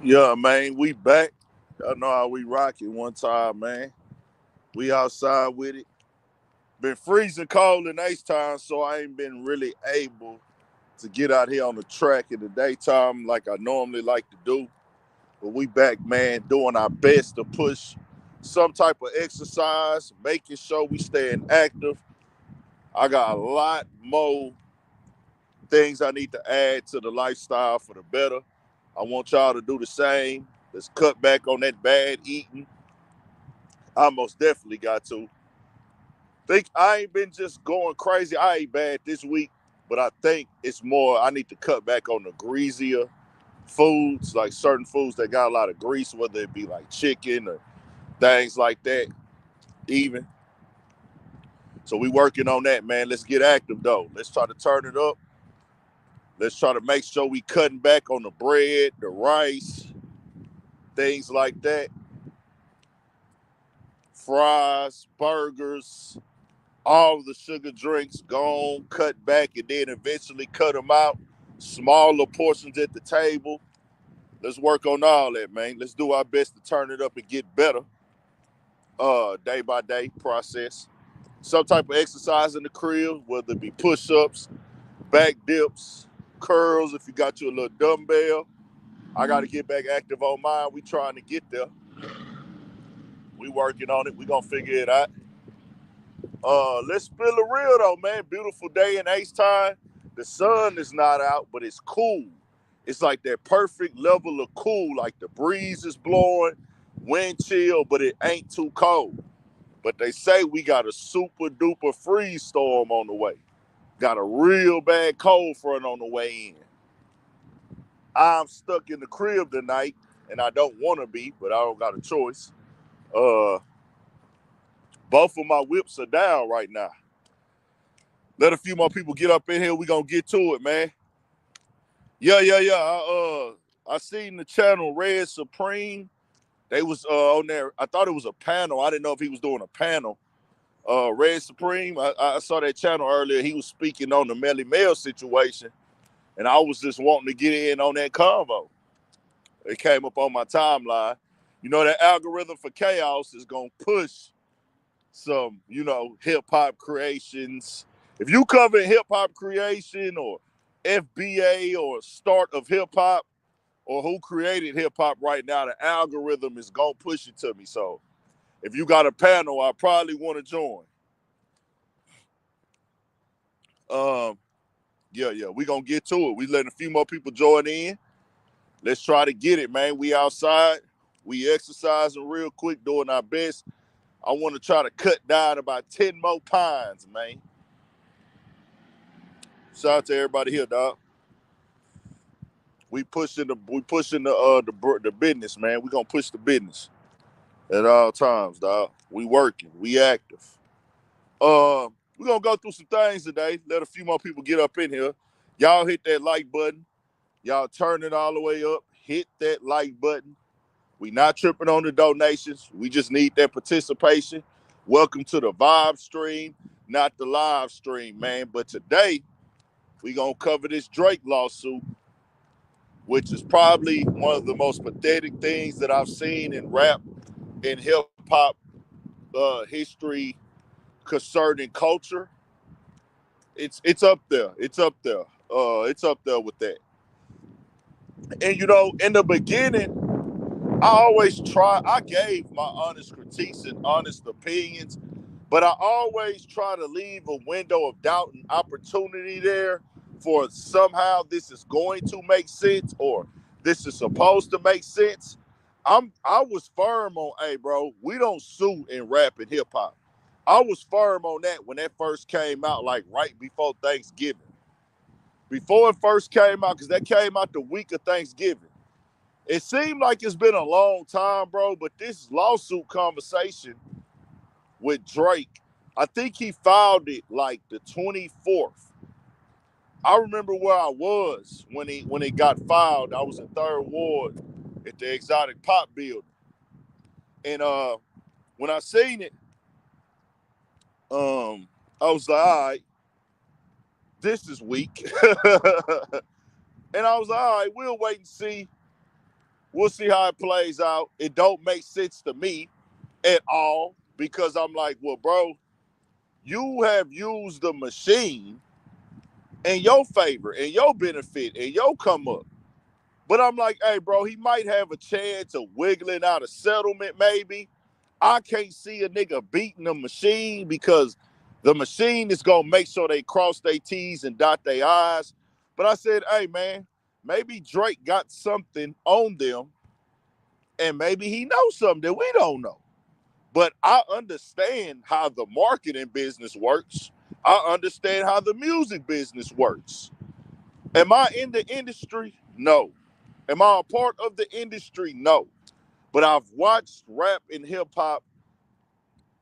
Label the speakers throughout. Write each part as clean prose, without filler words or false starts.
Speaker 1: Yeah, man, we back. Y'all know how we rock it one time, man. We outside with it. Been freezing cold in H time, so I ain't been really able to get out here on the track in the daytime like I normally like to do. But we back, man, doing our best to push some type of exercise, making sure we staying active. I got a lot more things I need to add to the lifestyle for the better. I want y'all to do the same. Let's cut back on that bad eating. I most definitely got to. Think I ain't been just going crazy. I ain't bad this week, but I think it's more I need to cut back on the greasier foods, like certain foods that got a lot of grease, whether it be like chicken or things like that, even. So we working on that, man. Let's get active though. Let's try to turn it up. Let's try to make sure we cutting back on the bread, the rice, things like that. Fries, burgers, all of the sugar drinks gone, cut back, and then eventually cut them out. Smaller portions at the table. Let's work on all that, man. Let's do our best to turn it up and get better, day by day process. Some type of exercise in the crib, whether it be push-ups, back dips, curls. If you got you a little dumbbell, I got to get back active on mine. We trying to get there. We working on it. We gonna figure it out. Let's spill it real though, man. Beautiful day in H time. The sun is not out, but it's cool. It's like that perfect level of cool. Like the breeze is blowing, wind chill, but it ain't too cold. But they say we got a super duper freeze storm on the way. Got a real bad cold front on the way in. I'm stuck in the crib tonight, and I don't want to be, but I don't got a choice. Uh, both of my whips are down right now. Let a few more people get up in here. We gonna get to it, man. Yeah. I seen the channel Red Supreme. They was on there. I thought it was a panel. I didn't know if he was doing a panel. Red Supreme. I saw that channel earlier. He was speaking on the Mele situation, and I was just wanting to get in on that convo. It came up on my timeline. You know that algorithm for chaos is gonna push some, hip hop creations. If you cover hip hop creation or FBA or start of hip hop or who created hip hop right now, the algorithm is gonna push it to me. So if you got a panel, I probably want to join. Um, yeah, we gonna get to it. We letting a few more people join in. Let's try to get it, man. We outside, we exercising real quick, doing our best. I want to try to cut down about 10 more pounds, man. Shout out to everybody here, dog. We pushing the business, man. We gonna push the business at all times, dog. We working, we active. We gonna go through some things today. Let a few more people get up in here. Y'all hit that like button. Y'all turn it all the way up. Hit that like button. We not tripping on the donations. We just need that participation. Welcome to the vibe stream, not the live stream, man. But today we gonna cover this Drake lawsuit, which is probably one of the most pathetic things that I've seen in rap and hip hop history concerning culture. It's up there. It's up there. It's up there with that. And in the beginning, I always try. I gave my honest critiques and honest opinions, but I always try to leave a window of doubt and opportunity there for somehow this is going to make sense or this is supposed to make sense. I was firm on, hey bro, we don't sue in rap and hip hop. I was firm on that when that first came out, like right before Thanksgiving. Before it first came out, because that came out the week of Thanksgiving. It seemed like it's been a long time, bro, but this lawsuit conversation with Drake, I think he filed it like the 24th. I remember where I was when it got filed. I was in Third Ward at the Exotic Pop Building. And when I seen it, I was like, all right, this is weak. And I was like, all right, we'll wait and see We'll see how it plays out. It don't make sense to me at all because I'm like, well, bro, you have used the machine in your favor, in your benefit, in your come up. But I'm like, hey, bro, he might have a chance of wiggling out a settlement, maybe. I can't see a nigga beating the machine because the machine is gonna make sure they cross their T's and dot their I's. But I said, hey, man, maybe Drake got something on them, and maybe he knows something that we don't know. But I understand how the marketing business works. I understand how the music business works. Am I in the industry? No. Am I a part of the industry? No. But I've watched rap and hip hop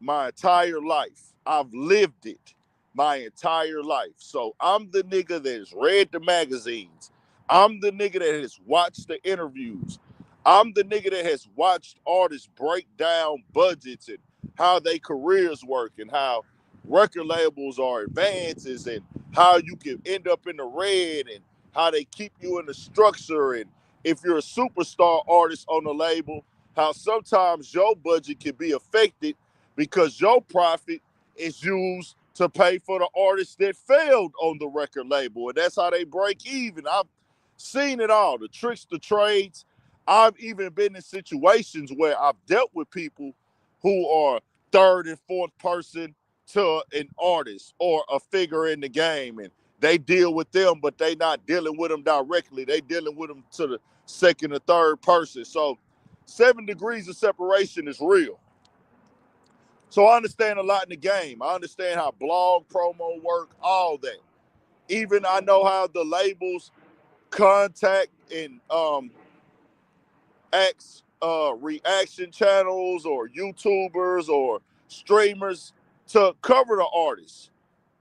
Speaker 1: my entire life. I've lived it my entire life. So I'm the nigga that has read the magazines. I'm the nigga that has watched the interviews. I'm the nigga that has watched artists break down budgets and how their careers work and how record labels are advances and how you can end up in the red and how they keep you in the structure. And if you're a superstar artist on the label, how sometimes your budget can be affected because your profit is used to pay for the artists that failed on the record label. And that's how they break even. I've seen it all, the tricks, the trades. I've even been in situations where I've dealt with people who are third and fourth person to an artist or a figure in the game. And they deal with them, but they not dealing with them directly. They dealing with them to the second or third person. So 7 degrees of separation is real. So I understand a lot in the game. I understand how blog promo work, all that. Even I know how the labels contact and ask reaction channels or YouTubers or streamers to cover the artists.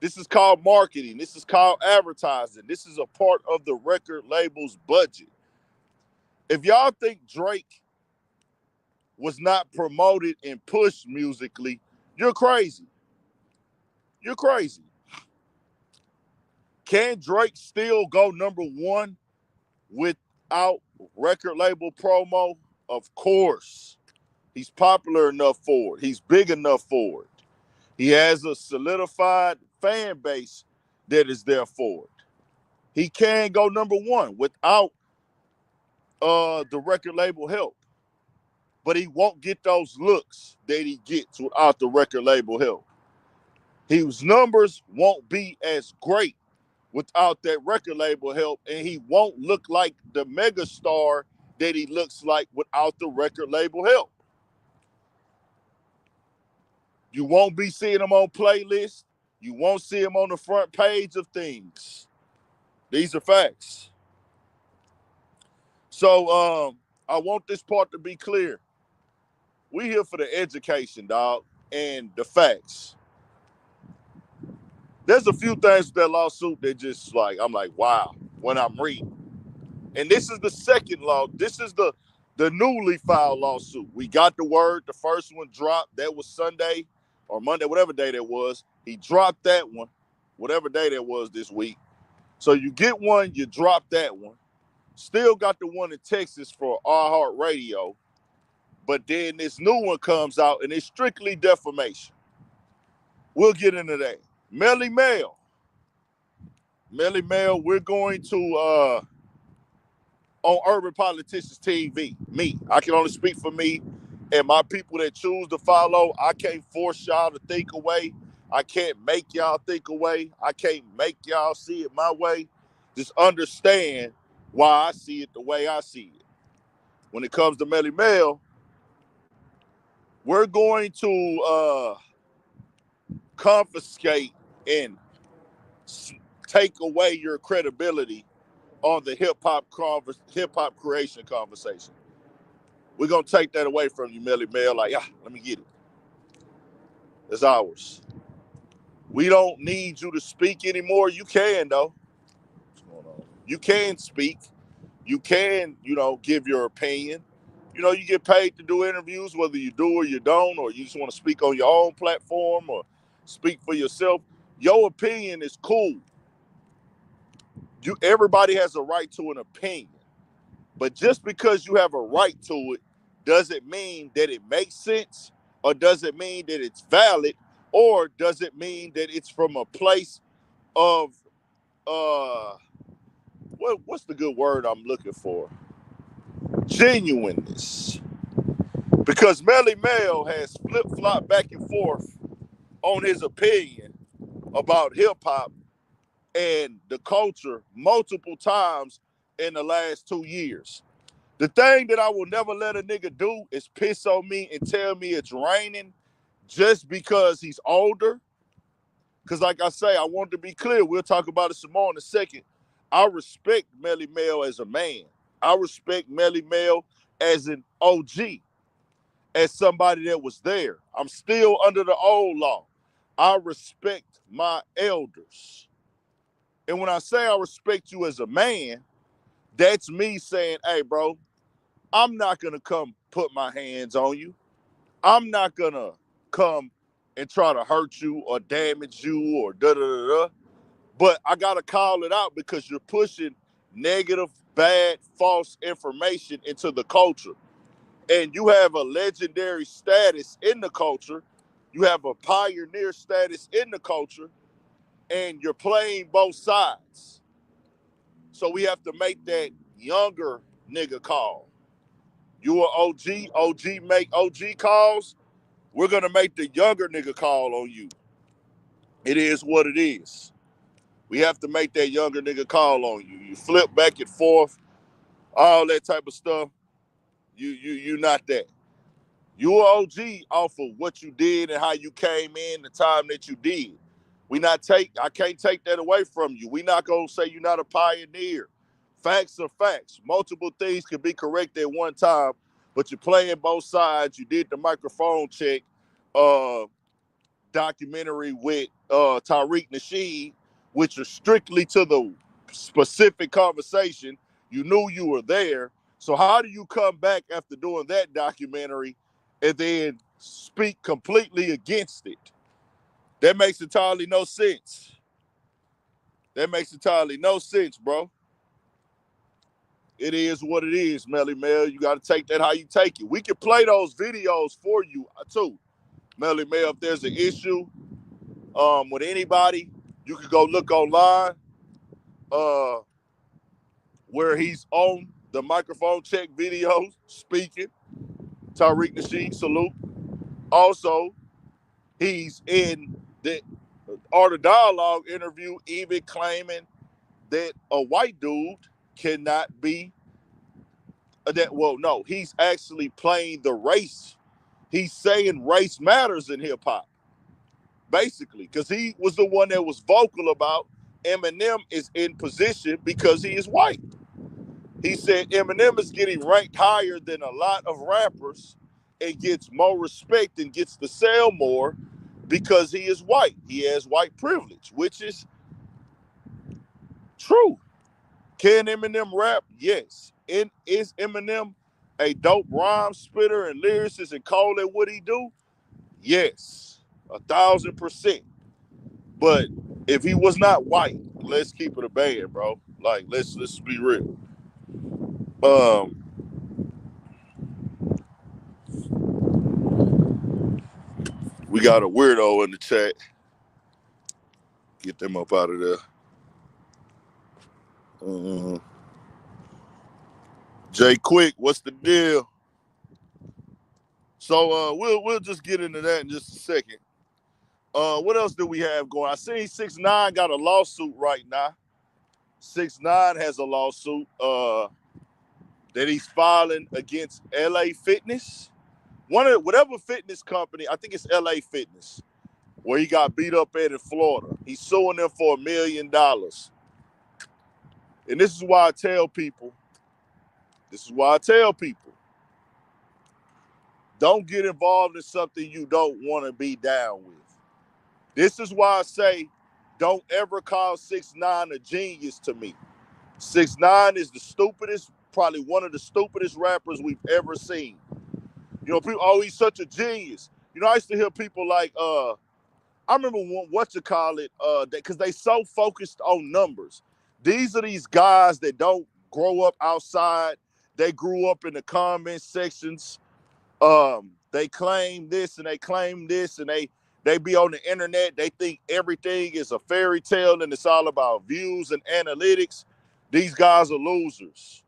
Speaker 1: This is called marketing. This is called advertising. This is a part of the record label's budget. If y'all think Drake was not promoted and pushed musically, you're crazy. You're crazy. Can Drake still go number one without record label promo? Of course. He's popular enough for it. He's big enough for it. He has a solidified fan base that is there for it. He can go number one without the record label help. But he won't get those looks that he gets without the record label help. His numbers won't be as great without that record label help, and he won't look like the megastar that he looks like without the record label help. You won't be seeing him on playlists. You won't see him on the front page of things. These are facts. So I want this part to be clear. We here for the education, dog, and the facts. There's a few things with that lawsuit that just like, I'm like, wow, when I'm reading. And this is the second law. This is the newly filed lawsuit. We got the word. The first one dropped. That was Sunday or Monday, whatever day that was. He dropped that one, whatever day that was this week. So you get one, you drop that one. Still got the one in Texas for iHeartRadio. But then this new one comes out and it's strictly defamation. We'll get into that. Melly Mele, we're going to on Urban Politicians TV. Me. I can only speak for me and my people that choose to follow. I can't force y'all to think away. I can't make y'all think away. I can't make y'all see it my way. Just understand why I see it the way I see it. When it comes to Mele, we're going to confiscate and take away your credibility on the hip hop creation conversation. We're gonna take that away from you, Mele. Like, yeah, let me get it. It's ours. We don't need you to speak anymore. You can though. What's going on? You can speak. You can, give your opinion. You get paid to do interviews, whether you do or you don't, or you just want to speak on your own platform or speak for yourself. Your opinion is cool. Everybody has a right to an opinion. But just because you have a right to it doesn't mean that it makes sense, or does it mean that it's valid, or does it mean that it's from a place of what's the good word I'm looking for? Genuineness. Because Melly Mel has flip-flopped back and forth on his opinion about hip-hop and the culture multiple times in the last 2 years. The thing that I will never let a nigga do is piss on me and tell me it's raining just because he's older. Because like I say, I want to be clear. We'll talk about it some more in a second. I respect Melly Mel as a man. I respect Melly Mel as an OG, as somebody that was there. I'm still under the old law. I respect my elders. And when I say I respect you as a man, that's me saying, hey, bro, I'm not going to come put my hands on you. I'm not going to come and try to hurt you or damage you or da-da-da-da. But I got to call it out because you're pushing negative, bad, false information into the culture. And you have a legendary status in the culture. You have a pioneer status in the culture. And you're playing both sides. So we have to make that younger nigga call. You are OG. OG make OG calls. We're going to make the younger nigga call on you. It is what it is. We have to make that younger nigga call on you. You flip back and forth, all that type of stuff. You not that. You are OG off of what you did and how you came in the time that you did. I can't take that away from you. We not gonna say you're not a pioneer. Facts are facts. Multiple things can be correct at one time, but you're playing both sides. You did the microphone check documentary with Tariq Nasheed, which is strictly to the specific conversation. You knew you were there. So how do you come back after doing that documentary and then speak completely against it? That makes entirely no sense. That makes entirely no sense, bro. It is what it is, Melly Mel. You got to take that how you take it. We can play those videos for you, too. Melly Mel, if there's an issue with anybody, you can go look online where he's on the microphone check videos speaking. Tariq Nasheed, salute. Also, he's in the Art of Dialogue interview, even claiming that a white dude cannot be he's actually playing the race. He's saying race matters in hip hop, basically, because he was the one that was vocal about Eminem is in position because he is white. He said Eminem is getting ranked higher than a lot of rappers and gets more respect and gets to sell more because he is white. He has white privilege, which is true. Can Eminem rap? Yes. Is Eminem a dope rhyme spitter and lyricist and cold at what he do? Yes. 1,000%. But if he was not white, let's keep it a band, bro. Like let's be real. We got a weirdo in the chat. Get them up out of there. Jay Quick, what's the deal? So we'll just get into that in just a second. What else do we have going? I see 6ix9ine got a lawsuit right now. 6ix9ine has a lawsuit that he's filing against LA Fitness. Whatever fitness company, I think it's LA Fitness, where he got beat up at in Florida. He's suing them for $1 million. And this is why I tell people, don't get involved in something you don't want to be down with. This is why I say, don't ever call 6ix9ine a genius to me. 6ix9ine is the stupidest, probably one of the stupidest rappers we've ever seen. You know, people, oh, he's such a genius. You know, I used to hear people like, I remember because they so focused on numbers. These are these guys that don't grow up outside. They grew up in the comment sections. They claim this and they claim this, and they be on the internet. They think everything is a fairy tale and it's all about views and analytics. These guys are losers.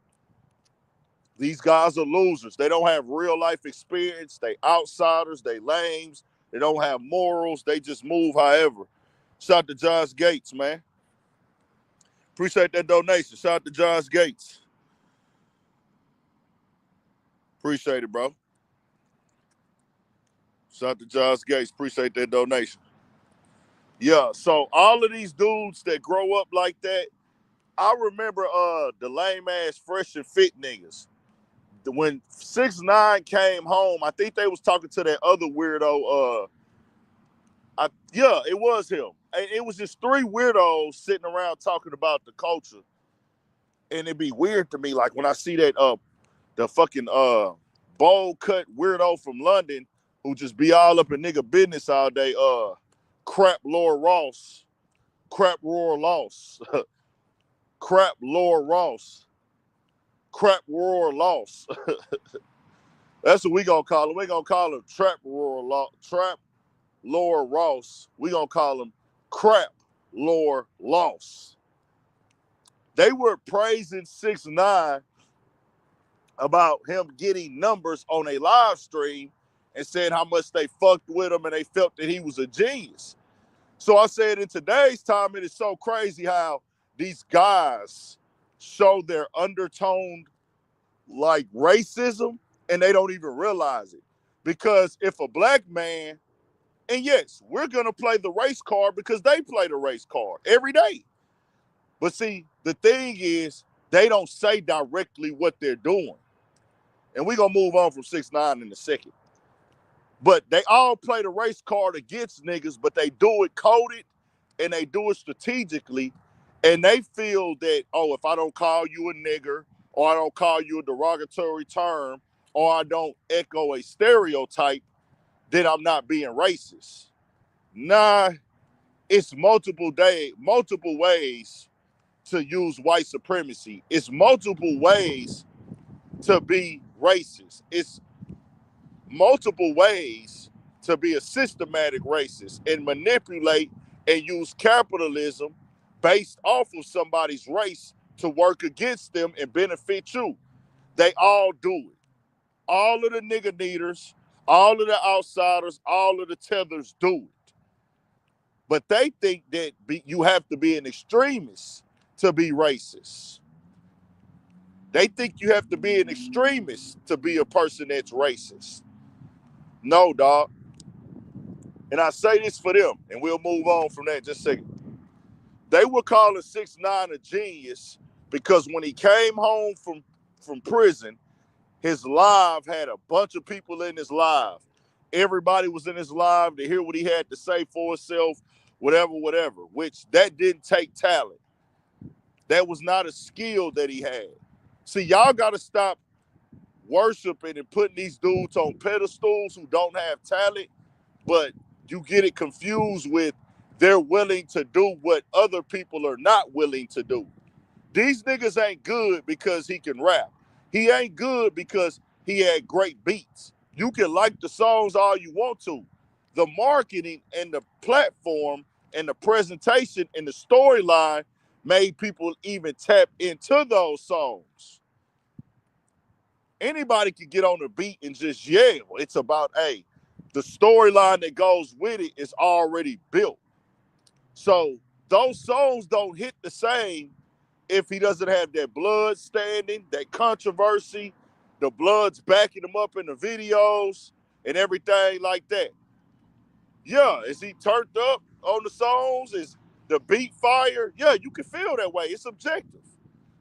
Speaker 1: These guys are losers. They don't have real life experience. They outsiders. They lames. They don't have morals. They just move however. Shout out to Josh Gates, man. Appreciate that donation. Shout out to Josh Gates. Appreciate it, bro. Shout out to Josh Gates. Appreciate that donation. Yeah, so all of these dudes that grow up like that, I remember the lame ass fresh and fit niggas. When 6ix9ine came home, I think they was talking to that other weirdo. It was him. It was just three weirdos sitting around talking about the culture, and it'd be weird to me, like when I see that the fucking bowl cut weirdo from London who just be all up in nigga business all day. Crap Laura Ross, crap Roar Loss, crap Laura Ross, crap Roar Loss. That's what we gonna call him. We gonna call him Trap Laura Ross. We gonna call him Crap Laura Loss. They were praising 6ix9ine about him getting numbers on a live stream and said how much they fucked with him and they felt that he was a genius. So I said in today's time, it is so crazy how these guys show their undertoned like racism and they don't even realize it. Because if a black man, and yes, we're going to play the race card because they play the race card every day. But see, the thing is, they don't say directly what they're doing. And we're going to move on from 6ix9ine in a second. But they all play the race card against niggas, but they do it coded and they do it strategically. And they feel that, oh, if I don't call you a nigger, or I don't call you a derogatory term, or I don't echo a stereotype, then I'm not being racist. Nah, it's multiple ways to use white supremacy. It's multiple ways to be racist. It's multiple ways to be a systematic racist and manipulate and use capitalism based off of somebody's race to work against them and benefit you. They all do it. All of the nigga needers, all of the outsiders, all of the tethers do it. But they think that you have to be an extremist to be racist. They think you have to be an extremist to be a person that's racist. No, dog. And I say this for them, and we'll move on from that in just a second. They were calling 6ix9ine a genius because when he came home from prison, his live had a bunch of people in his live. Everybody was in his live to hear what he had to say for himself, whatever, which that didn't take talent. That was not a skill that he had. See, y'all got to stop worshiping and putting these dudes on pedestals who don't have talent, but you get it confused with they're willing to do what other people are not willing to do. These niggas ain't good because he can rap. He ain't good because he had great beats. You can like the songs all you want to. The marketing and the platform and the presentation and the storyline made people even tap into those songs. Anybody can get on the beat and just yell. It's about, hey, the storyline that goes with it is already built. So those songs don't hit the same if he doesn't have that blood standing, that controversy, the blood's backing him up in the videos and everything like that. Yeah, is he turned up on the songs? Is the beat fire? Yeah, you can feel that way. It's objective.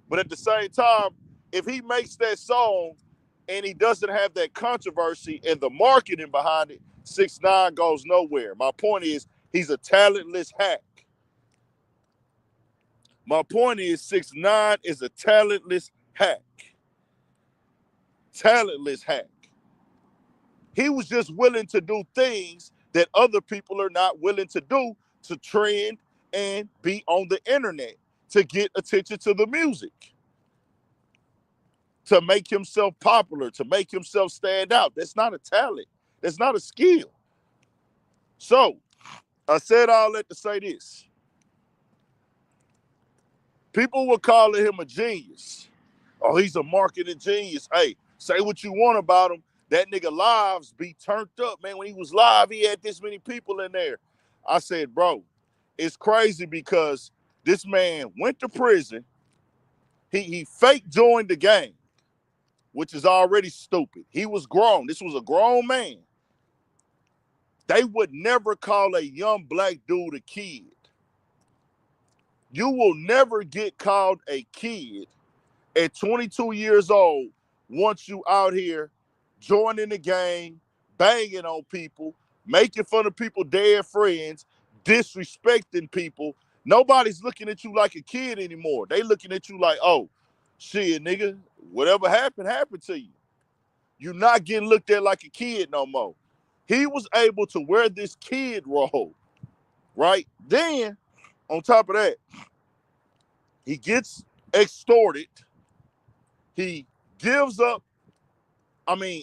Speaker 1: But at the same time, if he makes that song and he doesn't have that controversy and the marketing behind it, 6ix9ine goes nowhere. My point is, he's a talentless hack. My point is 6ix9ine is a talentless hack. Talentless hack. He was just willing to do things that other people are not willing to do to trend and be on the internet to get attention to the music. to make himself popular, to make himself stand out. That's not a talent. That's not a skill. So I said all that to say this. People were calling him a genius. Oh, he's a marketing genius. Hey, say what you want about him. That nigga lives be turned up, man. When he was live, he had this many people in there. I said, bro, it's crazy because this man went to prison. He fake joined the gang, which is already stupid. He was grown. This was a grown man. They would never call a young black dude a kid. You will never get called a kid at 22 years old once you out here joining the gang, banging on people, making fun of people, dead friends, disrespecting people. Nobody's looking at you like a kid anymore. They looking at you like, oh, shit, nigga, whatever happened, happened to you. You're not getting looked at like a kid no more. He was able to wear this kid role, right? Then, on top of that, he gets extorted. He gives up,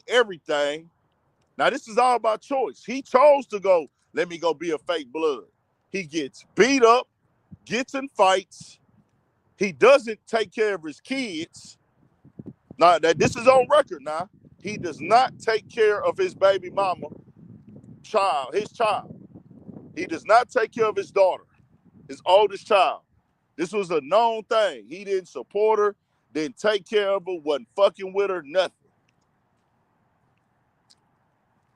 Speaker 1: everything. Now, this is all about choice. He chose to go, let me go be a fake blood. He gets beat up, gets in fights. He doesn't take care of his kids. Now, this is on record now. He does not take care of his baby mama, his child. He does not take care of his daughter, his oldest child. This was a known thing. He didn't support her, didn't take care of her, wasn't fucking with her, nothing.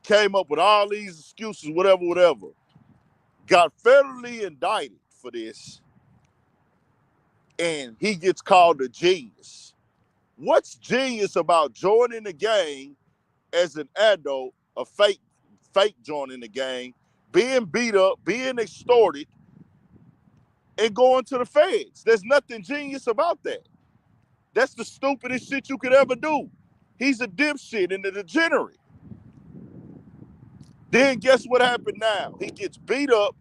Speaker 1: Came up with all these excuses, whatever. Got federally indicted for this, and he gets called a genius. What's genius about joining the gang as an adult, a fake joining the gang, being beat up, being extorted, and going to the feds? There's nothing genius about that. That's the stupidest shit you could ever do. He's a dipshit and a degenerate. Then guess what happened now? He gets beat up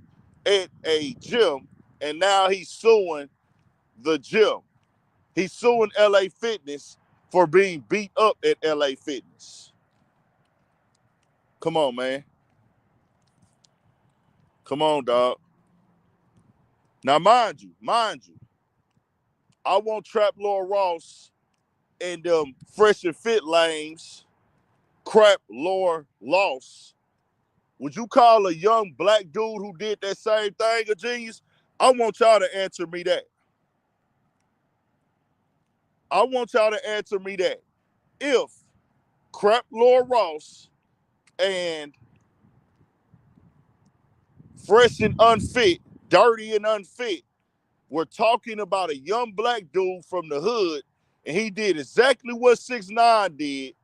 Speaker 1: at a gym, and now he's suing the gym. He's suing LA Fitness for being beat up at LA Fitness. Come on, man. Come on, dog. Now, mind you, I want Trap Lord Ross and them Fresh and Fit lames, crap Lord Loss. Would you call a young black dude who did that same thing a genius? I want y'all to answer me that. I want y'all to answer me that. If Crap Lord Ross and Fresh and Unfit, Dirty and Unfit, were talking about a young black dude from the hood, and he did exactly what 6ix9ine did,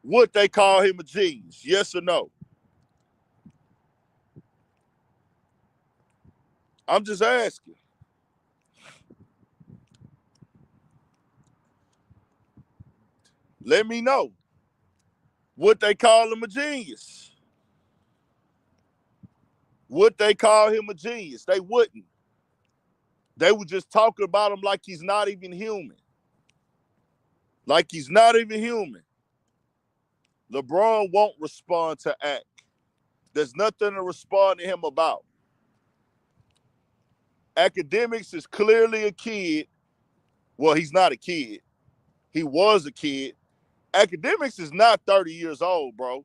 Speaker 1: would they call him a genius? Yes or no? I'm just asking. Let me know. Would they call him a genius? Would they call him a genius? They wouldn't. They would just talk about him like he's not even human. Like he's not even human. LeBron won't respond to act. There's nothing to respond to him about. Academics is clearly a kid. Well, he's not a kid. He was a kid. Academics is not 30 years old, bro.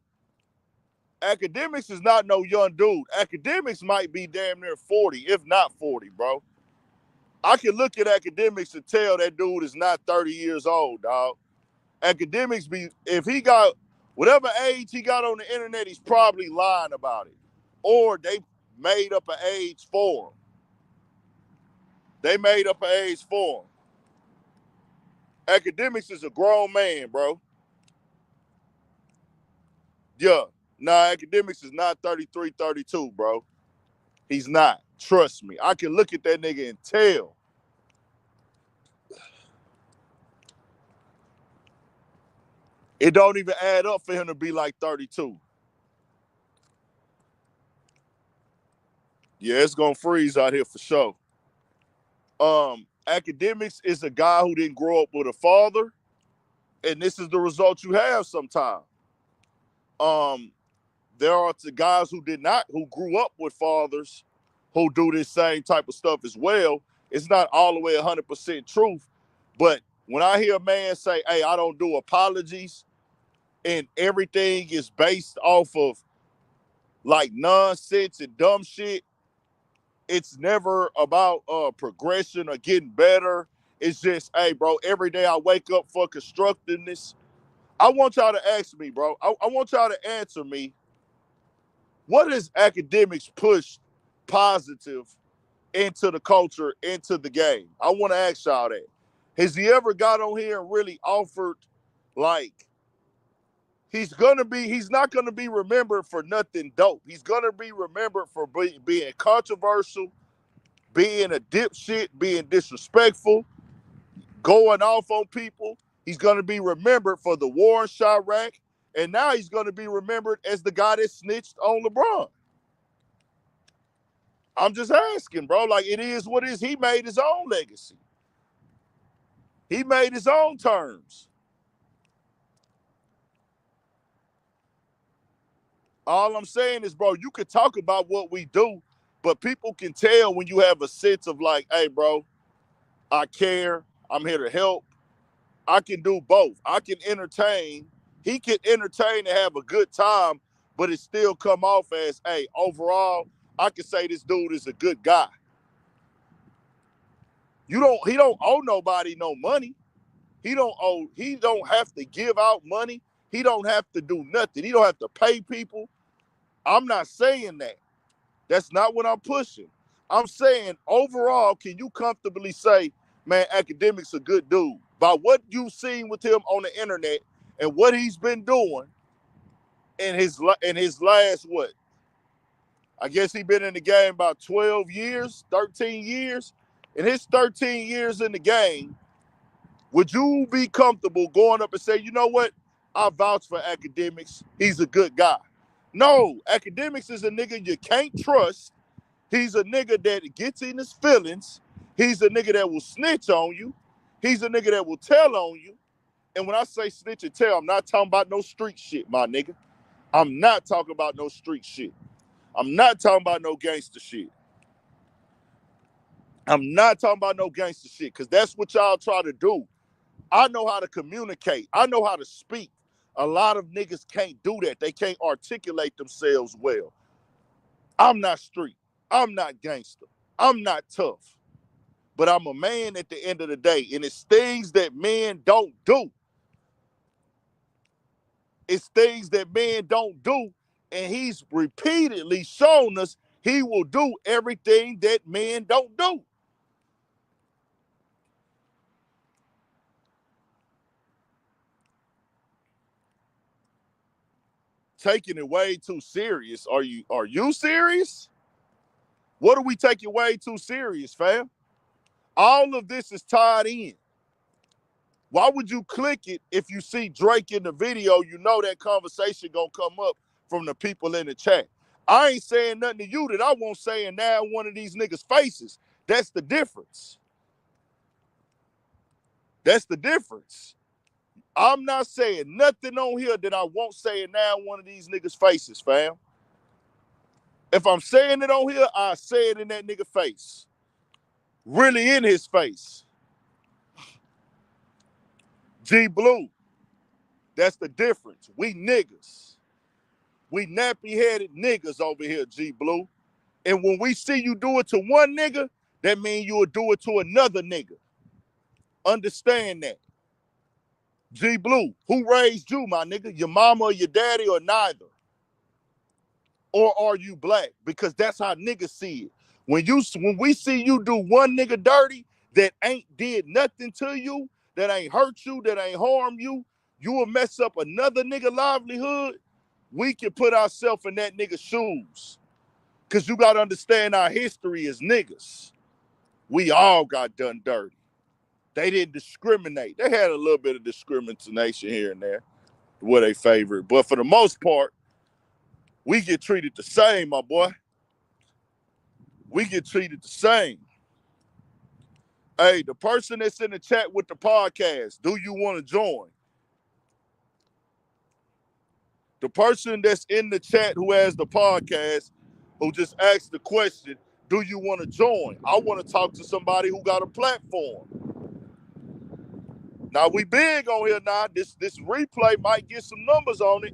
Speaker 1: Academics is not no young dude. Academics might be damn near 40, if not 40, bro. I can look at Academics and tell that dude is not 30 years old, dog. Academics if he got whatever age he got on the internet, he's probably lying about it. Or they made up an age for him. They made up an age for him. Academics is a grown man, bro. Yeah. Nah, Academics is not 33, 32, bro. He's not. Trust me. I can look at that nigga and tell. It don't even add up for him to be like 32. Yeah, it's gonna freeze out here for sure. Academics is a guy who didn't grow up with a father. And this is the result you have sometimes. There are the guys who grew up with fathers who do this same type of stuff as well. It's not all the way 100% truth, but when I hear a man say, hey, I don't do apologies, and everything is based off of like nonsense and dumb shit, it's never about progression or getting better. It's just, hey, bro, every day I wake up for constructiveness. I want y'all to ask me, bro. I want y'all to answer me. What has academics pushed positive into the culture, into the game? I want to ask y'all that. Has he ever got on here and really offered, like, he's not gonna be remembered for nothing dope. He's gonna be remembered for being controversial, being a dipshit, being disrespectful, going off on people. He's gonna be remembered for the war in Chirac, and now he's gonna be remembered as the guy that snitched on LeBron. I'm just asking, bro. Like, it is what it is. He made his own legacy. He made his own terms. All I'm saying is, bro, you could talk about what we do, but people can tell when you have a sense of like, hey, bro, I care. I'm here to help. I can do both. I can entertain. He can entertain and have a good time, but it still come off as, hey, overall, I can say this dude is a good guy. He don't owe nobody no money. He don't have to give out money. He don't have to do nothing. He don't have to pay people. I'm not saying that. That's not what I'm pushing. I'm saying overall, can you comfortably say, man, Academic's a good dude? By what you've seen with him on the internet and what he's been doing in his last, what? I guess he's been in the game about 12 years, 13 years. In his 13 years in the game, would you be comfortable going up and say, you know what? I vouch for Academics. He's a good guy. No, Academics is a nigga you can't trust. He's a nigga that gets in his feelings. He's a nigga that will snitch on you. He's a nigga that will tell on you. And when I say snitch and tell, I'm not talking about no street shit, my nigga. I'm not talking about no street shit. I'm not talking about no gangster shit. I'm not talking about no gangster shit, because that's what y'all try to do. I know how to communicate. I know how to speak. A lot of niggas can't do that. They can't articulate themselves well. I'm not street. I'm not gangster. I'm not tough. But I'm a man at the end of the day. And it's things that men don't do. It's things that men don't do. And he's repeatedly shown us he will do everything that men don't do. Taking it way too serious. Are you serious? What are we taking way too serious, fam? All of this is tied in. Why would you click it if you see Drake in the video? You know that conversation gonna come up from the people in the chat. I ain't saying nothing to you that I won't say in now one of these niggas' faces. That's the difference. That's the difference. I'm not saying nothing on here that I won't say in now one of these niggas' faces, fam. If I'm saying it on here, I say it in that nigga face. Really in his face. G Blue. That's the difference. We niggas. We nappy-headed niggas over here, G Blue. And when we see you do it to one nigga, that means you will do it to another nigga. Understand that. G Blue, who raised you, my nigga? Your mama or your daddy or neither? Or are you black? Because that's how niggas see it. When we see you do one nigga dirty that ain't did nothing to you, that ain't hurt you, that ain't harm you, you will mess up another nigga livelihood. We can put ourselves in that nigga's shoes. Because you got to understand our history as niggas. We all got done dirty. They didn't discriminate. They had a little bit of discrimination here and there, where they favored. But for the most part, we get treated the same, my boy. We get treated the same. Hey, the person that's in the chat with the podcast, do you want to join? The person that's in the chat who has the podcast, who just asked the question, do you want to join? I want to talk to somebody who got a platform. Now, we big on here now. This replay might get some numbers on it.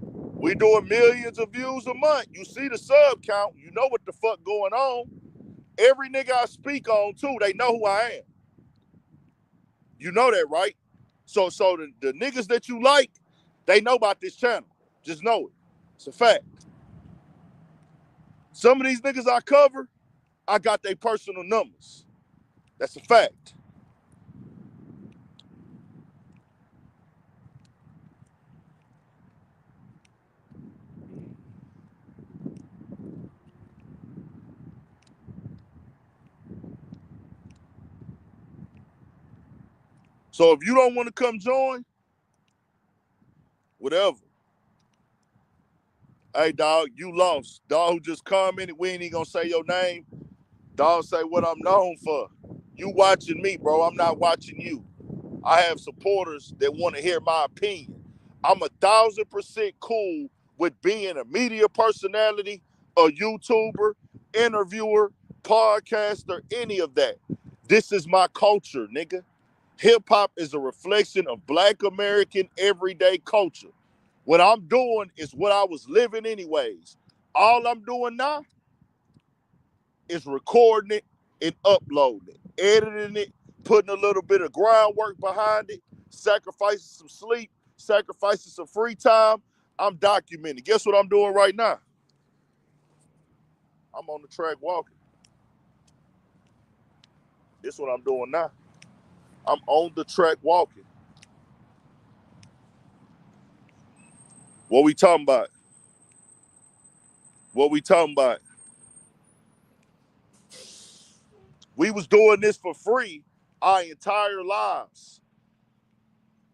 Speaker 1: We doing millions of views a month. You see the sub count. You know what the fuck going on. Every nigga I speak on, too, they know who I am. You know that, right? So the niggas that you like, they know about this channel. Just know it. It's a fact. Some of these niggas I cover, I got their personal numbers. That's a fact. So if you don't want to come join, whatever. Hey, dog, you lost. Dog who just commented, we ain't even gonna say your name. Dog say what I'm known for. You watching me, bro. I'm not watching you. I have supporters that want to hear my opinion. I'm 1,000% cool with being a media personality, a YouTuber, interviewer, podcaster, any of that. This is my culture, nigga. Hip hop is a reflection of Black American everyday culture. What I'm doing is what I was living anyways. All I'm doing now is recording it and uploading it, editing it, putting a little bit of groundwork behind it, sacrificing some sleep, sacrificing some free time. I'm documenting. Guess what I'm doing right now? I'm on the track walking. This is what I'm doing now. I'm on the track walking. What we talking about? What we talking about? We was doing this for free our entire lives.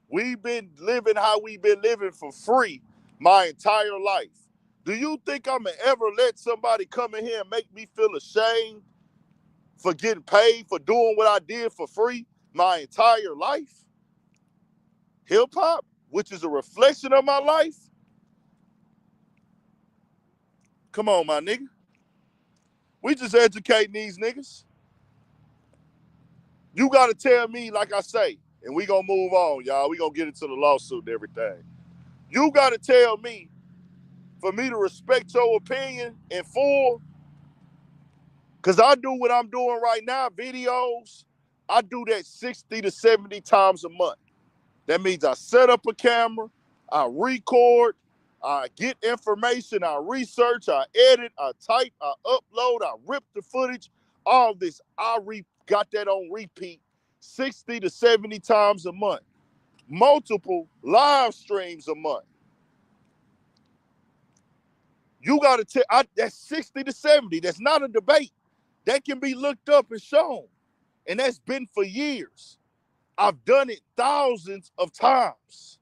Speaker 1: We've been living how we've been living for free my entire life. Do you think I'm gonna ever let somebody come in here and make me feel ashamed for getting paid for doing what I did for free my entire life? Hip hop, which is a reflection of my life? Come on, my nigga. We just educating these niggas. You gotta tell me, like I say, and we gonna move on, y'all. We gonna get into the lawsuit and everything. You gotta tell me, for me to respect your opinion in full, because I do what I'm doing right now, videos, I do that 60 to 70 times a month. That means I set up a camera, I record, I get information, I research, I edit, I type, I upload, I rip the footage, all this. Got that on repeat 60 to 70 times a month. Multiple live streams a month. You got to tell, that's 60 to 70. That's not a debate. That can be looked up and shown. And that's been for years. I've done it thousands of times.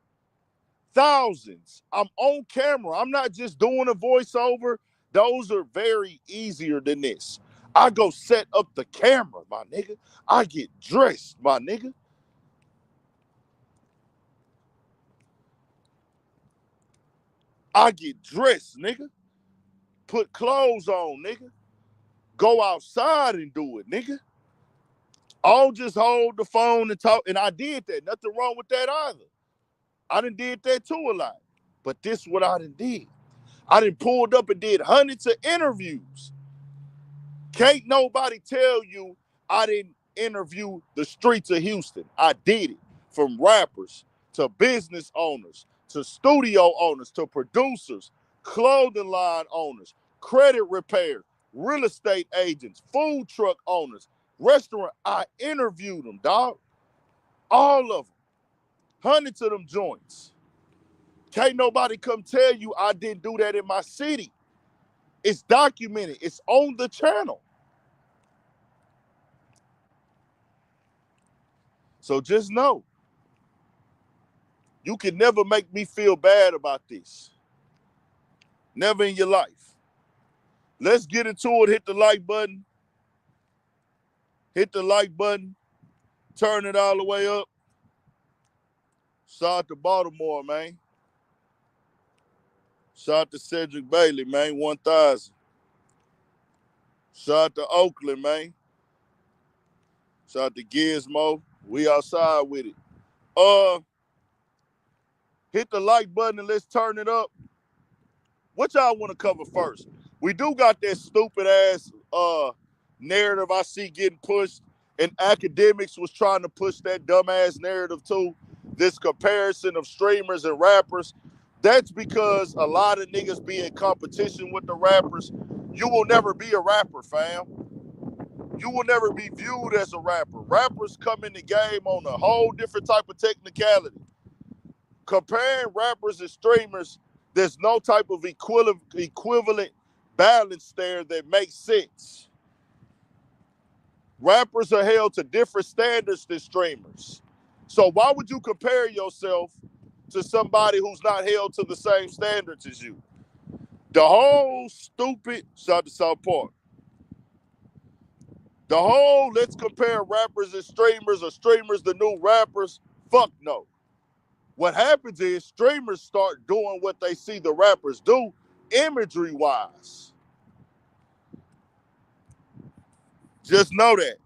Speaker 1: Thousands. I'm on camera. I'm not just doing a voiceover. Those are very easier than this. I go set up the camera, my nigga. I get dressed, my nigga. I get dressed, nigga. Put clothes on, nigga. Go outside and do it, nigga. I'll just hold the phone and talk. And I did that. Nothing wrong with that either. I done did that too a lot. But this is what I done did. I done pulled up and did hundreds of interviews. Can't nobody tell you I didn't interview the streets of Houston. I did it. From rappers to business owners to studio owners to producers, clothing line owners, credit repair, real estate agents, food truck owners, restaurant. I interviewed them, dog. All of them. Hundreds of them joints. Can't nobody come tell you I didn't do that in my city. It's documented. It's on the channel. So just know, you can never make me feel bad about this. Never in your life. Let's get into it. Hit the like button. Hit the like button. Turn it all the way up. Shout out to Baltimore, man. Shout out to Cedric Bailey, man, 1,000. Shout out to Oakland, man. Shout out to Gizmo. We outside with it. Hit the like button and let's turn it up. What y'all want to cover first? We do got that stupid ass narrative I see getting pushed, and academics was trying to push that dumbass narrative too. This comparison of streamers and rappers. That's because a lot of niggas be in competition with the rappers. You will never be a rapper, fam. You will never be viewed as a rapper. Rappers come in the game on a whole different type of technicality. Comparing rappers and streamers, there's no type of equivalent balance there that makes sense. Rappers are held to different standards than streamers. So why would you compare yourself to somebody who's not held to the same standards as you? The whole stupid, shout out to South Park. The whole let's compare rappers and streamers or streamers the new rappers, fuck no. What happens is streamers start doing what they see the rappers do imagery-wise. Just know that.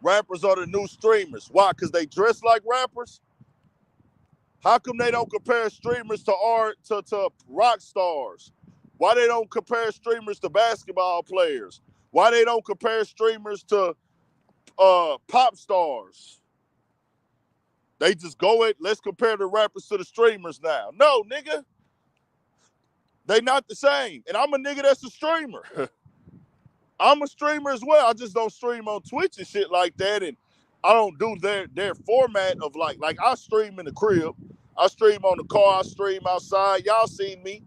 Speaker 1: Rappers are the new streamers. Why? Because they dress like rappers? How come they don't compare streamers to rock stars? Why they don't compare streamers to basketball players? Why they don't compare streamers to pop stars? They just go at, let's compare the rappers to the streamers now. No, nigga. They not the same. And I'm a nigga that's a streamer. I'm a streamer as well. I just don't stream on Twitch and shit like that. And I don't do their format of like I stream in the crib. I stream on the car. I stream outside. Y'all seen me.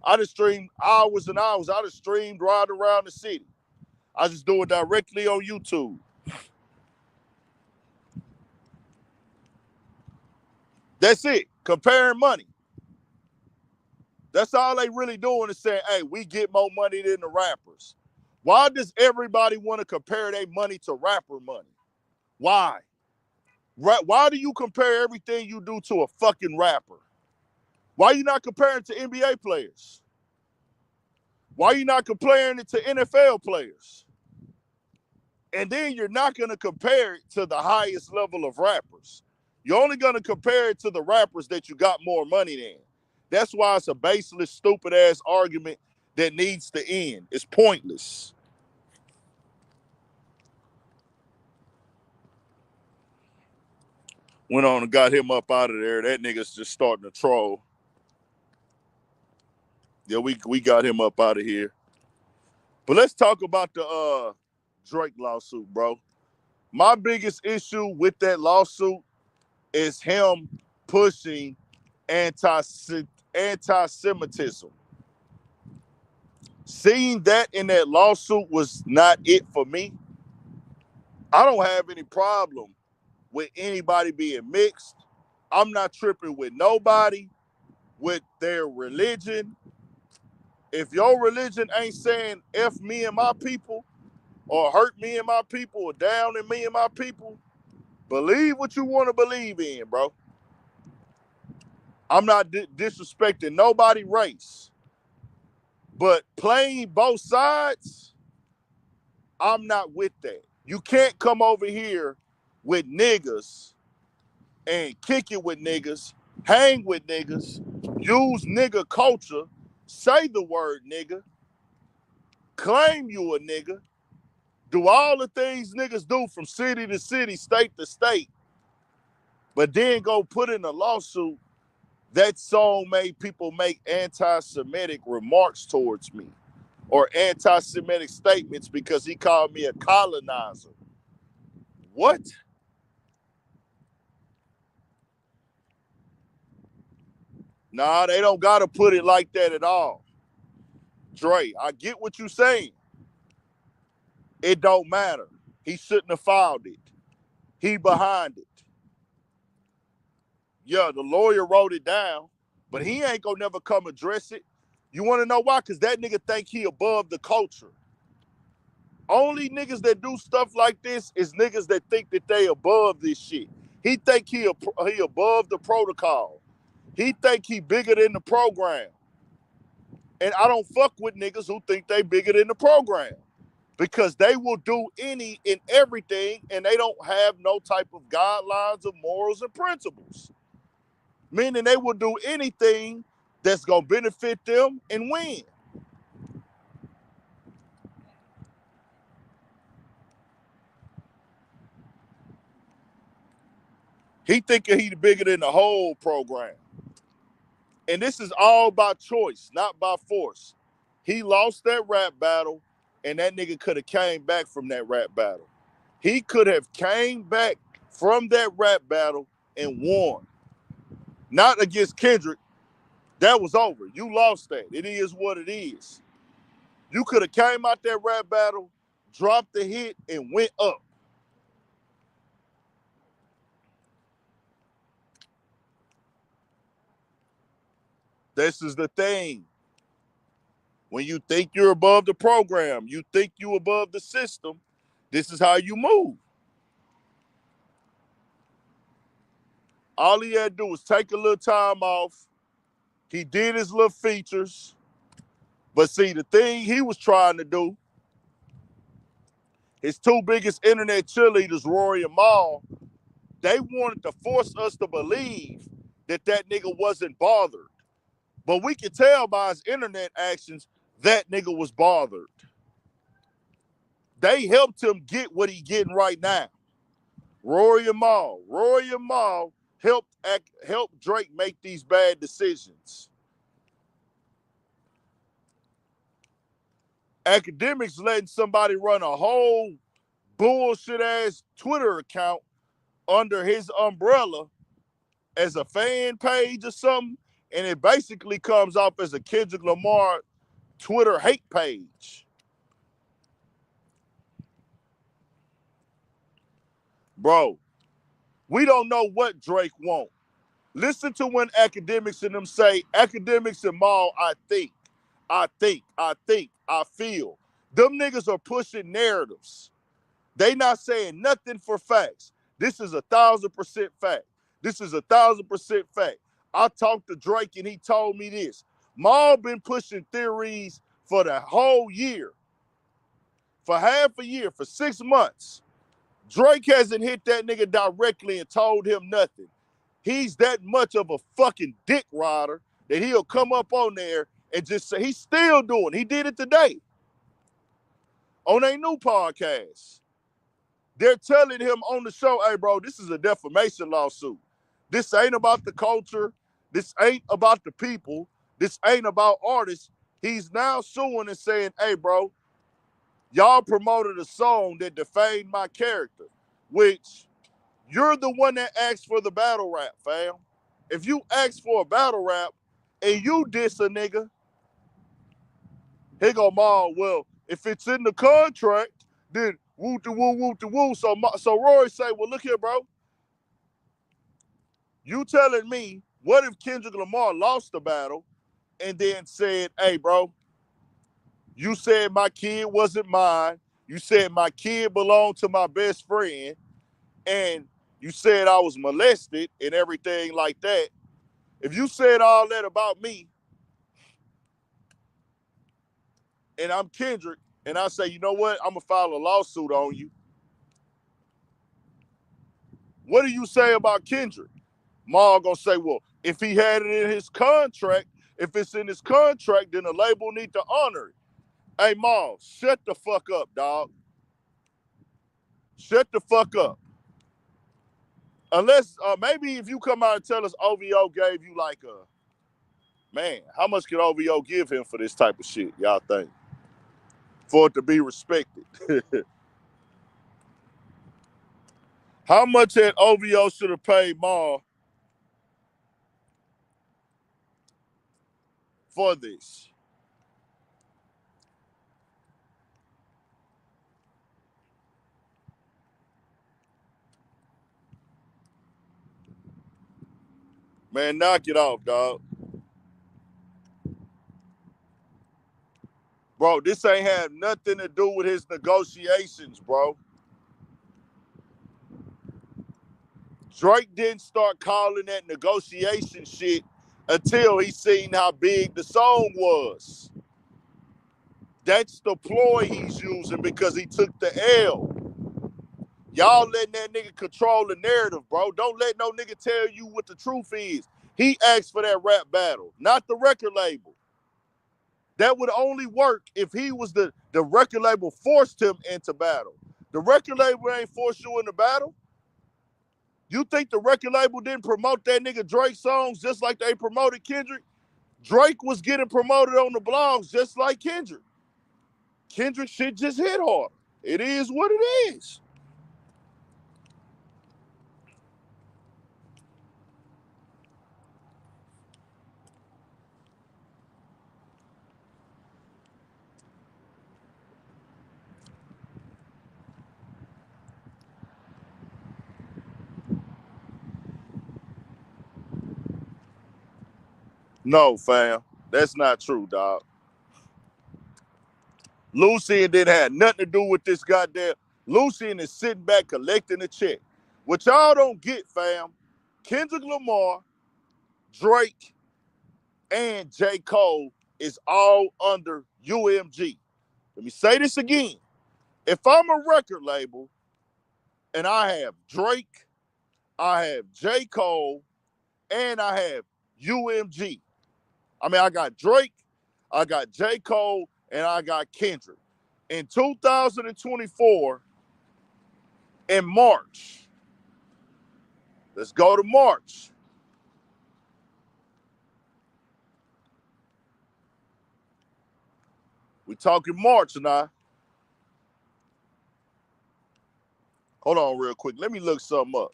Speaker 1: I just stream hours and hours. I just streamed riding around the city. I just do it directly on YouTube. That's it. Comparing money. That's all they really doing is saying, hey, we get more money than the rappers. Why does everybody want to compare their money to rapper money? Why? Why do you compare everything you do to a fucking rapper? Why are you not comparing it to NBA players? Why are you not comparing it to NFL players? And then you're not going to compare it to the highest level of rappers. You're only going to compare it to the rappers that you got more money than. That's why it's a baseless, stupid-ass argument that needs to end. It's pointless. Went on and got him up out of there. That nigga's just starting to troll. Yeah, we got him up out of here. But let's talk about the Drake lawsuit, bro. My biggest issue with that lawsuit is him pushing anti-Semitism. Seeing that in that lawsuit was not it for me. I don't have any problem with anybody being mixed. I'm not tripping with nobody with their religion. If your religion ain't saying F me and my people or hurt me and my people or down in me and my people, believe what you want to believe in, bro. I'm not disrespecting nobody's race. But playing both sides, I'm not with that. You can't come over here with niggas and kick it with niggas, hang with niggas, use nigga culture, say the word nigga, claim you a nigga, do all the things niggas do from city to city, state to state, but then go put in a lawsuit. That song made people make anti-Semitic remarks towards me or anti-Semitic statements because he called me a colonizer. What? Nah, they don't got to put it like that at all. Dre, I get what you're saying. It don't matter. He shouldn't have filed it. He behind it. Yeah, the lawyer wrote it down, but he ain't gonna never come address it. You want to know why? Because that nigga think he above the culture. Only niggas that do stuff like this is niggas that think that they above this shit. He think he above the protocol. He think he bigger than the program. And I don't fuck with niggas who think they bigger than the program. Because they will do any and everything, and they don't have no type of guidelines of morals and principles. Meaning they will do anything that's going to benefit them and win. He thinking he's bigger than the whole program. And this is all by choice, not by force. He lost that rap battle, and that nigga could have came back from that rap battle. He could have came back from that rap battle and won. Not against Kendrick. That was over. You lost that. It is what it is. You could have came out that rap battle, dropped the hit, and went up. This is the thing. When you think you're above the program, you think you above the system, this is how you move. All he had to do was take a little time off. He did his little features. But see, the thing he was trying to do, his two biggest internet cheerleaders, Rory and Mal, they wanted to force us to believe that that nigga wasn't bothered. But we could tell by his internet actions that nigga was bothered. They helped him get what he getting right now. Rory and Mal helped Drake make these bad decisions. Academics letting somebody run a whole bullshit ass Twitter account under his umbrella as a fan page or something, and it basically comes off as a Kendrick Lamar Twitter hate page. Bro, we don't know what Drake want. Listen to when academics and them say, academics and Maul, I feel. Them niggas are pushing narratives. They not saying nothing for facts. This is 1,000% fact. This is 1,000% fact. I talked to Drake and he told me this. Maul been pushing theories for the whole year. For half a year, for 6 months. Drake hasn't hit that nigga directly and told him nothing. He's that much of a fucking dick rider that he'll come up on there and just say, he's still doing. He did it today on a new podcast. They're telling him on the show, hey, bro, this is a defamation lawsuit. This ain't about the culture. This ain't about the people. This ain't about artists. He's now suing and saying, hey, bro, y'all promoted a song that defamed my character, which you're the one that asked for the battle rap, fam. If you ask for a battle rap and you diss a nigga, he go, Maul, well, if it's in the contract, then woo-de-woo. So Rory say, well, look here, bro. You telling me, what if Kendrick Lamar lost the battle and then said, hey, bro, you said my kid wasn't mine. You said my kid belonged to my best friend. And you said I was molested and everything like that. If you said all that about me and I'm Kendrick and I say, you know what, I'm going to file a lawsuit on you. What do you say about Kendrick? Maul going to say, well, if he had it in his contract, if it's in his contract, then the label need to honor it. Hey, Maul, shut the fuck up, dog. Shut the fuck up. Unless, maybe if you come out and tell us OVO gave you like a, man, how much could OVO give him for this type of shit, y'all think? For it to be respected. How much that OVO should have paid Maul for this? Man, knock it off, dog. Bro, this ain't have nothing to do with his negotiations, bro. Drake didn't start calling that negotiation shit until he seen how big the song was. That's the ploy he's using because he took the L. Y'all letting that nigga control the narrative, bro. Don't let no nigga tell you what the truth is. He asked for that rap battle, not the record label. That would only work if he was the record label forced him into battle. The record label ain't forced you into battle. You think the record label didn't promote that nigga Drake songs just like they promoted Kendrick? Drake was getting promoted on the blogs just like Kendrick. Kendrick shit just hit hard. It is what it is. No, fam. That's not true, dog. Lucian didn't have nothing to do with this goddamn. Lucian is sitting back collecting a check. What y'all don't get, fam, Kendrick Lamar, Drake, and J. Cole is all under UMG. Let me say this again. If I'm a record label and I have Drake, I have J. Cole, and I have UMG. I mean, I got Drake, I got J. Cole, and I got Kendrick. In 2024, in March, let's go to March. We talking March now. Hold on real quick. Let me look something up.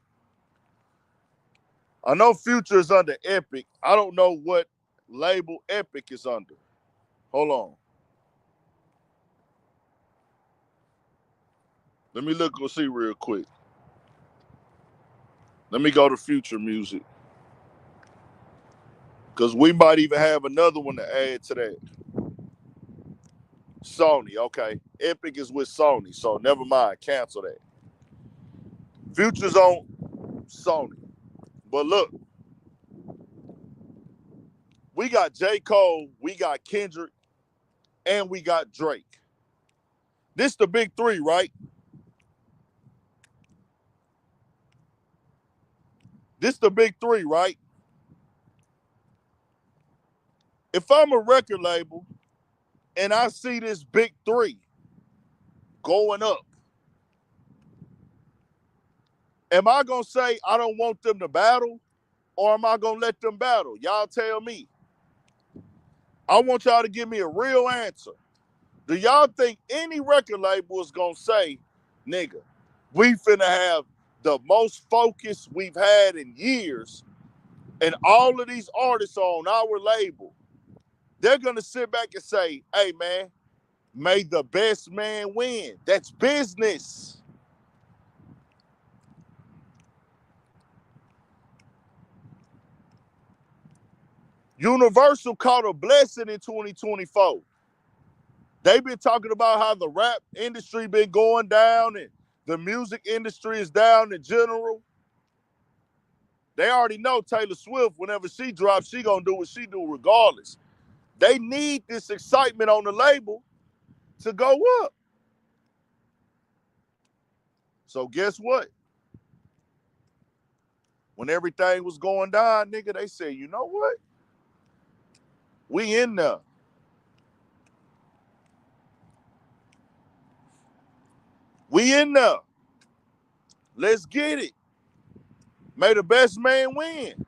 Speaker 1: I know Future is under Epic. I don't know what label Epic is under. Hold on. Let me look and see real quick. Let me go to Future Music. Because we might even have another one to add to that. Sony, okay. Epic is with Sony, so never mind. Cancel that. Future's on Sony. But look, we got J. Cole, we got Kendrick, and we got Drake. This the big three, right? This the big three, right? If I'm a record label and I see this big three going up, am I going to say I don't want them to battle, or am I going to let them battle? Y'all tell me. I want y'all to give me a real answer. Do y'all think any record label is going to say, nigga, we finna have the most focus we've had in years, and all of these artists on our label, they're going to sit back and say, hey, man, may the best man win. That's business. Universal caught a blessing in 2024. They've been talking about how the rap industry been going down and the music industry is down in general. They already know Taylor Swift, whenever she drops, she gonna do what she do regardless. They need this excitement on the label to go up. So guess what? When everything was going down, nigga, they said, you know what? We in there. We in there. Let's get it. May the best man win.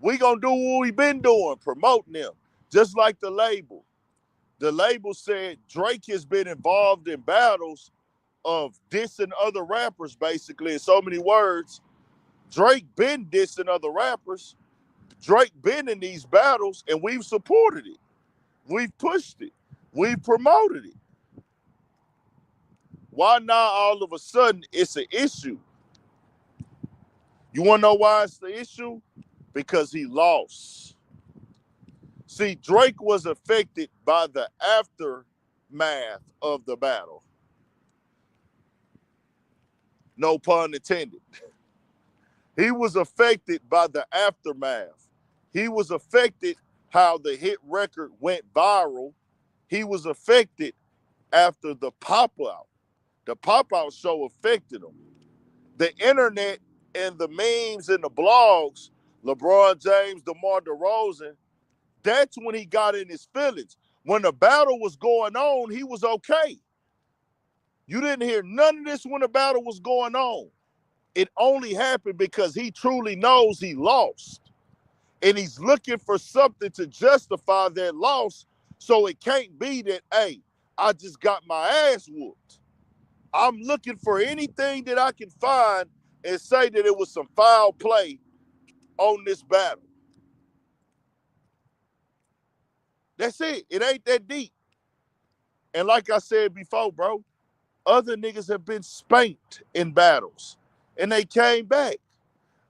Speaker 1: We gonna do what we been doing, promoting them. Just like the label. The label said Drake has been involved in battles of dissing other rappers, basically, in so many words. Drake been dissing other rappers. Drake been in these battles, and we've supported it. We've pushed it. We've promoted it. Why now all of a sudden it's an issue? You want to know why it's the issue? Because he lost. See, Drake was affected by the aftermath of the battle. No pun intended. He was affected by the aftermath. He was affected how the hit record went viral. He was affected after the pop-out. The pop-out show affected him. The internet and the memes and the blogs, LeBron James, DeMar DeRozan, that's when he got in his feelings. When the battle was going on, he was okay. You didn't hear none of this when the battle was going on. It only happened because he truly knows he lost. And he's looking for something to justify that loss. So it can't be that, hey, I just got my ass whooped. I'm looking for anything that I can find and say that it was some foul play on this battle. That's it. It ain't that deep. And like I said before, bro, other niggas have been spanked in battles and they came back.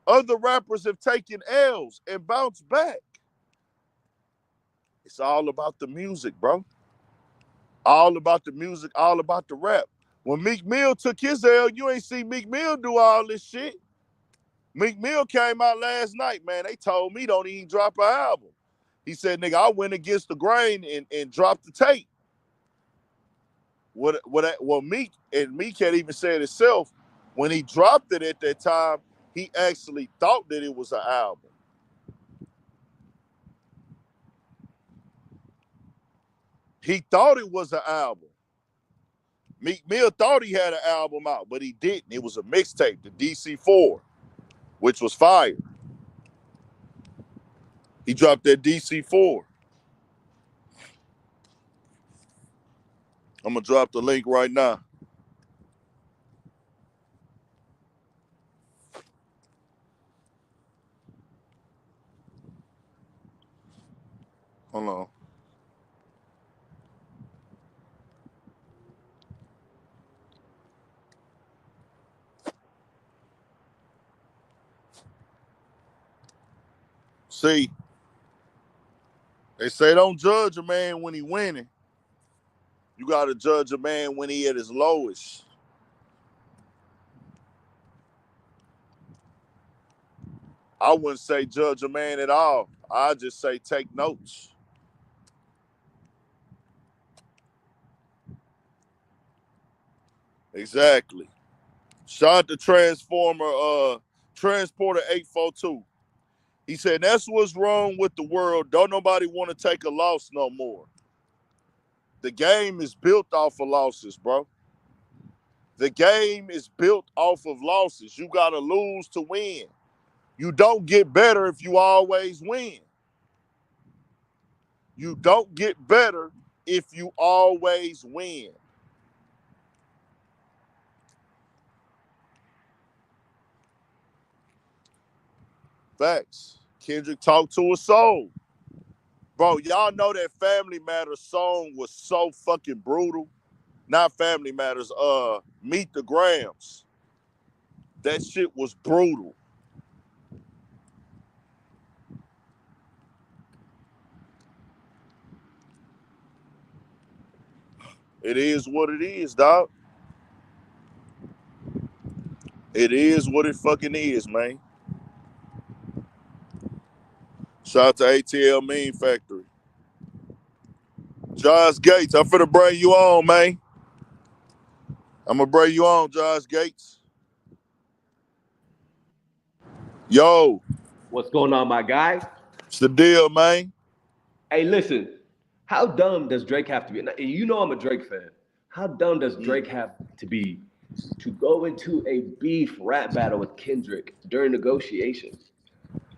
Speaker 1: Other rappers have taken L's and bounced back. It's all about the music, bro. All about the music, all about the rap. When Meek Mill took his L, you ain't see Meek Mill do all this shit. Meek Mill came out last night, man. They told me don't even drop an album. He said, nigga, I went against the grain and dropped the tape. Well, Meek had even said himself, when he dropped it at that time, he actually thought that it was an album. He thought it was an album. Meek Mill thought he had an album out, but he didn't. It was a mixtape, the DC4, which was fire. He dropped that DC4. I'm going to drop the link right now. Hold on. See, they say don't judge a man when he winning. You got to judge a man when he at his lowest. I wouldn't say judge a man at all. I just say take notes. Exactly. Shout out to Transporter 842. He said, that's what's wrong with the world. Don't nobody want to take a loss no more. The game is built off of losses, bro. The game is built off of losses. You got to lose to win. You don't get better if you always win. You don't get better if you always win. Facts. Kendrick talked to a soul. Bro, y'all know that Family Matters song was so fucking brutal. Not Family Matters, Meet the Grams. That shit was brutal. It is what it is, dog. It is what it fucking is, man. Shout out to ATL Mean Factory. Josh Gates, I'm finna bring you on, man. I'm gonna bring you on, Josh Gates. Yo.
Speaker 2: What's going on, my guy?
Speaker 1: It's the deal, man.
Speaker 2: Hey, listen, how dumb does Drake have to be? And you know I'm a Drake fan. How dumb does Drake have to be to go into a beef rap battle with Kendrick during negotiations?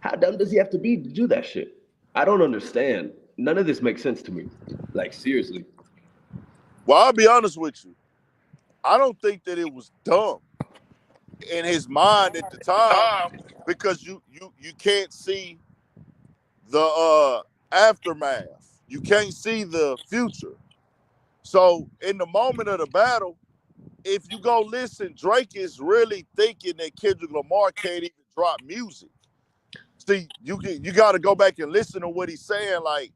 Speaker 2: How dumb does he have to be to do that shit? I don't understand. None of this makes sense to me. Like, seriously.
Speaker 1: Well, I'll be honest with you. I don't think that it was dumb in his mind at the time because you can't see the aftermath. You can't see the future. So in the moment of the battle, if you go listen, Drake is really thinking that Kendrick Lamar can't even drop music. See, you got to go back and listen to what he's saying, like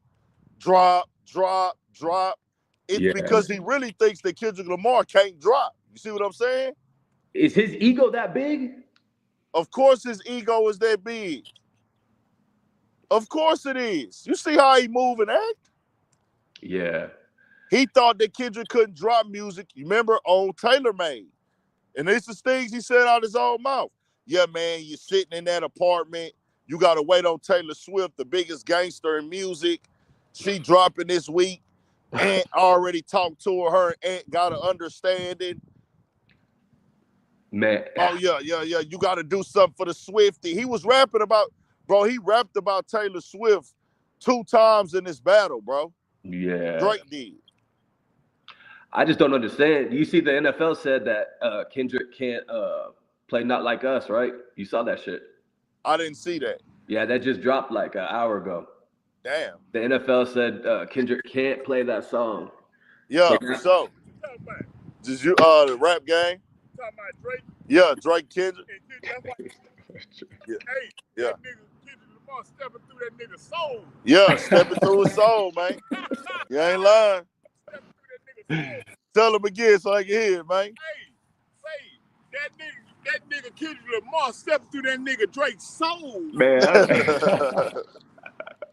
Speaker 1: drop, drop, drop. It's
Speaker 2: Yeah.
Speaker 1: because he really thinks that Kendrick Lamar can't drop. You see what I'm saying?
Speaker 2: Is his ego that big?
Speaker 1: Of course his ego is that big. Of course it is. You see how he move and act?
Speaker 2: Yeah.
Speaker 1: He thought that Kendrick couldn't drop music. You remember on Taylor Made. And this is things he said out his own mouth. Yeah, man, you're sitting in that apartment. You got to wait on Taylor Swift, the biggest gangster in music. She dropping this week. Aunt already talked to her. Her aunt got an understanding.
Speaker 2: Man.
Speaker 1: Oh, yeah. You got to do something for the Swiftie. He was rapping about, bro, he rapped about Taylor Swift 2 times in this battle, bro.
Speaker 2: Yeah.
Speaker 1: Drake did.
Speaker 2: I just don't understand. You see, the NFL said that Kendrick can't play Not Like Us, right? You saw that shit.
Speaker 1: I didn't see that.
Speaker 2: Yeah, that just dropped like an hour ago.
Speaker 1: Damn.
Speaker 2: The NFL said Kendrick can't play that song.
Speaker 1: Yeah, so. Did you, the rap game?
Speaker 3: Talking about Drake?
Speaker 1: Yeah, Drake Kendrick.
Speaker 3: That's why,
Speaker 1: Yeah.
Speaker 3: hey,
Speaker 1: Yeah.
Speaker 3: that nigga Kendrick Lamar stepping through that nigga's soul.
Speaker 1: Yeah, stepping through his soul, man. You ain't lying.
Speaker 3: Stepping through that nigga's soul.
Speaker 1: Tell him again so I can hear it, man.
Speaker 3: Hey, say, that nigga Kendrick Lamar stepping through that nigga Drake's soul.
Speaker 2: Man.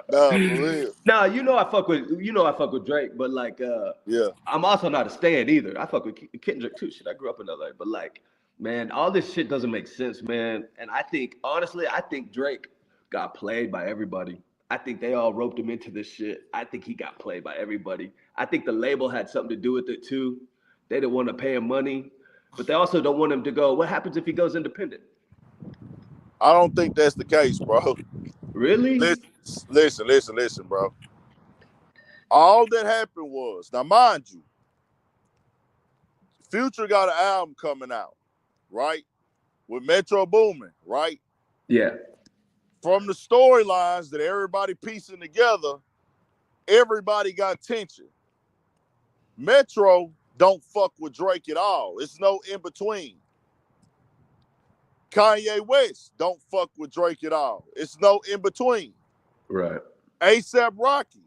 Speaker 1: Nah, for real.
Speaker 2: Nah, I fuck with Drake, but like
Speaker 1: Yeah.
Speaker 2: I'm also not a stan either. I fuck with Kendrick too. Shit, I grew up in LA, but like, man, all this shit doesn't make sense, man. And I think Drake got played by everybody. I think they all roped him into this shit. I think he got played by everybody. I think the label had something to do with it too. They didn't want to pay him money, but they also don't want him to go. What happens if he goes independent?
Speaker 1: I don't think that's the case, bro.
Speaker 2: Really?
Speaker 1: Listen, bro. All that happened was, now mind you, Future got an album coming out, right? With Metro Boomin, right?
Speaker 2: Yeah.
Speaker 1: From the storylines that everybody piecing together, everybody got tension. Metro don't fuck with Drake at all. It's no in between. Kanye West don't fuck with Drake at all. It's no in between.
Speaker 2: Right.
Speaker 1: A$AP Rocky.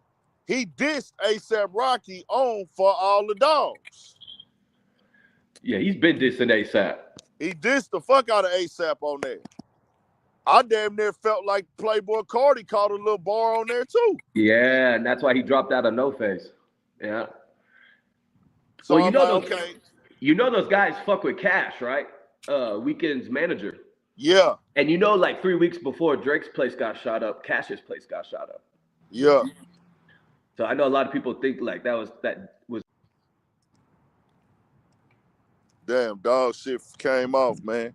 Speaker 1: He dissed A$AP Rocky on For All the Dogs.
Speaker 2: Yeah, he's been dissing A$AP.
Speaker 1: He dissed the fuck out of A$AP on there. I damn near felt like Playboy Cardi caught a little bar on there too.
Speaker 2: Yeah, and that's why he dropped out of No Face. Yeah.
Speaker 1: So
Speaker 2: well,
Speaker 1: I'm like, okay.
Speaker 2: You know those guys fuck with Cash, right? Weeknd's manager.
Speaker 1: Yeah.
Speaker 2: And like 3 weeks before Drake's place got shot up, Cash's place got shot up.
Speaker 1: Yeah.
Speaker 2: So I know a lot of people think like that was
Speaker 1: Damn, dog shit came off, man.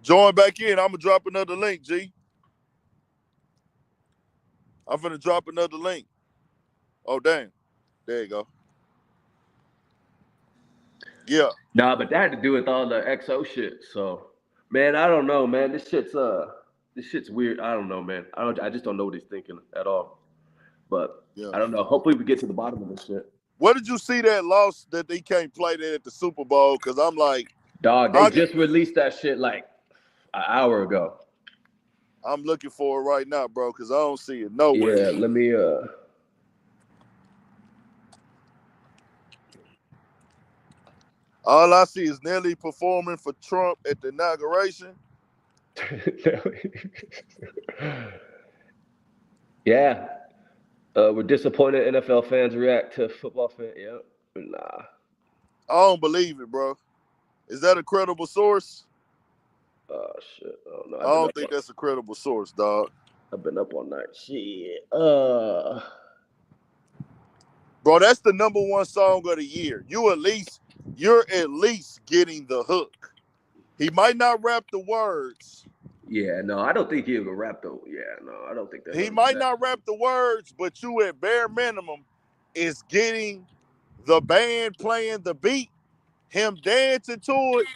Speaker 1: Join back in. I'm gonna drop another link, G. I'm finna drop another link. Oh, damn. There you go. Yeah.
Speaker 2: Nah, but that had to do with all the XO shit. So, man, I don't know, man. This shit's weird. I don't know, man. I just don't know what he's thinking at all. But yeah. I don't know. Hopefully we get to the bottom of this shit.
Speaker 1: What did you see that loss that he can't play that at the Super Bowl? Because I'm like,
Speaker 2: dog, they just released that shit like an hour ago.
Speaker 1: I'm looking for it right now, bro, because I don't see it nowhere.
Speaker 2: Yeah, let me
Speaker 1: All I see is Nelly performing for Trump at the inauguration.
Speaker 2: Yeah. We're disappointed NFL fans react to football fans. Yeah. Nah.
Speaker 1: I don't believe it, bro. Is that a credible source?
Speaker 2: Oh, shit. Oh, no.
Speaker 1: I don't think that's a credible source, dog.
Speaker 2: I've been up all night. Shit.
Speaker 1: Bro, that's the #1 song of the year. You're at least getting the hook. He might not rap the words.
Speaker 2: Yeah, no, I don't think he'll rap the. Yeah, no, I don't think that.
Speaker 1: He might not rap the words, but you at bare minimum is getting the band playing the beat, him dancing to it,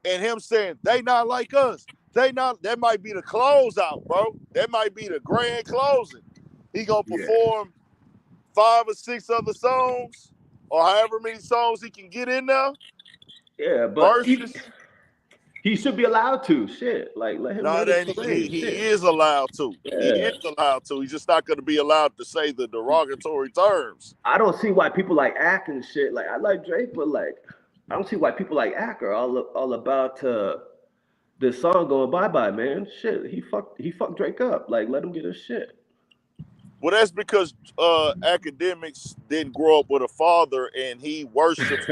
Speaker 1: and him saying, they not like us. They not. That might be the closeout, bro. That might be the grand closing. He gonna perform 5 or 6 other songs, or however many songs he can get in there.
Speaker 2: Yeah, but he should be allowed to. Shit, like let him.
Speaker 1: No, he is allowed to. Yeah. He is allowed to. He's just not going to be allowed to say the derogatory terms.
Speaker 2: I don't see why people like Ack and shit. Like I like Drake, but like I don't see why people like Ack are all about this song going bye bye, man. Shit, he fucked Drake up. Like, let him get his shit.
Speaker 1: Well, that's because academics didn't grow up with a father, and he worships.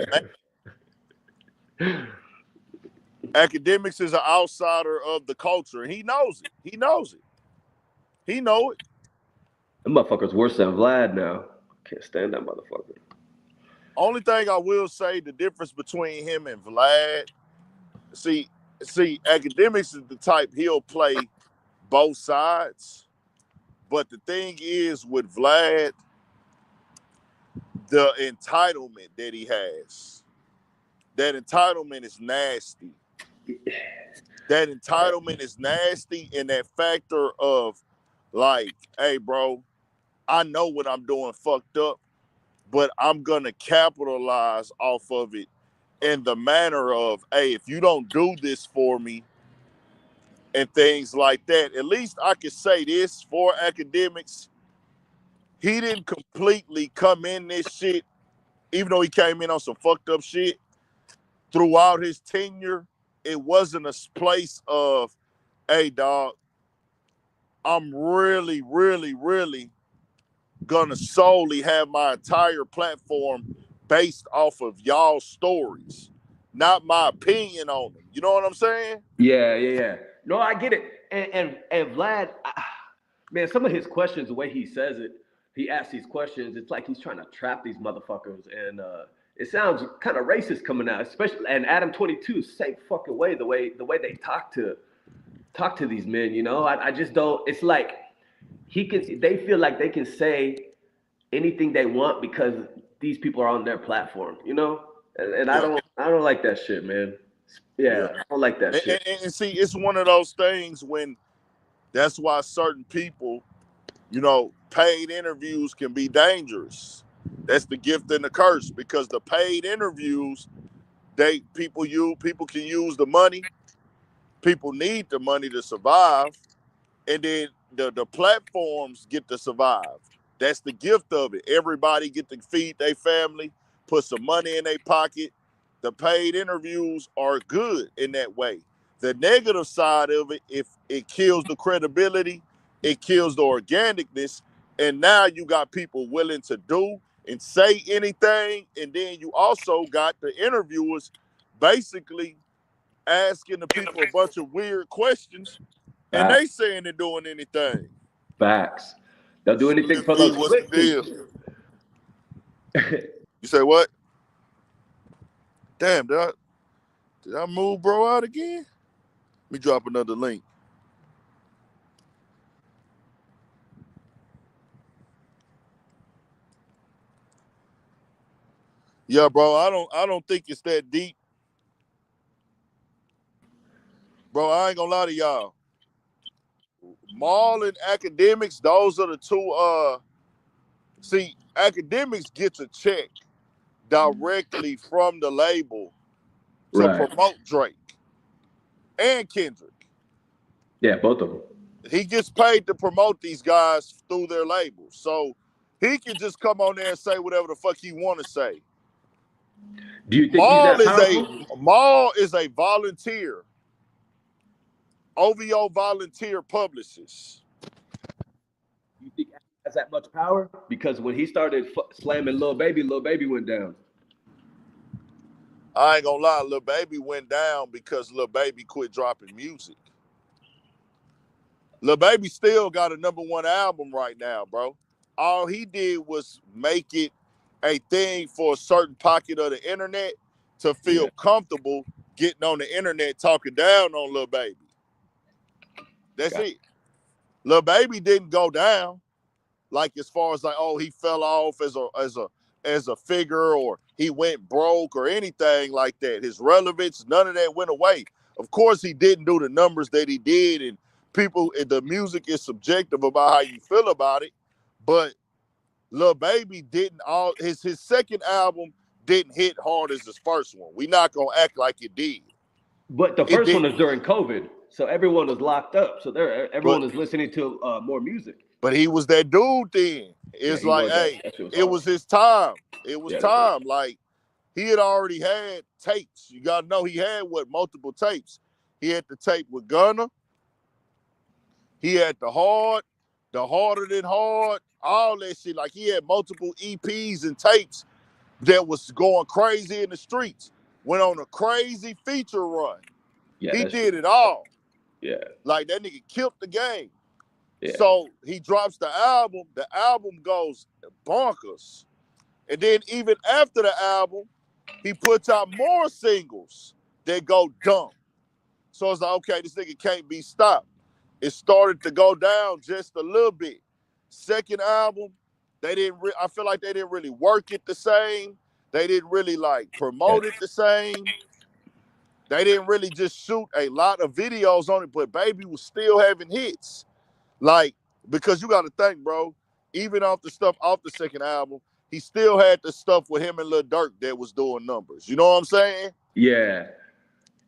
Speaker 1: Academics is an outsider of the culture, and he knows it. He knows it. He know it.
Speaker 2: That motherfucker's worse than Vlad now. Can't stand that motherfucker.
Speaker 1: Only thing I will say, the difference between him and Vlad, see, academics is the type he'll play both sides. But the thing is with Vlad, the entitlement that he has, that entitlement is nasty. That entitlement is nasty, and that factor of like, hey, bro, I know what I'm doing fucked up, but I'm gonna capitalize off of it in the manner of, hey, if you don't do this for me and things like that, at least I could say this for academics. He didn't completely come in this shit, even though he came in on some fucked up shit throughout his tenure. It wasn't a place of, hey, dog, I'm really, really, really gonna solely have my entire platform based off of y'all stories, not my opinion on them. You know what I'm saying?
Speaker 2: Yeah. No, I get it. And Vlad, man, some of his questions, the way he says it, he asks these questions. It's like he's trying to trap these motherfuckers, and it sounds kind of racist coming out. Especially and Adam 22, same fucking way. The way they talk to these men. You know, I just don't. It's like they feel like they can say anything they want because these people are on their platform. You know, and
Speaker 1: Yeah,
Speaker 2: I don't like that shit, man.
Speaker 1: yeah.
Speaker 2: Yeah, I don't like that shit.
Speaker 1: And see, it's one of those things when that's why certain people, paid interviews can be dangerous. That's the gift and the curse, because the paid interviews, people can use the money. People need the money to survive, and then the platforms get to survive. That's the gift of it. Everybody get to feed their family, put some money in their pocket. The paid interviews are good in that way. The negative side of it, if it kills the credibility, it kills the organicness, and now you got people willing to do and say anything, and then you also got the interviewers basically asking the people a bunch of weird questions, and they
Speaker 2: Facts.
Speaker 1: saying they're doing anything.
Speaker 2: Facts. They'll do anything for
Speaker 1: B,
Speaker 2: those
Speaker 1: what's the
Speaker 2: clicks and
Speaker 1: deal?
Speaker 2: shit.
Speaker 1: You say what? Damn, did I move bro out again? Let me drop another link. Yeah, bro, I don't think it's that deep. Bro, I ain't gonna lie to y'all. Mall and academics, those are the two. See, academics gets a check directly from the label to
Speaker 2: Right.
Speaker 1: promote Drake and Kendrick.
Speaker 2: Yeah, both of them.
Speaker 1: He gets paid to promote these guys through their labels. So he can just come on there and say whatever the fuck he want to say.
Speaker 2: Do you think he's
Speaker 1: Maul
Speaker 2: that
Speaker 1: is a
Speaker 2: powerful?
Speaker 1: Maul is a volunteer, OVO volunteer publicist.
Speaker 2: You think he has that much power? Because when he started slamming Lil Baby went down.
Speaker 1: I ain't gonna lie, Lil Baby went down because Lil Baby quit dropping music. Lil Baby still got a #1 album right now, bro. All he did was make it a thing for a certain pocket of the internet to
Speaker 2: Yeah.
Speaker 1: feel comfortable getting on the internet talking down on Lil Baby. That's
Speaker 2: Got
Speaker 1: it. Lil Baby didn't go down like as far as like, oh, he fell off as a figure, or he went broke or anything like that. His relevance, none of that went away. Of course, he didn't do the numbers that he did, and the music is subjective about how you feel about it. But Lil Baby didn't his second album didn't hit hard as his first one. We not gonna act like it did.
Speaker 2: But the
Speaker 1: It
Speaker 2: first one is
Speaker 1: didn't.
Speaker 2: during COVID, so everyone was locked up. So
Speaker 1: But
Speaker 2: everyone is listening to more music.
Speaker 1: he was that dude then.
Speaker 2: Yeah,
Speaker 1: It's
Speaker 2: he
Speaker 1: like,
Speaker 2: was that.
Speaker 1: hey,
Speaker 2: That shit was
Speaker 1: it
Speaker 2: hard.
Speaker 1: was his time. It was
Speaker 2: Yeah, that shit.
Speaker 1: time. Like, he had already had tapes. You gotta know he had multiple tapes. He had the tape with Gunna. He had the harder than hard, all that shit. Like he had multiple EPs and tapes that was going crazy in the streets. Went on a crazy feature run.
Speaker 2: Yeah,
Speaker 1: He
Speaker 2: that's
Speaker 1: did
Speaker 2: true.
Speaker 1: it all.
Speaker 2: Yeah.
Speaker 1: Like that nigga killed the game.
Speaker 2: Yeah.
Speaker 1: So he drops the album goes bonkers. And then even after the album, he puts out more singles that go dumb. So it's like, okay, this nigga can't be stopped. It started to go down just a little bit. Second album, I feel like they didn't really work it the same. They didn't really like promote it the same. They didn't really just shoot a lot of videos on it, but Baby was still having hits. Like, because you got to think, bro, even off the stuff off the second album, he still had the stuff with him and Lil Durk that was doing numbers. You know what I'm saying?
Speaker 2: Yeah.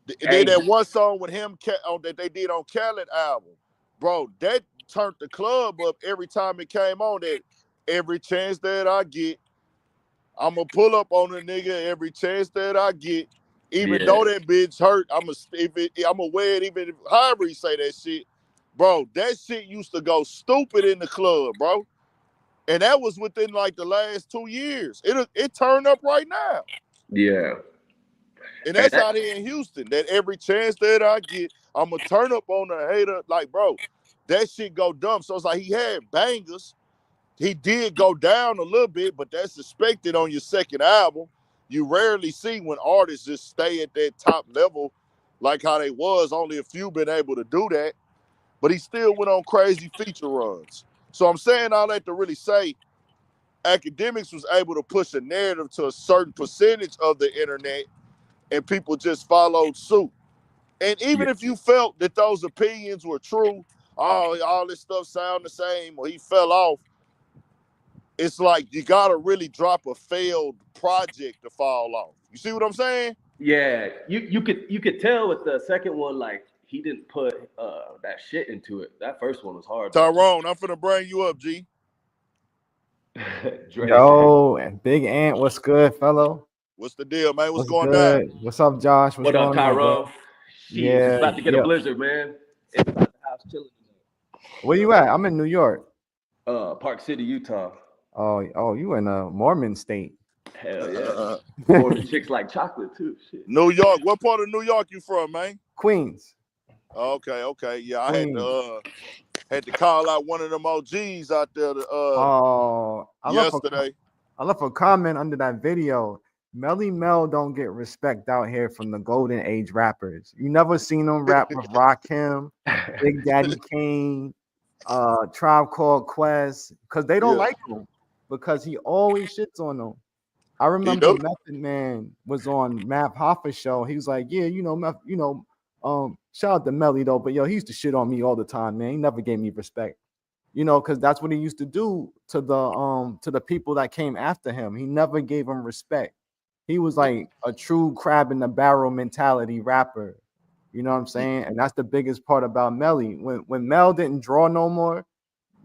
Speaker 1: And then that one song with him that they did on Khaled album, bro, that turned the club up every time it came on. That every chance that I get, I'ma pull up on a nigga every chance that I get. Even though that bitch hurt, I'ma wear it even if, however he say that shit. Bro, that shit used to go stupid in the club, bro. And that was within like the last 2 years. It turned up right now.
Speaker 2: Yeah.
Speaker 1: And that's out here in Houston. That every chance that I get, I'ma turn up on a hater. Like, bro, that shit go dumb. So it's like he had bangers. He did go down a little bit, but that's expected on your second album. You rarely see when artists just stay at that top level like how they was. Only a few been able to do that. But he still went on crazy feature runs. So I'm saying all that to really say academics was able to push a narrative to a certain percentage of the internet and people just followed suit. And even if you felt that those opinions were true, all this stuff sound the same, or he fell off, it's like you gotta really drop a failed project to fall off. You see what I'm saying?
Speaker 2: Yeah. You could tell with the second one, like he didn't put that shit into it. That first one was hard though.
Speaker 1: Tyrone, I'm finna bring you up, G.
Speaker 4: Yo, and Big Ant, what's good, fellow?
Speaker 1: What's the deal, man? What's
Speaker 4: What's
Speaker 1: going
Speaker 4: good?
Speaker 1: down?
Speaker 4: What's up, Josh? What's
Speaker 2: What up,
Speaker 4: going on, bro?
Speaker 2: Tyrone? Shit, just about to get a blizzard, man. Inside the house chilling.
Speaker 4: Where you at? I'm in New York.
Speaker 2: Park City, Utah.
Speaker 4: Oh, you in a Mormon state?
Speaker 2: Hell yeah. Mormon chicks like chocolate too. Shit.
Speaker 1: New York. What part of New York you from, man?
Speaker 4: Queens.
Speaker 1: Okay. Yeah, I
Speaker 4: Queens.
Speaker 1: had to call out one of them OGs out there yesterday.
Speaker 4: I left a comment under that video. Mele don't get respect out here from the golden age rappers. You never seen them rap with Rakim, Big Daddy Kane, Tribe Called Quest, because they don't like him because he always shits on them. I remember Method Man was on Mav Hoffa's show. He was like, "Yeah, shout out to Melly though, but yo, he used to shit on me all the time, man. He never gave me respect, because that's what he used to do to the people that came after him. He never gave them respect. He was like a true crab in the barrel mentality rapper. You know what I'm saying? And that's the biggest part about Melly. When Mel didn't draw no more,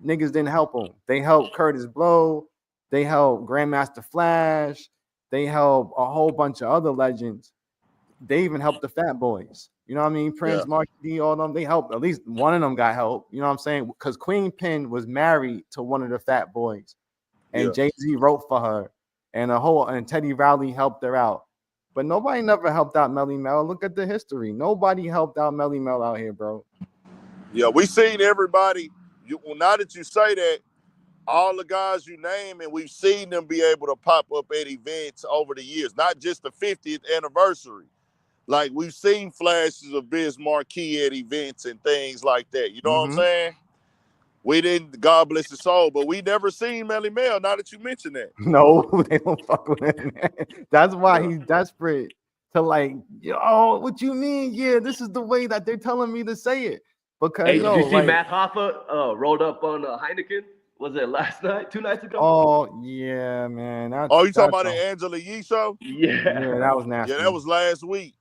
Speaker 4: niggas didn't help him. They helped Curtis Blow. They helped Grandmaster Flash. They helped a whole bunch of other legends. They even helped the Fat Boys. You know what I mean? Prince, Mark D, all them. They helped. At least one of them got help. You know what I'm saying? Because Queen Pen was married to one of the Fat Boys. And Jay-Z wrote for her. And Teddy Riley helped her out. But nobody never helped out Melly Mel. Look at the history. Nobody helped out Melly Mel out here, bro.
Speaker 1: Yeah, we seen everybody. Now that you say that, all the guys you name, and we've seen them be able to pop up at events over the years, not just the 50th anniversary. Like, we've seen flashes of Biz Marquis at events and things like that. You know what I'm saying? We didn't, God bless his soul, but we never seen Melly Mel, now that you mention that.
Speaker 4: No, they don't fuck with him, man. That's why he's desperate to like, yo, what you mean? Yeah, this is the way that they're telling me to say it. Because,
Speaker 2: did you see Matt Hoffa rolled up on Heineken? Was it last night, 2 nights ago?
Speaker 4: Oh, yeah, man.
Speaker 1: You talking about the Angela Yee show?
Speaker 4: Yeah, that was nasty.
Speaker 1: Yeah, that was last week.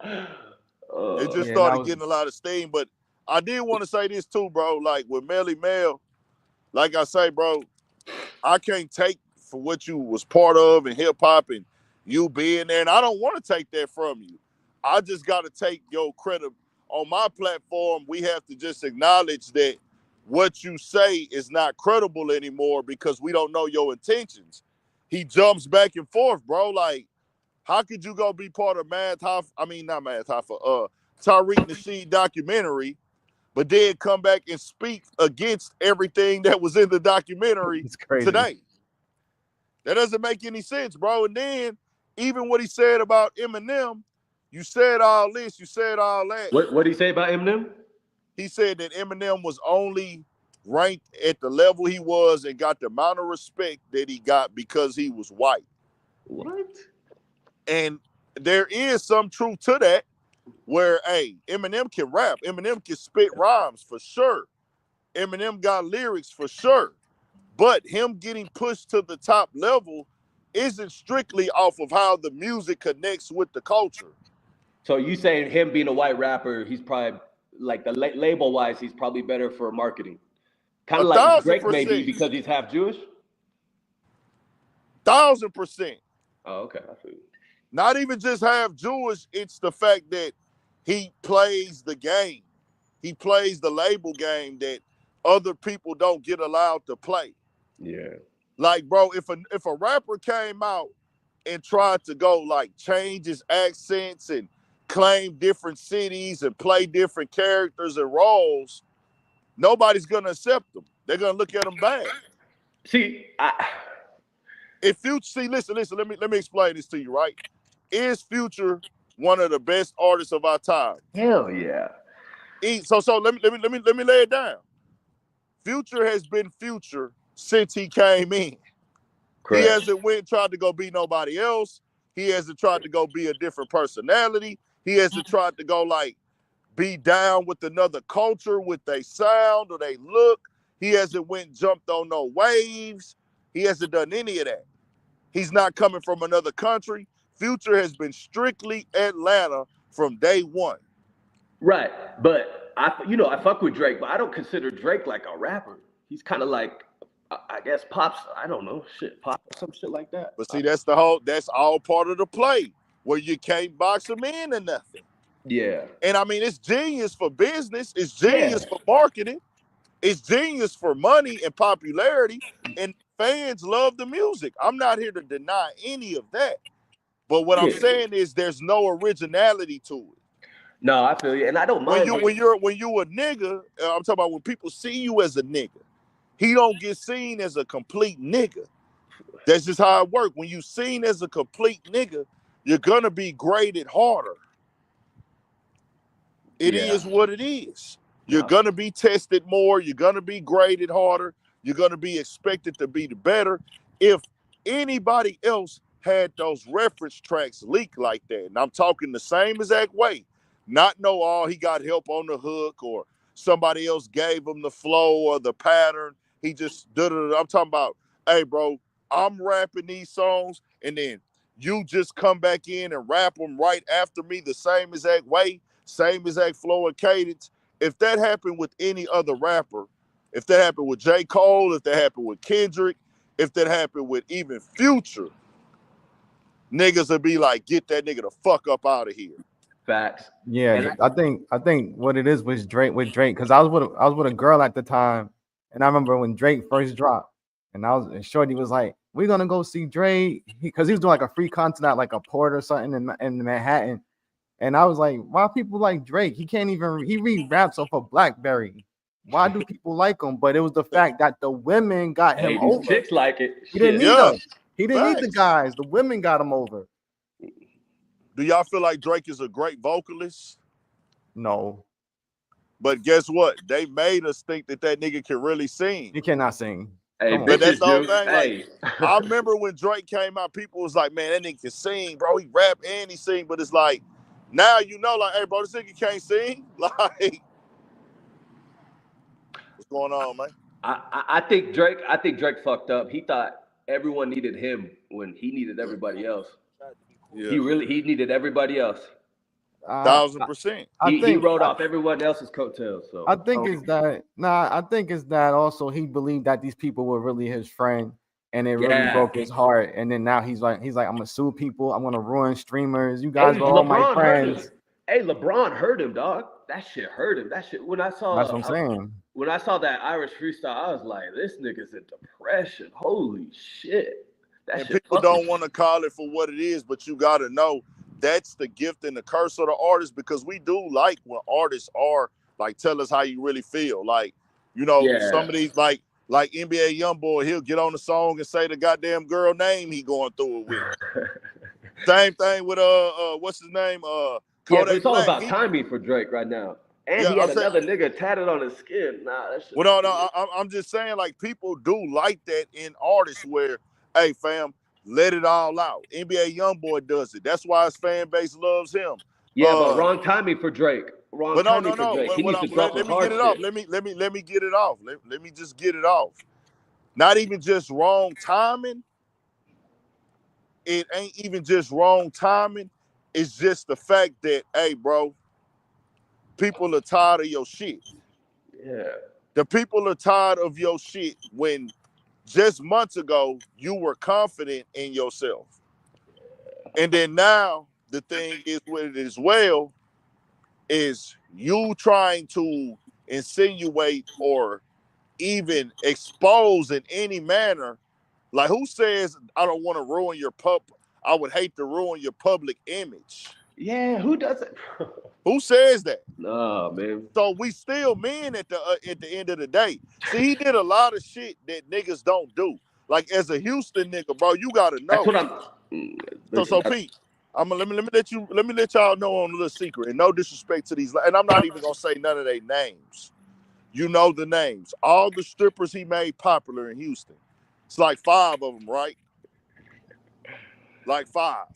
Speaker 1: It just started getting a lot of steam. But I did want to say this too, bro. Like with Melly Mel, like I say, bro, I can't take for what you was part of in hip hop and you being there, and I don't want to take that from you. I just got to take your credit. On my platform, we have to just acknowledge that what you say is not credible anymore because we don't know your intentions. He jumps back and forth, bro. Like, how could you go be part of not Mad Hoffa, Tariq Nasheed documentary, but then come back and speak against everything that was in the documentary
Speaker 4: It's crazy.
Speaker 1: today? That doesn't make any sense, bro. And then even what he said about Eminem, you said all this, you said all that.
Speaker 2: What did he say about Eminem?
Speaker 1: He said that Eminem was only ranked at the level he was and got the amount of respect that he got because he was white.
Speaker 2: What?
Speaker 1: And there is some truth to that where, hey, Eminem can rap. Eminem can spit rhymes for sure. Eminem got lyrics for sure. But him getting pushed to the top level isn't strictly off of how the music connects with the culture.
Speaker 2: So you saying him being a white rapper, he's probably like the label wise, he's probably better for marketing. Kind of like Drake maybe
Speaker 1: 1,000%.
Speaker 2: because he's half Jewish.
Speaker 1: 1,000%.
Speaker 2: Oh, okay. I feel you.
Speaker 1: Not even just half Jewish, it's the fact that he plays the game. He plays the label game that other people don't get allowed to play.
Speaker 2: Yeah.
Speaker 1: Like, bro, if a rapper came out and tried to go like change his accents and claim different cities and play different characters and roles, nobody's gonna accept them. They're gonna look at him bad.
Speaker 2: See,
Speaker 1: If Future, listen, let me explain this to you, right? Is Future one of the best artists of our time?
Speaker 2: hell yeah.
Speaker 1: So let me lay it down. Future has been Future since he came in.
Speaker 2: Correct.
Speaker 1: He hasn't went and tried to go be nobody else. He hasn't tried to go be a different personality. He hasn't tried to go like be down with another culture with their sound or they look. He hasn't went and jumped on no waves. He hasn't done any of that. He's not coming from another country. Future has been strictly Atlanta from day one.
Speaker 2: Right, but I fuck with Drake, but I don't consider Drake like a rapper. He's kind of like, I guess, pops. I don't know, pop, some shit like that.
Speaker 1: But see, that's all part of the play where you can't box him in or nothing.
Speaker 2: Yeah.
Speaker 1: And I mean, it's genius for business. It's genius for marketing. It's genius for money and popularity. And fans love the music. I'm not here to deny any of that. But what I'm saying is there's no originality to it.
Speaker 2: No, I feel you, and I don't mind.
Speaker 1: When you a nigga, I'm talking about when people see you as a nigga, he don't get seen as a complete nigga. That's just how it works. When you seen as a complete nigga, you're gonna be graded harder. It is what it is. You're gonna be tested more. You're gonna be graded harder. You're gonna be expected to be the better. If anybody else had those reference tracks leak like that, and I'm talking the same exact way, not he got help on the hook or somebody else gave him the flow or the pattern. He just did it. I'm talking about, hey, bro, I'm rapping these songs, and then you just come back in and rap them right after me the same exact way, same exact flow and cadence. If that happened with any other rapper, if that happened with J. Cole, if that happened with Kendrick, if that happened with even Future, niggas would be like, get that nigga the fuck up out of here.
Speaker 2: Facts.
Speaker 4: Yeah, I think what it is with Drake, because I was with a girl at the time, and I remember when Drake first dropped, and Shorty was like, "We're gonna go see Drake," because he was doing like a free concert at like a port or something in Manhattan, and I was like, "Why people like Drake? He read raps off of BlackBerry. Why do people like him?" But it was the fact that the women got him over.
Speaker 2: Chicks like it.
Speaker 4: He didn't need them. He didn't need the guys. The women got him over.
Speaker 1: Do y'all feel like Drake is a great vocalist?
Speaker 4: No.
Speaker 1: But guess what? They made us think that nigga can really sing.
Speaker 4: He cannot sing.
Speaker 2: Hey,
Speaker 1: but that's the whole thing.
Speaker 2: Hey.
Speaker 1: Like, I remember when Drake came out, people was like, man, that nigga can sing, bro. He rap and he sing. But it's like, now you know, like, hey, bro, this nigga can't sing. Like, what's going on, man?
Speaker 2: I think Drake fucked up. He thought everyone needed him when he needed everybody else. Yeah. He needed everybody else.
Speaker 1: 1,000%.
Speaker 2: He wrote off everyone else's coattails. So
Speaker 4: I think it's that also he believed that these people were really his friend, and it really broke his heart. And then now he's like, I'm gonna sue people. I'm gonna ruin streamers. You guys are all my friends.
Speaker 2: Hey, LeBron hurt him, dog. That shit hurt him. That shit.
Speaker 4: That's what I'm saying.
Speaker 2: When I saw that Irish freestyle, I was like, this nigga's in depression. Holy shit. That
Speaker 1: And
Speaker 2: shit
Speaker 1: people
Speaker 2: fucking.
Speaker 1: don't want to call it for what it is, but you got to know that's the gift and the curse of the artist, because we do like when artists are like, tell us how you really feel. Like, you know, some
Speaker 2: Yeah.
Speaker 1: of these like NBA YoungBoy, he'll get on the song and say the goddamn girl name he going through it with. Same thing with what's his name?
Speaker 2: Yeah, but
Speaker 1: Kodak
Speaker 2: it's all
Speaker 1: Black.
Speaker 2: about timing for Drake right now. And
Speaker 1: Yeah,
Speaker 2: he
Speaker 1: I'm
Speaker 2: had
Speaker 1: saying.
Speaker 2: another nigga tatted on his skin. Nah, that shit.
Speaker 1: Well, no, I'm just saying, like, people do like that in artists where, hey, fam, let it all out. NBA YoungBoy does it. That's why his fan base loves him.
Speaker 2: Yeah, but wrong timing for Drake. Wrong
Speaker 1: But no,
Speaker 2: timing
Speaker 1: no,
Speaker 2: for
Speaker 1: no.
Speaker 2: Drake. He needs to drop
Speaker 1: Let
Speaker 2: some
Speaker 1: me get
Speaker 2: hard
Speaker 1: it off.
Speaker 2: shit.
Speaker 1: Let me get it off. Let me just get it off. Not even just wrong timing. It ain't even just wrong timing. It's just the fact that, hey, bro, people are tired of your shit.
Speaker 2: Yeah.
Speaker 1: The people are tired of your shit when just months ago you were confident in yourself. And then now the thing is with it as well is you trying to insinuate or even expose in any manner. Like, who says I don't want to ruin your I would hate to ruin your public image?
Speaker 2: Yeah, who does it?
Speaker 1: Who says that?
Speaker 2: Nah, man.
Speaker 1: So we still men at the end of the day. See, he did a lot of shit that niggas don't do. Like, as a Houston nigga, bro, you gotta
Speaker 2: That's
Speaker 1: know.
Speaker 2: what I'm. Listen,
Speaker 1: So Pete, let me let y'all know on a little secret, and no disrespect to these, and I'm not even gonna say none of their names. You know the names. All the strippers he made popular in Houston. It's like 5 of them, right? Like 5.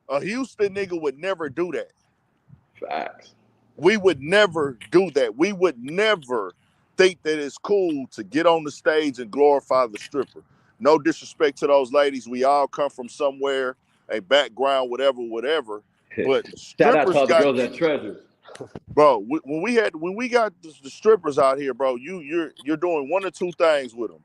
Speaker 1: A Houston nigga would never do that.
Speaker 2: facts.
Speaker 1: We would never do that. We would never think that it's cool to get on the stage and glorify the stripper. No disrespect to those ladies. We all come from somewhere, a background, whatever. But
Speaker 2: Shout out to
Speaker 1: strippers
Speaker 2: all the
Speaker 1: got,
Speaker 2: girls at Treasures.
Speaker 1: bro. When we got the strippers out here, bro, you're doing one or two things with them.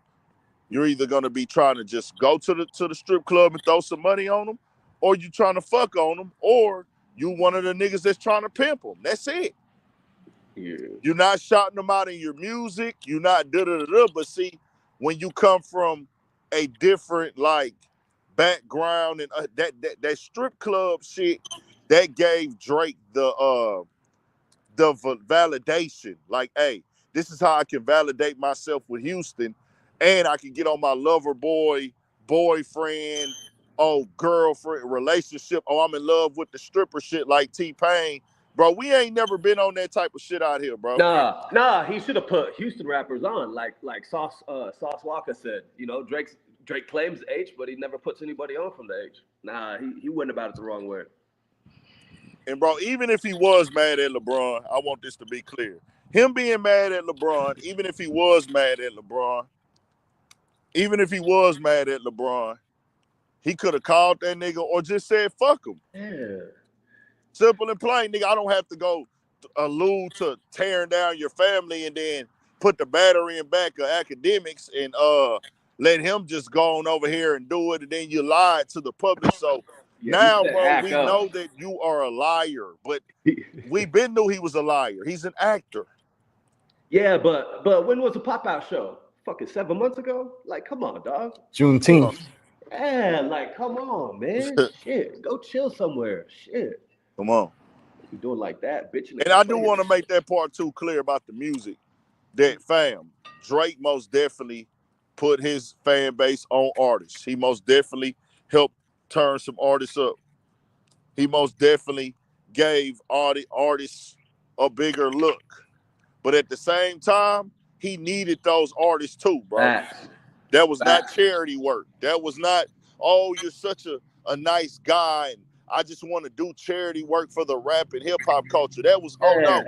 Speaker 1: You're either gonna be trying to just go to the strip club and throw some money on them, or you trying to fuck on them, or you one of the niggas that's trying to pimp them. That's it.
Speaker 2: Yeah.
Speaker 1: You're not shouting them out in your music. You're not da-da-da-da. But see, when you come from a different like background and that strip club shit, that gave Drake the validation. Like, hey, this is how I can validate myself with Houston, and I can get on my lover boy, boyfriend, girlfriend relationship. Oh, I'm in love with the stripper shit like T-Pain. Bro, we ain't never been on that type of shit out here, bro.
Speaker 2: Nah. He should have put Houston rappers on, like Sauce Walker said. You know, Drake claims H, but he never puts anybody on from the H. Nah, he went about it the wrong way.
Speaker 1: And bro, even if he was mad at LeBron, I want this to be clear. Him being mad at LeBron, even if he was mad at LeBron, he could have called that nigga or just said fuck him.
Speaker 2: Yeah.
Speaker 1: Simple and plain, nigga. I don't have to go allude to tearing down your family and then put the battery in back of academics and let him just go on over here and do it, and then you lied to the public. So
Speaker 2: Yeah, he
Speaker 1: now,
Speaker 2: said
Speaker 1: bro,
Speaker 2: act
Speaker 1: we know
Speaker 2: up.
Speaker 1: that you are a liar, but we been knew he was a liar. He's an actor.
Speaker 2: Yeah, but when was the pop out show? Fucking 7 months ago? Like, come on, dog.
Speaker 4: Juneteenth.
Speaker 2: Yeah, like, come on, man. Shit, go chill somewhere. Shit,
Speaker 1: Come on.
Speaker 2: you doing like that, bitching and
Speaker 1: And I do
Speaker 2: complaining.
Speaker 1: want to make that part too clear about the music. That fam, Drake most definitely put his fan base on artists. He most definitely helped turn some artists up. He most definitely gave all the artists a bigger look. But at the same time, he needed those artists too, bro.
Speaker 2: Facts,
Speaker 1: That was not
Speaker 2: facts.
Speaker 1: charity work. That was not, oh, you're such a nice guy and I just want to do charity work for the rap and hip hop culture. That was, oh
Speaker 2: Yeah,
Speaker 1: no,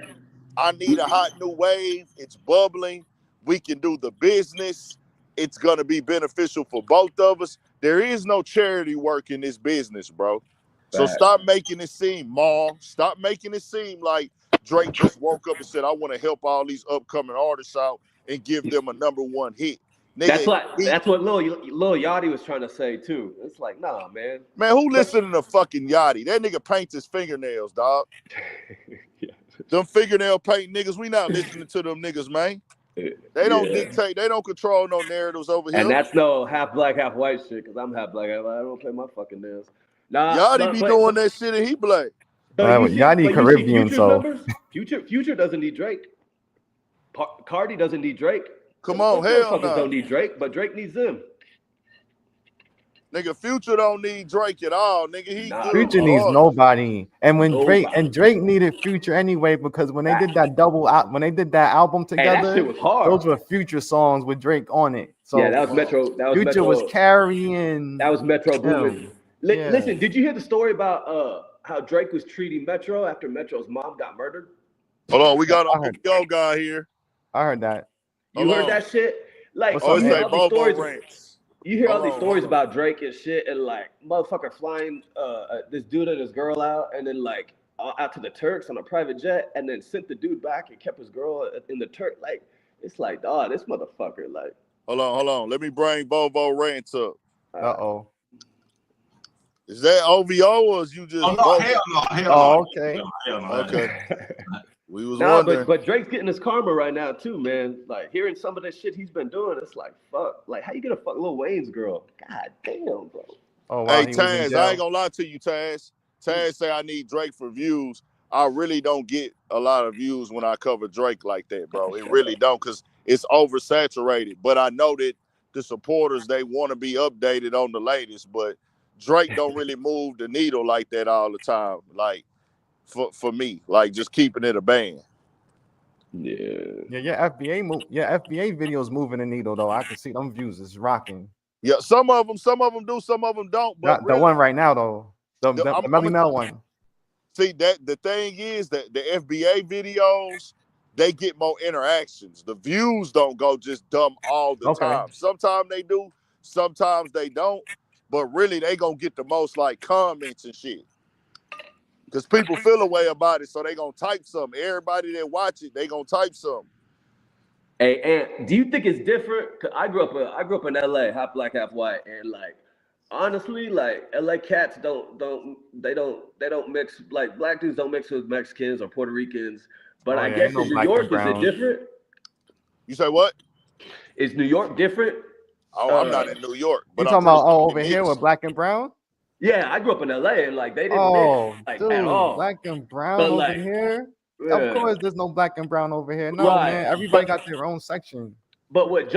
Speaker 1: I need a hot new wave. It's bubbling. We can do the business. It's going to be beneficial for both of us. There is no charity work in this business, bro. So
Speaker 2: facts.
Speaker 1: stop making it seem, Ma. Stop making it seem like Drake just woke up and said, I want to help all these upcoming artists out and give them a #1 hit. Nigga,
Speaker 2: That's what Lil Yachty was trying to say too. It's like, nah, man.
Speaker 1: man, who listening to fucking Yachty? That nigga paints his fingernails, dog.
Speaker 2: Yeah.
Speaker 1: Them fingernail paint niggas, we not listening to them niggas, man. They don't
Speaker 2: Yeah.
Speaker 1: dictate, they don't control no narratives over here.
Speaker 2: And that's no half black, half white shit, because I'm half black, half white. I don't play my fucking nails. Nah,
Speaker 1: Yachty be doing that shit and he black.
Speaker 4: Yachty Caribbean,
Speaker 2: Future's
Speaker 4: so
Speaker 2: numbers? Future doesn't need Drake. Cardi doesn't need Drake.
Speaker 1: Come on, hell
Speaker 2: no.
Speaker 1: no.
Speaker 2: Don't need Drake, but Drake needs them.
Speaker 1: Nigga, Future don't need Drake at all. Nigga, he good.
Speaker 4: Future needs nobody. And when Drake needed Future anyway, because when they did that album together,
Speaker 2: that shit was hard.
Speaker 4: Those were Future songs with Drake on it. So
Speaker 2: yeah, that was Metro.
Speaker 4: Future was carrying.
Speaker 2: That was Metro booming.
Speaker 4: Yeah.
Speaker 2: Listen, did you hear the story about how Drake was treating Metro after Metro's mom got murdered?
Speaker 1: Hold on, we got a yo guy here.
Speaker 4: I heard that.
Speaker 2: You heard that shit? Like,
Speaker 1: you hear all these stories.
Speaker 2: You hear all these stories about Drake and shit, and like motherfucker flying this dude and his girl out, and then like out to the Turks on a private jet, and then sent the dude back and kept his girl in the Turk. Like, it's like, dog, this motherfucker. Like,
Speaker 1: hold on. Let me bring Bobo Rants up. Is that OVO or is you just?
Speaker 3: Oh no, hell no.
Speaker 4: Oh, okay.
Speaker 3: Hell no.
Speaker 1: Okay. We was wondering.
Speaker 2: But Drake's getting his karma right now too, man. Like hearing some of the shit he's been doing, it's like fuck. Like how you gonna fuck Lil Wayne's girl? God damn, bro.
Speaker 4: Oh wow.
Speaker 1: Hey Taz, I ain't gonna lie to you, Taz. Taz say I need Drake for views. I really don't get a lot of views when I cover Drake like that, bro. It really don't, because it's oversaturated. But I know that the supporters, they want to be updated on the latest, but Drake don't really move the needle like that all the time. Like for me, like just keeping it a band.
Speaker 4: Yeah. FBA videos moving the needle though. I can see them views is rocking.
Speaker 1: Yeah, some of them do, some of them don't. But
Speaker 4: the one right now though, the Melly Mel one.
Speaker 1: See that the thing is that the FBA videos, they get more interactions. The views don't go just dumb all the time. Sometimes they do, sometimes they don't. But really, they gonna get the most like comments and shit. Because people feel a way about it, so they gonna type something. Everybody that watch it, they gonna type something.
Speaker 2: Hey, and do you think it's different? Cause I grew up in LA, half black, half white, and like honestly, like LA cats don't mix, like black dudes don't mix with Mexicans or Puerto Ricans. But I guess in New York, is it different?
Speaker 1: You say what?
Speaker 2: Is New York different?
Speaker 1: Oh, I'm not in New York.
Speaker 4: But you talking about over here with black and brown?
Speaker 2: Yeah, I grew up in LA and like they didn't mix like
Speaker 4: dude,
Speaker 2: at all.
Speaker 4: Black and brown over here. Yeah. Of course, there's no black and brown over here. No, man, everybody got their own section.
Speaker 2: But what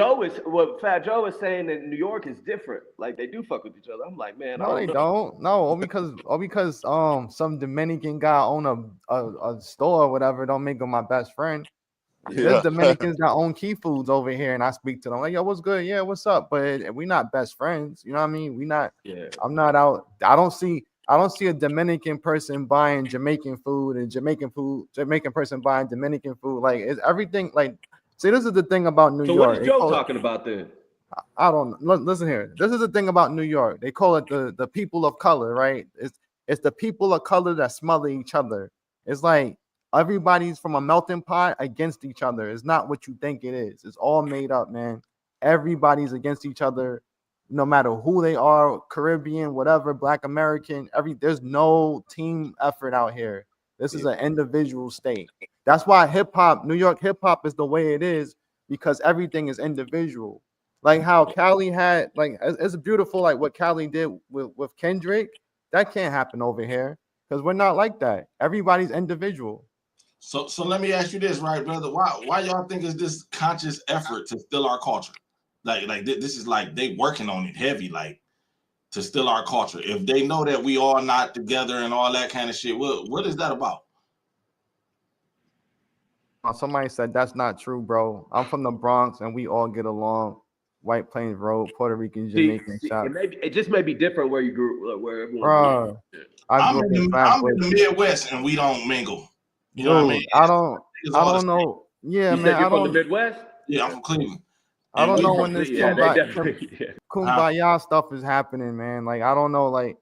Speaker 2: Fat Joe is saying in New York is different. Like they do fuck with each other. I'm like, man,
Speaker 4: no, they don't. No, all because some Dominican guy own a store or whatever don't make him my best friend. There's Dominicans that own Key Foods over here, and I speak to them like, yo, what's good? Yeah, what's up? But we not best friends. You know what I mean? We not. Yeah. I'm not out. I don't see a Dominican person buying Jamaican food and Jamaican person buying Dominican food. Like it's everything. Like, see, this is the thing about New York.
Speaker 2: So what is Joe talking about then?
Speaker 4: I don't listen here. This is the thing about New York. They call it the people of color, right? It's the people of color that smother each other. It's like everybody's from a melting pot against each other. It's not what you think it is. It's all made up, man. Everybody's against each other, no matter who they are, Caribbean, whatever, Black American. There's no team effort out here. This is an individual state. That's why New York hip hop is the way it is, because everything is individual. Like how Cali had, like it's beautiful, like what Cali did with Kendrick. That can't happen over here because we're not like that. Everybody's individual.
Speaker 3: So let me ask you this, right, brother? Why y'all think is this conscious effort to steal our culture? Like this is like they working on it heavy, like to steal our culture. If they know that we all not together and all that kind of shit, what is that about?
Speaker 4: Somebody said that's not true, bro. I'm from the Bronx and we all get along. White Plains Road, Puerto Rican, Jamaican shop.
Speaker 2: It just may be different where you grew, where everyone.
Speaker 4: Bro,
Speaker 3: I'm in the Midwest and we don't mingle. You know what I mean?
Speaker 4: I don't know. Yeah,
Speaker 2: you
Speaker 4: man.
Speaker 2: Said you're from the Midwest?
Speaker 3: Yeah, I'm from Cleveland.
Speaker 4: I don't know when this kumbaya stuff is happening, man. Like, I don't know. Like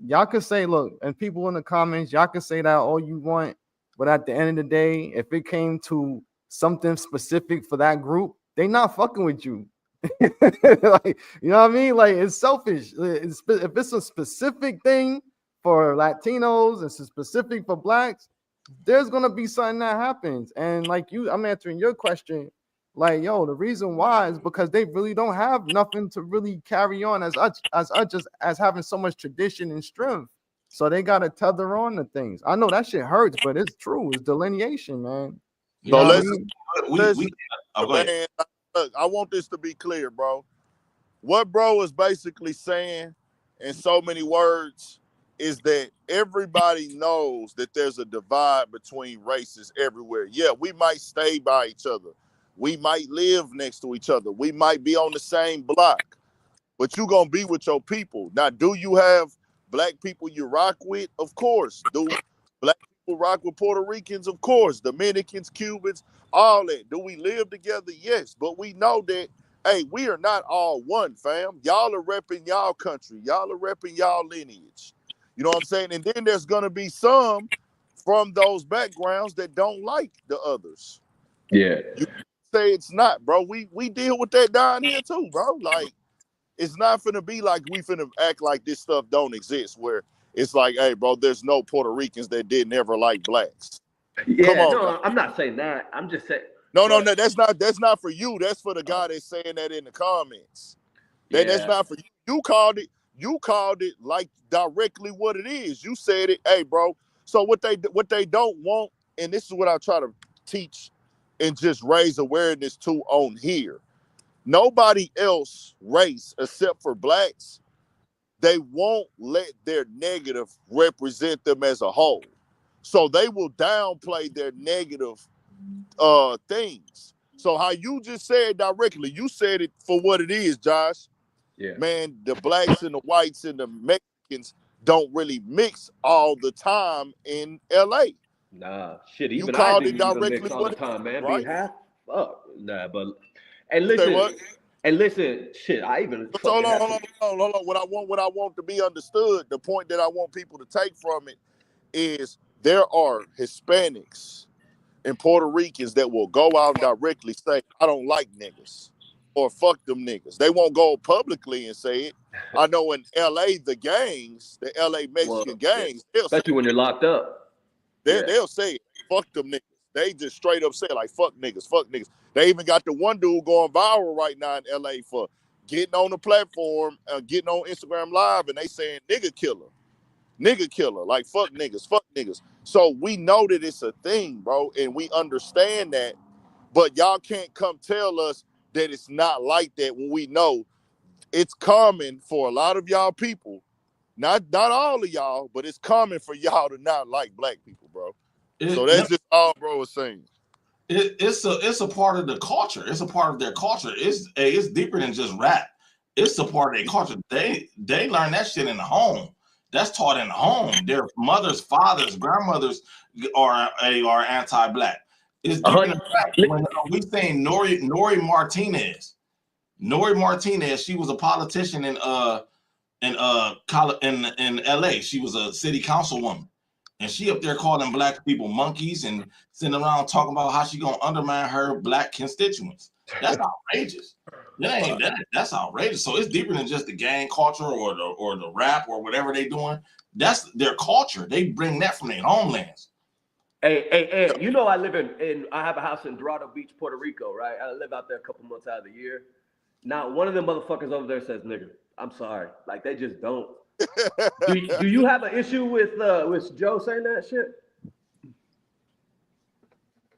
Speaker 4: y'all could say, look, and people in the comments, y'all could say that all you want, but at the end of the day, if it came to something specific for that group, they not fucking with you. Like, you know what I mean? Like, it's selfish. If it's a specific thing for Latinos, it's specific for blacks, there's gonna be something that happens. And like I'm answering your question. Like, yo, the reason why is because they really don't have nothing to really carry on as having so much tradition and strength. So they gotta tether on to things. I know that shit hurts, but it's true. It's delineation, man. You
Speaker 1: So
Speaker 4: know what I
Speaker 1: let's
Speaker 4: mean?
Speaker 3: We go ahead.
Speaker 1: man. Look, I want this to be clear, bro. What bro is basically saying in so many words is that everybody knows that there's a divide between races everywhere. Yeah, we might stay by each other. We might live next to each other. We might be on the same block, but you gonna be with your people. Now, do you have black people you rock with? Of course. Do black people rock with Puerto Ricans? Of course. Dominicans, Cubans, all that. Do we live together? Yes. But we know that, hey, we are not all one, fam. Y'all are repping y'all country. Y'all are repping y'all lineage. You know what I'm saying? And then there's gonna be some from those backgrounds that don't like the others.
Speaker 2: Yeah.
Speaker 1: You say it's not, bro. We deal with that down here too, bro. Like, it's not finna be like we finna act like this stuff don't exist, where it's like, hey, bro, there's no Puerto Ricans that didn't ever like blacks. Come
Speaker 2: Yeah,
Speaker 1: on, dog.
Speaker 2: no, I'm not saying that. I'm just saying,
Speaker 1: No,
Speaker 2: but
Speaker 1: that's not for you. That's for the guy that's saying that in the comments. That's
Speaker 2: yeah.
Speaker 1: not for you. You called it like directly what it is. You said it, hey, bro. So what they don't want, and this is what I try to teach and just raise awareness to on here. Nobody else race except for blacks, they won't let their negative represent them as a whole. So they will downplay their negative things. So how you just said directly, you said it for what it is, Josh.
Speaker 2: Yeah.
Speaker 1: Man, the blacks and the whites and the Mexicans don't really mix all the time in LA.
Speaker 2: Nah, shit.
Speaker 1: You
Speaker 2: Even I
Speaker 1: called
Speaker 2: didn't
Speaker 1: it
Speaker 2: even mix
Speaker 1: directly
Speaker 2: all the
Speaker 1: what it
Speaker 2: time,
Speaker 1: is,
Speaker 2: man. Being
Speaker 1: right?
Speaker 2: half, fuck, nah. But and
Speaker 1: You say what?
Speaker 2: listen, shit. I even
Speaker 1: So
Speaker 2: fucking have some.
Speaker 1: hold on. What I want to be understood, the point that I want people to take from it is there are Hispanics and Puerto Ricans that will go out and directly say, I don't like niggas or fuck them niggas. They won't go publicly and say it. I know in LA, the gangs, the LA
Speaker 2: Well,
Speaker 1: Mexican
Speaker 2: yeah.
Speaker 1: gangs,
Speaker 2: Especially when you're locked up. Yeah.
Speaker 1: they'll say it, fuck them niggas. They just straight up say it, like fuck niggas, fuck niggas. They even got the one dude going viral right now in LA for getting on the platform, getting on Instagram Live, and they saying nigga killer, like fuck niggas, fuck niggas. So we know that it's a thing, bro, and we understand that, but y'all can't come tell us that it's not like that when we know it's common for a lot of y'all people, not all of y'all, but it's common for y'all to not like black people, bro. So
Speaker 3: It,
Speaker 1: that's just all bro was saying.
Speaker 3: it's a part of the culture. It's a part of their culture. It's deeper than just rap. It's a part of their culture. They learn that shit in the home. That's taught in the home. Their mothers, fathers, grandmothers are anti-black. It's
Speaker 2: A
Speaker 3: deeper than
Speaker 2: hundred.
Speaker 3: rap. When we saying Nori Martinez, she was a politician in LA. She was a city councilwoman. And she up there calling black people monkeys and sitting around talking about how she gonna undermine her black constituents. That's outrageous. That's outrageous. So it's deeper than just the gang culture or the rap or whatever they doing. That's their culture. They bring that from their homelands.
Speaker 2: Hey, you know I live in I have a house in Dorado Beach, Puerto Rico, right? I live out there a couple months out of the year. Now, one of them motherfuckers over there says nigga. I'm sorry. Like they just don't. Do you have an issue with Joe saying that shit?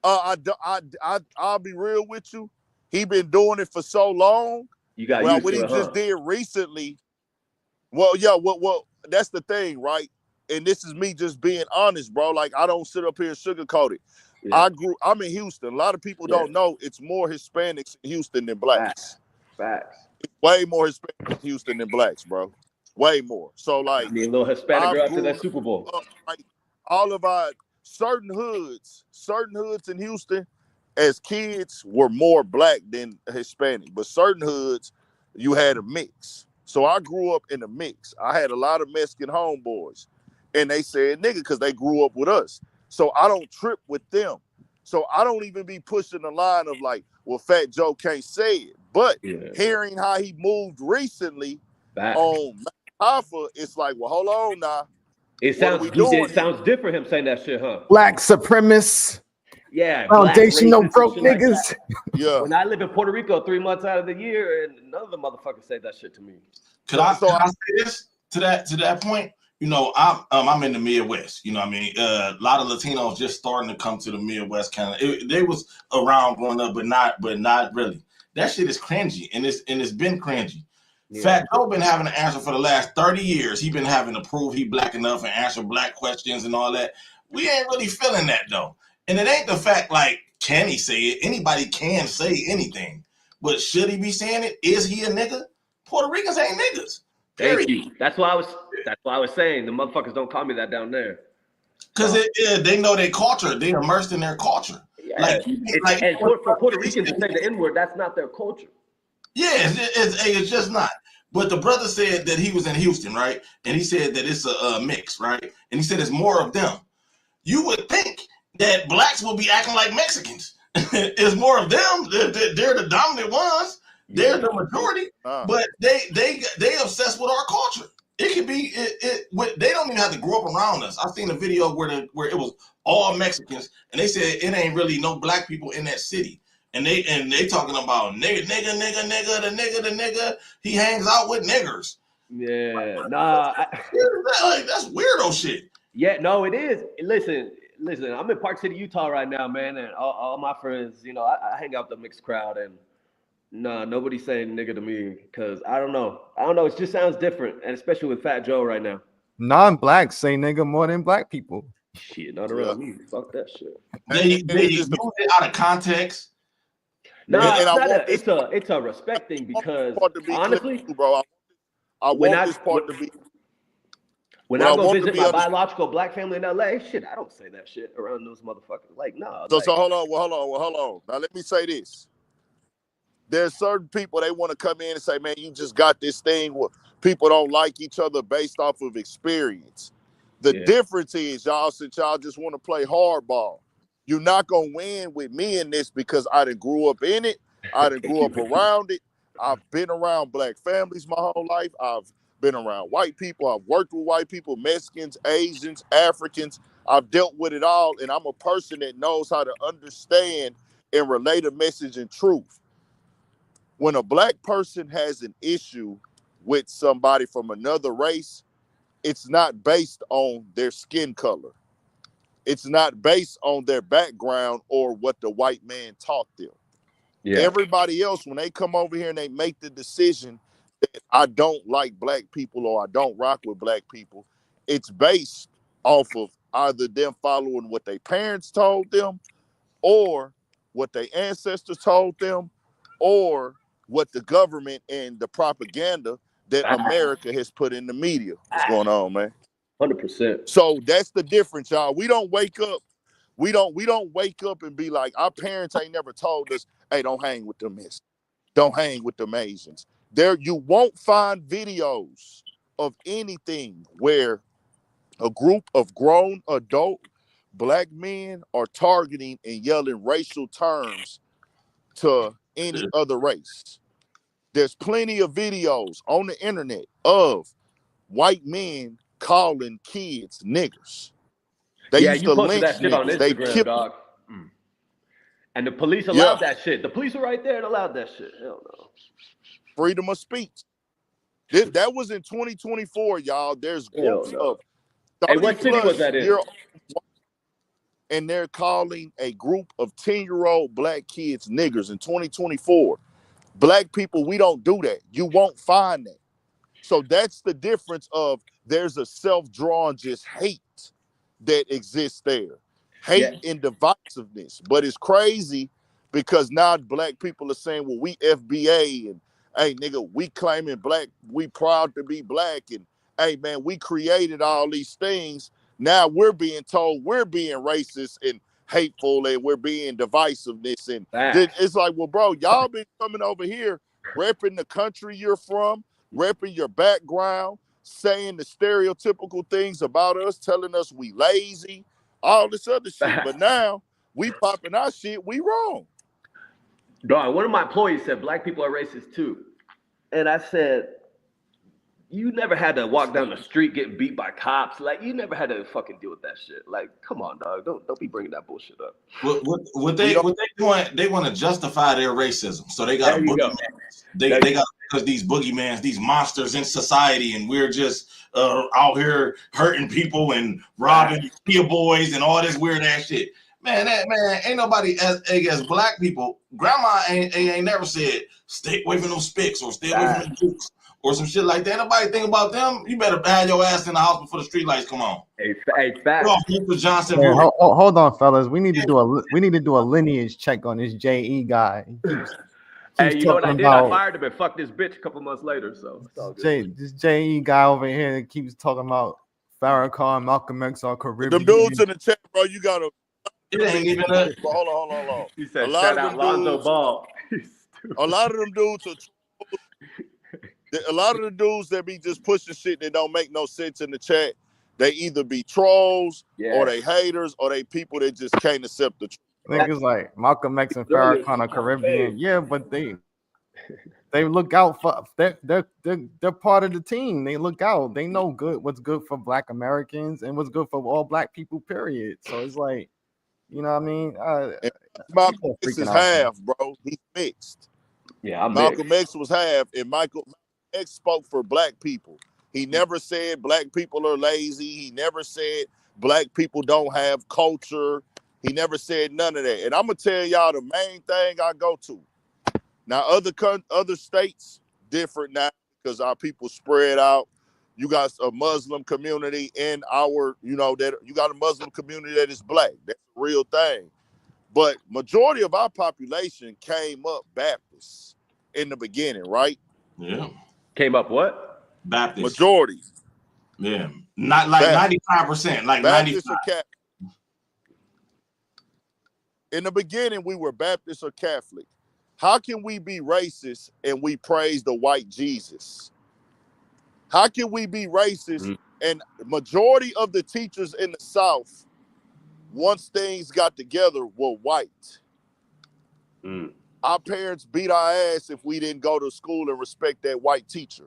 Speaker 1: I'll be real with you. He been doing it for so long.
Speaker 2: You got
Speaker 1: Well,
Speaker 2: used
Speaker 1: what
Speaker 2: to
Speaker 1: he
Speaker 2: it, huh?
Speaker 1: just did recently, well, yeah, well, that's the thing, right? And this is me just being honest, bro. Like, I don't sit up here and sugarcoat it.
Speaker 2: Yeah.
Speaker 1: I'm in Houston. A lot of people don't know it's more Hispanics in Houston than blacks.
Speaker 2: Facts.
Speaker 1: Way more Hispanics in Houston than blacks, bro. Way more. So, like,
Speaker 2: I mean, a little Hispanic girl
Speaker 1: I've
Speaker 2: after
Speaker 1: grew
Speaker 2: that Super Bowl.
Speaker 1: up, like, all of our certain hoods in Houston as kids were more black than Hispanic, but certain hoods you had a mix. So I grew up in a mix. I had a lot of Mexican homeboys, and they said nigga because they grew up with us. So I don't trip with them. So I don't even be pushing the line of like, well, Fat Joe can't say it. But hearing how he moved recently on Alpha, it's like, well, hold on now.
Speaker 2: It sounds different him saying that shit, huh?
Speaker 4: Black supremacists.
Speaker 2: Yeah,
Speaker 4: Foundational broke niggas.
Speaker 2: Like yeah. When I live in Puerto Rico 3 months out of the year, and none of the motherfuckers say that shit to me.
Speaker 3: Could I say this to that point? You know, I'm in the Midwest. You know what I mean? A lot of Latinos just starting to come to the Midwest. They was around growing up, but not really. That shit is cringy, and it's been cringy. Yeah. Fat Joe been having to answer for the last 30 years. He been having to prove he black enough and answer black questions and all that. We ain't really feeling that though. And it ain't the fact like, can he say it? Anybody can say anything. But should he be saying it? Is he a nigga? Puerto Ricans ain't niggas. Period.
Speaker 2: Thank you. That's why I was saying the motherfuckers don't call me that down there.
Speaker 3: Because they know their culture. They immersed in their culture.
Speaker 2: Yeah. And for Puerto Ricans to say the N-word, that's not their culture.
Speaker 3: Yeah, it's just not. But the brother said that he was in Houston, right? And he said that it's a mix, right? And he said it's more of them. You would think that blacks will be acting like Mexicans. It's more of them. They're the dominant ones. They're the majority. But they obsessed with our culture. It could be they don't even have to grow up around us. I've seen a video where it was all Mexicans, and they said it ain't really no black people in that city. And they talking about nigga, the nigga. He hangs out with niggers.
Speaker 2: Yeah, nah.
Speaker 3: That's weirdo shit.
Speaker 2: Yeah, no, it is. Listen. I'm in Park City, Utah right now, man, and all my friends, you know, I hang out with the mixed crowd, and nah, nobody's saying nigga to me because I don't know. It just sounds different, and especially with Fat Joe right now.
Speaker 4: Non-blacks say nigga more than black people.
Speaker 2: Shit, not around me. Fuck that shit.
Speaker 3: They use it out of context.
Speaker 2: Nah, it's a respect thing because honestly,
Speaker 1: bro, I want this part to be.
Speaker 2: When I go visit my biological black family in LA, shit, I don't say that shit around those motherfuckers. Like, nah.
Speaker 1: So hold on. Now let me say this. There's certain people they want to come in and say, man, you just got this thing where people don't like each other based off of experience. The difference is, y'all, since y'all just want to play hardball, you're not gonna win with me in this because I done grew up in it. I done grew up around it. I've been around black families my whole life. I've been around white people. I've worked with white people, Mexicans, Asians, Africans. I've dealt with it all, and I'm a person that knows how to understand and relate a message and truth. When a black person has an issue with somebody from another race, it's not based on their skin color. It's not based on their background or what the white man taught them. Yeah. Everybody else, when they come over here and they make the decision that I don't like black people or I don't rock with black people, it's based off of either them following what their parents told them or what their ancestors told them or what the government and the propaganda that America has put in the media. What's going on, man?
Speaker 2: 100%.
Speaker 1: So that's the difference, y'all. We don't wake up. We don't wake up and be like, our parents ain't never told us, hey, don't hang with them Mexicans. Don't hang with them Asians. There, you won't find videos of anything where a group of grown adult black men are targeting and yelling racial terms to any other race. There's plenty of videos on the internet of white men calling kids niggers. They used to lynch
Speaker 2: that shit
Speaker 1: niggas.
Speaker 2: On Instagram, dog. And the police allowed that shit. The police were right there and allowed that shit. Hell no.
Speaker 1: Freedom of speech. That was in 2024, y'all. There's groups of 30
Speaker 2: what city was that in?
Speaker 1: And they're calling a group of 10-year-old black kids niggers in 2024. Black people, we don't do that. You won't find that. So that's the difference of there's a self-drawn just hate that exists there. Hate and divisiveness. But it's crazy because now black people are saying, well, we FBA and hey, nigga, we claiming black, we proud to be black. And hey, man, we created all these things. Now we're being told we're being racist and hateful and we're being divisiveness. And it's like, well, bro, y'all been coming over here repping the country you're from, repping your background, saying the stereotypical things about us, telling us we lazy, all this other shit. But now We popping our shit, we wrong.
Speaker 2: Dog, one of my employees said black people are racist too. And I said, you never had to walk down the street getting beat by cops. Like, you never had to fucking deal with that shit. Like, come on, dog. Don't be bringing that bullshit up.
Speaker 3: What they doing? They want to justify their racism, so they got boogeyman. They got because these boogeyman, these monsters in society, and we're just out here hurting people and robbing Kia boys and all this weird ass shit. Man, ain't nobody as black people. Grandma ain't never said stay away from those spics or stay away from the jukes or some shit like that. Nobody think about them. You better have your ass in the house before the street lights come on.
Speaker 2: Hey, fact.
Speaker 3: Johnson.
Speaker 4: Hey, hold on, fellas. We need to do a lineage check on this JE guy.
Speaker 2: Hey, you know what I did? I fired him and fucked this bitch a couple months later. So it's all good.
Speaker 4: This JE guy over here that keeps talking about Farrakhan, Malcolm X are Caribbean.
Speaker 1: Them dudes in the chat, bro, you gotta.
Speaker 3: It ain't even that.
Speaker 1: Hold on.
Speaker 2: He said, shout out Lonzo Ball.
Speaker 1: A lot of them dudes are. A lot of the dudes that be just pushing shit that don't make no sense in the chat, they either be trolls or they haters or they people that just can't accept the truth.
Speaker 4: Niggas like Malcolm X and Farrakhan are Caribbean. Yeah, but they look out for they're part of the team. They look out. They know what's good for Black Americans and what's good for all Black people, period. So it's like, you know what I mean?
Speaker 1: Malcolm X is half, bro. He's mixed.
Speaker 2: Yeah,
Speaker 1: Malcolm X was half, and Malcolm X spoke for Black people. He never said Black people are lazy. He never said Black people don't have culture. He never said none of that. And I'm gonna tell y'all the main thing I go to. Now, other states different now because our people spread out. You got a Muslim community in our, that you got a Muslim community that is Black. That's a real thing. But majority of our population came up Baptist in the beginning, right?
Speaker 3: Yeah.
Speaker 2: Came up what?
Speaker 3: Baptist.
Speaker 1: Majority.
Speaker 3: Yeah. Not like 95%, like
Speaker 1: Baptist
Speaker 3: 95%.
Speaker 1: or Catholic. In the beginning, we were Baptist or Catholic. How can we be racist and we praise the white Jesus? How can we be racist and majority of the teachers in the South, once things got together, were white? Our parents beat our ass if we didn't go to school and respect that white teacher.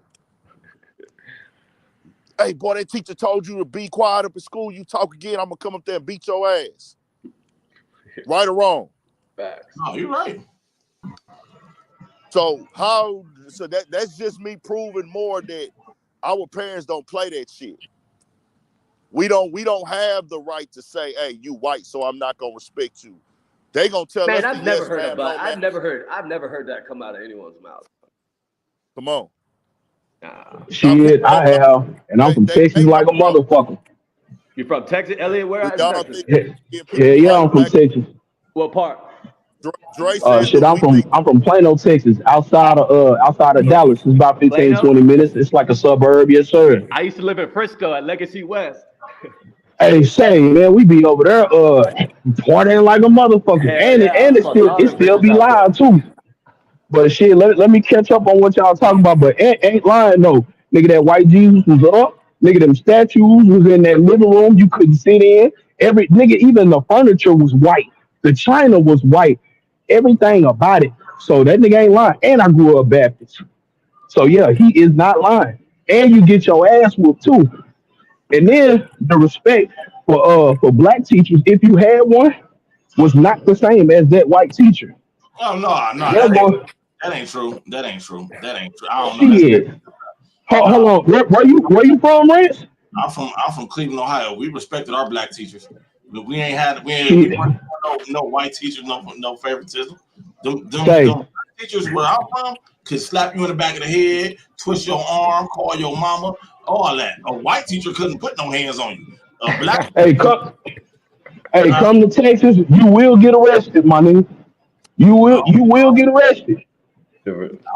Speaker 1: Hey, boy, that teacher told you to be quiet up at school. You talk again, I'm going to come up there and beat your ass. Right or wrong?
Speaker 2: Facts.
Speaker 3: No, you're right.
Speaker 1: So that's just me proving more that our parents don't play that shit. We don't have the right to say, hey, you white, so I'm not gonna respect you. They gonna tell us.
Speaker 2: I've never heard I've never heard that come out of anyone's mouth.
Speaker 1: Come on.
Speaker 5: Shit, I have, and I'm from Texas like a motherfucker.
Speaker 2: You from Texas, Elliot? Where are you?
Speaker 5: Yeah, I'm from Texas.
Speaker 2: What part?
Speaker 1: Dre said,
Speaker 5: shit, I'm from Plano, Texas, outside of Dallas. It's about 15, 20 minutes. It's like a suburb, yes, sir.
Speaker 2: I used to live in Frisco at Legacy West.
Speaker 5: Hey, say, man, we be over there partying like a motherfucker. And it still be live too. But shit, let me catch up on what y'all talking about. But ain't lying though. Nigga, that white Jesus was up. Nigga, them statues was in that living room you couldn't sit in. Even the furniture was white. The china was white. Everything about it. So that nigga ain't lying. And I grew up Baptist. So yeah, he is not lying. And you get your ass whooped too. And then the respect for Black teachers, if you had one, was not the same as that white teacher.
Speaker 3: Oh no, that ain't true. That ain't true. I don't know.
Speaker 5: Shit. Hold on. Where you from, Rance?
Speaker 3: I'm from Cleveland, Ohio. We respected our Black teachers, but we weren't no white teachers, no favoritism. Them teachers where I'm from could slap you in the back of the head, twist your arm, call your mama, all that. A white teacher couldn't put no hands on you. A Black
Speaker 5: come to Texas, you will get arrested, my nigga. You will get arrested.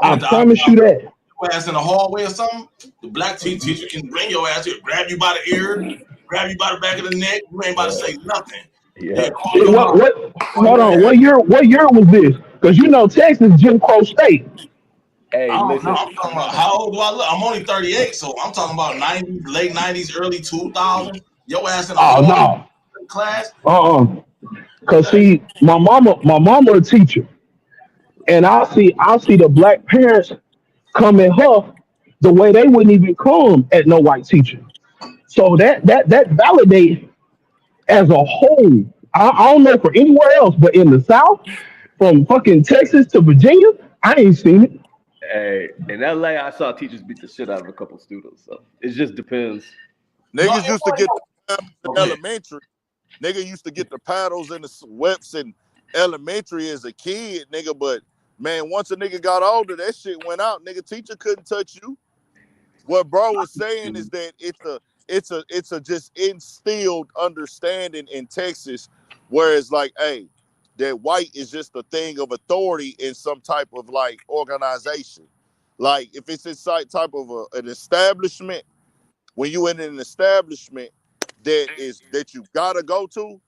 Speaker 5: I promise you that.
Speaker 3: Your ass in the hallway or something, the Black teacher can bring your ass here, grab you by the ear, grab you by the back of the neck. You ain't about to say nothing.
Speaker 5: Yeah. Hold on. What year was this? Because Texas Jim Crow State.
Speaker 2: Hey, listen.
Speaker 3: I'm talking about how old do I look? I'm only 38, so I'm talking about 90s, late 90s, early 2000s. Your ass in the class.
Speaker 5: Cause see, my mama a teacher, and I'll see the black parents come at her the way they wouldn't even come at no white teacher. So that validate as a whole. I don't know for anywhere else, but in the South, from fucking Texas to Virginia, I ain't seen it.
Speaker 2: Hey, in LA, I saw teachers beat the shit out of a couple students. So it just depends.
Speaker 3: No,
Speaker 1: Niggas used to get the paddles in
Speaker 3: okay.
Speaker 1: elementary. Nigga used to get the paddles and the whips in elementary as a kid, nigga. But man, once a nigga got older, that shit went out. Nigga, teacher couldn't touch you. What bro was saying is that it's a just instilled understanding in Texas, whereas like, hey, that white is just a thing of authority in some type of like organization. Like if it's inside type of an establishment, when you in an establishment that you gotta go to,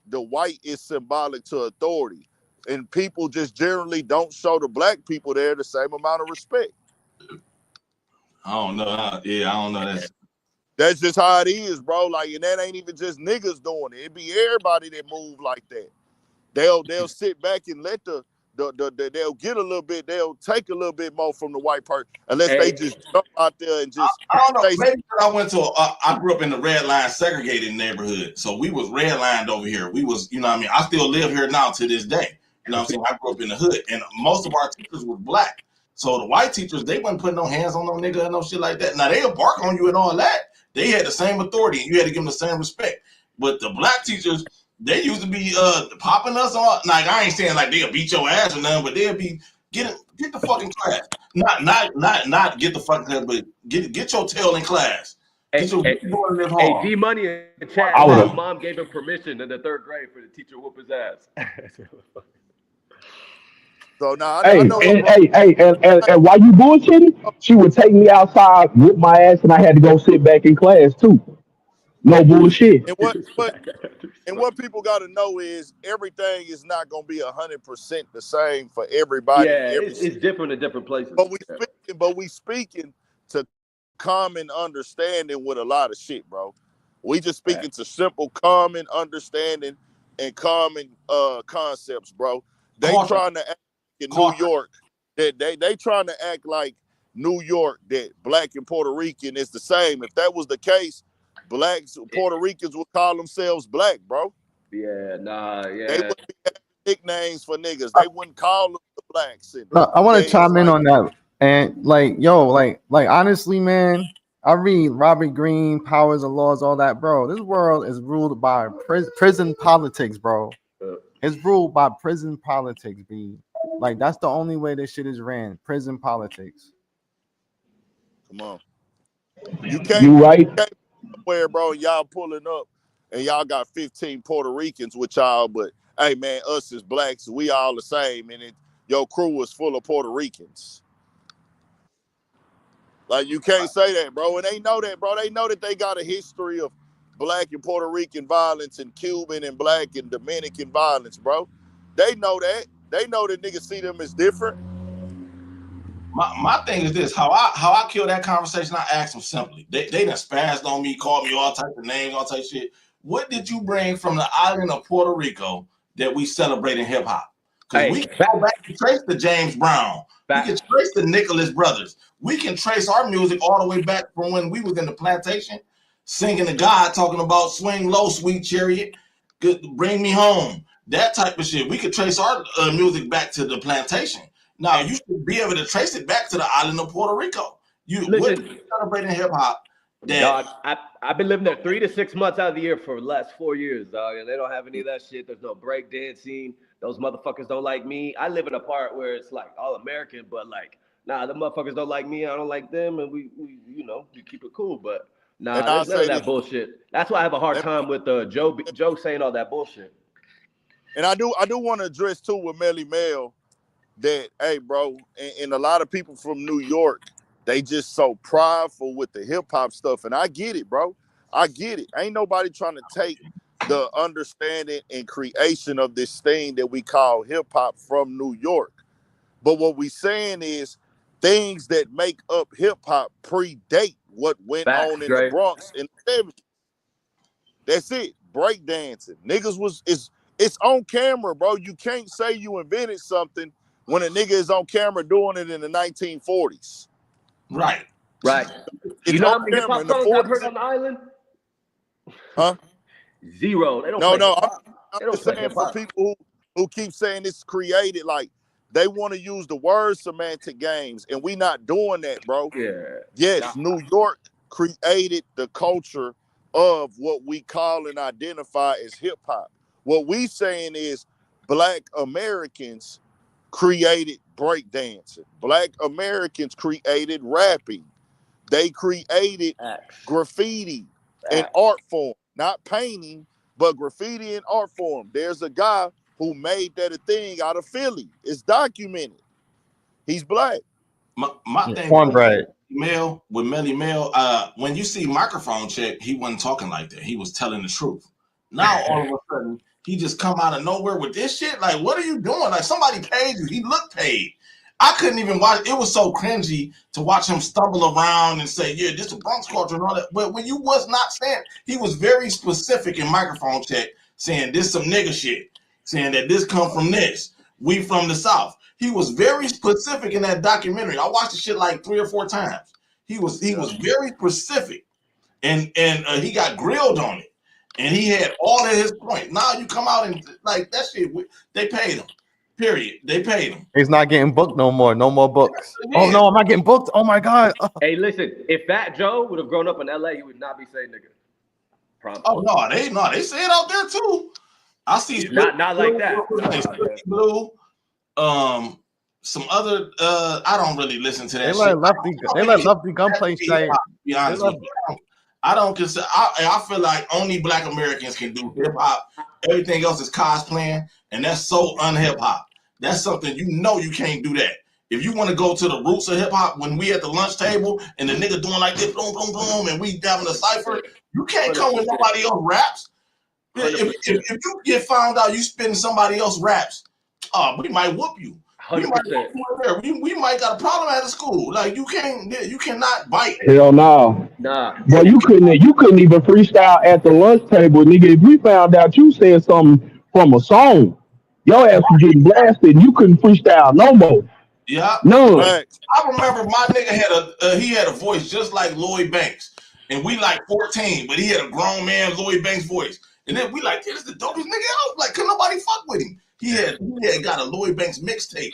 Speaker 1: the white is symbolic to authority. And people just generally don't show the black people there the same amount of respect.
Speaker 3: I don't know. I don't know.
Speaker 1: That's just how it is, bro. Like, and that ain't even just niggas doing it. It be everybody that move like that. They'll sit back and let they'll get a little bit, they'll take a little bit more from the white person, unless they
Speaker 2: Hey,
Speaker 1: just jump out there and just
Speaker 3: I don't know.
Speaker 1: say,
Speaker 3: Maybe I went to. I grew up in the red line segregated neighborhood, so we was red lined over here. We was, you know what I mean. I still live here now to this day. You know what I'm saying. I grew up in the hood, and most of our teachers were black. So the white teachers, they wasn't putting no hands on no nigga and no shit like that. Now they'll bark on you and all that. They had the same authority, and you had to give them the same respect. But the black teachers, they used to be popping us on. Like I ain't saying like they'll beat your ass or nothing, but they'll be get the fucking class. Not get the fucking class, but get your tail in class. Get your doing this hard.
Speaker 2: D Money in the chat
Speaker 5: I would
Speaker 2: said his
Speaker 5: have.
Speaker 2: mom gave him permission in the 3rd grade for the teacher to whoop his ass.
Speaker 1: so now I
Speaker 5: Hey,
Speaker 1: know what
Speaker 5: and
Speaker 1: bro.
Speaker 5: hey, hey, and while you bullshitting, she would take me outside, whip my ass, and I had to go sit back in class too. No bullshit.
Speaker 1: And what people got to know is everything is not gonna be 100% the same for everybody in
Speaker 2: Yeah,
Speaker 1: every.
Speaker 2: it's different in different places.
Speaker 1: But we speaking to common understanding with a lot of shit, bro. We just speaking to simple common understanding and common concepts, bro. They
Speaker 3: Culture,
Speaker 1: trying to act in New
Speaker 3: culture.
Speaker 1: York that they trying to act like New York that black and Puerto Rican is the same. If that was the case, blacks Puerto Ricans would call themselves black, bro.
Speaker 2: Yeah, nah,
Speaker 1: They
Speaker 2: yeah.
Speaker 1: wouldn't be having nicknames for niggas. They wouldn't call them the blacks and
Speaker 4: No, I want to
Speaker 1: things
Speaker 4: chime in
Speaker 1: like
Speaker 4: on that. And like, yo, like honestly, man, I read Robert Greene, Powers and Laws, all that, bro. This world is ruled by prison politics, bro. It's ruled by prison politics, B. Like that's the only way this shit is ran. Prison politics.
Speaker 1: come on. You can't
Speaker 5: You right?
Speaker 1: somewhere, bro, and y'all pulling up and y'all got 15 Puerto Ricans with y'all, but hey man, us as blacks, we all the same, and your crew is full of Puerto Ricans. Like you can't say that, bro. And they know that, bro. They know that they got a history of black and Puerto Rican violence and Cuban and black and Dominican violence, bro. They know that. They know that niggas see them as different.
Speaker 3: My thing is this: how I kill that conversation. I ask them simply. They done spazzed on me, called me all types of names, all types of shit. What did you bring from the island of Puerto Rico that we celebrate in hip hop? Because we can go back and trace the James Brown. We can trace the Nicholas Brothers. We can trace our music all the way back from when we was in the plantation, singing to God, talking about swing low, sweet chariot, bring me home. That type of shit. We could trace our music back to the plantation. Now you should be able to trace it back to the island of Puerto Rico. What do you celebrate in hip hop?
Speaker 2: Dog, I've been living there 3 to 6 months out of the year for the last 4 years, dog, and they don't have any of that shit. There's no break dancing. Those motherfuckers don't like me. I live in a part where it's like all American, but like, nah, the motherfuckers don't like me. I don't like them, and we we keep it cool. But
Speaker 1: And
Speaker 2: nah,
Speaker 1: I'll
Speaker 2: there's none of
Speaker 1: say
Speaker 2: that
Speaker 1: this,
Speaker 2: bullshit. That's why I have a hard time with Joe saying all that bullshit.
Speaker 1: and I do want to address too with Mele that, hey, bro, and a lot of people from New York, they just so prideful with the hip hop stuff. And I get it, bro. I get it. Ain't nobody trying to take the understanding and creation of this thing that we call hip hop from New York. But what we saying is things that make up hip hop predate what went on
Speaker 2: Facts,
Speaker 1: in the
Speaker 2: Dre.
Speaker 1: Bronx in the 70s. That's it. Breakdancing. Niggas It's on camera, bro. You can't say you invented something when a nigga is on camera doing it in the 1940s.
Speaker 3: Right.
Speaker 2: Right.
Speaker 1: It's
Speaker 2: You know
Speaker 1: on
Speaker 2: how many hip
Speaker 1: camera
Speaker 2: hop
Speaker 1: in the
Speaker 2: songs I've
Speaker 1: 40s.
Speaker 2: heard on the island?
Speaker 1: Huh?
Speaker 2: Zero. They don't
Speaker 1: No,
Speaker 2: play
Speaker 1: no.
Speaker 2: hip hop.
Speaker 1: I'm
Speaker 2: They don't
Speaker 1: just
Speaker 2: play
Speaker 1: saying
Speaker 2: hip
Speaker 1: for
Speaker 2: hop.
Speaker 1: people who keep saying it's created, like they want to use the word semantic games, and we not doing that, bro.
Speaker 2: Yeah.
Speaker 1: Yes, New York created the culture of what we call and identify as hip hop. What we saying is Black Americans created breakdancing. Black Americans created rapping. They created
Speaker 2: Facts.
Speaker 1: graffiti and
Speaker 2: Facts.
Speaker 1: art form, not painting, but graffiti and art form. There's a guy who made that a thing out of Philly. It's documented. He's Black.
Speaker 3: My thing
Speaker 4: Cornbread.
Speaker 3: with Melly Mel, when you see microphone check, he wasn't talking like that. He was telling the truth. Now all of a sudden, he just come out of nowhere with this shit. Like, what are you doing? Like, somebody paid you. He looked paid. I couldn't even watch. It was so cringy to watch him stumble around and say, "Yeah, this is Bronx culture and all that." But when you was not saying, he was very specific in microphone check, saying this some nigga shit, saying that this come from this. We from the South. He was very specific in that documentary. I watched the shit like 3 or 4 times. He was very specific, and he got grilled on it, and he had all of his points. Now you come out and like that shit. They paid him. Period. They paid him.
Speaker 4: He's not getting booked no more. No more books. Oh no, I'm not getting booked. Oh my god.
Speaker 2: Hey, listen, if Fat Joe would have grown up in LA, he would not be saying nigga. Promise.
Speaker 3: Oh they say it out there too. I see
Speaker 2: not like that.
Speaker 3: Blue. Some other I don't really listen to that.
Speaker 4: They
Speaker 3: shit.
Speaker 4: let Lefty Gunplay say.
Speaker 3: Be honest with you. I don't consider. I feel like only Black Americans can do hip hop. Everything else is cosplaying, and that's so unhip hop. That's something you can't do that. If you want to go to the roots of hip hop, when we at the lunch table and the nigga doing like this, boom, boom, boom, and we having a cipher, you can't come with nobody else raps. If you get found out you spitting somebody else raps, we might whoop you. We might got a problem at the school. Like you cannot bite.
Speaker 5: Hell no.
Speaker 2: Nah.
Speaker 5: But you couldn't even freestyle at the lunch table, nigga. If we found out you said something from a song, your ass was getting blasted and you couldn't freestyle no more.
Speaker 3: Yeah.
Speaker 5: None.
Speaker 3: I remember my nigga had a voice just like Lloyd Banks. And we like 14, but he had a grown man Lloyd Banks voice. And then we like, this is the dopest nigga out. Like, could nobody fuck with him? He had got a Lloyd Banks mixtape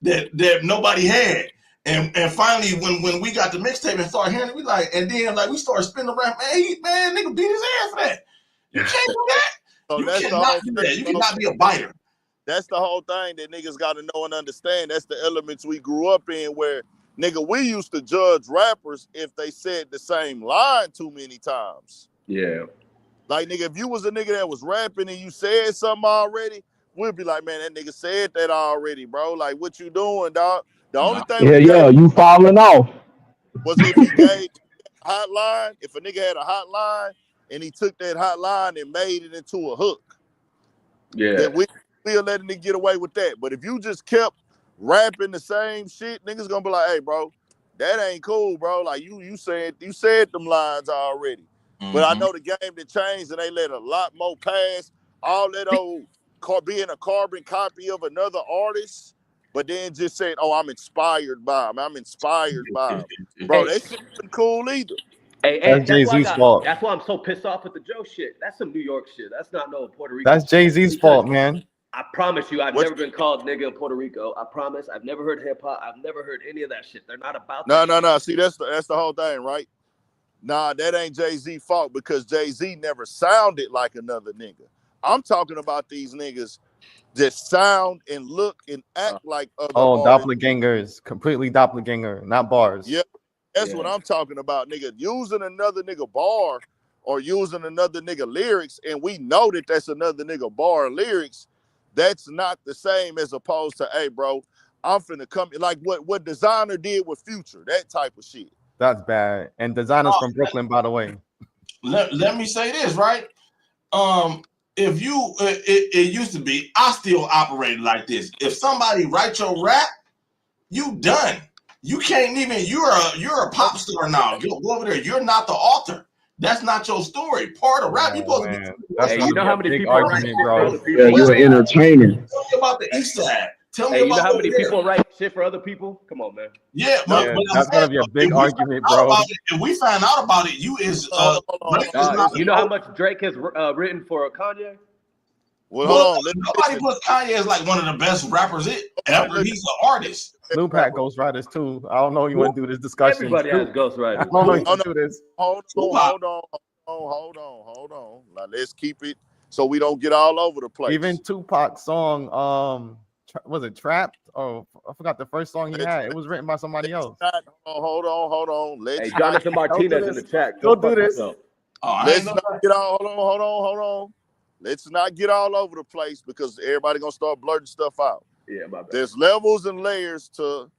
Speaker 3: that nobody had. And finally, when we got the mixtape and started hearing it, we like, and then like we started spinning around, man, nigga beat his ass for that. You can't do that.
Speaker 1: So
Speaker 3: you
Speaker 1: that's
Speaker 3: cannot do that. You cannot be a biter.
Speaker 1: That's the whole thing that niggas got to know and understand. That's the elements we grew up in where, nigga, we used to judge rappers if they said the same line too many times.
Speaker 2: Yeah.
Speaker 1: Like, nigga, if you was a nigga that was rapping and you said something already, we'd be like, man, that nigga said that already, bro. Like, what you doing, dog? The only thing
Speaker 5: you falling off.
Speaker 1: was if he gave a hotline, if a nigga had a hotline and he took that hotline and made it into a hook.
Speaker 2: Yeah.
Speaker 1: Then we still letting nigga get away with that. But if you just kept rapping the same shit, niggas gonna be like, hey, bro, that ain't cool, bro. Like you said them lines already. Mm-hmm. But I know the game that changed and they let a lot more pass. All that old being a carbon copy of another artist, but then just saying, oh, I'm inspired by him. I'm inspired by him. Bro, that shit wasn't cool either.
Speaker 2: Hey,
Speaker 4: that's Jay-Z's fault.
Speaker 2: That's why I'm so pissed off with the Joe shit. That's some New York shit. That's not no Puerto Rico.
Speaker 4: That's Jay-Z's fault, man.
Speaker 2: I promise you, I've never been called nigga in Puerto Rico. I promise. I've never heard hip hop. I've never heard any of that shit. They're not about that.
Speaker 1: No. See, that's the whole thing, right? Nah, that ain't Jay-Z's fault because Jay-Z never sounded like another nigga. I'm talking about these niggas that sound and look and act like other artists.
Speaker 4: Doppelgangers. Completely doppelganger, not bars.
Speaker 1: Yeah. That's what I'm talking about, nigga. Using another nigga bar or using another nigga lyrics, and we know that that's another nigga bar lyrics, that's not the same as opposed to, hey, bro, I'm finna come, like what Designer did with Future, that type of shit.
Speaker 4: That's bad. And Designer's from Brooklyn, by the way.
Speaker 3: Let me say this, right? If you, it used to be, I still operated like this. If somebody write your rap, you done. You can't even. You're a pop star now. Go over there. You're not the author. That's not your story. Part of rap, you supposed to be.
Speaker 4: That's
Speaker 2: Hey, you know how many
Speaker 4: big
Speaker 2: people write
Speaker 4: argument,
Speaker 2: shit for
Speaker 4: bro.
Speaker 2: other people?
Speaker 5: Yeah, you're an entertainer.
Speaker 3: Tell me about the East Side. Tell me
Speaker 2: Hey, you know
Speaker 3: about
Speaker 2: how
Speaker 3: over
Speaker 2: many
Speaker 3: there.
Speaker 2: people write shit for other people? Come on, man.
Speaker 3: Yeah,
Speaker 4: Yeah,
Speaker 3: but
Speaker 4: that's gonna be a big argument, bro.
Speaker 3: If we find out about it, you is Drake is not.
Speaker 2: You know how much Drake has written for Kanye?
Speaker 1: Well,
Speaker 3: Well,
Speaker 1: hold on.
Speaker 3: nobody puts Kanye as like one of the best rappers ever. He's an artist.
Speaker 4: Snoop had ghostwriters too. I don't know. You want to do this discussion?
Speaker 2: Everybody has
Speaker 4: I
Speaker 2: ghostwriters.
Speaker 4: don't know. You want to do this?
Speaker 1: Hold on. Now let's keep it so we don't get all over the place.
Speaker 4: Even Tupac's song, was it Trapped? Oh, I forgot the first song he had. It was written by somebody else.
Speaker 1: Hold on.
Speaker 2: Hey, Jonathan Martinez in the chat.
Speaker 4: Don't do this.
Speaker 1: Let's not get all. Hold on. Let's not get all over the place because everybody gonna start blurting stuff out.
Speaker 2: Yeah, my bad.
Speaker 1: There's levels and layers to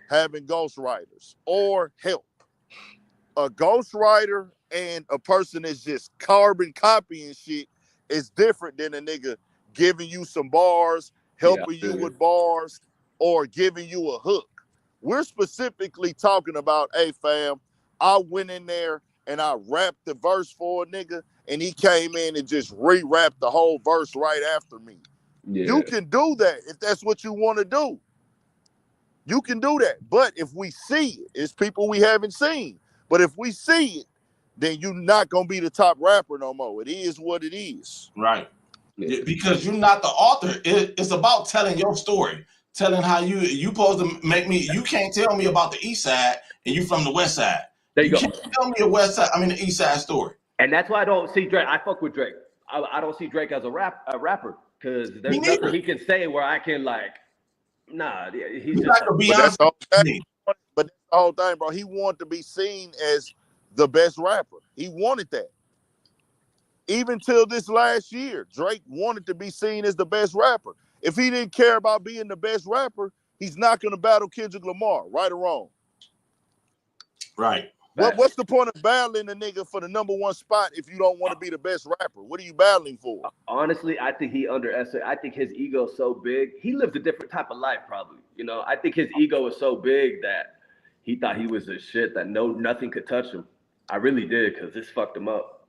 Speaker 1: having ghostwriters or help. A ghostwriter and a person that's just carbon copying shit is different than a nigga giving you some bars, helping you with bars, or giving you a hook. We're specifically talking about, hey fam, I went in there and I rapped the verse for a nigga and he came in and just re-rapped the whole verse right after me. Yeah. You can do that if that's what you want to do. You can do that. But if we see it, it's people we haven't seen. But if we see it, then you're not going to be the top rapper no more. It is what it is.
Speaker 3: Right. Yeah. Because you're not the author. It's about telling your story. Telling how you supposed to make me, you can't tell me about the East Side and you from the West Side.
Speaker 2: There you go.
Speaker 3: Can't tell me the East Side story.
Speaker 2: And that's why I don't see Drake. I fuck with Drake. I don't see Drake as a rapper because there's nothing he can say where I can like, nah, he's just like
Speaker 1: that's the whole thing, bro. He wanted to be seen as the best rapper. He wanted that. Even till this last year, Drake wanted to be seen as the best rapper. If he didn't care about being the best rapper, he's not going to battle Kendrick Lamar, right or wrong.
Speaker 3: Right.
Speaker 1: What's the point of battling a nigga for the #1 spot if you don't want to be the best rapper? What are you battling for?
Speaker 2: Honestly, I think he underestimated. I think his ego is so big. He lived a different type of life, probably. You know, I think his ego was so big that he thought he was the shit that nothing could touch him. I really did because this fucked him up.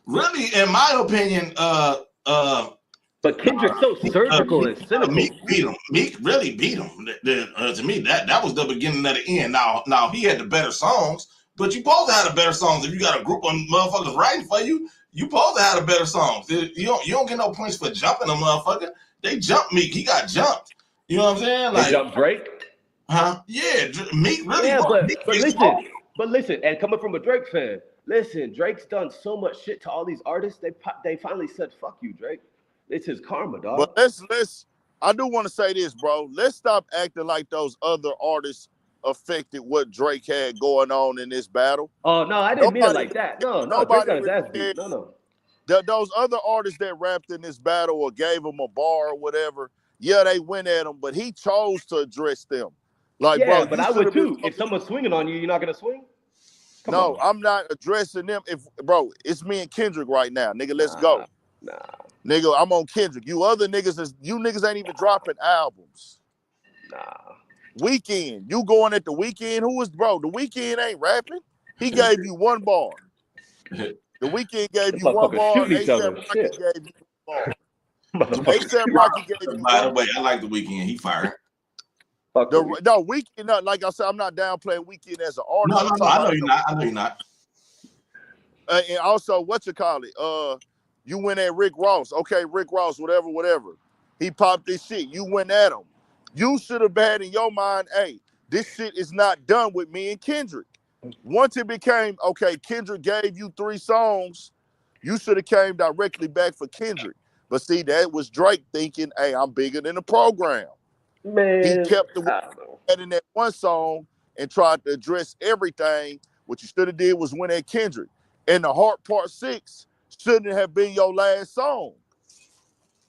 Speaker 3: Really, in my opinion,
Speaker 2: but Kendrick's so surgical and cynical.
Speaker 3: Meek beat him. Meek really beat him. To me, that was the beginning of the end. Now he had the better songs. But you supposed to have the better songs. If you got a group of motherfuckers writing for you, you supposed to have the better songs. You don't get no points for jumping a motherfucker. They jumped Meek. He got jumped. You know what I'm saying?
Speaker 2: Like, they jumped Drake?
Speaker 3: Huh? Yeah, Meek really.
Speaker 2: Yeah, but listen, and coming from a Drake fan, listen, Drake's done so much shit to all these artists. They finally said, "Fuck you, Drake." It's his karma, dog.
Speaker 1: But let's. I do want to say this, bro. Let's stop acting like those other artists affected what Drake had going on in this battle.
Speaker 2: Oh no, I didn't mean it like that. No, Drake got his ass beat. No.
Speaker 1: Those other artists that rapped in this battle or gave him a bar or whatever, yeah, they went at him, but he chose to address them. Like,
Speaker 2: yeah,
Speaker 1: bro,
Speaker 2: but I would too. If someone's swinging on you, you're not gonna swing. Come on.
Speaker 1: I'm not addressing them. Bro, it's me and Kendrick right now, nigga. Let's go.
Speaker 2: Nah,
Speaker 1: nigga, I'm on Kendrick. You other niggas ain't even dropping albums.
Speaker 2: Nah.
Speaker 1: Weekend, you going at the Weekend? Who is bro? The Weekend ain't rapping. He gave you one bar. The Weekend gave you one bar. A$AP Rocky gave you one bar. A$AP Rocky gave you one bar.
Speaker 3: By the way, I like the Weekend. He fired.
Speaker 1: No, Weekend. Like I said, I'm not downplaying Weekend as an artist.
Speaker 3: No, I know you're not.
Speaker 1: And also, what you call it? You went at Rick Ross. Okay, Rick Ross, whatever. He popped this shit. You went at him. You should have had in your mind, hey, this shit is not done with me and Kendrick. Once it became, okay, Kendrick gave you 3 songs, you should have came directly back for Kendrick. But see, that was Drake thinking, hey, I'm bigger than the program.
Speaker 2: Man,
Speaker 1: he kept in that one song and tried to address everything. What you should have did was win at Kendrick. And the Heart Part 6 shouldn't have been your last song.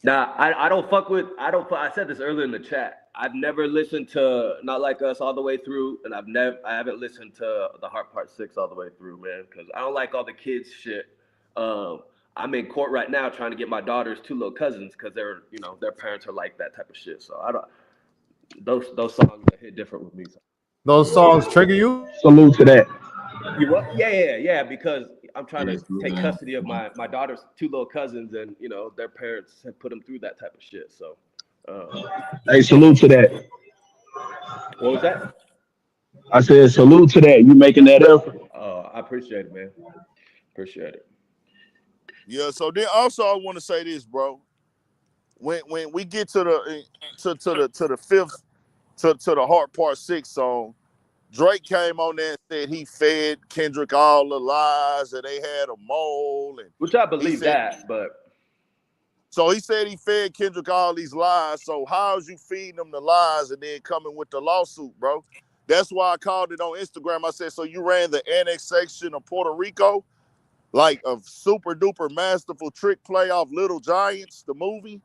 Speaker 2: Nah, I said this earlier in the chat. I've never listened to Not Like Us all the way through, and I haven't listened to the Heart Part 6 all the way through, man, because I don't like all the kids shit. I'm in court right now trying to get my daughter's 2 little cousins because their parents are like that type of shit. So I don't. Those songs hit different with me.
Speaker 4: Those songs trigger you?
Speaker 5: Salute to that.
Speaker 2: You what? Yeah. Because I'm trying to take custody of my daughter's 2 little cousins, and you know their parents have put them through that type of shit. So,
Speaker 5: Hey, salute to that.
Speaker 2: what was that?
Speaker 5: I said salute to that. You making that effort.
Speaker 2: I appreciate it, man. Appreciate it.
Speaker 1: Yeah. So then also I want to say this, bro. When we get to the fifth to the Heart Part 6 song, Drake came on there and said he fed Kendrick all the lies that they had a mole, and
Speaker 2: Which I
Speaker 1: he
Speaker 2: believe
Speaker 1: said
Speaker 2: that, but
Speaker 1: so he said he fed Kendrick all these lies. So how's you feeding them the lies and then coming with the lawsuit, bro? That's why I called it on Instagram. I said, so you ran the annexation of Puerto Rico, like a super duper masterful trick play off Little Giants, the movie.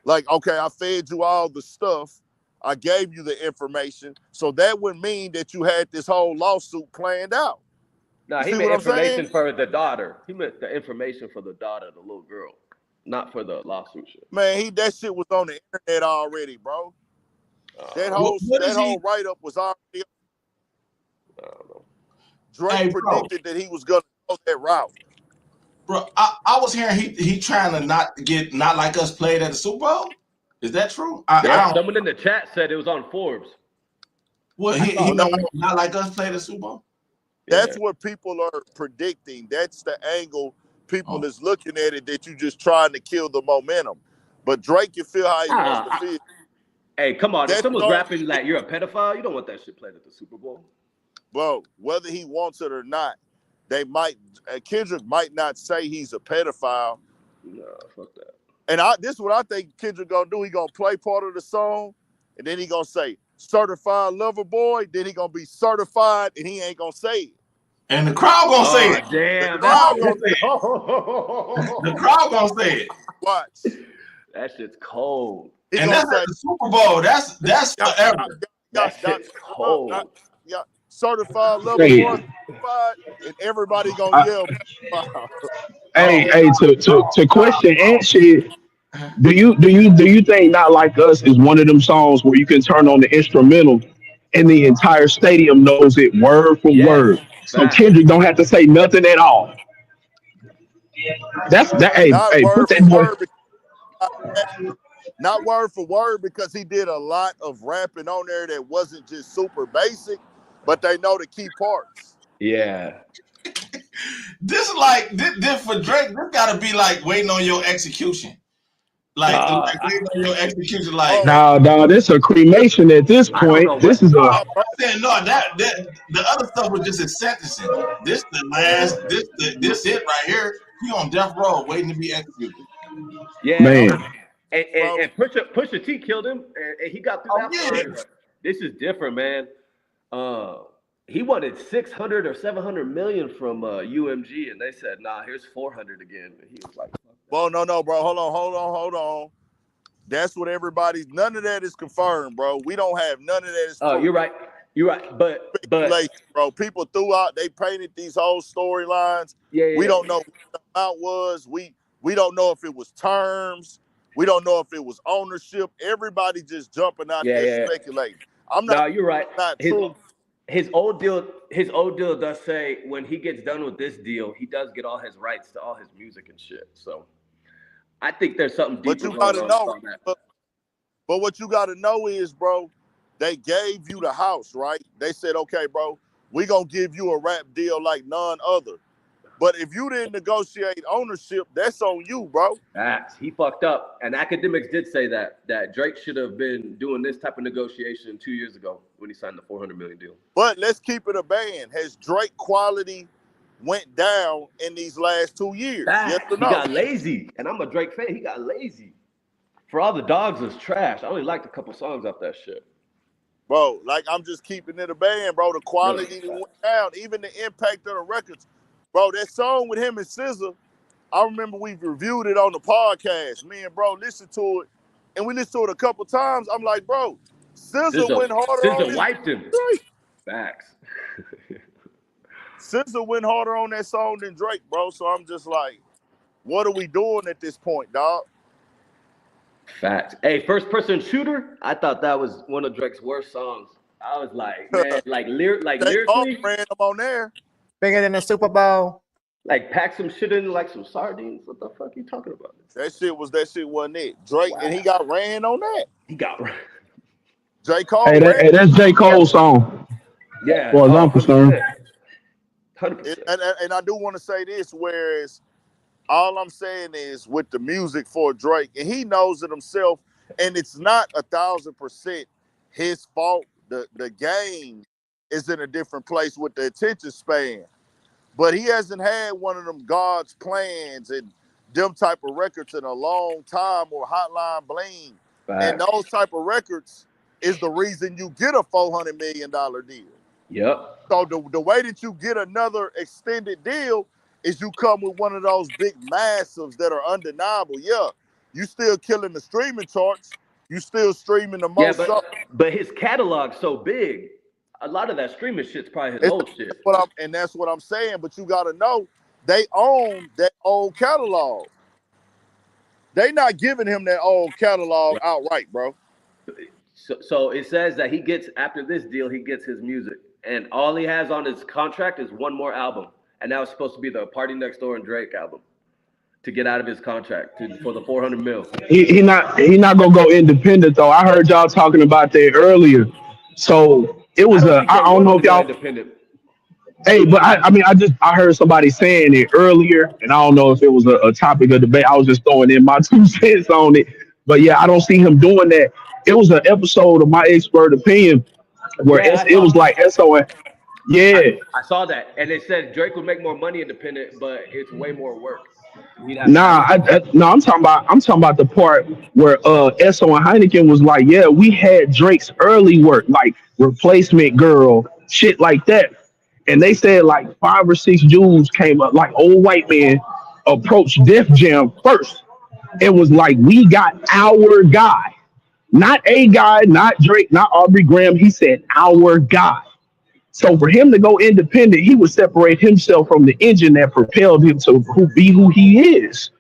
Speaker 1: Like, okay, I fed you all the stuff. I gave you the information. So that would mean that you had this whole lawsuit planned out.
Speaker 2: nah,
Speaker 1: You
Speaker 2: he
Speaker 1: see
Speaker 2: meant
Speaker 1: what I'm
Speaker 2: information
Speaker 1: saying?
Speaker 2: for the daughter. He meant the information for the daughter, the little girl, not for the lawsuit shit.
Speaker 1: Man, that shit was on the internet already, bro. That
Speaker 3: What is
Speaker 1: whole
Speaker 3: he?
Speaker 1: write-up was already.
Speaker 2: I don't know.
Speaker 1: Drake
Speaker 3: Hey, bro,
Speaker 1: predicted that he was gonna go that route.
Speaker 3: bro. I was hearing he trying to not like us played at the Super Bowl. Is that true? I don't.
Speaker 2: Someone in the chat said it was on Forbes.
Speaker 3: Well,
Speaker 2: I
Speaker 3: he
Speaker 2: thought,
Speaker 1: No,
Speaker 3: don't want not like us play the Super Bowl.
Speaker 1: that's
Speaker 2: yeah.
Speaker 1: what people are predicting. That's the angle people
Speaker 3: Oh.
Speaker 1: is looking at it, that you just trying to kill the momentum. But Drake can feel how he wants to feel.
Speaker 2: Hey, come on. If
Speaker 1: That
Speaker 2: someone's
Speaker 1: song,
Speaker 2: rapping like you're a pedophile, you don't want that shit played at the Super Bowl.
Speaker 1: bro, whether he wants it or not, Kendrick might not say he's a pedophile.
Speaker 2: No, fuck that.
Speaker 1: And this is what I think Kendrick gonna do. He gonna play part of the song, and then he gonna say certified lover boy. Then he gonna be certified, and he ain't gonna say it.
Speaker 3: And the crowd gonna say
Speaker 2: Oh,
Speaker 3: it.
Speaker 1: The
Speaker 2: damn.
Speaker 1: crowd gonna
Speaker 3: say it. The crowd gonna say it.
Speaker 1: watch.
Speaker 2: That shit's cold.
Speaker 1: He
Speaker 3: And
Speaker 1: gonna
Speaker 3: that's at
Speaker 1: say,
Speaker 3: the Super Bowl. That's forever.
Speaker 2: That shit's cold.
Speaker 1: Certified lover
Speaker 5: Hey,
Speaker 1: boy, certified, and everybody gonna
Speaker 5: I,
Speaker 1: yell.
Speaker 5: hey,
Speaker 3: Oh,
Speaker 5: hey. To question and shit. Do you think Not Like Us is one of them songs where you can turn on the instrumental and the entire stadium knows it word for
Speaker 2: Yes.
Speaker 5: word? So
Speaker 2: Facts.
Speaker 5: Kendrick don't have to say nothing at all. That's that. Hey,
Speaker 1: Not
Speaker 5: hey, put
Speaker 1: word
Speaker 5: that
Speaker 1: for
Speaker 5: boy.
Speaker 1: word, not word for word, because he did a lot of rapping on there that wasn't just super basic, but they know the key parts.
Speaker 2: Yeah.
Speaker 3: this is like this for Drake. This gotta be like waiting on your execution. Like waiting on your execution. Like
Speaker 1: Oh,
Speaker 5: Nah, nah, this a cremation at this
Speaker 2: I don't know
Speaker 5: point.
Speaker 2: what.
Speaker 5: This is a
Speaker 1: nah, bro.
Speaker 3: I'm saying no, that the other stuff was just his sentencing. This the last. This it right here. He on death row waiting to be executed.
Speaker 2: Yeah.
Speaker 1: No,
Speaker 5: man.
Speaker 1: bro.
Speaker 2: And Pusha T killed him, and he got through
Speaker 3: Oh
Speaker 2: that
Speaker 3: yeah.
Speaker 2: fine. This is different, man. He wanted 600 or 700 million from UMG, and they said, "Nah, here's 400 again." And he was like, "Fuck that."
Speaker 1: Well, no, bro. Hold on. That's what everybody's. None of that is confirmed, bro. We don't have none of that is
Speaker 2: Oh,
Speaker 1: proof.
Speaker 2: you're right. You're right. But
Speaker 1: Speculation, bro. People threw out. They painted these whole storylines. We
Speaker 2: yeah.
Speaker 1: don't know what the amount was. We don't know if it was terms. We don't know if it was ownership. Everybody just jumping out there
Speaker 2: Yeah.
Speaker 1: speculating. I'm
Speaker 2: No,
Speaker 1: not.
Speaker 2: you're right.
Speaker 1: Not true.
Speaker 2: His old deal does say when he gets done with this deal, he does get all his rights to all his music and shit. So I think there's something
Speaker 1: But
Speaker 2: deeper
Speaker 1: you
Speaker 2: going
Speaker 1: gotta
Speaker 2: on
Speaker 1: know.
Speaker 2: about that.
Speaker 1: But what you gotta know is, bro, they gave you the house, right? They said, okay, bro, we gonna give you a rap deal like none other. But if you didn't negotiate ownership, that's on you, bro.
Speaker 2: Facts. He fucked up. And academics did say that Drake should have been doing this type of negotiation 2 years ago when he signed the 400 million deal.
Speaker 1: But let's keep it a band. Has Drake quality went down in these last 2 years? Yes
Speaker 2: Facts.
Speaker 1: or
Speaker 2: He
Speaker 1: no?
Speaker 2: got lazy. And I'm a Drake fan. He got lazy. For All the Dogs was trash. I only liked a couple songs off that shit.
Speaker 1: Bro, like I'm just keeping it a band, bro. The quality
Speaker 2: Really?
Speaker 1: went down. Even the impact of the records. Bro, that song with him and SZA, I remember we reviewed it on the podcast. Me and bro listened to it, and we listened to it a couple times. I'm like, bro, SZA went harder on
Speaker 2: SZA
Speaker 1: this.
Speaker 2: wiped him.
Speaker 1: Drake.
Speaker 2: Facts.
Speaker 1: SZA went harder on that song than Drake, bro. So I'm just like, what are we doing at this point, dog?
Speaker 2: Facts. Hey, First Person Shooter, I thought that was one of Drake's worst songs. I was like, man,
Speaker 1: They
Speaker 2: lyrically.
Speaker 1: ran him on there.
Speaker 4: Bigger than the Super Bowl.
Speaker 2: Like pack some shit in like some sardines. What the fuck you talking about?
Speaker 1: That shit wasn't it. Drake,
Speaker 2: Wow.
Speaker 1: and he got ran on that.
Speaker 2: He got
Speaker 1: J. Cole ran.
Speaker 5: Hey, that's J. Cole's song, as
Speaker 2: yeah.
Speaker 5: far as
Speaker 2: Oh,
Speaker 5: I'm concerned.
Speaker 2: 100%. 100%.
Speaker 1: And I do want to say this, whereas all I'm saying is with the music for Drake, and he knows it himself, and it's not 1,000% his fault. The game is in a different place with the attention span. But he hasn't had one of them God's plans and them type of records in a long time, or Hotline Bling. And
Speaker 2: Facts.
Speaker 1: those type of records is the reason you get a $400 million deal.
Speaker 2: Yep.
Speaker 1: So the way that you get another extended deal is you come with one of those big massives that are undeniable. Yeah, you still killing the streaming charts. You still streaming the
Speaker 2: Yeah,
Speaker 1: most.
Speaker 2: but his catalog's so big. A lot of that streaming shit's probably his old shit.
Speaker 1: That's what I'm saying. But you got to know they own that old catalog. They not giving him that old catalog
Speaker 2: Right.
Speaker 1: outright, bro.
Speaker 2: So it says that he gets, after this deal, he gets his music, and all he has on his contract is one more album, and that was supposed to be the Party Next Door and Drake album to get out of his contract for the 400 mil.
Speaker 5: He not gonna go independent though. I heard y'all talking about that earlier. So it
Speaker 2: I
Speaker 5: was
Speaker 2: don't
Speaker 5: a.
Speaker 2: think
Speaker 5: I
Speaker 2: they
Speaker 5: don't
Speaker 2: want
Speaker 5: know
Speaker 2: him
Speaker 5: if
Speaker 2: to go
Speaker 5: y'all.
Speaker 2: independent.
Speaker 5: Hey, but I mean, I heard somebody saying it earlier, and I don't know if it was a topic of debate. I was just throwing in my 2 cents on it. But yeah, I don't see him doing that. It was an episode of My Expert Opinion where
Speaker 2: Yeah,
Speaker 5: it was like SO.
Speaker 2: I,
Speaker 5: Yeah,
Speaker 2: I saw that, and they said Drake would make more money independent, but it's way more work. He'd have to
Speaker 5: nah,
Speaker 2: do.
Speaker 5: no, I'm talking about the part where SO and Heineken was like, yeah, we had Drake's early work, like Replacement Girl, shit like that. And they said like 5 or 6 dudes came up, like old white men approached Def Jam first. It was like, we got our guy, not a guy, not Drake, not Aubrey Graham. He said our guy. So for him to go independent, he would separate himself from the engine that propelled him to be who he is.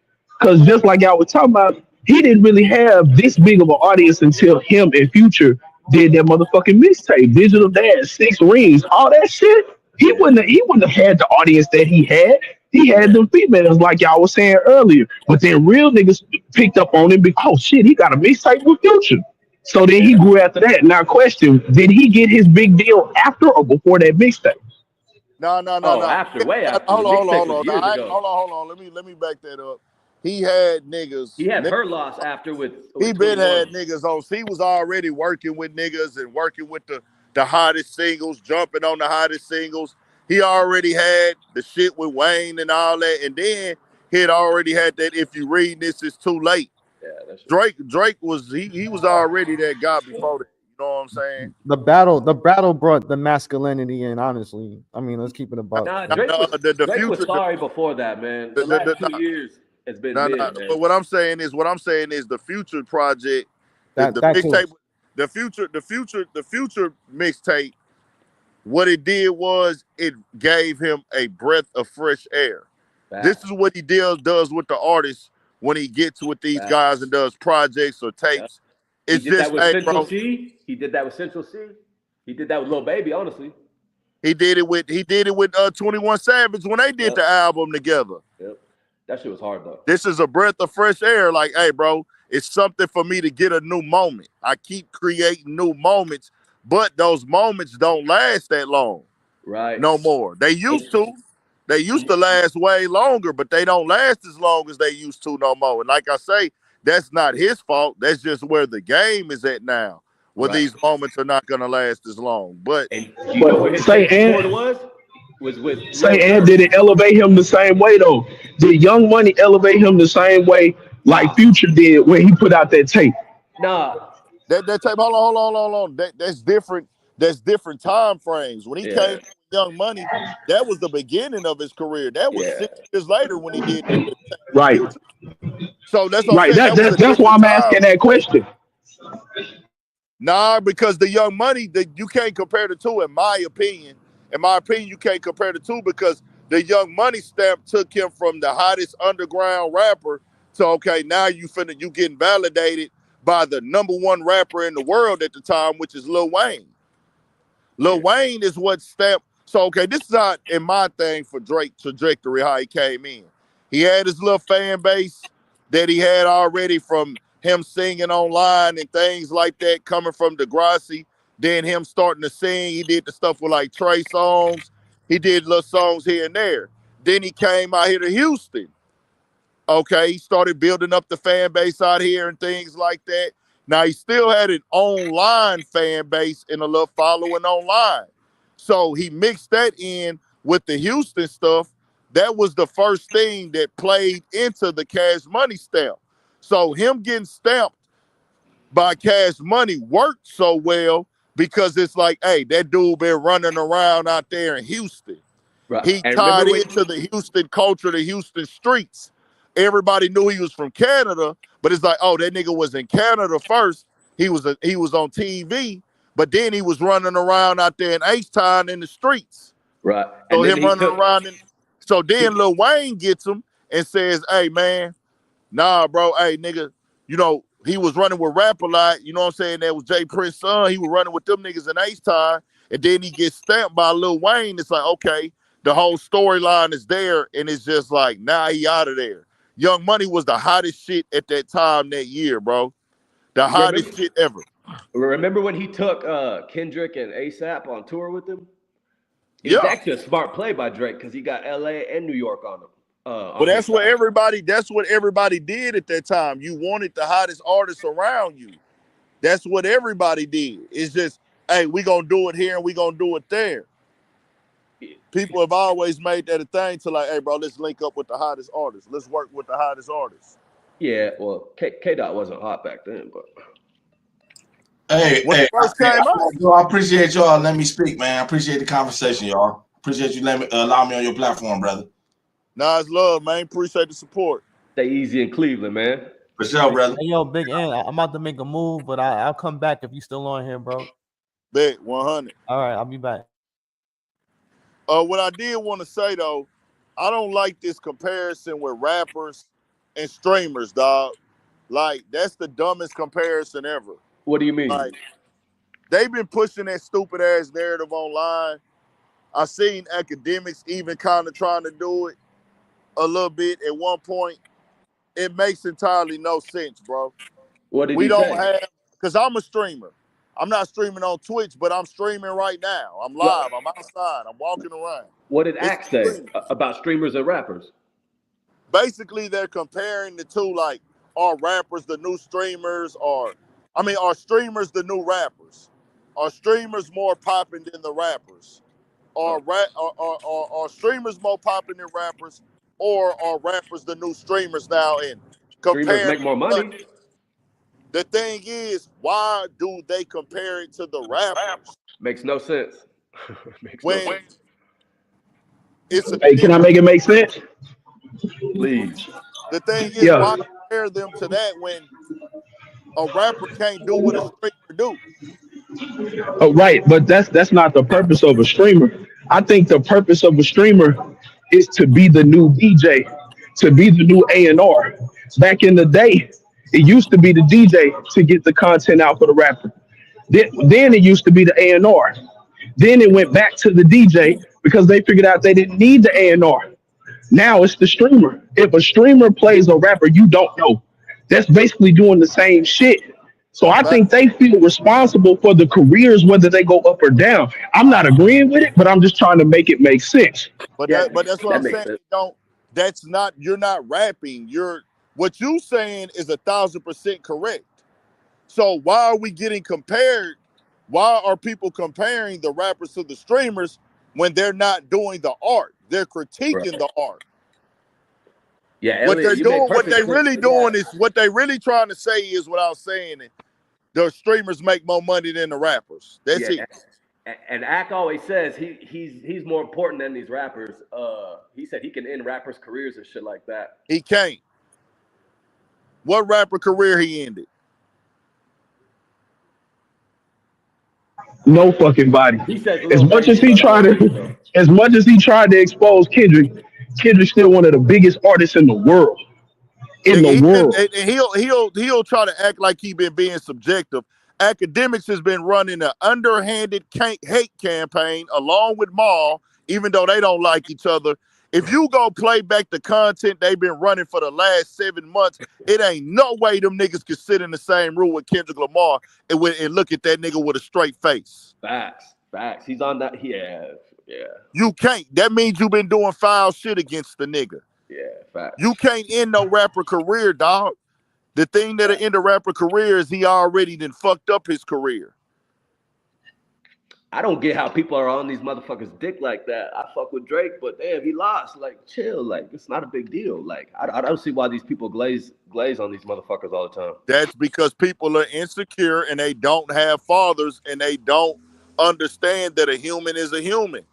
Speaker 5: Because just like y'all was talking about, he didn't really have this big of an audience until him and Future did that motherfucking mixtape, Digital Dad, Six Rings, all that shit.
Speaker 2: Yeah.
Speaker 5: He wouldn't have had the audience that he had. He had them females like y'all was saying earlier. But then real niggas picked up on him because, oh shit, he got a mixtape with Future. So then he grew after that. Now, question: did he get his big deal after or before that mixtape?
Speaker 1: No.
Speaker 2: Oh, after, way after. The
Speaker 1: Hold
Speaker 2: mixtape was
Speaker 1: on. No,
Speaker 2: years ago.
Speaker 1: hold on. Let me back that up. He had
Speaker 2: He
Speaker 1: niggas.
Speaker 2: had Her Loss after
Speaker 1: He
Speaker 2: with
Speaker 1: been had
Speaker 2: 21.
Speaker 1: niggas on. He was already working with niggas and working with the hottest singles, jumping on the hottest singles. He already had the shit with Wayne and all that, and then he had already had that. If you read this, it's too late.
Speaker 2: Yeah, that's true.
Speaker 1: Drake was he was already that guy before that. You know what I'm saying?
Speaker 4: The battle brought the masculinity in. Honestly, I mean, let's keep it about.
Speaker 2: Nah,
Speaker 1: No, no, the
Speaker 2: Drake was
Speaker 1: future.
Speaker 2: sorry before that, man. The
Speaker 1: The,
Speaker 2: last 2 years has been
Speaker 1: no, no.
Speaker 2: mid, man.
Speaker 1: But what I'm saying is the future project, the
Speaker 4: That too.
Speaker 1: mixtape, the future mixtape. What it did was it gave him a breath of fresh air. This
Speaker 2: Facts.
Speaker 1: is what he does with the artists when he gets with these
Speaker 2: Facts.
Speaker 1: guys and does projects or
Speaker 2: Yep.
Speaker 1: tapes.
Speaker 2: He
Speaker 1: It's
Speaker 2: did that
Speaker 1: just,
Speaker 2: with
Speaker 1: hey,
Speaker 2: Central
Speaker 1: bro.
Speaker 2: C. He did that with Central C. He did that with Lil Baby, honestly.
Speaker 1: He did it with 21 Savage when they did
Speaker 2: Yep.
Speaker 1: the album together.
Speaker 2: Yep. That shit was hard though.
Speaker 1: This is a breath of fresh air. Like, hey, bro, it's something for me to get a new moment. I keep creating new moments, but those moments don't last that long
Speaker 2: Right.
Speaker 1: no more. They used to. They used to last way longer, but they don't last as long as they used to no more. And like I say, that's not his fault. That's just where the game is at now, where
Speaker 2: Right.
Speaker 1: these moments are not going to last as long. But
Speaker 2: And you know where
Speaker 5: But
Speaker 2: his tape before it was with Lil
Speaker 5: did
Speaker 2: Durk.
Speaker 5: it elevate him the same way though? Did Young Money elevate him the same way like
Speaker 2: Nah.
Speaker 5: Future did when he put out that tape?
Speaker 2: Nah.
Speaker 1: that tape, hold on. That's different. That's different time frames. When he came
Speaker 2: Yeah.
Speaker 1: with Young Money, that was the beginning of his career. That was
Speaker 2: Yeah.
Speaker 1: 6 years later when he did the tape with
Speaker 5: Right,
Speaker 1: Future. So that's what I'm
Speaker 5: right.
Speaker 1: saying. That was a
Speaker 5: That's why
Speaker 1: different
Speaker 5: I'm
Speaker 1: time.
Speaker 5: asking that question.
Speaker 1: Nah, because the Young Money, you can't compare the two, in my opinion. In my opinion, you can't compare the two because the Young Money stamp took him from the hottest underground rapper to, okay, now you getting validated by the #1 rapper in the world at the time, which is Lil Wayne. Lil
Speaker 2: Yeah.
Speaker 1: Wayne is what So okay, this is not in my thing for Drake trajectory how he came in. He had his little fan base that he had already from him singing online and things like that coming from Degrassi. Then him starting to sing, he did the stuff with like Trey songs. He did little songs here and there. Then he came out here to Houston. Okay, he started building up the fan base out here and things like that. Now he still had an online fan base and a little following online. So he mixed that in with the Houston stuff. That was the first thing that played into the Cash Money stamp. So him getting stamped by Cash Money worked so well because it's like, hey, that dude been running around out there in Houston.
Speaker 2: Right.
Speaker 1: He
Speaker 2: And
Speaker 1: tied
Speaker 2: remember when
Speaker 1: into the Houston culture, the Houston streets. Everybody knew he was from Canada, but it's like, oh, that nigga was in Canada first. He was on TV, but then he was running around out there in H-Town in the streets.
Speaker 2: right.
Speaker 1: So
Speaker 2: And then
Speaker 1: him
Speaker 2: he
Speaker 1: running
Speaker 2: took
Speaker 1: around, so then Lil Wayne gets him and says, hey, man, nah, bro, hey, nigga, you know, he was running with Rap a lot, you know what I'm saying? That was Jay Prince's son. He was running with them niggas in H-Town, and then he gets stamped by Lil Wayne. It's like, okay, the whole storyline is there, and it's just like, nah, he out of there. Young Money was the hottest shit at that time that year, bro. The hottest shit ever.
Speaker 2: Remember when he took Kendrick and ASAP on tour with him? It was
Speaker 1: Yeah.
Speaker 2: actually a smart play by Drake because he got LA and New York on him.
Speaker 1: But that's what everybody did at that time. You wanted the hottest artists around you. That's what everybody did. It's just, hey, we gonna do it here and we gonna do it there. People have always made that a thing to like, hey, bro, let's link up with the hottest artists. Let's work with the hottest artists.
Speaker 2: Yeah, well, K-Dot wasn't hot back then, but
Speaker 3: Hey,
Speaker 1: when
Speaker 3: hey,
Speaker 1: it first came out.
Speaker 3: I appreciate y'all. Let me speak, man. I appreciate the conversation, y'all. Appreciate you letting me allow me on your platform, brother.
Speaker 1: Nah, it's love, man. Appreciate the support.
Speaker 2: stay easy in Cleveland, man.
Speaker 3: For sure, brother.
Speaker 4: Hey, yo, Big N, I'm about to make a move, but I'll come back if you still on here, bro.
Speaker 1: Bet 100.
Speaker 4: All right, I'll be back.
Speaker 1: What I did want to say though, I don't like this comparison with rappers and streamers, dog. Like that's the dumbest comparison ever.
Speaker 2: What do you mean?
Speaker 1: Like they've been pushing that stupid ass narrative online. I seen academics even kind of trying to do it a little bit at one point. It makes entirely no sense, bro.
Speaker 2: What did
Speaker 1: We
Speaker 2: he
Speaker 1: don't
Speaker 2: say?
Speaker 1: have, because I'm a streamer. I'm not streaming on Twitch, but I'm streaming right now. I'm live. I'm outside. I'm walking around.
Speaker 2: What did
Speaker 1: It's
Speaker 2: Axe say
Speaker 1: streaming.
Speaker 2: about streamers and rappers?
Speaker 1: Basically, they're comparing the two, like, are rappers the new streamers, or, I mean, are streamers the new rappers? Are streamers more popping than the rappers? Are streamers more popping than rappers, or are rappers the new streamers now? And
Speaker 2: Streamers
Speaker 1: compare
Speaker 2: make more money.
Speaker 1: The thing is, why do they compare it to the rappers?
Speaker 2: Makes no sense. Makes
Speaker 1: When
Speaker 2: no sense.
Speaker 1: it's a
Speaker 5: Hey, can I make it make sense?
Speaker 2: Please.
Speaker 1: the thing is,
Speaker 5: Yeah.
Speaker 1: why compare them to that when a rapper can't do what a streamer do?
Speaker 5: Oh, right, but that's not the purpose of a streamer. I think the purpose of a streamer is to be the new DJ, to be the new A&R. Back in the day, it used to be the DJ to get the content out for the rapper. Then it used to be the A&R. Then it went back to the DJ because they figured out they didn't need the A&R. Now it's the streamer. If a streamer plays a rapper you don't know, that's basically doing the same shit. So I think they feel responsible for the careers, whether they go up or down. I'm not agreeing with it, but I'm just trying to make it make sense.
Speaker 1: But
Speaker 2: Yeah,
Speaker 1: that's what
Speaker 2: that
Speaker 1: I'm
Speaker 2: makes
Speaker 1: saying.
Speaker 2: sense.
Speaker 1: That's not. You're not rapping. What you saying is 1,000% correct. So why are we getting compared? Why are people comparing the rappers to the streamers when they're not doing the art? They're critiquing the art.
Speaker 2: Yeah,
Speaker 1: What they're
Speaker 2: Elliot, you make
Speaker 1: doing, what
Speaker 2: perfect
Speaker 1: they
Speaker 2: sense
Speaker 1: really
Speaker 2: for
Speaker 1: doing
Speaker 2: that.
Speaker 1: is what they really trying to say is what I was saying. The streamers make more money than the rappers. That's it.
Speaker 2: And Ack always says he's more important than these rappers. He said he can end rappers' careers and shit like that.
Speaker 1: He can't. What rapper career he ended?
Speaker 5: No fucking body.
Speaker 2: He says
Speaker 5: As
Speaker 2: Lil
Speaker 5: much as
Speaker 2: Baby,
Speaker 5: he
Speaker 2: but I
Speaker 5: tried
Speaker 2: don't think so.
Speaker 5: to, as much as he tried to expose Kendrick, Kendrick's still one of the biggest artists in the world. In the world.
Speaker 1: And he'll try to act like he been being subjective. Academics has been running an underhanded hate campaign along with Maul, even though they don't like each other. If you go play back the content they've been running for the last 7 months, it ain't no way them niggas could sit in the same room with Kendrick Lamar and look at that nigga with a straight face.
Speaker 2: Facts. He's on that. Yeah.
Speaker 1: You can't. That means you've been doing foul shit against the nigga.
Speaker 2: Yeah, facts.
Speaker 1: You can't end no rapper career, dog. The thing that'll end a rapper career is he already done fucked up his career.
Speaker 2: I don't get how people are on these motherfuckers' dick like that. I fuck with Drake, but damn, he lost. Like, chill. Like, it's not a big deal. Like, I don't see why these people glaze on these motherfuckers all the time. That's
Speaker 1: because people are insecure and they don't have fathers and they don't understand that a human is a human.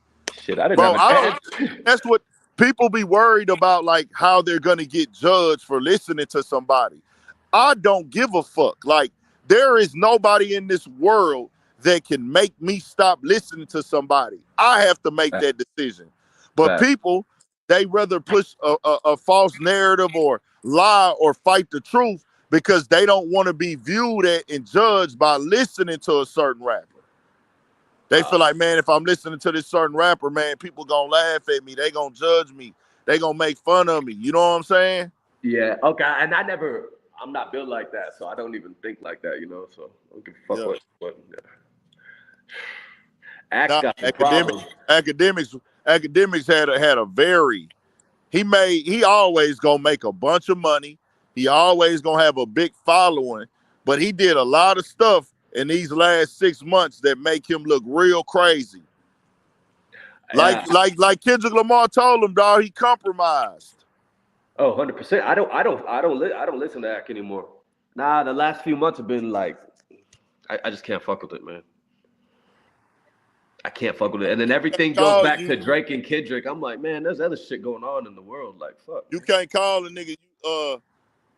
Speaker 2: Shit, I didn't have
Speaker 1: that's what people be worried about, like how they're gonna get judged for listening to somebody. I don't give a fuck. Like, there is nobody in this world that can make me stop listening to somebody. I have to make that decision. But people, they rather push a false narrative or lie or fight the truth because they don't want to be viewed at and judged by listening to a certain rapper. They feel like, man, if I'm listening to this certain rapper, man, people gonna laugh at me. They gonna judge me. They gonna make fun of me. You know what I'm saying?
Speaker 2: Yeah, okay. And I'm not built like that, so I don't even think like that, you know? So I don't give a fuck what
Speaker 1: Academics had a very, he always gonna make a bunch of money. He always gonna have a big following, but he did a lot of stuff in these last 6 months that make him look real crazy. Like Kendrick Lamar told him, dog, he compromised.
Speaker 2: Oh, 100%. I don't listen to Ack anymore. Nah, the last few months have been like, I just can't fuck with it, man. I can't fuck with it. And then everything goes back to Drake and Kendrick. I'm like, man, there's other shit going on in the world. Like, fuck.
Speaker 1: You can't call a nigga.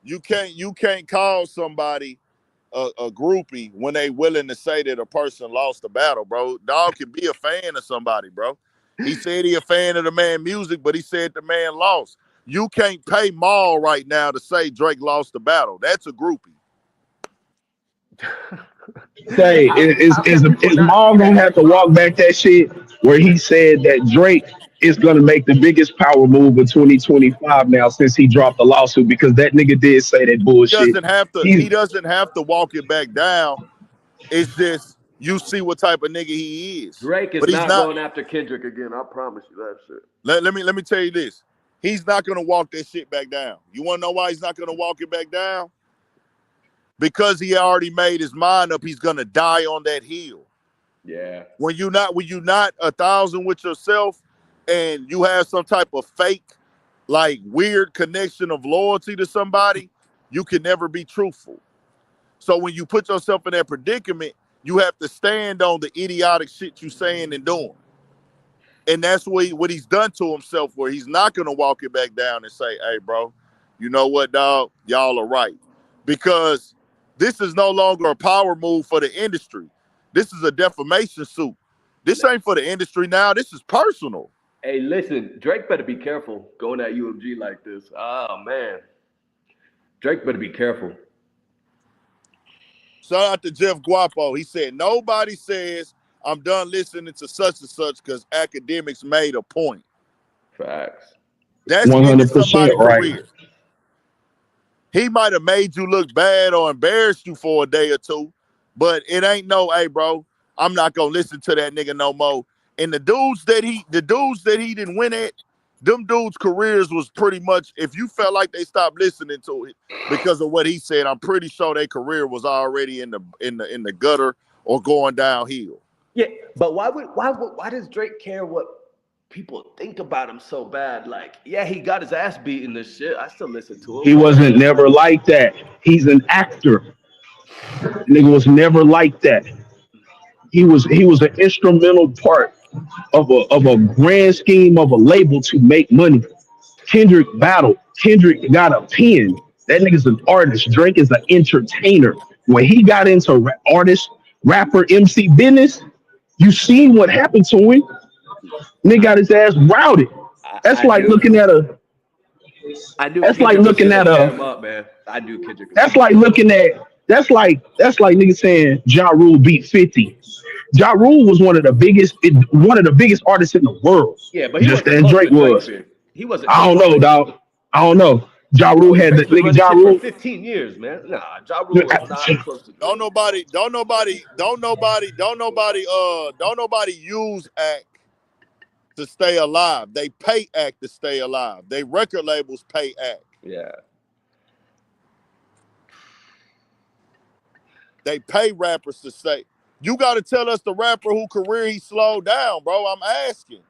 Speaker 1: You can't call somebody a groupie when they willing to say that a person lost the battle, bro. Dog can be a fan of somebody, bro. He said he a fan of the man music, but he said the man lost. You can't pay Maul right now to say Drake lost the battle. That's a groupie.
Speaker 5: Say, is Maul gonna have to walk back that shit where he said that Drake is gonna make the biggest power move of 2025 now since he dropped the lawsuit, because that nigga did say that bullshit.
Speaker 1: He doesn't have to walk it back down. It's just you see what type of nigga he is.
Speaker 2: Drake is not going after Kendrick again. I promise you that shit.
Speaker 1: Let me tell you this. He's not gonna walk that shit back down. You wanna know why he's not gonna walk it back down? Because he already made his mind up, he's gonna die on that hill.
Speaker 2: Yeah.
Speaker 1: When you're not 1,000 with yourself and you have some type of fake, like weird connection of loyalty to somebody, you can never be truthful. So when you put yourself in that predicament, you have to stand on the idiotic shit you saying and doing. And that's what he's done to himself, where he's not gonna walk it back down and say, hey, bro, you know what, dog? Y'all are right. Because this is no longer a power move for the industry. This is a defamation suit. This ain't for the industry now. This is personal.
Speaker 2: Hey, listen, Drake better be careful going at UMG like this. Oh, man. Drake better be careful.
Speaker 1: Shout out to Jeff Guapo. He said, nobody says I'm done listening to such and such because academics made a point.
Speaker 2: Facts.
Speaker 1: That's 100% right. Career. He might have made you look bad or embarrassed you for a day or two, but it ain't no, hey, bro, I'm not gonna listen to that nigga no more. And the dudes that he didn't win at, them dudes' careers was pretty much, if you felt like they stopped listening to it because of what he said, I'm pretty sure their career was already in the gutter or going downhill.
Speaker 2: Yeah, but why does Drake care what people think about him so bad? Like, yeah, he got his ass beat in this shit. I still listen to him.
Speaker 5: He wasn't never like that. He's an actor. Nigga was never like that. He was an instrumental part of a grand scheme of a label to make money. Kendrick battled. Kendrick got a pen. That nigga's an artist. Drake is an entertainer. When he got into rapper, MC business, you seen what happened to him. Nigga got his ass routed. That's like looking at a. I do. That's like looking at a.
Speaker 2: Man. I do Kendrick.
Speaker 5: That's like looking at that's like niggas saying Ja Rule beat 50. Ja Rule was one of the biggest artists in the world,
Speaker 2: Yeah, but he
Speaker 5: just
Speaker 2: wasn't
Speaker 5: as
Speaker 2: close
Speaker 5: Drake
Speaker 2: to Drake
Speaker 5: was.
Speaker 2: big. He wasn't
Speaker 5: I
Speaker 2: close
Speaker 5: don't
Speaker 2: to
Speaker 5: know,
Speaker 2: Drake.
Speaker 5: dog. I don't know. Ja Rule
Speaker 2: Bro,
Speaker 5: had the
Speaker 2: Drake's been
Speaker 5: nigga
Speaker 2: running
Speaker 5: Ja
Speaker 2: shit for
Speaker 5: Rule.
Speaker 2: 15 years, man. Nah, Ja Rule was not close to
Speaker 1: Don't
Speaker 2: Drake.
Speaker 1: nobody, don't nobody use act to stay alive. They pay act to stay alive. They record labels pay act.
Speaker 2: Yeah.
Speaker 1: They pay rappers to stay. You got to tell us the rapper who career he slowed down, bro. I'm asking.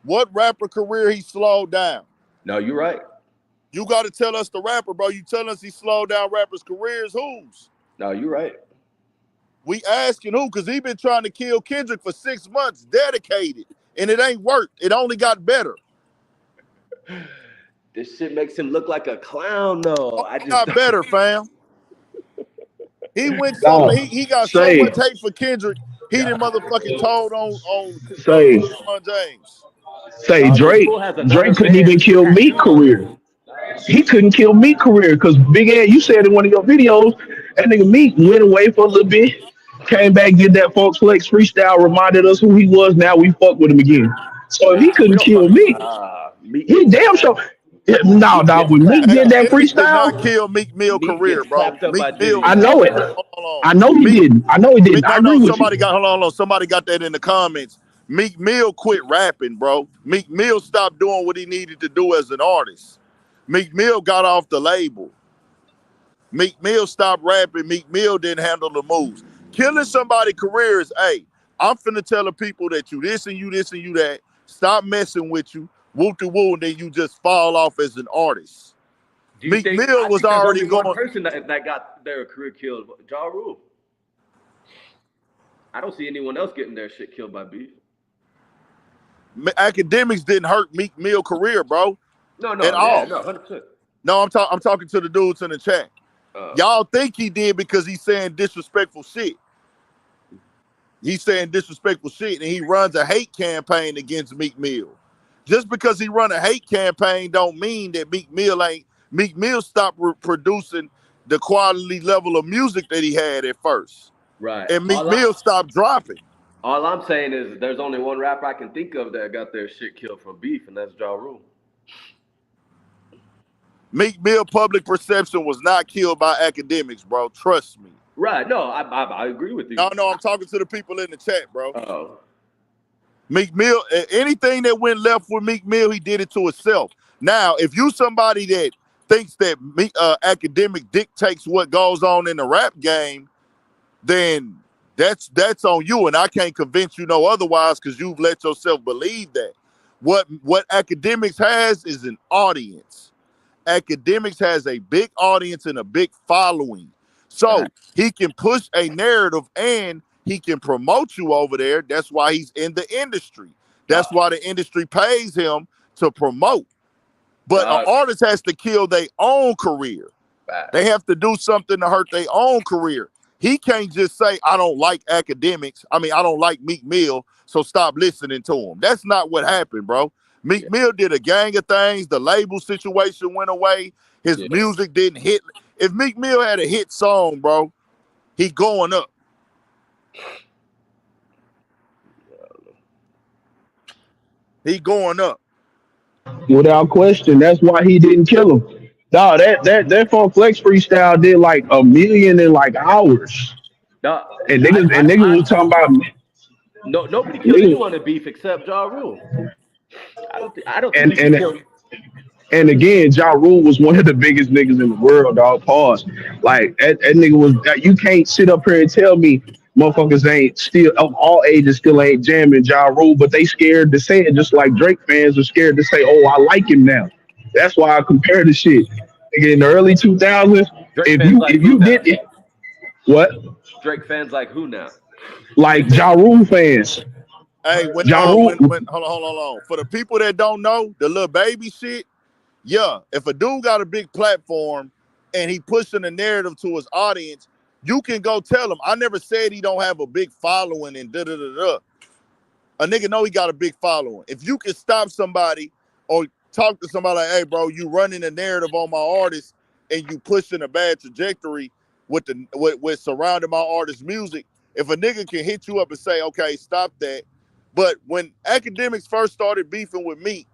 Speaker 1: What rapper career he slowed down?
Speaker 2: No, you're right.
Speaker 1: You got to tell us the rapper, bro. You tell us he slowed down rappers' careers. Whose?
Speaker 2: No, you're right.
Speaker 1: We asking who? Because he been trying to kill Kendrick for 6 months, dedicated, and it ain't worked. It only got better.
Speaker 2: This shit makes him look like a clown, though. I
Speaker 1: Only
Speaker 2: just
Speaker 1: got better, fam. He went
Speaker 5: Dog,
Speaker 1: he got so
Speaker 5: say,
Speaker 1: much hate for Kendrick. He done motherfucking told on
Speaker 5: say,
Speaker 1: LeBron James.
Speaker 5: say
Speaker 2: this
Speaker 5: Drake.
Speaker 2: fool has another
Speaker 5: Drake couldn't even
Speaker 2: man
Speaker 5: kill Meek
Speaker 2: tattooed on
Speaker 5: career.
Speaker 2: him. Nah.
Speaker 5: He couldn't kill Meek career because Big Ed, you said in one of your videos, that nigga Meek went away for a little bit, came back, did that Folks Flex freestyle, reminded us who he was. Now we fuck with him again. So if he
Speaker 2: Nah, we
Speaker 5: couldn't
Speaker 2: don't fuck.
Speaker 5: kill Meek,
Speaker 2: Meek
Speaker 5: he
Speaker 2: gets
Speaker 5: damn
Speaker 2: clapped.
Speaker 5: sure. Yeah, no,
Speaker 2: Meek
Speaker 5: dog.
Speaker 2: gets
Speaker 5: When Meek
Speaker 2: clapped
Speaker 5: did
Speaker 2: up.
Speaker 5: that
Speaker 1: Academics did not
Speaker 5: freestyle,
Speaker 1: kill Meek Mill
Speaker 2: Meek
Speaker 1: career,
Speaker 2: gets
Speaker 1: bro.
Speaker 2: clapped up by
Speaker 1: Meek
Speaker 2: Diddy,
Speaker 1: Mill,
Speaker 5: I
Speaker 2: man.
Speaker 5: know it.
Speaker 1: hold on.
Speaker 5: I know he
Speaker 1: Meek,
Speaker 5: didn't. I know he didn't. I
Speaker 1: no,
Speaker 5: agree with you.
Speaker 1: somebody got, hold on. Somebody got that in the comments. Meek Mill quit rapping, bro. Meek Mill stopped doing what he needed to do as an artist. Meek Mill got off the label. Meek Mill stopped rapping. Meek Mill didn't handle the moves. Killing somebody's career is, hey, I'm finna tell the people that you this and you this and you that. Stop messing with you. Woo to woo, and then you just fall off as an artist.
Speaker 2: Do you
Speaker 1: Meek
Speaker 2: think?
Speaker 1: Mill
Speaker 2: I
Speaker 1: was
Speaker 2: think there's
Speaker 1: already
Speaker 2: only one
Speaker 1: going.
Speaker 2: person that got their career killed. Ja Rule. I don't see anyone else getting their shit killed by beef.
Speaker 1: Academics didn't hurt Meek Mill career, bro, at
Speaker 2: No, yeah,
Speaker 1: all.
Speaker 2: no, 100%.
Speaker 1: No, I'm talking to the dudes in the chat. Y'all think he did because he's saying disrespectful shit. He's saying disrespectful shit, and he runs a hate campaign against Meek Mill. Just because he run a hate campaign don't mean that Meek Mill stopped producing the quality level of music that he had at first.
Speaker 2: Right.
Speaker 1: And Meek Mill stopped dropping.
Speaker 2: All I'm saying is there's only one rapper I can think of that got their shit killed from beef, and that's Ja Rule.
Speaker 1: Meek Mill public perception was not killed by academics, bro. Trust me.
Speaker 2: Right. No, I agree with you.
Speaker 1: No, I'm talking to the people in the chat, bro.
Speaker 2: Oh.
Speaker 1: Meek Mill, anything that went left with Meek Mill, he did it to himself. Now, if you somebody that thinks that academic dictates what goes on in the rap game, then that's on you, and I can't convince you no otherwise because you've let yourself believe that. What academics has is an audience. Academics has a big audience and a big following. So he can push a narrative and he can promote you over there. That's why he's in the industry. That's why the industry pays him to promote. But an artist has to kill their own career. They have to do something to hurt their own career. He can't just say, I don't like academics. I mean, I don't like Meek Mill, so stop listening to him. That's not what happened, bro. Meek Mill did a gang of things. The label situation went away. His music didn't hit. If Meek Mill had a hit song, bro, he going up. He going up.
Speaker 5: Without question. That's why he didn't kill him. Dog, that Funk Flex freestyle did like 1 million in like hours.
Speaker 2: No,
Speaker 5: And niggas was talking about
Speaker 2: nobody killed
Speaker 5: niggas,
Speaker 2: anyone in beef except Ja Rule. I don't think
Speaker 5: and
Speaker 2: you can kill.
Speaker 5: and again, Ja Rule was one of the biggest niggas in the world, dog. Pause. Like that nigga was. You can't sit up here and tell me motherfuckers ain't still of all ages still ain't jamming Ja Rule, but they scared to say it. Just like Drake fans are scared to say, "Oh, I like him now." That's why I compare the shit. Again, in the early 2000s,
Speaker 2: Drake fans like
Speaker 5: if
Speaker 2: who
Speaker 5: you
Speaker 2: now?
Speaker 5: did it, what?
Speaker 2: Drake fans like who now?
Speaker 5: Like Ja Rule fans.
Speaker 1: Hey,
Speaker 5: Ja Rule.
Speaker 1: when hold on. For the people that don't know, the little baby shit, yeah, if a dude got a big platform and he pushing a narrative to his audience, you can go tell him. I never said he don't have a big following and da-da-da-da. A nigga know he got a big following. If you can stop somebody or talk to somebody like, hey, bro, you running a narrative on my artist and you pushing a bad trajectory, with surrounding my artist music. If a nigga can hit you up and say, okay, stop that. But when Academics first started beefing with Meek,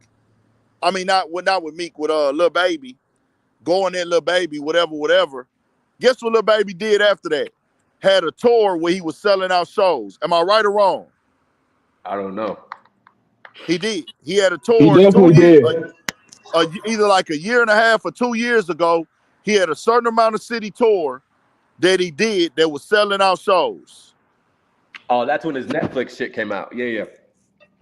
Speaker 1: I mean not with Meek, with Lil Baby, going in Lil Baby, whatever. Guess what Lil Baby did after that? Had a tour where he was selling out shows. Am I right or wrong?
Speaker 2: I don't know.
Speaker 1: He did. He had a
Speaker 5: He
Speaker 1: tour
Speaker 5: definitely
Speaker 1: 2 years,
Speaker 5: did.
Speaker 1: either like a year and a half or 2 years ago. He had a certain amount of city tour that he did that was selling out shows.
Speaker 2: Oh, that's when his Netflix shit came out. Yeah.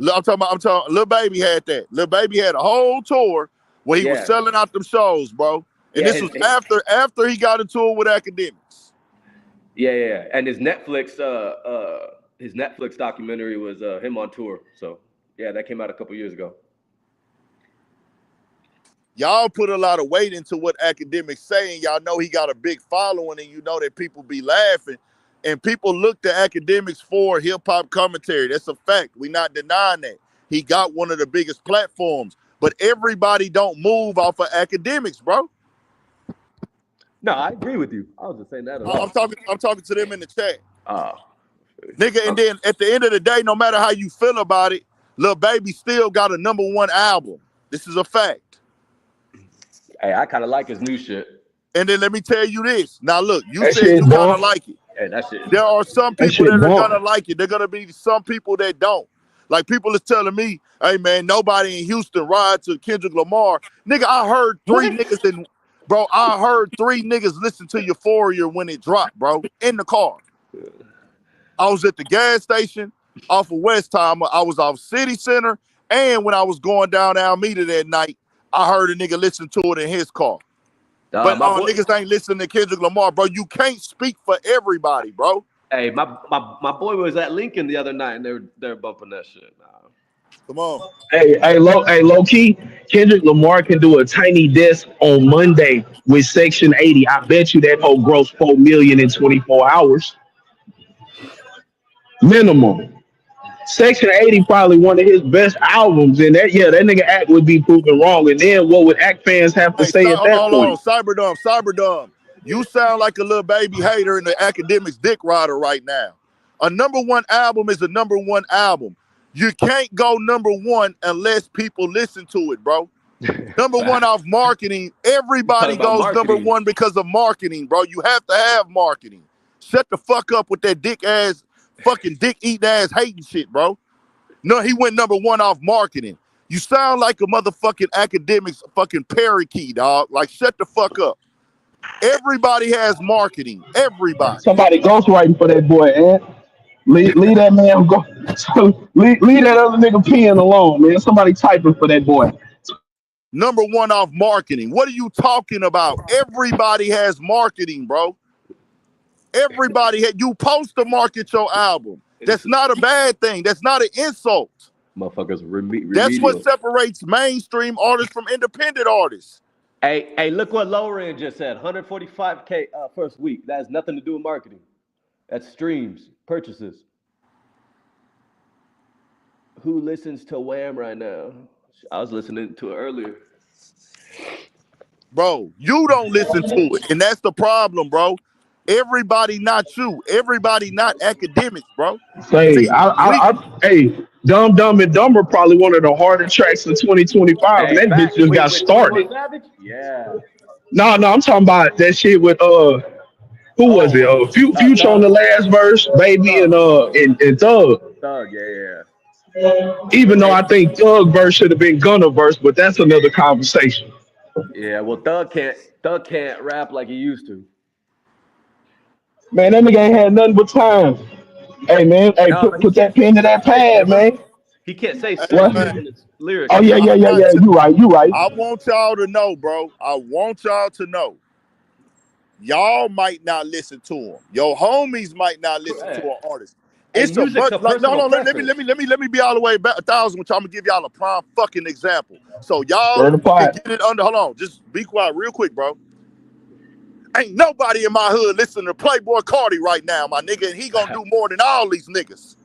Speaker 1: I'm talking. Lil Baby had that. Lil Baby had a whole tour where he was selling out them shows, bro. And this was after he got into it with Academics.
Speaker 2: Yeah. And his Netflix documentary was him on tour. So yeah, that came out a couple years ago.
Speaker 1: Y'all put a lot of weight into what Academics saying. Y'all know he got a big following, and you know that people be laughing. And people look to Academics for hip-hop commentary. That's a fact. We're not denying that. He got one of the biggest platforms. But everybody don't move off of Academics, bro.
Speaker 2: No, I agree with you. I was just saying that.
Speaker 1: I'm talking to them in the chat.
Speaker 2: Nigga,
Speaker 1: and then at the end of the day, no matter how you feel about it, Lil Baby still got a #1 album. This is a fact.
Speaker 2: Hey, I kind of like his new shit.
Speaker 1: And then let me tell you this. Now, look, you said you kind of like it.
Speaker 2: Hey, that shit.
Speaker 1: There are some people that are going to like it. There are going to be some people that don't. Like, people is telling me, hey, man, nobody in Houston ride to Kendrick Lamar. Nigga, I heard three niggas listen to Euphoria when it dropped, bro, in the car. I was at the gas station off of West Time. I was off City Center. And when I was going down Alameda that night, I heard a nigga listen to it in his car. But niggas ain't listening to Kendrick Lamar, bro. You can't speak for everybody, bro.
Speaker 2: Hey, my boy was at Lincoln the other night, and they're bumping that shit. Nah.
Speaker 1: Come on.
Speaker 5: Hey, low key, Kendrick Lamar can do a tiny disc on Monday with Section 80. I bet you that whole gross 4 million in 24 hours. Minimum. Section 80 probably one of his best albums, and that nigga Act would be proven wrong. And then what would Act fans have to say at that point?
Speaker 1: Cyberdome. You sound like a Lil Baby hater and the Academics dick rider right now. A #1 album is a #1 album. You can't go #1 unless people listen to it, bro. #1 off marketing. Everybody goes #1 because of marketing, bro. You have to have marketing. Shut the fuck up with that dick eating ass hating shit, bro. No, he went #1 off marketing. You sound like a motherfucking Academics fucking parakeet, dog. Like, shut the fuck up. Everybody has marketing. Everybody.
Speaker 5: Somebody ghostwriting for that boy, Ant. Leave that man go. Leave that other nigga pen alone, man. Somebody typing for that boy.
Speaker 1: #1 off marketing. What are you talking about? Everybody has marketing, bro. You post to market your album. That's not a bad thing. That's not an insult.
Speaker 2: Motherfuckers remedial.
Speaker 1: That's what separates mainstream artists from independent artists.
Speaker 2: Hey, look what Low-Rent just said. 145K first week. That has nothing to do with marketing. That's streams, purchases. Who listens to Wham right now? I was listening to it earlier.
Speaker 1: Bro, you don't listen to it. And that's the problem, bro. Everybody not you. Everybody not Academics, bro.
Speaker 5: Hey, Dumb and Dumber probably one of the harder tracks in 2025.
Speaker 2: Hey,
Speaker 5: and that bitch just got started.
Speaker 2: Yeah.
Speaker 5: No, I'm talking about that shit with who was it? Future on the last verse, Baby, and Thug.
Speaker 2: Thug, yeah.
Speaker 5: Even though I think Thug verse should have been Gunna verse, but that's another conversation.
Speaker 2: Yeah, well, Thug can't rap like he used to.
Speaker 5: Man, that nigga ain't had nothing but time. Hey, man, put that pen to that pad, man.
Speaker 2: He can't say in his lyrics.
Speaker 5: Oh, yeah. You right.
Speaker 1: I want y'all to know, bro. I want y'all to know. Y'all might not listen to him. Your homies might not listen to an artist. It's a bunch, like, no. Let me be all the way back 1,000, which I'm gonna give y'all a prime fucking example. So y'all can get it under. Hold on, just be quiet real quick, bro. Ain't nobody in my hood listening to Playboy Cardi right now, my nigga, and he gonna do more than all these niggas.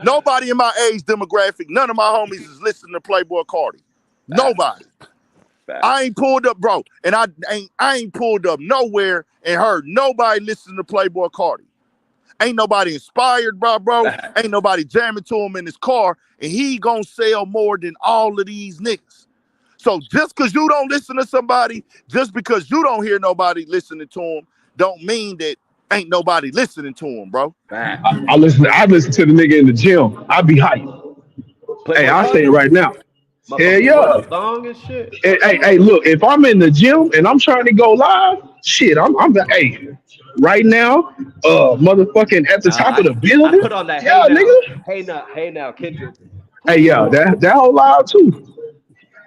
Speaker 1: Nobody in my age demographic, none of my homies is listening to Playboy Cardi. Nobody. I ain't pulled up, bro, and I ain't pulled up nowhere and heard nobody listen to Playboy Cardi. Ain't nobody inspired, bro. Ain't nobody jamming to him in his car, and he gonna sell more than all of these niggas. So just because you don't listen to somebody, just because you don't hear nobody listening to him, don't mean that ain't nobody listening to him, bro.
Speaker 5: I listen to the nigga in the gym. I be hyped. Hey,
Speaker 2: Playboy
Speaker 5: I'll say it
Speaker 2: Cardi?
Speaker 5: right now. Hell
Speaker 2: Motherfucker be running
Speaker 5: yeah.
Speaker 2: the thong and shit.
Speaker 5: Hey, look, if I'm in the gym and I'm trying to go live, shit, hey, right now, motherfucking at the top of the
Speaker 2: I
Speaker 5: building,
Speaker 2: put on that
Speaker 5: yeah, nigga.
Speaker 2: hey now, Kendrick.
Speaker 5: Hey, yeah, that whole live too.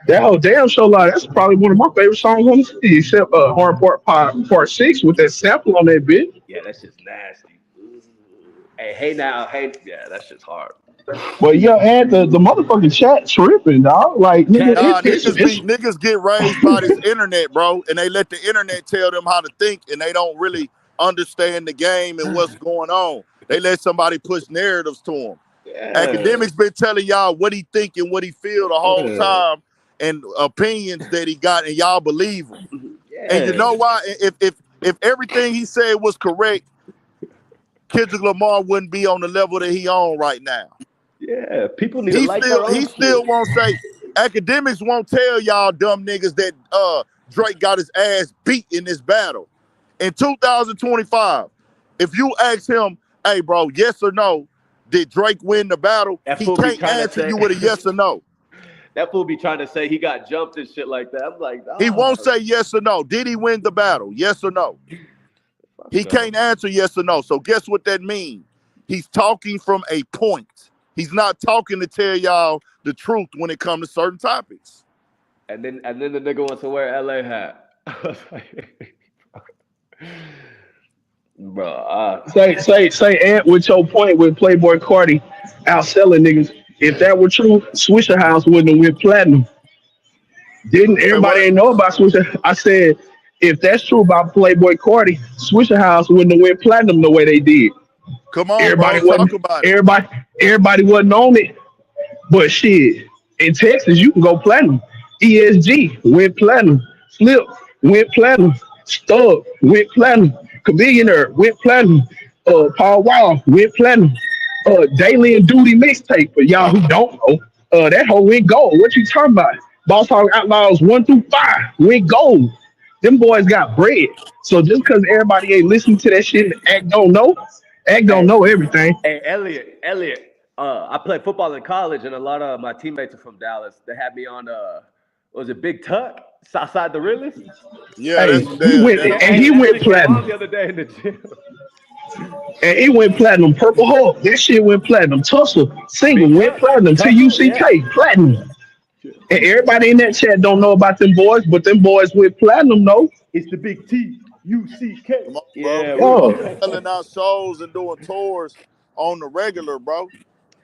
Speaker 5: That whole damn show live, that's probably one of my favorite songs on the CD, except Hard Part 6 with that sample on that bit.
Speaker 2: Yeah, that's just nasty. Yeah, that's just hard.
Speaker 5: But yeah, and the motherfucking chat tripping, dog. Like, nigga,
Speaker 2: Chat is
Speaker 1: Nah,
Speaker 5: it's
Speaker 1: niggas get raised by this internet, bro, and they let the internet tell them how to think, and they don't really understand the game and what's going on. They let somebody push narratives to them.
Speaker 2: yeah.
Speaker 1: Academics been telling y'all what he think and what he feel the whole time, and opinions that he got, and y'all believe him. And you
Speaker 2: Yeah.
Speaker 1: know why? If everything he said was correct, Kendrick Lamar wouldn't be on the level that he on right now.
Speaker 2: Yeah. People need to like their own
Speaker 1: He
Speaker 2: shit.
Speaker 1: still won't say. Academics won't tell y'all dumb niggas that Drake got his ass beat in this battle. In 2025, if you ask him, hey bro, yes or no, did Drake win the battle?
Speaker 2: That
Speaker 1: He
Speaker 2: fool be
Speaker 1: can't
Speaker 2: trying to
Speaker 1: answer
Speaker 2: say
Speaker 1: you with a yes or no.
Speaker 2: that fool be trying to say he got jumped and shit like that. I'm like,
Speaker 1: He won't
Speaker 2: dog.
Speaker 1: say yes or no. Did he win the battle? Yes or no? He can't answer yes or no. So guess what that means? He's talking from a point. He's not talking to tell y'all the truth when it comes to certain topics.
Speaker 2: And then the nigga wants to wear LA hat. Bro,
Speaker 5: say, Ant, with your point with Playboy Cardi outselling niggas. If that were true, Swisher House wouldn't have went platinum. Didn't
Speaker 1: Say
Speaker 5: everybody
Speaker 1: what?
Speaker 5: ain't know about Swisher? I said, if that's true about Playboy Cardi, Swisher House wouldn't have went platinum the way they did.
Speaker 1: Come on,
Speaker 5: Everybody
Speaker 1: bro.
Speaker 5: wasn't
Speaker 1: Talk about it.
Speaker 5: everybody everybody wasn't on it. But shit, in Texas you can go platinum. ESG went platinum. Flip went platinum. Stub went platinum. Chameleonaire went platinum. Paul Wall went platinum. Daily and Duty mixtape for y'all who don't know. That whole went gold. What you talking about? Boss Hog Outlaws 1 through 5 went gold. Them boys got bread. So just because everybody ain't listening to that shit, Act don't
Speaker 2: hey,
Speaker 5: know everything.
Speaker 2: hey, Elliot. I played football in college, and a lot of my teammates are from Dallas. They had me on was it Big Tuck, Southside the Realest?
Speaker 1: Yeah,
Speaker 5: Hey,
Speaker 1: that's some damn.
Speaker 5: he
Speaker 2: That
Speaker 5: went
Speaker 2: shit came on
Speaker 5: platinum.
Speaker 2: the other day in the gym.
Speaker 5: And he went platinum. Purple Hulk, that shit went platinum. Tussle, single
Speaker 2: Big
Speaker 5: went
Speaker 2: Tuck,
Speaker 5: platinum.
Speaker 2: Tussle, yeah.
Speaker 5: TUCK, platinum. And everybody in that chat don't know about them boys, but them boys went platinum, though.
Speaker 2: It's the big TUCK.
Speaker 1: Come on, bro.
Speaker 2: Yeah,
Speaker 1: These folks
Speaker 5: Yo,
Speaker 1: selling out shows and doing tours on the regular, bro.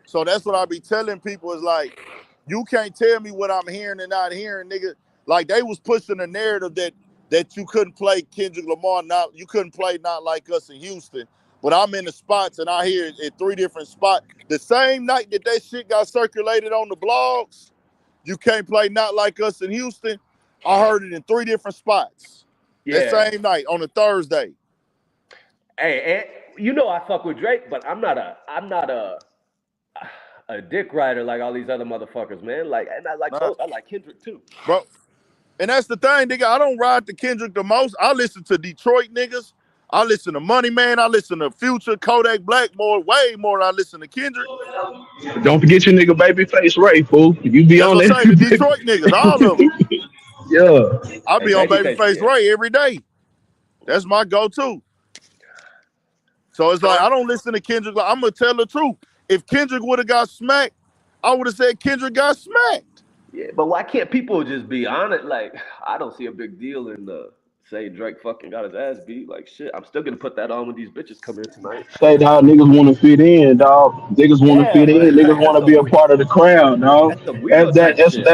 Speaker 1: So that's what I be telling people is like, you can't tell me what I'm hearing and not hearing, nigga. Like they was pushing a narrative that you couldn't play Kendrick Lamar, you couldn't play Not Like Us in Houston. But I'm in the spots and I hear it at 3 different spots. The same night that shit got circulated on the blogs, you can't play Not Like Us in Houston. I heard it in 3 different spots. That
Speaker 2: yeah.
Speaker 1: same night on a Thursday.
Speaker 2: Hey, and you know I fuck with Drake, but I'm not a dick rider like all these other motherfuckers, man. Like, and I like
Speaker 1: Nah,
Speaker 2: both. I like Kendrick too.
Speaker 1: bro. And that's the thing, nigga. I don't ride to Kendrick the most. I listen to Detroit niggas. I listen to Money Man. I listen to Future, Kodak Black way more than I listen to Kendrick.
Speaker 5: don't forget your nigga Babyface Ray, fool. You be
Speaker 1: That's
Speaker 5: on
Speaker 1: what I'm saying. The
Speaker 5: that.
Speaker 1: Detroit niggas, all of them.
Speaker 5: Yeah.
Speaker 1: I
Speaker 2: Hey,
Speaker 1: be on
Speaker 2: Babyface,
Speaker 1: Babyface
Speaker 2: yeah.
Speaker 1: Ray every day. That's my go-to. So it's like I don't listen to Kendrick. Like, I'm gonna tell the truth. If Kendrick would have got smacked, I would have said Kendrick got smacked.
Speaker 2: Yeah, but why can't people just be honest? Like, I don't see a big deal in say Drake fucking got his ass beat. Like, shit, I'm still gonna put that on when these bitches come in tonight.
Speaker 5: Say, dog, niggas want to fit in, dog. Niggas want to
Speaker 2: Yeah,
Speaker 5: fit in.
Speaker 2: but
Speaker 5: Niggas
Speaker 2: like
Speaker 5: want to be a part of the crowd, dog.
Speaker 2: that's some weirdo type shit.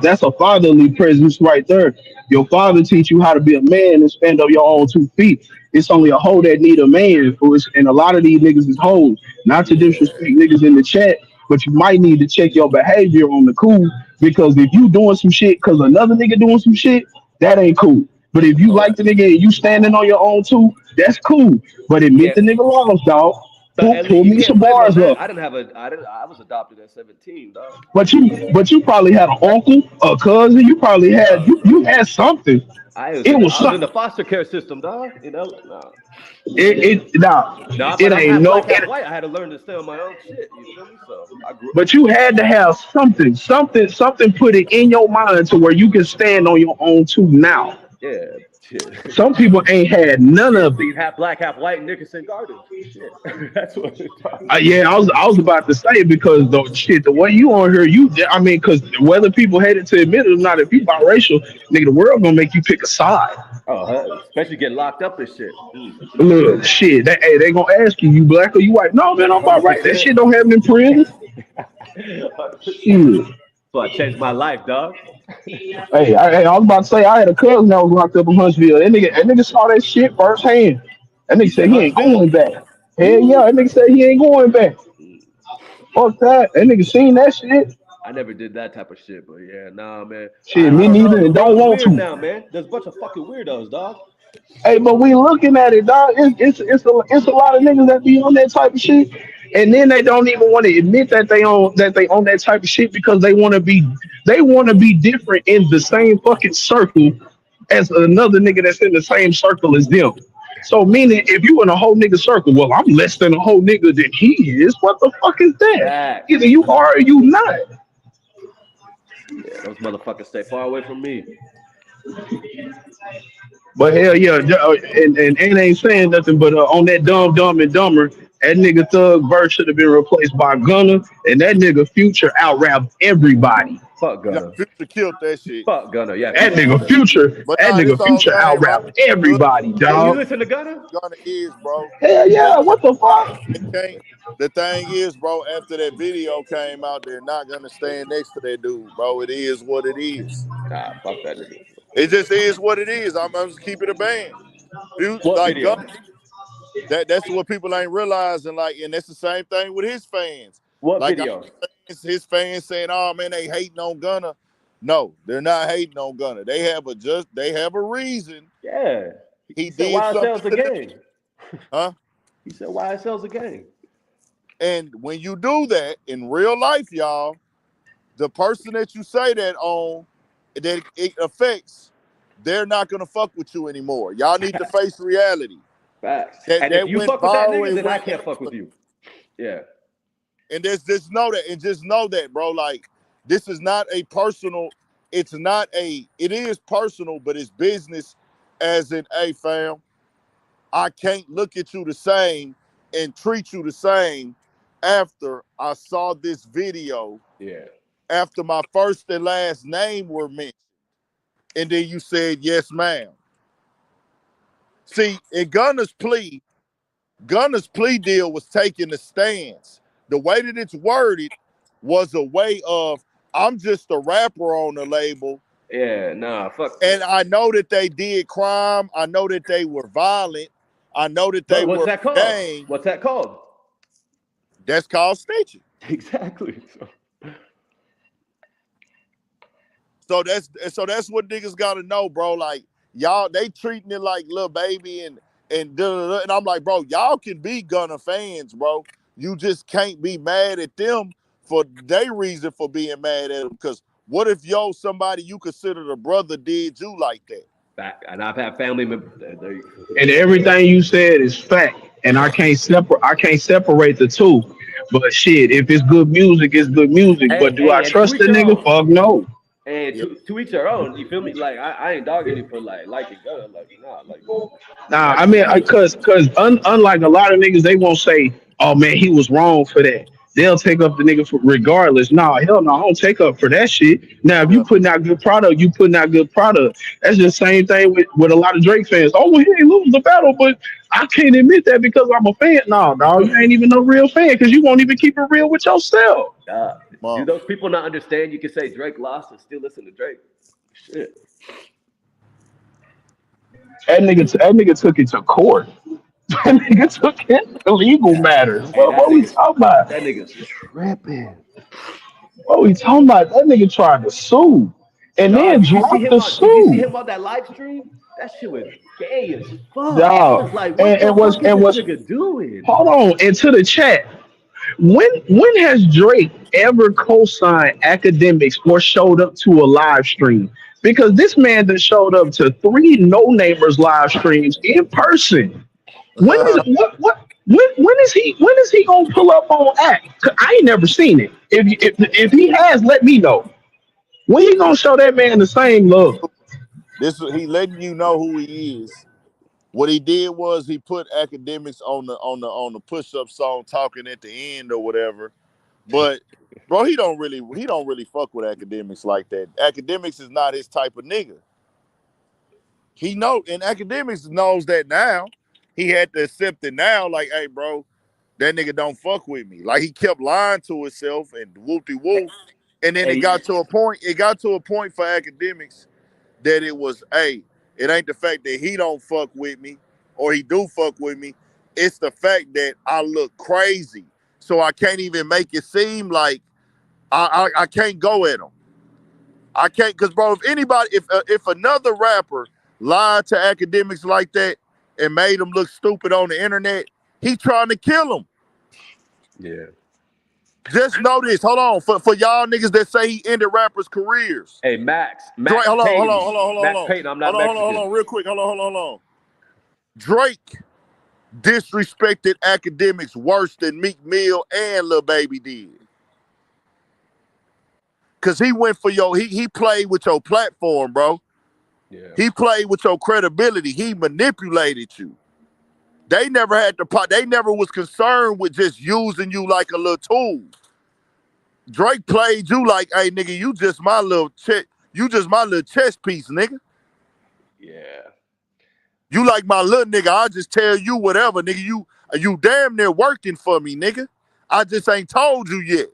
Speaker 5: That's a fatherly presence right there. Your father teach you how to be a man and stand on your own 2 feet. It's only a hoe that need a man, and a lot of these niggas is hoes. Not to
Speaker 2: Yeah.
Speaker 5: disrespect niggas in the chat, but you might need to check your behavior on the cool because if you doing some shit because another nigga doing some shit, that ain't cool. But if you like the nigga and you standing on your own too, that's cool. But admit
Speaker 2: Yeah,
Speaker 5: the nigga lost, dog.
Speaker 2: but Ellie,
Speaker 5: Pull
Speaker 2: you
Speaker 5: me
Speaker 2: can't
Speaker 5: some
Speaker 2: blame it on
Speaker 5: bars
Speaker 2: that.
Speaker 5: up.
Speaker 2: I was adopted at 17, dog.
Speaker 5: But you probably had an uncle, a cousin. You probably had
Speaker 2: Uh,
Speaker 5: you had something. It was
Speaker 2: I was in
Speaker 5: something.
Speaker 2: the foster care system, dog. You know, nah.
Speaker 5: Nah,
Speaker 2: But
Speaker 5: it
Speaker 2: I'm
Speaker 5: ain't
Speaker 2: half
Speaker 5: no.
Speaker 2: black, half white. I had to learn to stay on my own shit. You feel me? So I grew.
Speaker 5: But you had to have something put it in your mind to where you can stand on your own too now.
Speaker 2: Yeah, shit.
Speaker 5: Some people ain't had none
Speaker 2: Shit,
Speaker 5: of it.
Speaker 2: seen half black, half white in Nickerson Gardens. Shit, that's what it's about.
Speaker 5: Yeah, I was about to say because the way you on here, I mean, because whether people hate it to admit it or not, if you biracial, nigga, the world gonna make you pick a side.
Speaker 2: Oh, especially getting locked up and shit.
Speaker 5: Look, shit, they gonna ask you black or you white? No, man, I'm about right. That
Speaker 2: 100%.
Speaker 5: shit don't happen in prison.
Speaker 2: 100%.
Speaker 5: Shit.
Speaker 2: So I changed my life, dog.
Speaker 5: I was about to say I had a cousin that was locked up in Huntsville. That nigga saw that shit firsthand. That nigga
Speaker 2: You said
Speaker 5: said he ain't
Speaker 2: Huntsville?
Speaker 5: going back. Hell yeah,
Speaker 2: Ooh.
Speaker 5: that nigga said he ain't going back. Fuck that. That nigga seen that shit.
Speaker 2: I never did that type of shit, but yeah, nah, man.
Speaker 5: Shit,
Speaker 2: I
Speaker 5: me
Speaker 2: don't know.
Speaker 5: neither,
Speaker 2: The
Speaker 5: and don't
Speaker 2: world's
Speaker 5: want
Speaker 2: weird
Speaker 5: to.
Speaker 2: now, man. There's a bunch of fucking weirdos, dog.
Speaker 5: Hey, but we looking at it, dog. It's a lot of niggas that be on that type of shit, and then they don't even want to admit that they own that type of shit because they want to be different in the same fucking circle as another nigga that's in the same circle as them. So meaning if you in a whole nigga circle, well, I'm less than a whole nigga than he is. What the fuck is that?
Speaker 2: Facts.
Speaker 5: Either you are or you not.
Speaker 2: Yeah, those motherfuckers stay far away from me.
Speaker 5: But hell yeah, and ain't saying nothing. But on that Dumb and Dumber, that nigga Thug verse should have been replaced by Gunna, and that nigga Future out rapped everybody.
Speaker 2: Fuck
Speaker 1: Yeah,
Speaker 2: Gunner.
Speaker 1: Future killed that shit.
Speaker 2: Fuck Gunner. Yeah,
Speaker 5: That
Speaker 2: Future
Speaker 5: nigga
Speaker 2: killed that.
Speaker 5: Future,
Speaker 1: But
Speaker 5: that
Speaker 1: nah, this
Speaker 5: nigga
Speaker 1: whole
Speaker 5: Future out
Speaker 1: thing, right?
Speaker 5: rapped
Speaker 1: Good
Speaker 5: everybody,
Speaker 2: Hey, you
Speaker 5: dog.
Speaker 2: listen to Gunner?
Speaker 1: Gunna is, bro.
Speaker 5: Hell
Speaker 1: They
Speaker 5: yeah, what the fuck?
Speaker 1: can't. The thing is, bro. After that video came out, they're not gonna stand next to that dude, bro. It is what it is.
Speaker 2: Nah, fuck that nigga.
Speaker 1: It just is what it is. I'm just keeping it a band.
Speaker 2: What
Speaker 1: Like
Speaker 2: video?
Speaker 1: Gunna, that's what people ain't realizing. Like, and that's the same thing with his fans.
Speaker 2: What
Speaker 1: Like
Speaker 2: video?
Speaker 1: his fans saying, "Oh man, they hating on Gunna." No, they're not hating on Gunna. They have a reason.
Speaker 2: Yeah.
Speaker 1: He
Speaker 2: He said
Speaker 1: did
Speaker 2: YSL's
Speaker 1: something
Speaker 2: a
Speaker 1: to them,
Speaker 2: gang.
Speaker 1: huh?
Speaker 2: He said YSL's a gang.
Speaker 1: And when you do that in real life, y'all, the person that you say that on, that it affects, they're not gonna fuck with you anymore. Y'all need to face reality.
Speaker 2: Facts.
Speaker 1: That
Speaker 2: And if
Speaker 1: that
Speaker 2: you
Speaker 1: went
Speaker 2: fuck with that
Speaker 1: viral.
Speaker 2: nigga,
Speaker 1: It
Speaker 2: then I
Speaker 1: went
Speaker 2: can't fuck with you. Yeah.
Speaker 1: and just know that, and just know that, bro. Like, this is not a personal. It's not a. It is personal, but it's business. As in, hey, fam, I can't look at you the same and treat you the same after I saw this video.
Speaker 2: Yeah.
Speaker 1: After my first and last name were mentioned, and then you said yes, ma'am. See, in Gunner's plea deal was taking a stance. The way that it's worded was a way of, I'm just a rapper on the label,
Speaker 2: Yeah, nah, fuck.
Speaker 1: and I know that they did crime. I know that they were violent. I know that they
Speaker 2: But what's
Speaker 1: were
Speaker 2: that called?
Speaker 1: gang.
Speaker 2: What's that called?
Speaker 1: That's called snitching.
Speaker 2: Exactly.
Speaker 1: So that's what niggas gotta know, bro. Like, y'all, they treating it like little baby and da, da, da. And I'm like, bro, y'all can be Gunna fans, bro. You just can't be mad at them for their reason for being mad at them. Because what if somebody you consider a brother did you like that?
Speaker 2: Fact. And I've had family members.
Speaker 5: And everything you said is fact. And I can't separate the two. But shit, if it's good music, it's good music. But do I
Speaker 2: And to
Speaker 5: trust
Speaker 2: each
Speaker 5: the
Speaker 2: their
Speaker 5: nigga?
Speaker 2: own.
Speaker 5: Fuck no.
Speaker 2: And
Speaker 1: Yep.
Speaker 2: to each their own. You feel me? Like I ain't dogging you for like liking Gunna. Like nah, like
Speaker 5: Nah,
Speaker 2: that's
Speaker 5: I
Speaker 2: his
Speaker 5: mean,
Speaker 2: music.
Speaker 5: unlike a lot of niggas, they won't say, "Oh man, he was wrong for that." They'll take up the nigga for regardless. Nah, hell no, I don't take up for that shit. Now, if you
Speaker 1: Yeah.
Speaker 5: putting out good product, you putting out good product. That's the same thing with a lot of Drake fans. Oh, well, he ain't lose the battle, but I can't admit that because I'm a fan. No, dog, you ain't even no real fan because you won't even keep it real with yourself.
Speaker 2: Do
Speaker 1: Mom.
Speaker 2: those people not understand? You can say Drake lost and still listen to Drake. Shit.
Speaker 5: That nigga took it to court. That nigga took it to legal matters.
Speaker 2: Hey,
Speaker 5: What we talking about?
Speaker 2: that nigga's tripping.
Speaker 5: What we talking about? That nigga tried to sue and
Speaker 2: Dog,
Speaker 5: then
Speaker 2: did you see
Speaker 5: dropped
Speaker 2: him
Speaker 5: the
Speaker 2: on? Did you see
Speaker 5: sue.
Speaker 2: him on that live stream? That shit was gay as fuck. I
Speaker 5: Dog.
Speaker 2: was like, what
Speaker 5: And
Speaker 2: the
Speaker 5: was
Speaker 2: fuck is
Speaker 5: and
Speaker 2: this
Speaker 5: was
Speaker 2: nigga doing?
Speaker 5: hold on. And to the chat. When has Drake ever co-signed academics or showed up to a live stream? Because this man that showed up to three no-namers live streams in person. When is when is he gonna pull up on act? 'Cause I ain't never seen it. If he has, let me know. When he gonna show that man the same love?
Speaker 1: He letting you know who he is. What he did was he put academics on the push-up song talking at the end or whatever. But bro, he don't really fuck with academics like that. Academics is not his type of nigga. He know, and academics knows that now. He had to accept it now, like, hey, bro, that nigga don't fuck with me. Like he kept lying to himself and whoop-de-whoop. And then it
Speaker 2: Hey,
Speaker 1: got to a point, for academics that it was, hey, it ain't the fact that he don't fuck with me or he do fuck with me. It's the fact that I look crazy. So I can't even make it seem like I can't go at him. I can't, because bro, if another rapper lied to academics like that and made them look stupid on the internet, he trying to kill them.
Speaker 2: yeah.
Speaker 1: Just know this. Hold on. For y'all niggas that say he ended rappers' careers.
Speaker 2: Hey, Max
Speaker 1: Drake, hold on, hold
Speaker 2: Payton.
Speaker 1: on, hold on, hold on,
Speaker 2: Max
Speaker 1: hold on.
Speaker 2: Payton, I'm not Mexican.
Speaker 1: Hold on, real quick. Hold on. Drake disrespected academics worse than Meek Mill and Lil Baby did. Cause he went for he played with your platform, bro.
Speaker 2: Yeah.
Speaker 1: He played with your credibility. He manipulated you. They never they never was concerned with just using you like a little tool. Drake played you like, hey nigga, you just my little chess piece, nigga.
Speaker 2: Yeah.
Speaker 1: You like my little nigga, I'll just tell you whatever, nigga. You damn near working for me, nigga. I just ain't told you yet.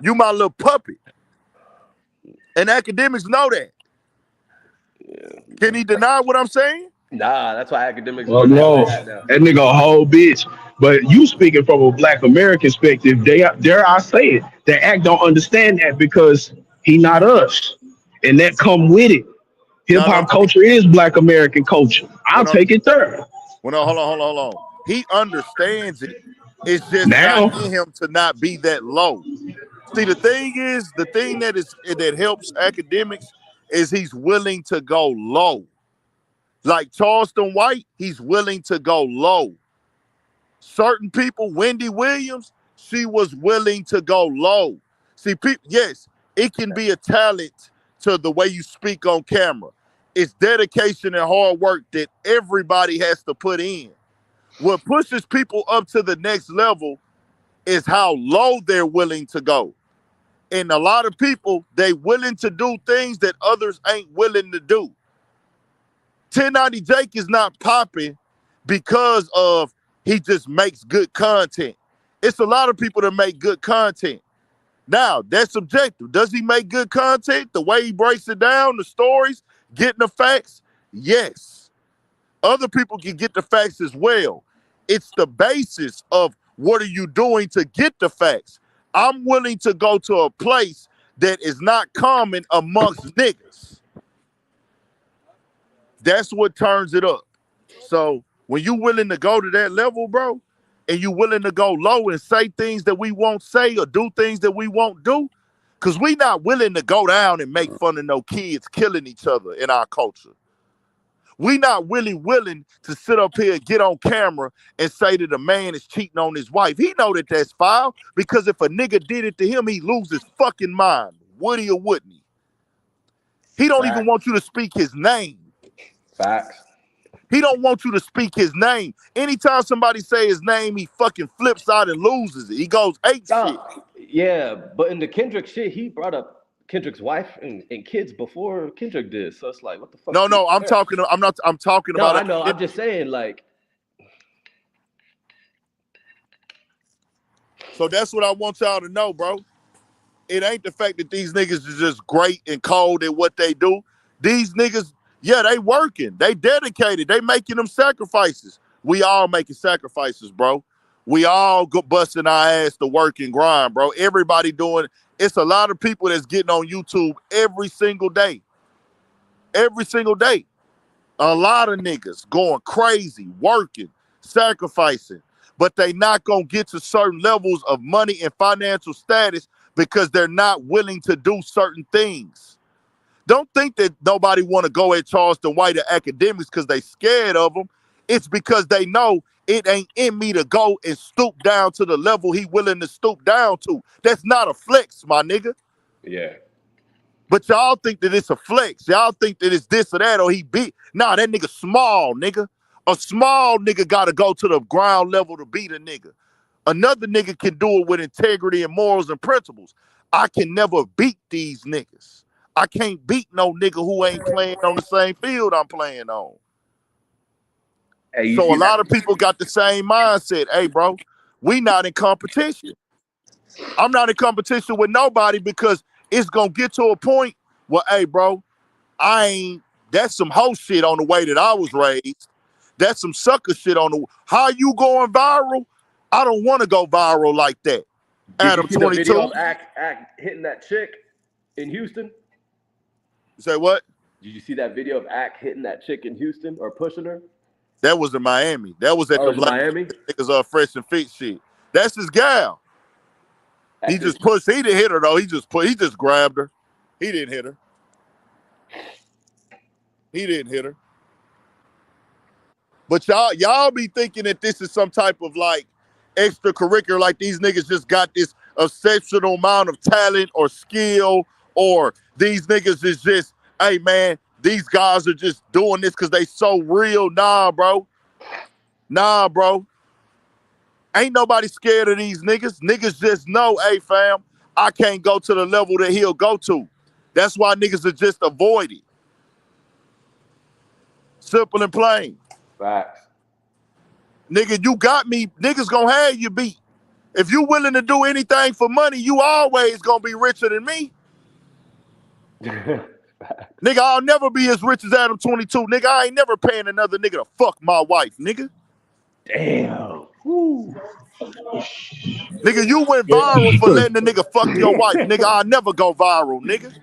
Speaker 1: You my little puppet. And academics know that.
Speaker 2: Yeah.
Speaker 1: Can he deny what I'm saying?
Speaker 2: Nah, that's why academics
Speaker 5: Well,
Speaker 2: really
Speaker 5: no,
Speaker 2: mad now.
Speaker 5: that nigga a whole bitch. But you speaking from a Black American perspective, dare I say it, the act don't understand that because he not us, and that come with it. Hip
Speaker 1: No.
Speaker 5: hop culture is Black American culture. I'll
Speaker 1: Well, no,
Speaker 5: take it there.
Speaker 1: well, no, hold on. He understands it. It's just not
Speaker 5: Now,
Speaker 1: in him to not be that low. See, the thing that helps academics is he's willing to go low. Like Charleston White, he's willing to go low. Certain people, Wendy Williams, she was willing to go low. See, yes, it can be a talent to the way you speak on camera. It's dedication and hard work that everybody has to put in. What pushes people up to the next level is how low they're willing to go. And a lot of people, they willing to do things that others ain't willing to do. 1090 Jake is not popping because of he just makes good content. It's a lot of people that make good content. Now, that's subjective. Does he make good content? The way he breaks it down, the stories, getting the facts? Yes. Other people can get the facts as well. It's the basis of what are you doing to get the facts. I'm willing to go to a place that is not common amongst niggas. That's what turns it up. So when you willing to go to that level, bro, and you willing to go low and say things that we won't say or do things that we won't do, because we not willing to go down and make fun of no kids killing each other in our culture. We not really willing to sit up here and get on camera and say that a man is cheating on his wife. He know that that's foul because if a nigga did it to him, he lose his fucking mind. Would he or wouldn't he? He don't even
Speaker 2: Facts.
Speaker 1: want you to speak his name.
Speaker 2: Facts.
Speaker 1: He don't want you to speak his name. Anytime somebody say his name, he fucking flips out and loses it. He goes ape shit.
Speaker 2: Yeah, but in the Kendrick shit, he brought up Kendrick's wife and kids before Kendrick did. So it's like, what the fuck?
Speaker 1: No, I'm talking
Speaker 2: No,
Speaker 1: about
Speaker 2: I know. I'm just saying, like.
Speaker 1: So that's what I want y'all to know, bro. It ain't the fact that these niggas is just great and cold at what they do. These niggas, yeah, they working. They dedicated. They making them sacrifices. We all making sacrifices, bro. We all go busting our ass to work and grind, bro. Everybody doing. It's a lot of people that's getting on YouTube every single day. Every single day. A lot of niggas going crazy, working, sacrificing, but they not gonna get to certain levels of money and financial status because they're not willing to do certain things. Don't think that nobody want to go at Charleston White or academics because they scared of them. It's because they know it ain't in me to go and stoop down to the level he willing to stoop down to. That's not a flex, my nigga.
Speaker 2: Yeah.
Speaker 1: But y'all think that it's a flex. Y'all think that it's this or that or he beat. Nah, that nigga small, nigga. A small nigga got to go to the ground level to beat a nigga. Another nigga can do it with integrity and morals and principles. I can never beat these niggas. I can't beat no nigga who ain't playing on the same field I'm playing on.
Speaker 2: Hey, you
Speaker 1: So a
Speaker 2: see
Speaker 1: lot
Speaker 2: that?
Speaker 1: of people got the same mindset. Hey, bro, we not in competition. I'm not in competition with nobody because it's going to get to a point where, hey, bro, that's some hoe shit on the way that I was raised. That's some sucker shit on the, how you going viral? I don't want to go viral like that.
Speaker 2: Did you
Speaker 1: Adam
Speaker 2: see the video
Speaker 1: 22.
Speaker 2: of Act hitting that chick in Houston?
Speaker 1: You say what?
Speaker 2: Did you see that video of Act hitting that chick in Houston or pushing her?
Speaker 1: That was in Miami. That was at
Speaker 2: Oh,
Speaker 1: the
Speaker 2: it was in Miami?
Speaker 1: niggas fresh and fit shit. That's his gal. He just pushed. He didn't hit her though. He just grabbed her. He didn't hit her. He didn't hit her. But y'all be thinking that this is some type of like extracurricular, like these niggas just got this exceptional amount of talent or skill, or these niggas is just, hey man, these guys are just doing this because they so real. Nah, bro. Nah, bro. Ain't nobody scared of these niggas. Niggas just know, hey fam, I can't go to the level that he'll go to. That's why niggas are just avoided. Simple and plain.
Speaker 2: Facts.
Speaker 1: Nigga, you got me. Niggas gonna have you beat. If you willing to do anything for money, you always gonna be richer than me. Nigga, I'll never be as rich as Adam 22. Nigga, I ain't never paying another nigga to fuck my wife, nigga.
Speaker 2: Damn. Woo.
Speaker 1: Nigga, you went viral for letting the nigga fuck your wife. Nigga, I'll never go viral, nigga.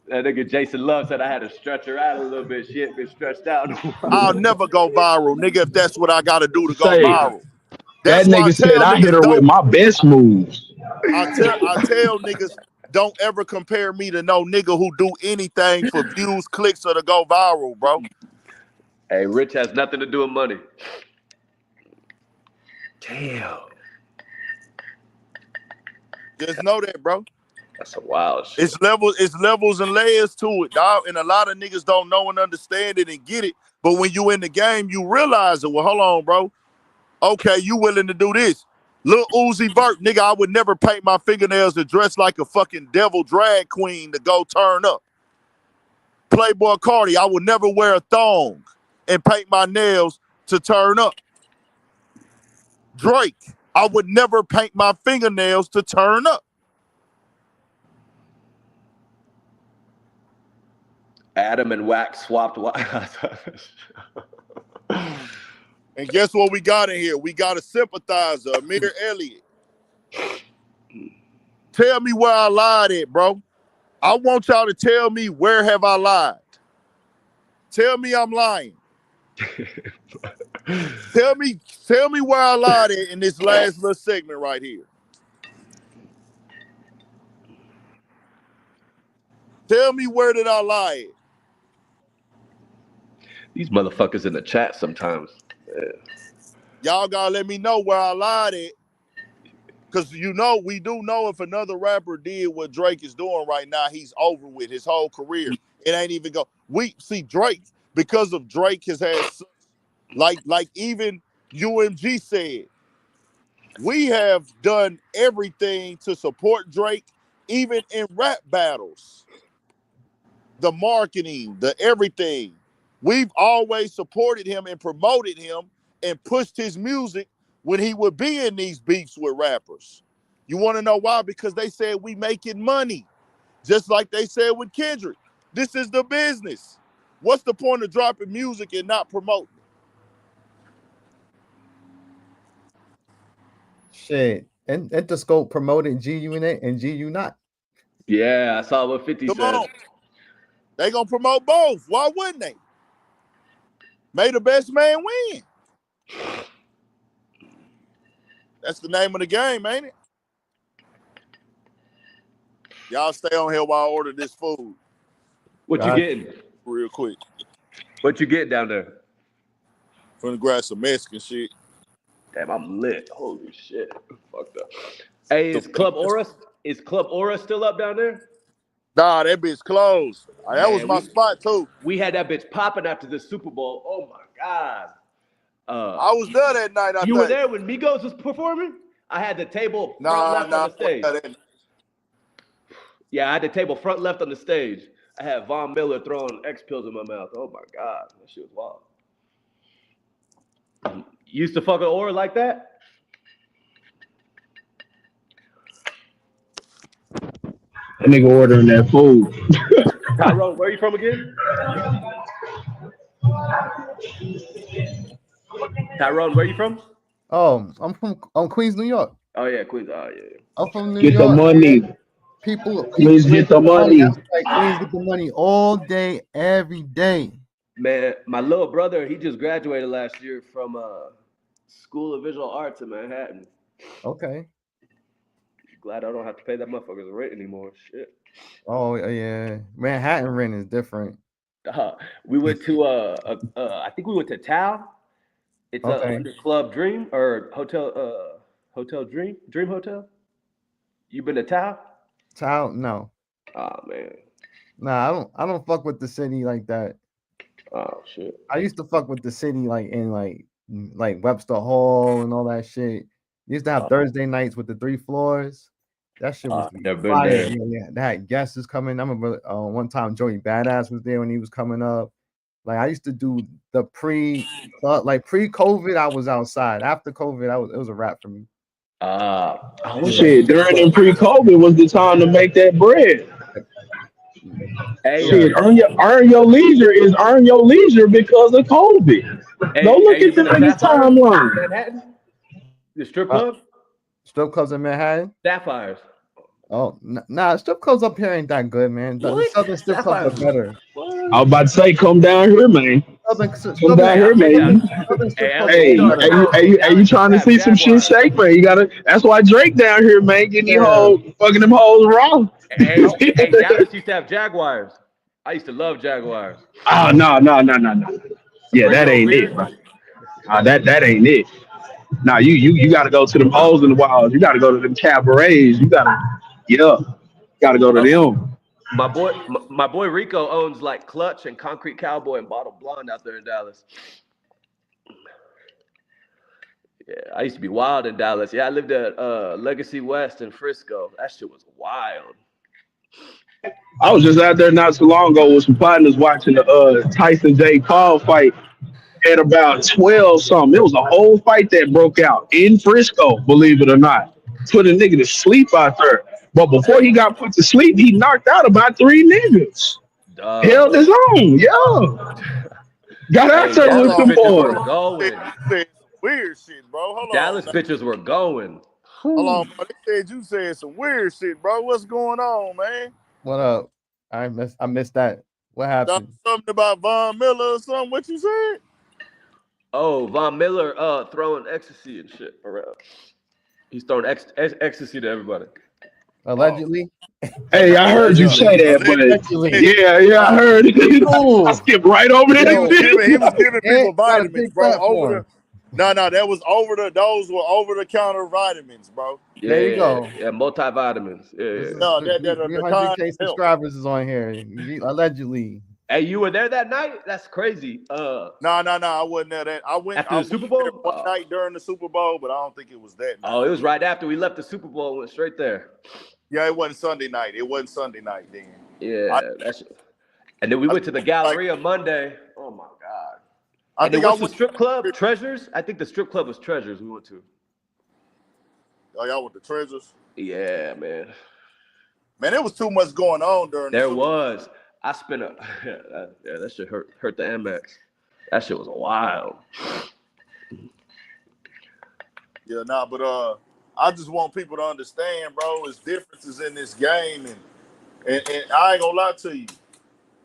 Speaker 2: That nigga Jason Love said I had to stretch her out a little bit. She ain't been stretched out in a while.
Speaker 1: I'll never go viral, nigga, if that's what I gotta do to go
Speaker 5: Say
Speaker 1: viral.
Speaker 5: that
Speaker 1: That's why I
Speaker 5: nigga said
Speaker 1: tell
Speaker 5: I hit
Speaker 1: niggas
Speaker 5: her with my best moves.
Speaker 1: I tell niggas don't ever compare me to no nigga who do anything for views, clicks, or to go viral, bro.
Speaker 2: Hey, Rich has nothing to do with money. Damn.
Speaker 1: Just know that, bro.
Speaker 2: That's some wild shit.
Speaker 1: It's levels and layers to it, dog. And a lot of niggas don't know and understand it and get it. But when you in the game, you realize it. Well, hold on, bro. Okay, you willing to do this. Lil Uzi Vert, nigga, I would never paint my fingernails to dress like a fucking devil drag queen to go turn up. Playboy Cardi, I would never wear a thong and paint my nails to turn up. Drake, I would never paint my fingernails to turn up.
Speaker 2: Adam and Wax swapped.
Speaker 1: And guess what we got in here? We got a sympathizer, Amir Elliott. Tell me where I lied at, bro. I want y'all to tell me where have I lied. Tell me I'm lying. Tell me where I lied at in this last little segment right here. Tell me where did I lie at.
Speaker 2: These motherfuckers in the chat sometimes. Yeah.
Speaker 1: Y'all gotta let me know where I lied at. Cause you know, we do know if another rapper did what Drake is doing right now, he's over with his whole career. It ain't even go. We see Drake, because of Drake has had like even UMG said, we have done everything to support Drake, even in rap battles. The marketing, the everything. We've always supported him and promoted him and pushed his music when he would be in these beefs with rappers. You want to know why? Because they said we making money. Just like they said with Kendrick. This is the business. What's the point of dropping music and not promoting?
Speaker 4: Shit. And Interscope promoted G Unit and G U not.
Speaker 2: Yeah, I saw what 50
Speaker 1: Come
Speaker 2: said.
Speaker 1: on. They gonna promote both. Why wouldn't they? May the best man win. That's the name of the game, ain't it? Y'all stay on here while I order this food
Speaker 2: What you getting?
Speaker 1: real quick.
Speaker 2: What you get down there?
Speaker 1: Finna grab some Mexican shit.
Speaker 2: Damn, I'm lit. Holy shit. Fucked up. Hey, is Club Aura still up down there?
Speaker 1: Nah, that bitch closed. That was my spot too.
Speaker 2: We had that bitch popping after the Super Bowl. Oh my God.
Speaker 1: I was there that night.
Speaker 2: You were there when Migos was performing? I had the table front left on the stage. Yeah, I had the table front left on the stage. I had Von Miller throwing X pills in my mouth. Oh my God. That shit was wild. You used to fuck an Aura like that?
Speaker 5: That nigga ordering that food.
Speaker 2: Tyrone, where are you from again? Tyrone, where are you from?
Speaker 4: Oh, I'm from Queens, New York.
Speaker 2: Oh yeah, Queens. Oh yeah.
Speaker 4: I'm from New
Speaker 5: Get
Speaker 4: York.
Speaker 5: the money.
Speaker 4: Man. People
Speaker 5: Please get the money.
Speaker 4: Like Queens get the money all day, every day.
Speaker 2: Man, my little brother, he just graduated last year from School of Visual Arts in Manhattan.
Speaker 4: Okay.
Speaker 2: Glad I don't have to pay that motherfucker's rent anymore. Shit.
Speaker 4: Oh yeah, Manhattan rent is different.
Speaker 2: We went to I think we went to Tao. It's under Club Dream or Hotel Dream Hotel. You been to Tao?
Speaker 4: Tao, no.
Speaker 2: Oh man.
Speaker 4: Nah, I don't fuck with the city like that.
Speaker 2: Oh shit.
Speaker 4: I used to fuck with the city like in like Webster Hall and all that shit. Used to have Thursday nights with the 3 floors. That shit was fire. Yeah, they had guests coming. I remember one time Joey Badass was there when he was coming up. Like I used to do the pre-COVID, I was outside. After COVID, it was a wrap for me.
Speaker 5: Shit, during and pre-COVID was the time to make that bread.
Speaker 2: Hey,
Speaker 5: shit, earn your leisure is earn your leisure because of COVID. Go look at the niggas timeline.
Speaker 2: Manhattan? The strip club?
Speaker 4: Strip clubs in Manhattan?
Speaker 2: Sapphires.
Speaker 4: Oh, nah, strip clubs up here ain't that good, man. The southern strip clubs are better.
Speaker 5: I was about to say, come down here, man. Come down here, man. Hey, you trying to see some shit shake, man? You gotta. That's why Drake down here, man, getting these hoes, fucking them hoes raw.
Speaker 2: Hey, Dallas used to have Jaguars. I used to love Jaguars.
Speaker 5: Oh no. Yeah, that ain't it, bro. That ain't it. Nah, you gotta go to them holes in the walls. You gotta go to them cabarets. You gotta go to them.
Speaker 2: My boy Rico owns like Clutch and Concrete Cowboy and Bottle Blonde out there in Dallas. Yeah, I used to be wild in Dallas. Yeah, I lived at Legacy West in Frisco. That shit was wild.
Speaker 5: I was just out there not too long ago with some partners watching the Tyson J. Paul fight at about 12 something. It was a whole fight that broke out in Frisco, believe it or not. Put a nigga to sleep out there. But before he got put to sleep, he knocked out about 3 niggas. Held his own, yeah. Got out there with them boys.
Speaker 1: Weird shit, bro. Hold
Speaker 2: Dallas
Speaker 1: on.
Speaker 2: bitches were going.
Speaker 1: Hold on, bro. They said you said some weird shit, bro. What's going on, man?
Speaker 4: What up? I missed that. What happened?
Speaker 1: Something about Von Miller or something? What you said?
Speaker 2: Oh, Von Miller throwing ecstasy and shit around. He's throwing ecstasy to everybody.
Speaker 4: Allegedly.
Speaker 5: Hey, I heard you say that, but yeah, I heard it. I skipped right over that.
Speaker 1: He was giving people vitamins, bro. That was those were over the counter vitamins, bro.
Speaker 2: Yeah,
Speaker 4: there you go.
Speaker 2: Yeah, multivitamins. Yeah.
Speaker 1: No, that
Speaker 4: 300K subscribers is on here. Allegedly.
Speaker 2: Hey, you were there that night? That's crazy.
Speaker 1: No, I wasn't there. I went
Speaker 2: after the Super Bowl
Speaker 1: one night during the Super Bowl, but I don't think it was that night.
Speaker 2: Oh, it was right after we left the Super Bowl. Went straight there.
Speaker 1: Yeah, it wasn't Sunday night. It wasn't Sunday night then.
Speaker 2: Yeah, and then we went to the Galleria Monday. Oh my God! I think what's the strip club? Treasures? I think the strip club was Treasures. We went to.
Speaker 1: Oh, y'all went to Treasures?
Speaker 2: Yeah, man.
Speaker 1: Man, there was too much going on during.
Speaker 2: There was. I spent that shit hurt the Amex. That shit was wild.
Speaker 1: Yeah, but I just want people to understand, bro, there's differences in this game, and I ain't gonna lie to you,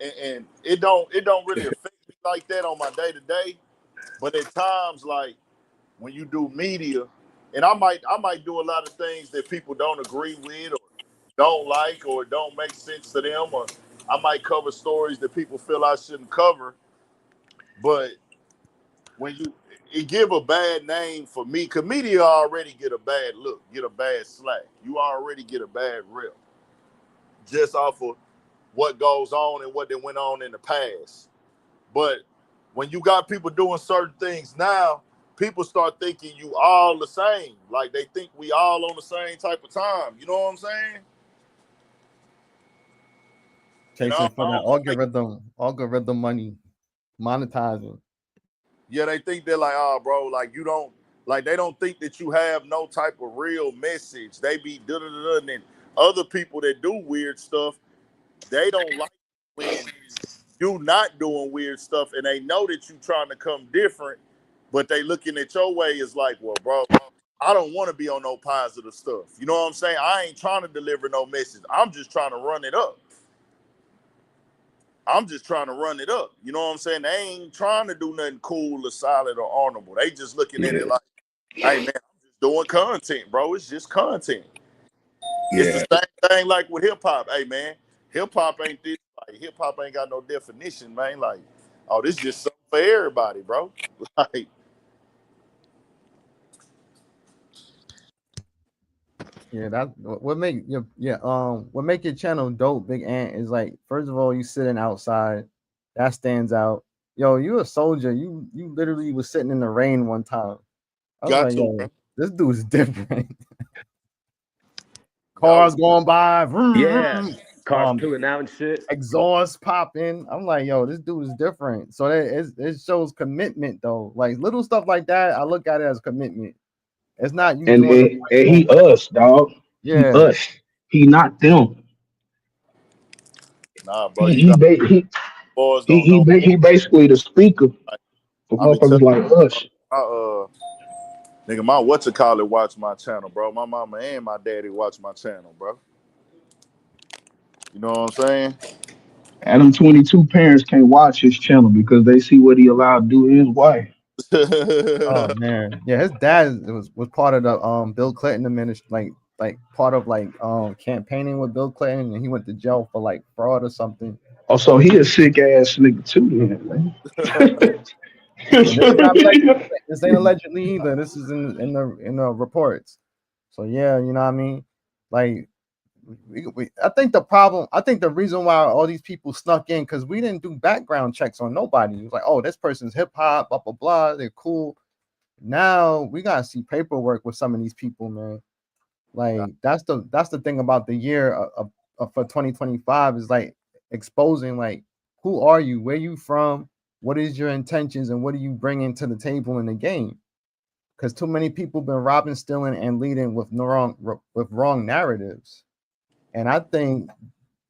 Speaker 1: and it don't really affect me like that on my day to day. But at times, like when you do media, and I might do a lot of things that people don't agree with or don't like or don't make sense to them, or I might cover stories that people feel I shouldn't cover. But when you it give a bad name for me, cause media already get a bad look, get a bad slack. You already get a bad rep just off of what goes on and what they went on in the past. But when you got people doing certain things now, people start thinking you all the same. Like they think we all on the same type of time. You know what I'm saying? And
Speaker 4: Chasing for that algorithm money, monetizing.
Speaker 1: yeah, they think they're like, oh, bro, like you don't, like they don't think that you have no type of real message. They be da da da, and then other people that do weird stuff, they don't like when you not doing weird stuff, and they know that you trying to come different, but they looking at your way is like, well, bro, I don't want to be on no positive stuff. You know what I'm saying? I ain't trying to deliver no message. I'm just trying to run it up. I'm just trying to run it up. You know what I'm saying? They ain't trying to do nothing cool or solid or honorable. They just looking at
Speaker 5: Yeah,
Speaker 1: it like, hey man, I'm just doing content, bro. It's just content. It's the
Speaker 5: yeah.
Speaker 1: same thing like with hip hop. Hey man, hip hop ain't this, like hip hop ain't got no definition, man. Like, oh, this just something for everybody, bro. Like,
Speaker 4: Yeah, that what make your what make your channel dope, Big Ant, is like first of all you sitting outside, that stands out. Yo, you a soldier. You literally was sitting in the rain one time. I was
Speaker 1: got
Speaker 4: like,
Speaker 1: to, bro.
Speaker 4: yo, this dude's different.
Speaker 1: I
Speaker 4: Cars
Speaker 1: was
Speaker 4: going by, vroom,
Speaker 2: Yeah,
Speaker 4: vroom,
Speaker 2: cars peeling out and shit.
Speaker 4: exhaust popping. I'm like, yo, this dude is different. So it shows commitment though. Like little stuff like that, I look at it as commitment. It's not you
Speaker 5: And,
Speaker 4: doing it
Speaker 5: and,
Speaker 4: like,
Speaker 5: and
Speaker 4: oh,
Speaker 5: he us, dog. He
Speaker 4: yeah.
Speaker 5: us. He not them.
Speaker 1: nah, bro.
Speaker 5: He
Speaker 1: You
Speaker 5: he
Speaker 1: got
Speaker 5: ba- he
Speaker 1: boys
Speaker 5: he
Speaker 1: don't
Speaker 5: he,
Speaker 1: know.
Speaker 5: ba- he basically the speaker
Speaker 1: Like,
Speaker 5: for
Speaker 1: I be
Speaker 5: motherfuckers
Speaker 1: telling
Speaker 5: like us.
Speaker 1: my nigga, my what you call it watch my channel, bro. My mama and my daddy watch my channel, bro. You know what I'm saying?
Speaker 5: Adam 22 parents can't watch his channel because they see what he allowed to do to his wife.
Speaker 4: Oh man, yeah. His dad was part of the Bill Clinton administration, like part of like campaigning with Bill Clinton, and he went to jail for like fraud or something.
Speaker 5: Oh, so he a sick ass nigga too, then,
Speaker 4: And this is not allegedly.
Speaker 5: man.
Speaker 4: This ain't allegedly either. This is in the reports. So yeah, you know what I mean. Like I think the problem. I think the reason why all these people snuck in because we didn't do background checks on nobody. It was like, oh, this person's hip hop, blah blah blah. They're cool. Now we gotta see paperwork with some of these people, man. Like that's the thing about the year of for 2025 is like exposing like who are you, where you from, what is your intentions, and what are you bringing to the table in the game? Because too many people been robbing, stealing, and leading with wrong narratives, and I think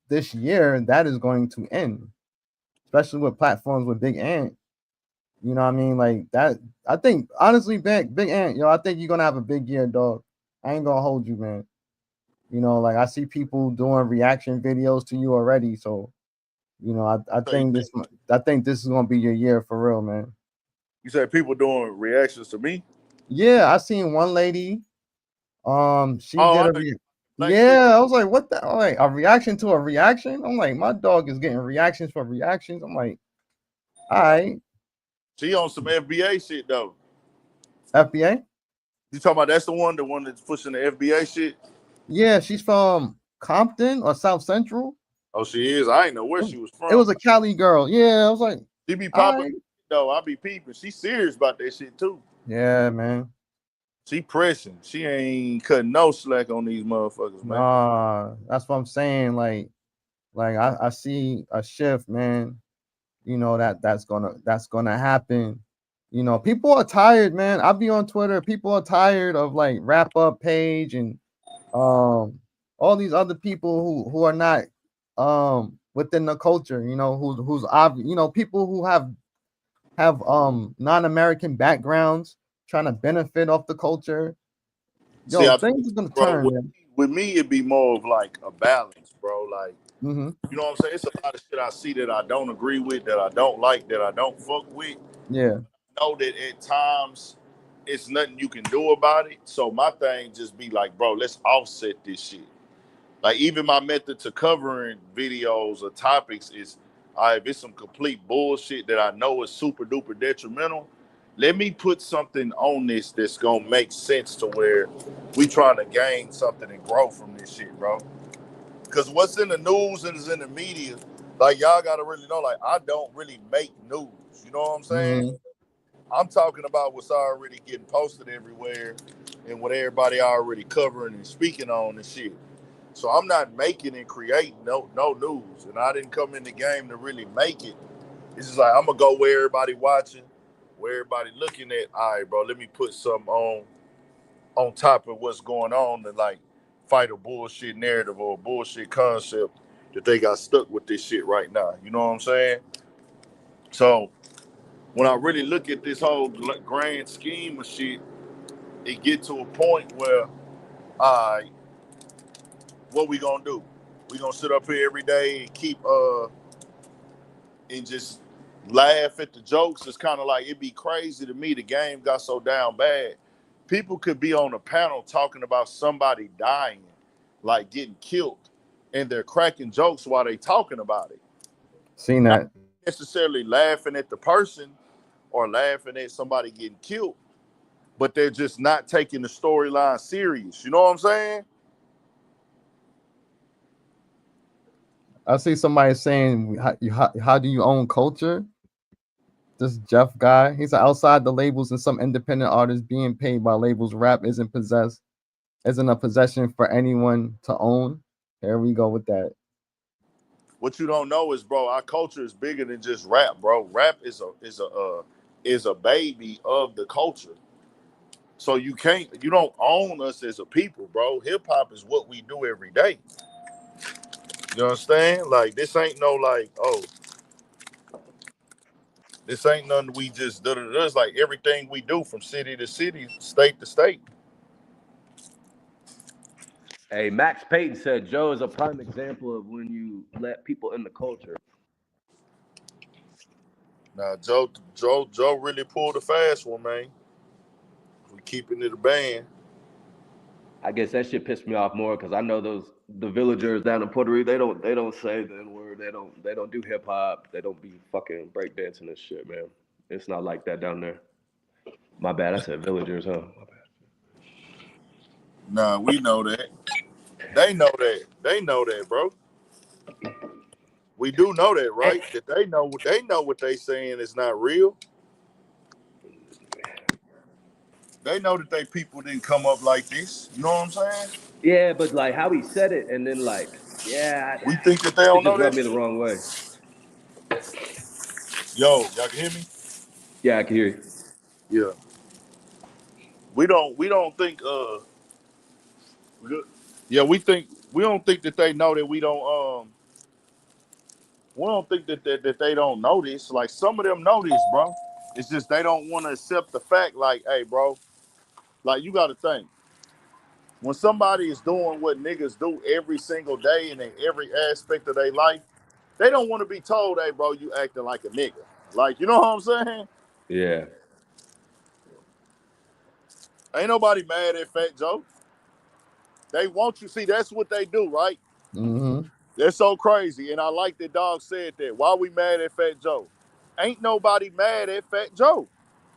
Speaker 4: this year that is going to end, especially with platforms with Big Ant. You know what I mean? Like that. I think honestly, Big Ant, yo, I think you're gonna have a big year, dog. I ain't gonna hold you, man. You know, like I see people doing reaction videos to you already. So, you know,
Speaker 1: So you
Speaker 4: I think this is gonna be your year for real, man.
Speaker 1: you say people doing reactions to me?
Speaker 4: Yeah, I seen one lady. She
Speaker 1: Oh,
Speaker 4: did
Speaker 1: I
Speaker 4: a
Speaker 1: know you black chick.
Speaker 4: yeah. I was like, what the? All right, a reaction to a reaction. I'm like, my dog is getting reactions for reactions. I'm like, all right,
Speaker 1: She on some FBA shit though.
Speaker 4: FBA.
Speaker 1: You talking about that's the one that's pushing the FBA shit?
Speaker 4: Yeah, she's from Compton or South Central.
Speaker 1: Oh, she is. I ain't know where
Speaker 4: It,
Speaker 1: she was
Speaker 4: it
Speaker 1: from.
Speaker 4: was a Cali girl. Yeah, I was like,
Speaker 1: She be
Speaker 4: all
Speaker 1: popping
Speaker 4: right.
Speaker 1: though. I be peeping. She serious about that shit too.
Speaker 4: Yeah, man.
Speaker 1: She pressing. She ain't cutting no slack on these motherfuckers, man.
Speaker 4: Nah, that's what I'm saying. Like I see a shift, man. You know that's gonna happen. You know, people are tired, man. I be on Twitter. People are tired of like wrap up page and um all these other people who are not within the culture. You know, who's obvious. You know, people who have non-American backgrounds trying to benefit off the culture.
Speaker 1: See,
Speaker 4: Yo, things are gonna
Speaker 1: bro,
Speaker 4: turn, man.
Speaker 1: with me, it'd be more of like a balance, bro. Like,
Speaker 4: Mm-hmm.
Speaker 1: you know what I'm saying? It's a lot of shit I see that I don't agree with, that I don't like, that I don't fuck with.
Speaker 4: Yeah.
Speaker 1: Know that at times it's nothing you can do about it. So my thing just be like, bro, let's offset this shit. Like even my method to covering videos or topics is, all right, if it's some complete bullshit that I know is super duper detrimental, let me put something on this that's gonna make sense to where we trying to gain something and grow from this shit, bro. Because what's in the news and is in the media, like y'all gotta really know, like I don't really make news. You know what I'm saying?
Speaker 4: Mm-hmm.
Speaker 1: I'm talking about what's already getting posted everywhere and what everybody already covering and speaking on and shit. So I'm not making and creating no news. And I didn't come in the game to really make it. It's just like I'm gonna go where everybody watching, where everybody looking at. All right, bro, let me put something on top of what's going on and like fight a bullshit narrative or a bullshit concept that they got stuck with this shit right now. You know what I'm saying? So when I really look at this whole grand scheme of shit, it get to a point where, all right, what we gonna do? We gonna sit up here every day and keep and just laugh at the jokes. It's kind of like it'd be crazy to me. The game got so down bad. People could be on a panel talking about somebody dying, like getting killed, and they're cracking jokes while they talking about it.
Speaker 4: Seen
Speaker 1: Not
Speaker 4: that.
Speaker 1: necessarily laughing at the person or laughing at somebody getting killed, but they're just not taking the storyline serious. You know what I'm saying?
Speaker 4: I see somebody saying, how do you own culture? This Jeff guy, he's outside the labels and some independent artists being paid by labels. Rap isn't a possession for anyone to own. Here we go with that.
Speaker 1: What you don't know is, bro, our culture is bigger than just rap, bro. Rap is a baby of the culture. So you don't own us as a people, bro. Hip hop is what we do every day. You understand? Like this ain't no like, oh, this ain't nothing we just do. It's like everything we do from city to city, state to state.
Speaker 2: Hey, Max Payton said Joe is a prime example of when you let people in the culture.
Speaker 1: Now Joe really pulled a fast one, man. We keeping it a band.
Speaker 2: I guess that shit pissed me off more because I know the villagers down in Puerto Rico. They don't say the N word. They don't do hip hop. They don't be fucking breakdancing and shit, man. It's not like that down there. My bad. I said villagers, huh? My bad.
Speaker 1: Nah, we know that. They know that. They know that, bro. We do know that, right? That they know what they saying is not real. They know that they people didn't come up like this. You know what I'm saying?
Speaker 2: Yeah, but like how he said it, and then like, yeah,
Speaker 1: We think that they
Speaker 2: it
Speaker 1: don't
Speaker 2: just
Speaker 1: know that
Speaker 2: rubbed me the
Speaker 1: shit.
Speaker 2: wrong way.
Speaker 1: Yo, y'all can hear me?
Speaker 2: Yeah, I can hear you.
Speaker 1: Yeah. We don't think yeah, we don't think that they know that we don't think that they don't know this. Like some of them know this, bro. It's just they don't want to accept the fact, like, hey, bro, like you gotta think. When somebody is doing what niggas do every single day and in every aspect of their life, they don't want to be told, hey, bro, you acting like a nigga. Like, you know what I'm saying?
Speaker 2: Yeah.
Speaker 1: Ain't nobody mad at Fat Joe. They want you. See, that's what they do, right?
Speaker 4: Mm-hmm.
Speaker 1: They're so crazy. And I like that dog said that. Why we mad at Fat Joe? Ain't nobody mad at Fat Joe.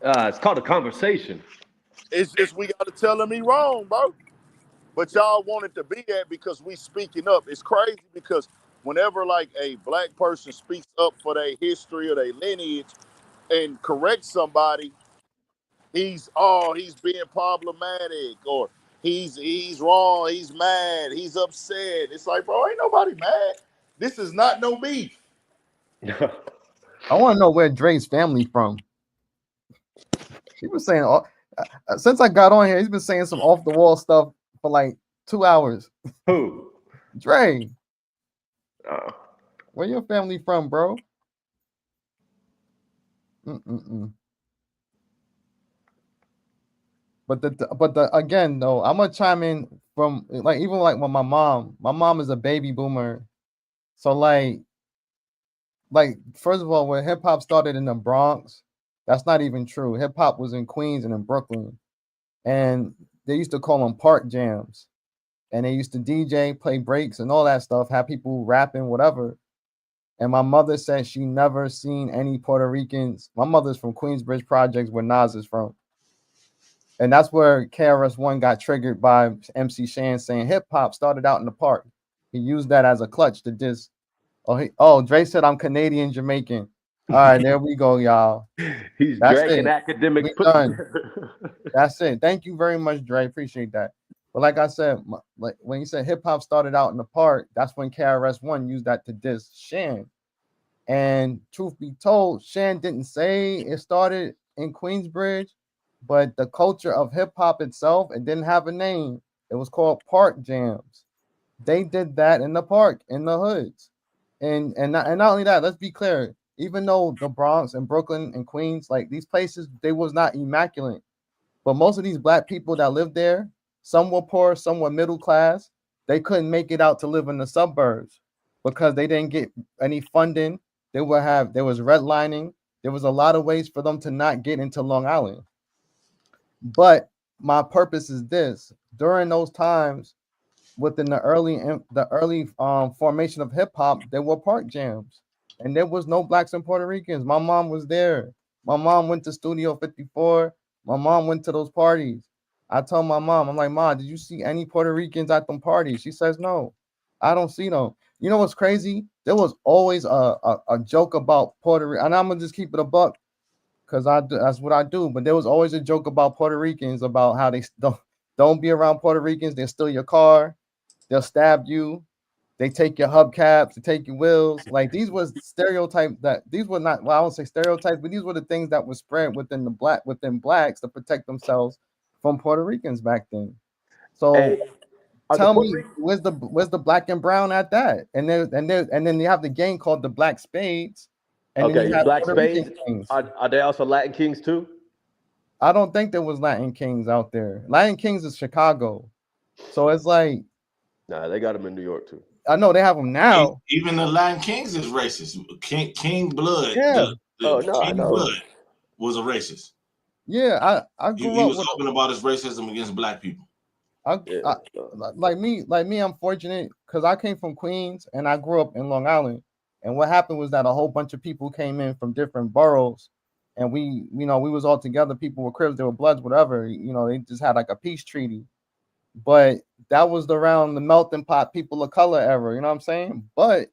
Speaker 2: It's called a conversation.
Speaker 1: It's just we got to tell him he wrong, bro. But y'all want it to be that because we speaking up. It's crazy because whenever like a black person speaks up for their history or their lineage and corrects somebody, he's being problematic or he's wrong, he's mad, he's upset. It's like, bro, ain't nobody mad. This is not no beef.
Speaker 4: I want to know where Dre's family from. He was saying, since I got on here, he's been saying some off the wall stuff for like 2 hours.
Speaker 2: Who?
Speaker 4: Dre,
Speaker 2: Uh,
Speaker 4: where your family from, bro? Mm-mm-mm. But the again though, I'm gonna chime in from like even like when my mom is a baby boomer, so like first of all, when hip hop started in the Bronx, that's not even true. Hip hop was in Queens and in Brooklyn, and they used to call them park jams, and they used to DJ, play breaks, and all that stuff, have people rapping, whatever. And my mother said she never seen any Puerto Ricans. My mother's from Queensbridge Projects, where Nas is from. And that's where KRS-One got triggered by MC Shan saying hip hop started out in the park. He used that as a clutch to diss. Dre said I'm Canadian Jamaican. All right, there we go, y'all.
Speaker 2: He's
Speaker 4: That's
Speaker 2: Drake and
Speaker 4: it.
Speaker 2: academics
Speaker 4: We
Speaker 2: put
Speaker 4: done.
Speaker 2: together.
Speaker 4: That's it. Thank you very much, Dre. Appreciate that. But like I said, like when you said hip hop started out in the park, that's when KRS-One used that to diss Shan. And truth be told, Shan didn't say it started in Queensbridge, but the culture of hip hop itself, it didn't have a name. It was called park jams. They did that in the park, in the hoods. And not only that, let's be clear. Even though the Bronx and Brooklyn and Queens, like these places, they was not immaculate. But most of these black people that lived there, some were poor, some were middle class. They couldn't make it out to live in the suburbs because they didn't get any funding. There was redlining. There was a lot of ways for them to not get into Long Island. But my purpose is this: during those times, within the early formation of hip hop, there were park jams, and there was no blacks and Puerto Ricans. My mom was there. My mom went to Studio 54. My mom went to those parties. I told my mom, I'm like, Mom, did you see any Puerto Ricans at them parties? She says, no, I don't see them. You know what's crazy? There was always a joke about Puerto Rico, and I'm gonna just keep it a buck because that's what I do. But there was always a joke about Puerto Ricans about how they don't be around Puerto Ricans. They'll steal your car. They'll stab you. They take your hubcaps, they take your wheels. Like these was stereotypes that these were not. Well, I won't say stereotypes, but these were the things that were spread within blacks to protect themselves from Puerto Ricans back then. So
Speaker 2: Hey, are the
Speaker 4: tell
Speaker 2: Puerto
Speaker 4: me,
Speaker 2: Ricans
Speaker 4: where's the black and brown at that? And then you have the gang called the Black Spades, and then you
Speaker 2: okay?
Speaker 4: have
Speaker 2: Black
Speaker 4: Puerto Rican
Speaker 2: Spades
Speaker 4: kings.
Speaker 2: are they also Latin Kings too?
Speaker 4: I don't think there was Latin kings out there. Latin kings is Chicago, so it's like
Speaker 2: Nah, they got them in New York too.
Speaker 4: I know they have them now.
Speaker 3: Even the Latin Kings is racist. King Blood,
Speaker 4: Yeah,
Speaker 2: Oh
Speaker 3: the
Speaker 2: no, I
Speaker 3: King
Speaker 2: know.
Speaker 3: Blood was a racist.
Speaker 4: yeah. I
Speaker 3: He,
Speaker 4: grew
Speaker 3: he
Speaker 4: up
Speaker 3: was
Speaker 4: with
Speaker 3: open about his racism against black people.
Speaker 2: Yeah,
Speaker 4: I
Speaker 2: no.
Speaker 4: like me. I'm fortunate because I came from Queens and I grew up in Long Island. And what happened was that a whole bunch of people came in from different boroughs, and we was all together. People were Crips, they were Bloods, whatever. They just had like a peace treaty. But that was around the melting pot, people of color era. You know what I'm saying? But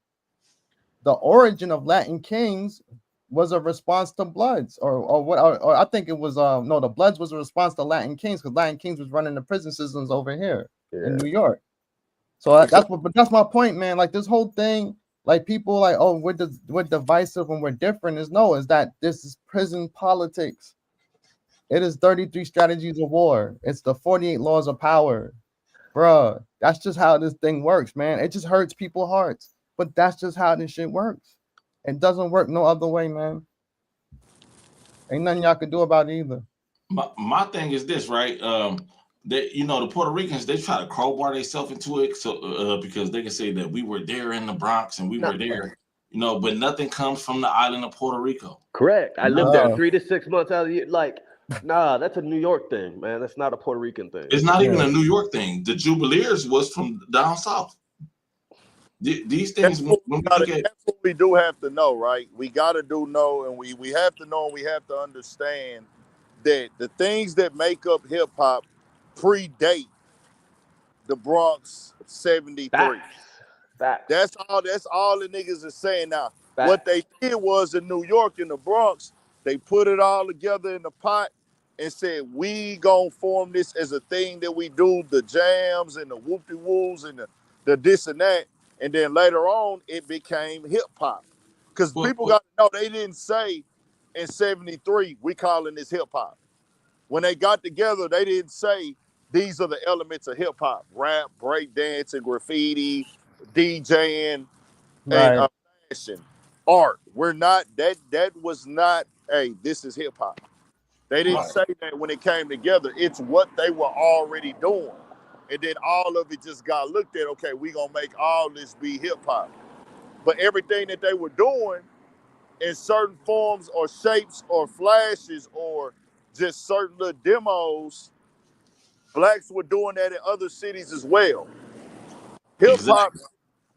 Speaker 4: the origin of Latin Kings was a response to Bloods, or what? Or I think it was no, the Bloods was a response to Latin Kings because Latin Kings was running the prison systems over here in
Speaker 2: Yeah.
Speaker 4: New York. So but that's my point, man. Like this whole thing, like people like, oh, we're divisive and we're different. Is that this is prison politics. It is 33 strategies of war. It's the 48 laws of power. Bruh, that's just how this thing works, man. It just hurts people's hearts. But that's just how this shit works. It doesn't work no other way, man. Ain't nothing y'all could do about it either.
Speaker 3: My thing is this, right? That the Puerto Ricans, they try to crowbar themselves into it, so because they can say that we were there in the Bronx and we
Speaker 2: Nah,
Speaker 3: were there, but nothing comes from the island of Puerto Rico.
Speaker 2: correct. I lived there
Speaker 3: Nothing.
Speaker 4: Uh,
Speaker 2: 3 to 6 months out of the year. Like, nah, that's a New York thing, man. That's not a Puerto Rican thing.
Speaker 3: It's not even
Speaker 4: yeah.
Speaker 3: a New York thing. The Jubileers was from down south. These
Speaker 1: That's
Speaker 3: things, when
Speaker 1: what we
Speaker 3: we
Speaker 1: gotta.
Speaker 3: look at,
Speaker 1: That's what we do have to know, right? We gotta do know, and we have to know, and we have to understand that the things that make up hip hop predate the Bronx '73.
Speaker 2: Facts. Facts.
Speaker 1: That's all the niggas is saying now. What
Speaker 2: Facts.
Speaker 1: they did was in New York, in the Bronx, they put it all together in the pot and said, we gonna form this as a thing that we do, the jams and the whoop-de-woos and the this and that. And then later on, it became hip hop. Because
Speaker 3: well,
Speaker 1: people got to know they didn't say in '73, we calling this hip hop. When they got together, they didn't say these are the elements of hip hop: rap, breakdancing, graffiti, DJing, and
Speaker 4: Right.
Speaker 1: fashion, art. We're not that. That was not. Hey, this is hip hop. They didn't say that when it came together. It's what they were already doing. And then all of it just got looked at, okay, we gonna make all this be hip hop. But everything that they were doing in certain forms or shapes or flashes or just certain little demos, blacks were doing that in other cities as well. Hip hop,
Speaker 3: Exactly.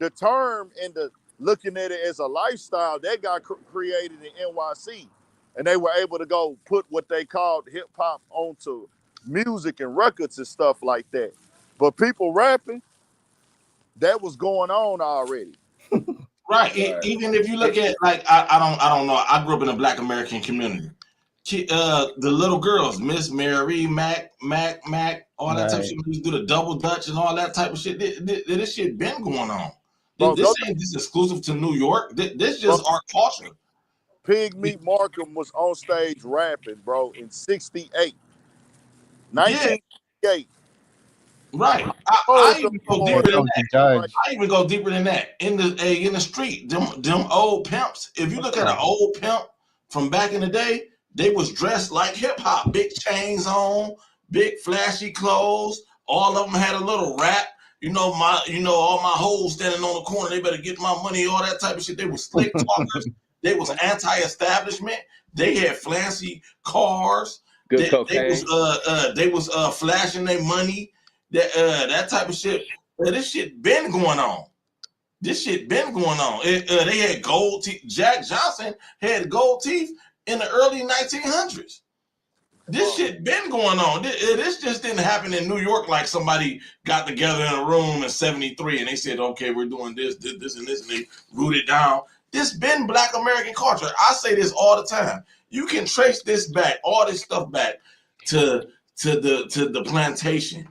Speaker 1: the term and the looking at it as a lifestyle, that got created in NYC. And they were able to go put what they called hip hop onto music and records and stuff like that. But people rapping, that was going on already.
Speaker 3: Right. Even if you look at like I don't know. I grew up in a Black American community. The little girls, Miss Mary, Mac, all that type of shit. We used to do the double dutch and all that type of shit. This shit been going on.
Speaker 1: Bro,
Speaker 3: This ain't just exclusive to New York. This just our culture.
Speaker 1: Pig Meat Markham was on stage rapping, bro, in 68. 1968.
Speaker 3: Right. I even go deeper than that.
Speaker 4: Judge.
Speaker 3: I even go deeper than that. In the street, them old pimps. If you look at an old pimp from back in the day, they was dressed like hip hop, big chains on, big flashy clothes. All of them had a little rap. All my hoes standing on the corner. They better get my money, all that type of shit. They were slick talkers. They was anti-establishment. They had flashy cars.
Speaker 2: Good cocaine.
Speaker 3: They was flashing their money. That type of shit. This shit been going on. They had gold teeth. Jack Johnson had gold teeth in the early 1900s. This shit been going on. This just didn't happen in New York like somebody got together in a room in 73 and they said, okay, we're doing this, and this, and they wrote it down. This been Black American culture. I say this all the time. You can trace this back, all this stuff back to the plantation.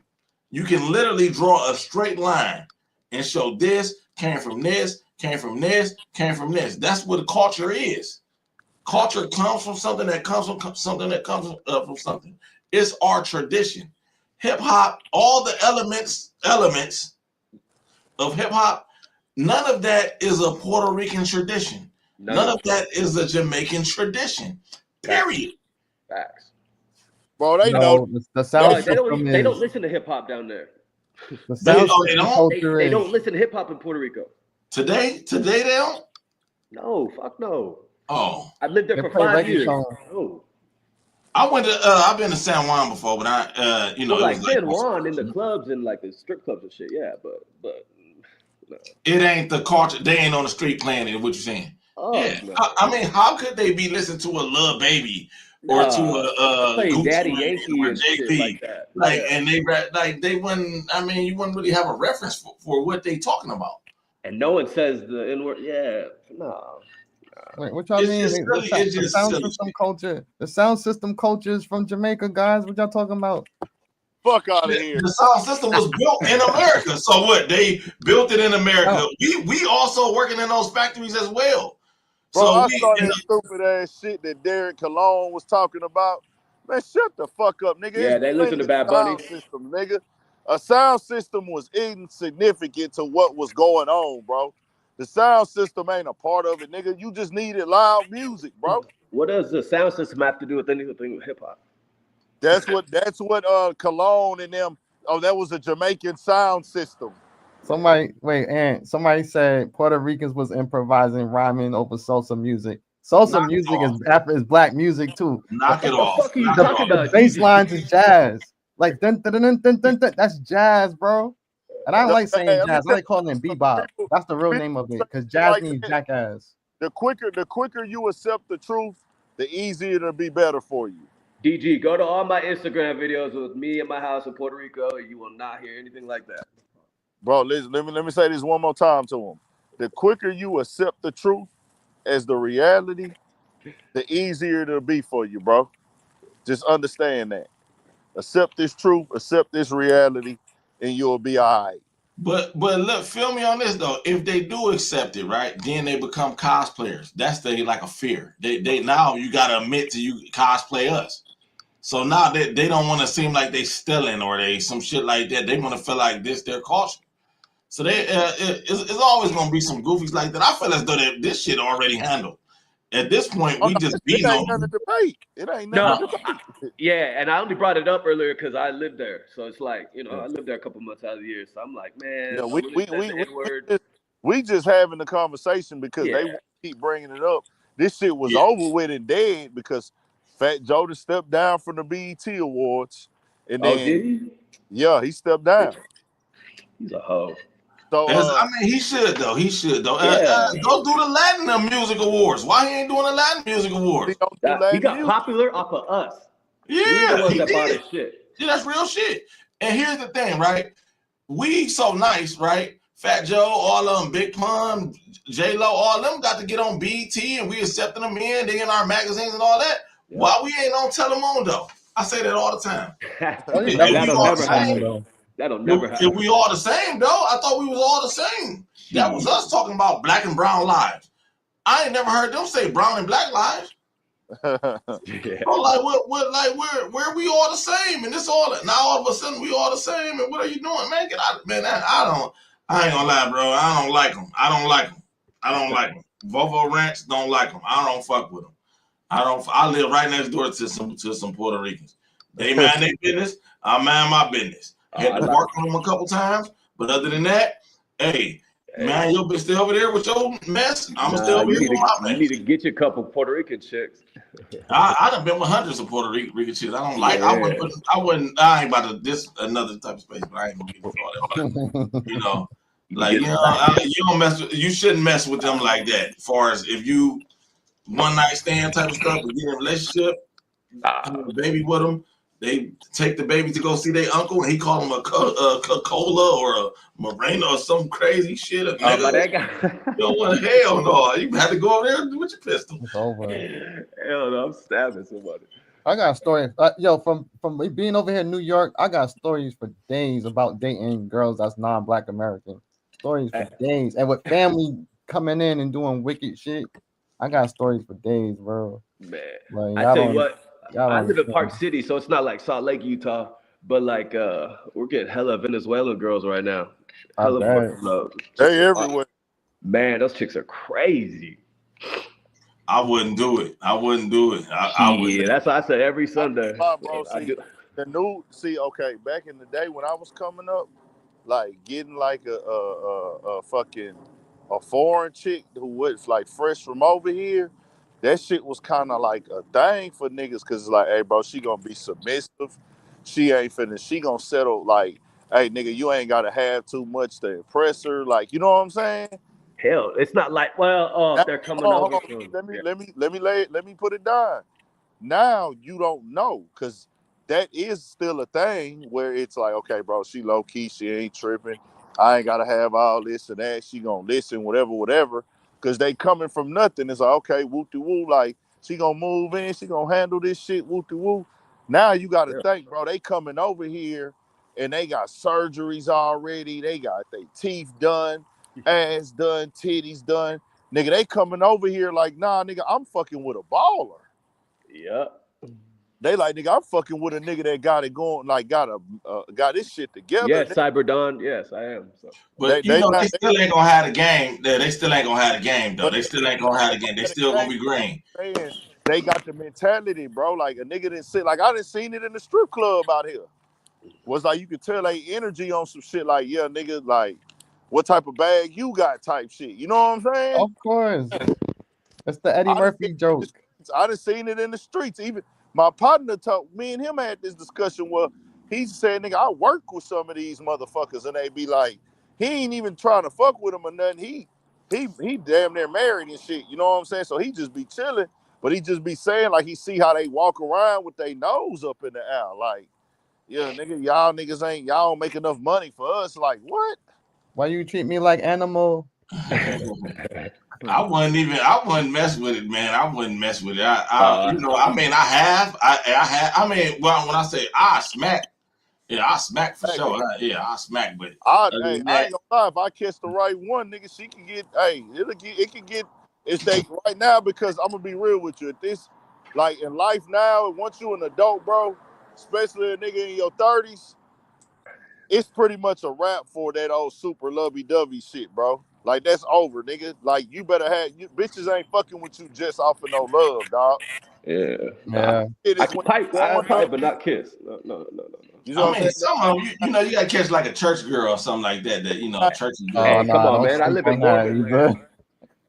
Speaker 3: You can literally draw a straight line and show this came from this, came from this, came from this. That's what the culture is. Culture comes from something that comes from something that comes from something. It's our tradition. Hip hop, all the elements of hip hop, none of that is a Puerto Rican tradition. None of that is a Jamaican tradition. Period.
Speaker 2: Facts.
Speaker 1: Bro, they know
Speaker 4: the sound
Speaker 2: they don't listen to hip hop down there.
Speaker 4: The sound
Speaker 2: they don't listen to hip hop in Puerto Rico.
Speaker 3: Today they don't?
Speaker 2: No, fuck no.
Speaker 3: Oh,
Speaker 2: I lived there for 5 years. Oh.
Speaker 3: I've been to San Juan before, but
Speaker 2: like San Juan in the clubs and like the strip clubs and shit. Yeah, but no.
Speaker 3: It ain't the culture. They ain't on the street playing it. What you saying?
Speaker 2: Oh,
Speaker 3: yeah.
Speaker 2: No.
Speaker 3: I mean, how could they be listening to a Lil Baby or to a
Speaker 2: Daddy Yankee and shit like that?
Speaker 3: And they wouldn't. I mean, you wouldn't really have a reference for what they talking about.
Speaker 2: And no one says the N word. Yeah, no.
Speaker 4: Wait, what y'all mean? The sound system culture. The sound system culture is from Jamaica, guys. What y'all talking about?
Speaker 1: Fuck out of here.
Speaker 3: The sound system was built in America. So what? They built it in America. We also working in those factories as well.
Speaker 1: Bro, I saw that stupid ass shit that Derek Cologne was talking about. Man, shut the fuck up, nigga.
Speaker 2: Yeah, they listen to Bad Bunny.
Speaker 1: System, nigga. A sound system was insignificant to what was going on, bro. The sound system ain't a part of it, nigga. You just needed loud music, bro.
Speaker 2: What does the sound system have to do with anything with hip hop?
Speaker 1: That's what Cologne and them. Oh, that was a Jamaican sound system.
Speaker 4: Somebody said Puerto Ricans was improvising, rhyming over salsa music. Salsa music is black music too.
Speaker 3: Knock it off.
Speaker 2: What the fuck are you talking about?
Speaker 4: Bass lines is jazz. Like dun, dun, dun, dun, dun, dun, that's jazz, bro. And I don't like saying jazz. I like calling it bebop. That's the real name of it, because jazz means jackass.
Speaker 1: The quicker you accept the truth, the easier it'll be better for you.
Speaker 2: DG, go to all my Instagram videos with me in my house in Puerto Rico, and you will not hear anything like that.
Speaker 1: Bro, listen, let me say this one more time to him. The quicker you accept the truth as the reality, the easier it'll be for you, bro. Just understand that. Accept this truth, accept this reality, and you'll be all right.
Speaker 3: But look, feel me on this though. If they do accept it, right, then they become cosplayers. That's like a fear. They now you gotta admit to you cosplay us. So now they don't want to seem like they stealing or they some shit like that. They want to feel like this their culture. So it's always gonna be some goofies like that. I feel as though this shit already handled. At this point, we just
Speaker 1: it
Speaker 3: beating
Speaker 1: ain't
Speaker 3: on
Speaker 1: nothing
Speaker 3: them.
Speaker 1: to debate. It ain't
Speaker 2: No,
Speaker 1: nothing to debate.
Speaker 2: yeah, and I only brought it up earlier because I lived there. So it's like, I lived there a couple months out of the year. So I'm like, man,
Speaker 1: Yeah,
Speaker 2: I really said the N word.
Speaker 1: we just having the conversation because they
Speaker 2: Yeah.
Speaker 1: want to keep bringing it up. This shit was
Speaker 3: Yeah.
Speaker 1: over with and dead because Fat Joe done stepped down from the BET Awards, and
Speaker 2: Oh,
Speaker 1: then
Speaker 2: did he?
Speaker 1: he stepped down.
Speaker 2: He's a hoe.
Speaker 1: So
Speaker 3: I mean, he should though. He should though.
Speaker 2: Yeah.
Speaker 3: Go do the Latin Music Awards. Why he ain't doing the Latin Music
Speaker 1: he
Speaker 3: Awards?
Speaker 1: don't do
Speaker 2: He
Speaker 1: Latin
Speaker 2: got
Speaker 1: music.
Speaker 2: popular off of us. We the
Speaker 3: Yeah,
Speaker 2: ones
Speaker 3: he
Speaker 2: that bought his
Speaker 3: did.
Speaker 2: shit.
Speaker 3: Yeah, that's real shit. And here's the thing, right? We so nice, right? Fat Joe, all of them, Big Pun, J Lo, all of them got to get on BT, and we accepting them in. They in our magazines and all that.
Speaker 2: Yep.
Speaker 3: Why we ain't on Telemundo? I say that all the time.
Speaker 4: Oh, you
Speaker 3: If
Speaker 4: never
Speaker 3: we
Speaker 2: That'll
Speaker 3: all the
Speaker 2: never
Speaker 3: same,
Speaker 2: happen. That'll never
Speaker 3: if
Speaker 2: happen.
Speaker 3: we all the same, though, I thought we was all the same. That was
Speaker 2: Shit.
Speaker 3: us talking about black and brown lives. I ain't never heard them say brown and black lives.
Speaker 2: Yeah.
Speaker 3: I'm like, where we all the same, and this all now all of a sudden we all the same, and what are you doing, man? Get out, man! I ain't gonna lie, bro. I don't like them. I don't like them. Volvo Ranch don't like them. I don't fuck with them. I live right next door to some Puerto Ricans. They mind their business. I mind my business. I had to work on them a couple times, but other than that, hey. Man, your bitch still over there with your mess. I'm still over here with my mess.
Speaker 2: You need to get your couple Puerto Rican chicks.
Speaker 3: I done been with hundreds of Puerto Rican chicks. I don't like.
Speaker 2: Yeah.
Speaker 3: I ain't about to this another type of space, but I ain't gonna get into all that. But you know, you don't mess. You shouldn't mess with them like that. As far as if you one night stand type of stuff, and get in a relationship, have a baby with them. They take the baby to go see their uncle, and he call him a Coca-Cola or a Morena or some crazy shit. A nigga.
Speaker 2: But that guy.
Speaker 3: You don't want hell no. You had to go over there with your pistol.
Speaker 4: It's over.
Speaker 2: Hell no, I'm stabbing somebody.
Speaker 4: I got stories. From me being over here in New York, I got stories for days about dating girls that's non-Black American. Stories for days, and with family coming in and doing wicked shit, I got stories for days, bro.
Speaker 2: Man,
Speaker 4: Like,
Speaker 2: I tell you what, I live in
Speaker 4: understand.
Speaker 2: Park City, so it's not like Salt Lake, Utah, but like we're getting hella Venezuelan girls right now. Hella fucking love.
Speaker 1: They everywhere.
Speaker 2: Man, those chicks are crazy.
Speaker 3: I wouldn't do it. I wouldn't.
Speaker 2: Yeah, that's what I say every Sunday.
Speaker 1: Bro, okay, back in the day when I was coming up, like getting like a fucking a foreign chick who was like fresh from over here, that shit was kind of like a thing for niggas because it's like, hey, bro, she gonna be submissive. She gonna settle like, hey, nigga, you ain't gotta have too much to impress her. Like, you know what I'm saying?
Speaker 2: Hell, it's not like, they're coming over from.
Speaker 1: Let me put it down. Now you don't know because that is still a thing where it's like, okay, bro, she low key, she ain't tripping. I ain't gotta have all this and that. She gonna listen, whatever. Because they coming from nothing. It's like, okay, woo de woo, like she gonna move in, she gonna handle this shit, woo de woo. Now you gotta think, bro, they coming over here and they got surgeries already. They got their teeth done, ass done, titties done. Nigga, they coming over here like, nah, nigga, I'm fucking with a baller.
Speaker 2: Yep.
Speaker 1: They like, nigga, I'm fucking with a nigga that got it going, like got this shit together.
Speaker 2: Yes, Cyberdon. Yes, I am. So.
Speaker 3: But they still ain't gonna have the game. They still ain't gonna have the game though. They still ain't gonna have the game. They still gonna be green.
Speaker 1: They got the mentality, bro. Like a nigga didn't sit. Like I didn't seen it in the strip club out here. Was like you could tell they energy on some shit. Like, yeah, nigga, like what type of bag you got, type shit. You know what I'm saying?
Speaker 4: Of course, it's the Eddie Murphy joke.
Speaker 1: I done seen it in the streets. Even my partner talked. Me and him had this discussion where he said, "Nigga, I work with some of these motherfuckers, and they be like, he ain't even trying to fuck with them or nothing. He damn near married and shit. You know what I'm saying? So he just be chilling, but he just be saying like he see how they walk around with their nose up in the air, like, yeah, nigga, y'all don't make enough money for us. Like, what?
Speaker 4: Why you treat me like animal?
Speaker 3: I wouldn't mess with it, man. I wouldn't mess with it. I mean, well, when I say I smack, yeah, I smack for sure. I smack, but
Speaker 1: I ain't gonna lie. If I catch the right one, nigga, she can get. Hey, it can get. It's they right now because I'm gonna be real with you. At this, like in life now, once you an adult, bro, especially a nigga in your 30s, it's pretty much a wrap for that old super lovey-dovey shit, bro. Like that's over, nigga. Like you better have bitches ain't fucking with you just off of no love, dog.
Speaker 2: Yeah.
Speaker 4: Yeah.
Speaker 1: It
Speaker 2: I
Speaker 1: is
Speaker 2: can
Speaker 1: when
Speaker 2: pipe,
Speaker 1: you
Speaker 2: I
Speaker 1: going
Speaker 2: pipe,
Speaker 1: up.
Speaker 2: but not kiss. No.
Speaker 1: You know
Speaker 3: I
Speaker 1: what I'm
Speaker 3: mean,
Speaker 1: saying?
Speaker 3: some of them, you know, you gotta catch like a church girl or something like that. That you know, church girl.
Speaker 4: Oh
Speaker 2: Hey, come
Speaker 4: nah,
Speaker 2: on,
Speaker 4: don't
Speaker 2: man. I
Speaker 4: sleep
Speaker 2: live in
Speaker 4: on that
Speaker 2: Morgan,
Speaker 4: either.
Speaker 2: man.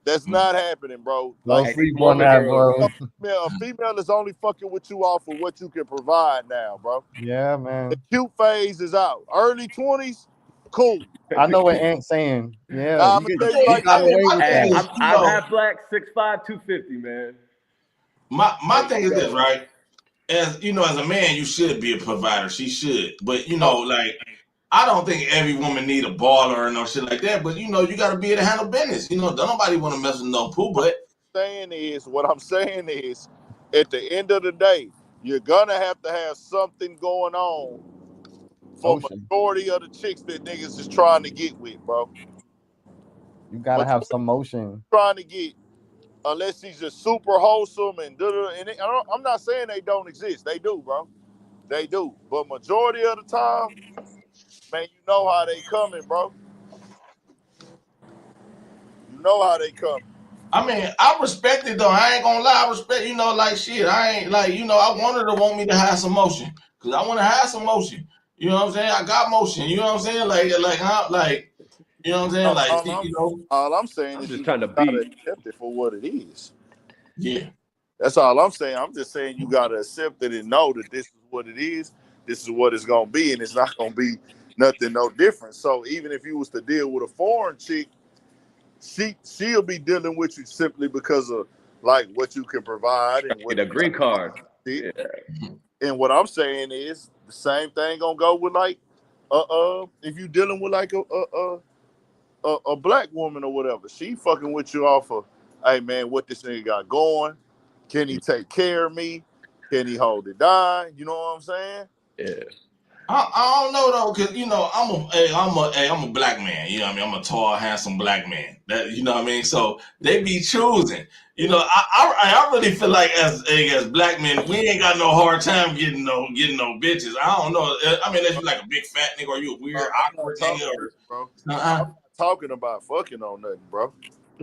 Speaker 1: That's not happening, bro.
Speaker 4: Don't
Speaker 1: Like
Speaker 2: Hey, these
Speaker 4: sleep on
Speaker 2: Morgan
Speaker 4: that,
Speaker 2: girls.
Speaker 4: bro.
Speaker 1: a female is only fucking with you off of what you can provide now, bro.
Speaker 4: Yeah,
Speaker 1: The
Speaker 4: man.
Speaker 1: cute phase is out. Early 20s, cool.
Speaker 4: I know what Ant's saying. Yeah,
Speaker 1: Now I'm
Speaker 4: you
Speaker 1: gonna
Speaker 4: get
Speaker 1: tell you
Speaker 4: you
Speaker 1: like
Speaker 4: got
Speaker 3: I
Speaker 1: this.
Speaker 3: mean,
Speaker 4: away
Speaker 3: my
Speaker 4: with
Speaker 3: thing
Speaker 2: Hey,
Speaker 4: that.
Speaker 3: is, you
Speaker 2: I'm
Speaker 3: know,
Speaker 2: half black, 6'5", 250, man.
Speaker 3: my
Speaker 2: Let's
Speaker 3: thing is this,
Speaker 2: go.
Speaker 3: right? As you know, as a man, you should be a provider. She should, but you
Speaker 1: Oh,
Speaker 3: know, like I don't think every woman need a baller or no shit like that. But you know, you got to be able to handle business. You know, don't nobody want to mess with no poo butt.
Speaker 1: what I'm saying is, at the end of the day, you're gonna have to have something going on for
Speaker 4: Motion.
Speaker 1: majority of the chicks that niggas is trying to get with, bro.
Speaker 4: You gotta have
Speaker 1: Majority
Speaker 4: some motion.
Speaker 1: trying to get, unless he's just super wholesome and and I'm not saying they don't exist. They do, bro. They do. But majority of the time, man, you know how they coming, bro. You know how they coming.
Speaker 3: I mean, I respect it though. I ain't gonna lie. I respect, you know, like shit. I ain't like, you know, I want her to want me to have some motion because I want to have some motion. You know what I'm saying? I got motion. You know what I'm saying? Like, you know what I'm saying?
Speaker 1: All,
Speaker 3: Like,
Speaker 1: all I'm,
Speaker 3: you know,
Speaker 1: all I'm saying
Speaker 2: I'm
Speaker 1: is
Speaker 2: just
Speaker 1: you
Speaker 2: trying to
Speaker 1: gotta
Speaker 2: beat.
Speaker 1: accept it for what it is.
Speaker 3: yeah.
Speaker 1: That's all I'm saying. I'm just saying you gotta accept it and know that this is what it is. This is what it's gonna be, and it's not gonna be nothing no different. So even if you was to deal with a foreign chick, she'll be dealing with you simply because of like what you can provide and what
Speaker 2: Get a green card.
Speaker 1: you
Speaker 2: Yeah.
Speaker 1: and what I'm saying is the same thing gonna go with like if you dealing with like a black woman or whatever, she fucking with you off of, hey man, what this nigga got going? Can he take care of me? Can he hold it down? You know what I'm saying?
Speaker 2: Yeah.
Speaker 3: I don't know though, cause you know I'm a black man. You know what I mean? I'm a tall, handsome black man. That you know what I mean. So they be choosing. You know, I really feel like as black men, we ain't got no hard time getting no bitches. I don't know. I mean, unless you like a big fat nigga or you a weird
Speaker 1: I'm not
Speaker 3: awkward
Speaker 1: talking,
Speaker 3: nigga or
Speaker 1: bro. I'm
Speaker 3: uh-uh.
Speaker 1: not talking about fucking on nothing, bro.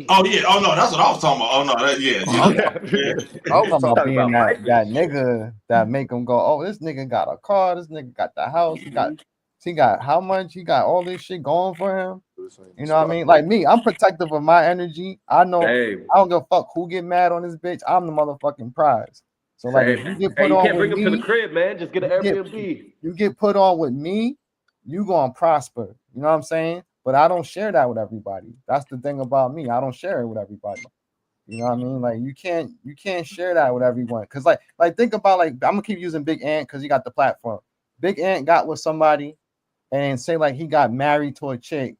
Speaker 3: Oh yeah. Oh no, that's what I was talking about. Oh no, that yeah,
Speaker 1: I'm
Speaker 3: yeah, yeah.
Speaker 1: I
Speaker 4: I'm
Speaker 1: was
Speaker 4: talking
Speaker 1: talking
Speaker 4: about
Speaker 2: Talking
Speaker 4: being
Speaker 2: about
Speaker 4: that
Speaker 2: piping.
Speaker 4: nigga that make them go, oh, this nigga got a car, this nigga got the house, he got how much, he got all this shit going for him.
Speaker 1: this ain't the
Speaker 4: You know what I
Speaker 1: spot.
Speaker 4: mean? Like me, I'm protective of my energy. I know
Speaker 2: Same.
Speaker 4: I don't give a fuck who get mad on this bitch. I'm the motherfucking prize. So like if
Speaker 2: Same.
Speaker 4: you get
Speaker 2: Hey,
Speaker 4: put
Speaker 2: you
Speaker 4: on
Speaker 2: can't
Speaker 4: with
Speaker 2: bring them to the
Speaker 4: me,
Speaker 2: crib, man. Just get an
Speaker 4: you get
Speaker 2: Airbnb.
Speaker 4: you get put on with me, you gonna prosper. You know what I'm saying? But I don't share that with everybody. That's the thing about me. I don't share it with everybody. You know what I mean? Like you can't share that with everyone. Cause like think about like I'm gonna keep using Big Ant because he got the platform. Big Ant got with somebody and say like he got married to a chick,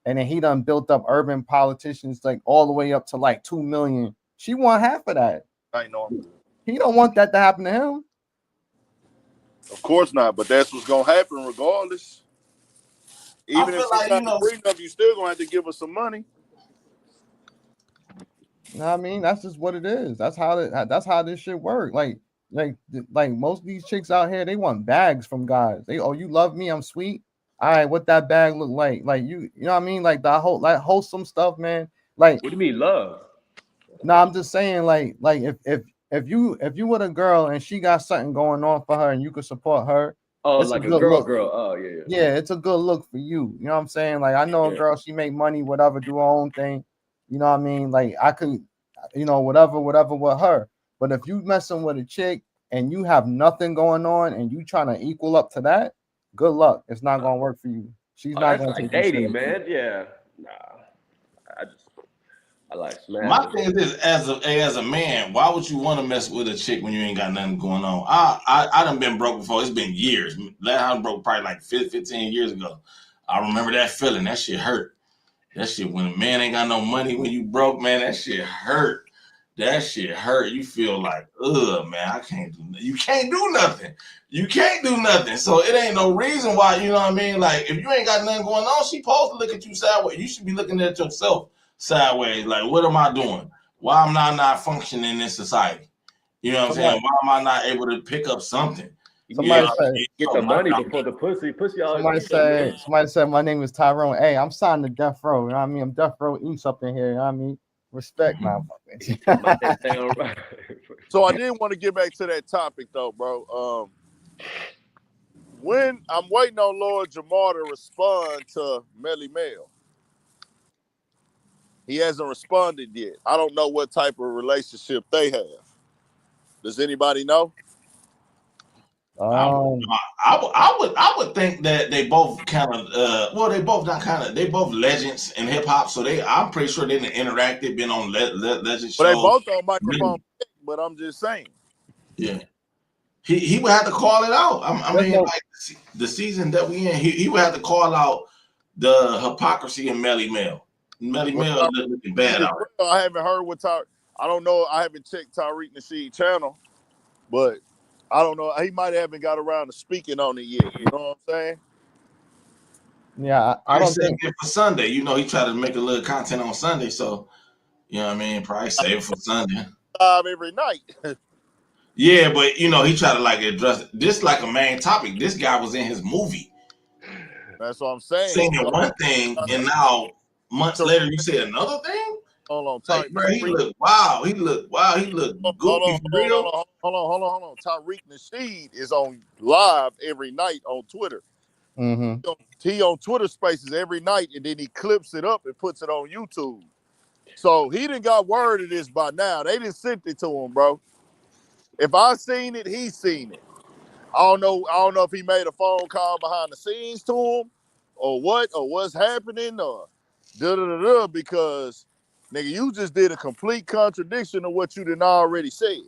Speaker 4: and then he done built up urban politicians like all the way up to like 2 million. She want half of that.
Speaker 1: I know I'm good.
Speaker 4: He don't want that to happen to him.
Speaker 1: Of course not, but that's what's gonna happen regardless.
Speaker 3: I
Speaker 1: Even if
Speaker 3: feel
Speaker 1: she
Speaker 3: like you
Speaker 1: signed a
Speaker 3: know.
Speaker 1: prenup, you still gonna have to give her some money.
Speaker 4: You know what I mean? That's just what it is. That's how this shit work. Like most of these chicks out here, they want bags from guys. They oh you love me, I'm sweet. All right, what that bag look like? Like you know what I mean? Like the whole like wholesome stuff, man. Like
Speaker 2: What do you mean, love?
Speaker 4: no, I'm just saying like if you with a girl and she got something going on for her and you could support her,
Speaker 2: Oh,
Speaker 4: it's a
Speaker 2: like a
Speaker 4: good
Speaker 2: girl,
Speaker 4: look.
Speaker 2: girl. Oh, yeah,
Speaker 4: Yeah, it's a good look for you. You know what I'm saying? Like I know a
Speaker 2: yeah.
Speaker 4: girl, she make money, whatever, do her own thing. You know what I mean? Like I could, whatever with her. But if you messing with a chick and you have nothing going on and you trying to equal up to that, good luck. It's not gonna work for you. She's
Speaker 2: Oh,
Speaker 4: not
Speaker 2: that's
Speaker 4: gonna
Speaker 2: like
Speaker 4: take you
Speaker 2: dating,
Speaker 4: serious.
Speaker 2: man. Yeah. Nah, I like
Speaker 3: My
Speaker 2: smashing.
Speaker 3: thing is this: as a man, why would you want to mess with a chick when you ain't got nothing going on? I done been broke before. It's been years. Last time I broke probably like 15 years ago. I remember that feeling. That shit hurt. That shit when a man ain't got no money when you broke, man. That shit hurt. That shit hurt. You feel like, ugh, man, I can't do nothing. You can't do nothing. You can't do nothing. So it ain't no reason why, you know what I mean? Like, if you ain't got nothing going on, she supposed to look at you sideways. You should be looking at yourself sideways. Like, what am I doing? Why am I not functioning in society? You know what I'm saying?
Speaker 4: Correct.
Speaker 3: Why am I not able to pick up something?
Speaker 4: Somebody said,
Speaker 2: get the money before the pussy. Pussy always.
Speaker 4: Somebody said my name is Tyrone. Hey, I'm signed to Death Row. You know what I mean? I'm Death Row East up in here. You know what I mean? Respect, man.
Speaker 1: So I did want to get back to that topic though, bro. When I'm waiting on Lord Jamar to respond to Mele. He hasn't responded yet. I don't know what type of relationship they have. Does anybody know?
Speaker 3: I would think that they both kind of they both not kind of they both legends in hip hop, so I'm pretty sure they interacted, been on legend shows.
Speaker 1: But they both on microphone, but I'm just saying.
Speaker 3: Yeah. He would have to call it out. I mean, like the season that we in, he would have to call out the hypocrisy in Melly Mel. Melly Mel looking bad out.
Speaker 1: I haven't heard what I don't know. I haven't checked Tariq Nasheed channel, but I don't know. He might haven't got around to speaking on it yet. You know what I'm saying?
Speaker 4: Yeah, I don't think
Speaker 3: it for Sunday. You know, he tried to make a little content on Sunday, so you know what I mean. Probably save it for Sunday.
Speaker 1: Every night.
Speaker 3: Yeah, but you know, he tried to like address this like a main topic. This guy was in his movie.
Speaker 1: That's what I'm saying.
Speaker 3: Saying one thing, and now months later, you say another thing.
Speaker 1: Hold on,
Speaker 3: like, bro, he looked wow. He looked goofy for real.
Speaker 1: Hold on. Tariq Nasheed is on live every night on Twitter.
Speaker 4: Mm-hmm.
Speaker 1: He on Twitter Spaces every night, and then he clips it up and puts it on YouTube. So he didn't got word of this by now. They didn't send it to him, bro. If I seen it, he seen it. I don't know if he made a phone call behind the scenes to him, or what, or what's happening, or because nigga, you just did a complete contradiction of what you done already said.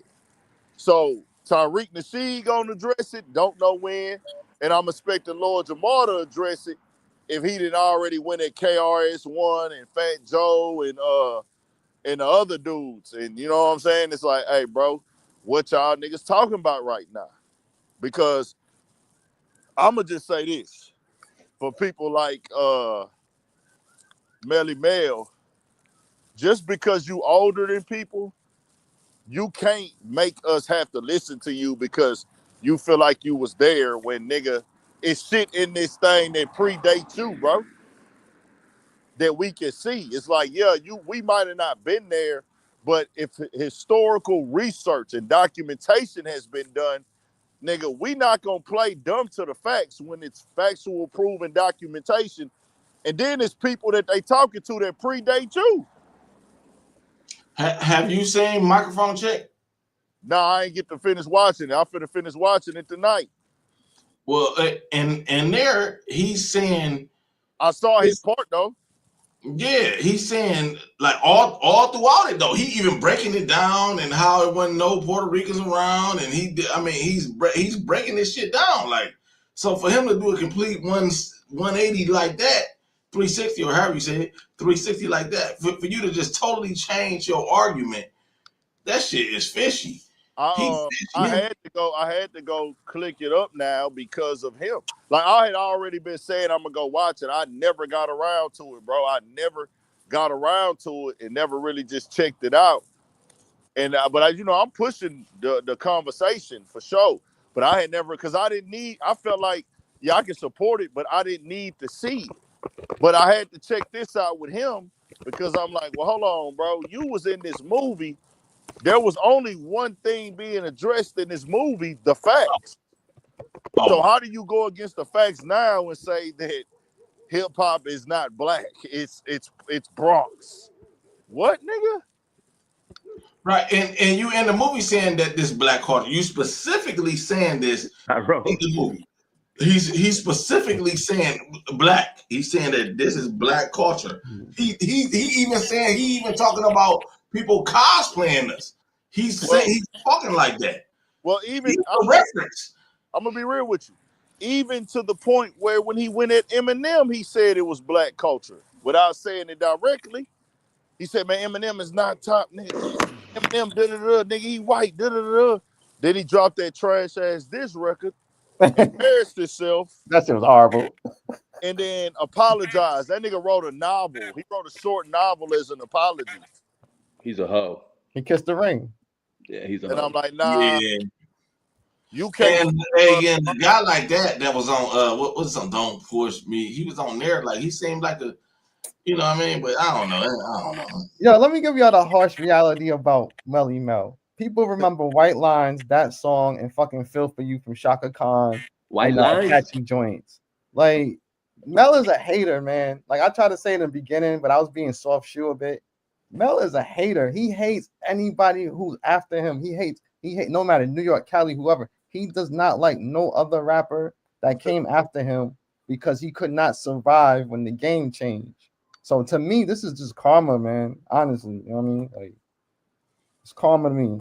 Speaker 1: So Tariq Nasheed gonna address it. Don't know when, and I'm expecting Lord Jamar to address it if he didn't already win at KRS-One and Fat Joe and the other dudes. And you know what I'm saying? It's like, hey, bro, what y'all niggas talking about right now? Because I'ma just say this for people like Mele, just because you older than people, you can't make us have to listen to you because you feel like you was there when nigga it's shit in this thing that predates you, bro. That we can see. It's like, yeah, we might have not been there, but if historical research and documentation has been done, nigga, we not gonna play dumb to the facts when it's factual proven documentation. And then it's people that they talking to that predate you.
Speaker 3: Have you seen Microphone Check?
Speaker 1: Nah, I ain't get to finish watching it. I'm finna finish watching it tonight.
Speaker 3: Well, and there he's saying,
Speaker 1: I saw his part though.
Speaker 3: Yeah, he's saying like all throughout it though. He even breaking it down and how it wasn't no Puerto Ricans around, and he's breaking this shit down. Like, so for him to do a complete 180 like that, 360 or however you say it, 360 like that, for you to just totally change your argument, that shit is fishy.
Speaker 1: I had to go click it up now because of him. Like, I had already been saying I'm gonna go watch it. I never got around to it, bro. I never got around to it and never really just checked it out. And but I'm pushing the conversation for sure. But I had never, because I felt like, yeah, I can support it, but I didn't need to see it. But I had to check this out with him because I'm like, well, hold on, bro. You was in this movie. There was only one thing being addressed in this movie, the facts. So how do you go against the facts now and say that hip hop is not black? It's Bronx. What, nigga?
Speaker 3: Right, and you in the movie saying that this black culture, you specifically saying this in the movie. He's specifically saying black. He's saying that this is black culture. He even talking about people cosplaying us. He's talking like that.
Speaker 1: Well, even
Speaker 3: reference.
Speaker 1: I'm gonna be real with you. Even to the point where when he went at Eminem, he said it was black culture without saying it directly. He said, "Man, Eminem is not top nigga. Eminem, nigga, he white, Then he dropped that trash ass diss record, embarrassed himself.
Speaker 4: That shit was horrible.
Speaker 1: And then apologized. That nigga wrote a novel. He wrote a short novel as an apology.
Speaker 2: He's a hoe.
Speaker 4: He kissed the ring.
Speaker 2: Yeah, he's a hoe.
Speaker 1: And I'm like, nah.
Speaker 3: Yeah.
Speaker 1: You can't.
Speaker 3: And again, the guy like that was on what was on Don't Push Me. He was on there like he seemed like a, you know what I mean? But I don't know. I don't know.
Speaker 4: Yo, let me give y'all the harsh reality about Melly Mel. People remember White Lines, that song, and fucking Feel For You from Shaka Khan
Speaker 2: White
Speaker 4: and
Speaker 2: Lines?
Speaker 4: Apache Joints. Like, Mel is a hater, man. Like, I tried to say in the beginning, but I was being soft shoe a bit. Mel is a hater. He hates anybody who's after him. He hates no matter New York, Cali, whoever. He does not like no other rapper that came after him because he could not survive when the game changed. So to me, this is just karma, man. Honestly, you know what I mean? Like, it's karma to me.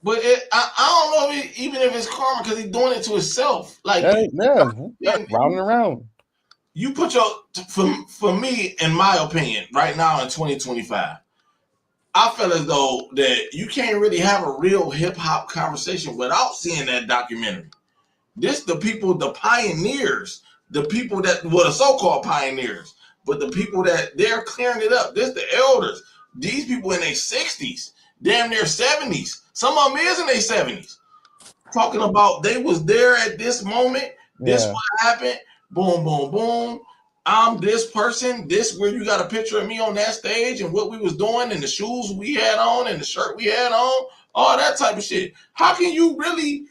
Speaker 3: But I don't know even if it's karma because he's doing it to himself. Like,
Speaker 4: Round and around.
Speaker 3: You put your for me, in my opinion, right now in 2025, I feel as though that you can't really have a real hip hop conversation without seeing that documentary. This the people, the pioneers, the people that were the so-called pioneers, but the people that they're clearing it up. This the elders. These people in their 60s, damn near 70s. Some of them is in their 70s. Talking about they was there at this moment. This what happened. Boom, boom, boom. I'm this person. This where you got a picture of me on that stage and what we was doing and the shoes we had on and the shirt we had on, all that type of shit. How can you really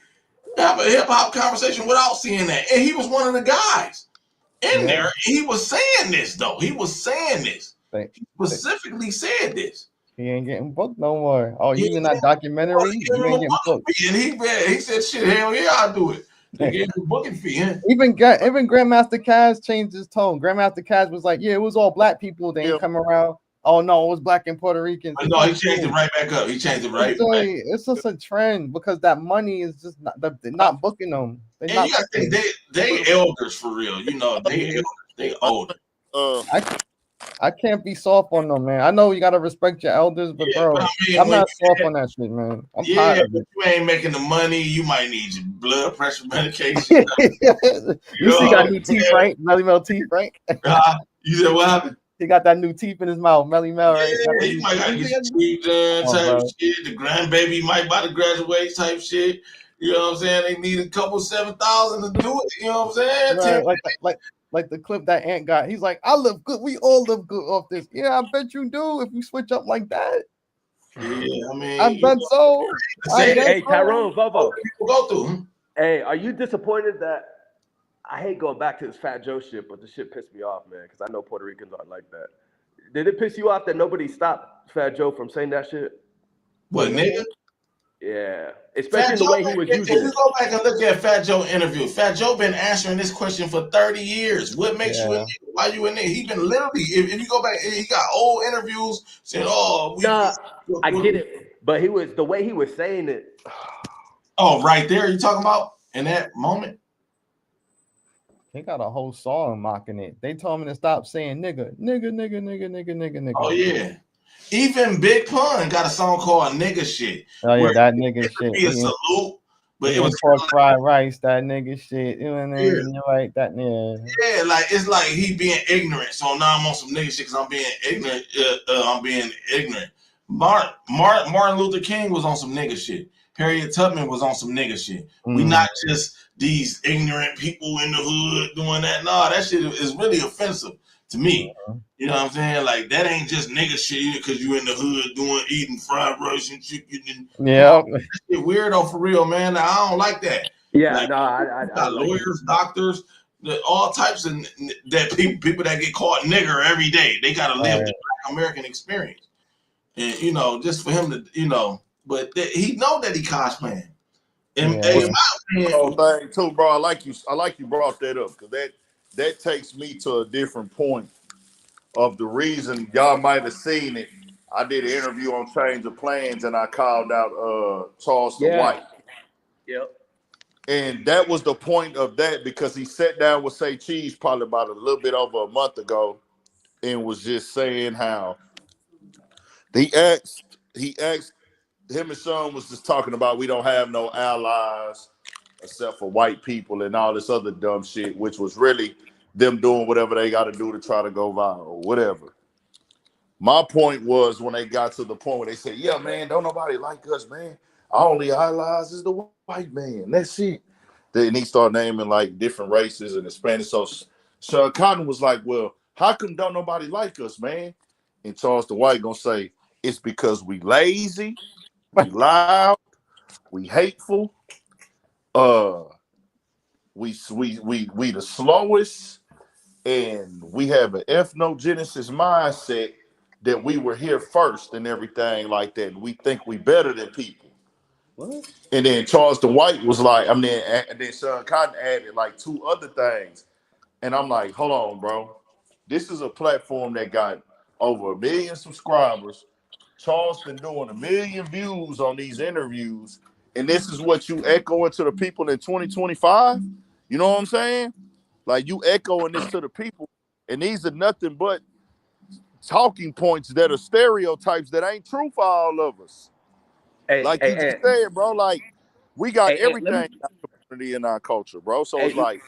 Speaker 3: have a hip hop conversation without seeing that? And he was one of the guys in there. And he was saying this though. He was saying this. He specifically said this.
Speaker 4: He ain't getting booked no more. Oh, you in that documentary? You ain't getting booked.
Speaker 3: And he said, "Shit, hell yeah, I'll do it." They gave him a booking fee. Huh?
Speaker 4: Even Grandmaster Caz changed his tone. Grandmaster Caz was like, "Yeah, it was all black people. They ain't come around. Oh no, it was black and Puerto Ricans."
Speaker 3: No, he changed it right back up. He changed it right.
Speaker 4: It's just a trend because that money is just they're not booking them.
Speaker 3: And you gotta think they elders for real. You know, they elders. They older.
Speaker 4: I can't be soft on them, man. I know you gotta respect your elders, but bro, I'm not soft on that shit, man. I'm tired of it.
Speaker 3: You ain't making the money. You might need your blood pressure medication.
Speaker 4: You see, got new teeth, right? Melly Mel teeth, right?
Speaker 3: You said what happened?
Speaker 4: He got that new teeth in his mouth, Melly Mel, right?
Speaker 3: Yeah, he might gotta get your teeth done, type shit. The grandbaby might about to graduate, type shit. You know what I'm saying? They need a couple 7,000 to do it. You know what I'm saying?
Speaker 4: Right, like the clip that Ant got. He's like, I live good. We all live good off this. Yeah, I bet you do if you switch up like that.
Speaker 3: Yeah, I mean,
Speaker 4: I bet so.
Speaker 2: Hey, Tyrone, Bobo.
Speaker 3: People go through.
Speaker 2: Hey, are you disappointed that I hate going back to this Fat Joe shit, but the shit pissed me off, man, because I know Puerto Ricans aren't like that. Did it piss you off that nobody stopped Fat Joe from saying that shit?
Speaker 3: What, nigga?
Speaker 2: Yeah, especially the way he was using it.
Speaker 3: If you go back and look at Fat Joe interview, Fat Joe been answering this question for 30 years. What makes you a nigga? Why you a nigga? He been literally, if you go back, he got old interviews saying,
Speaker 2: I get it, but the way he was saying it.
Speaker 3: Oh, right there, you talking about in that moment?
Speaker 4: They got a whole song mocking it. They told me to stop saying nigga.
Speaker 3: Oh yeah. Even Big Pun got a song called "Nigga Shit."
Speaker 4: Oh yeah, that nigga shit.
Speaker 3: Be a salute, but it was
Speaker 4: pork fried rice. That nigga shit. You know what I mean? You're right. That
Speaker 3: yeah, like it's like he being ignorant. So now I'm on some nigga shit because I'm being ignorant. I'm being ignorant. Martin Luther King was on some nigga shit. Harriet Tubman was on some nigga shit. We not just these ignorant people in the hood doing that. No, that shit is really offensive to me. You know what I'm saying? Like that ain't just nigga shit because you in the hood eating fried rice and chicken. That shit weirdo for real, man. I don't like that.
Speaker 2: Yeah,
Speaker 3: like,
Speaker 2: no, I
Speaker 3: got lawyers, doctors, all types of that people that get called nigger every day. They gotta live the Black American experience. And just for him to, but he know that he cosplaying. And in my opinion,
Speaker 1: thing too, bro. I like you brought that up because that takes me to a different point of the reason y'all might have seen it. I did an interview on Change of Plans and I called out Charleston White.
Speaker 2: Yep.
Speaker 1: And that was the point of that because he sat down with Say Cheese probably about a little bit over a month ago and was just saying how he asked him and Sean was just talking about we don't have no allies except for white people and all this other dumb shit, which was really them doing whatever they got to do to try to go viral, whatever. My point was when they got to the point where they said, yeah, man, don't nobody like us, man. All he idolizes is the white man. That's it. Then he started naming like different races and Hispanic. So Cotton was like, well, how come don't nobody like us, man? And Charles the White gonna say, it's because we lazy, we loud, we hateful, uh, we the slowest, and we have an ethnogenesis mindset that we were here first and everything like that. And we think we better than people.
Speaker 2: What?
Speaker 1: And then Charles the White was like, and then Sean Cotton added like two other things. And I'm like, hold on, bro. This is a platform that got over 1 million subscribers. Charles been doing 1 million views on these interviews. And this is what you echoing to the people in 2025? You know what I'm saying? Like you echoing this to the people. And these are nothing but talking points that are stereotypes that ain't true for all of us. Like you just said, bro, like we got everything in our community and our culture, bro. So it's like,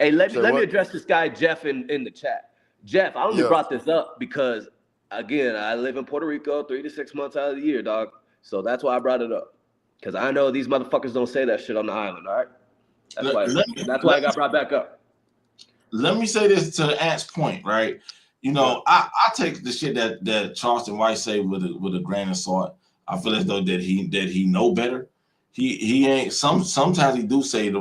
Speaker 2: let me address this guy Jeff in the chat. Jeff, I only brought this up because again, I live in Puerto Rico 3 to 6 months out of the year, dog. So that's why I brought it up. Because I know these motherfuckers don't say that shit on the island, all right? That's why I got brought back up.
Speaker 3: Let me say this to Ant's point, right? You know, I take the shit that Charleston White say with a grain of salt. I feel as though that he know better. He ain't sometimes he do say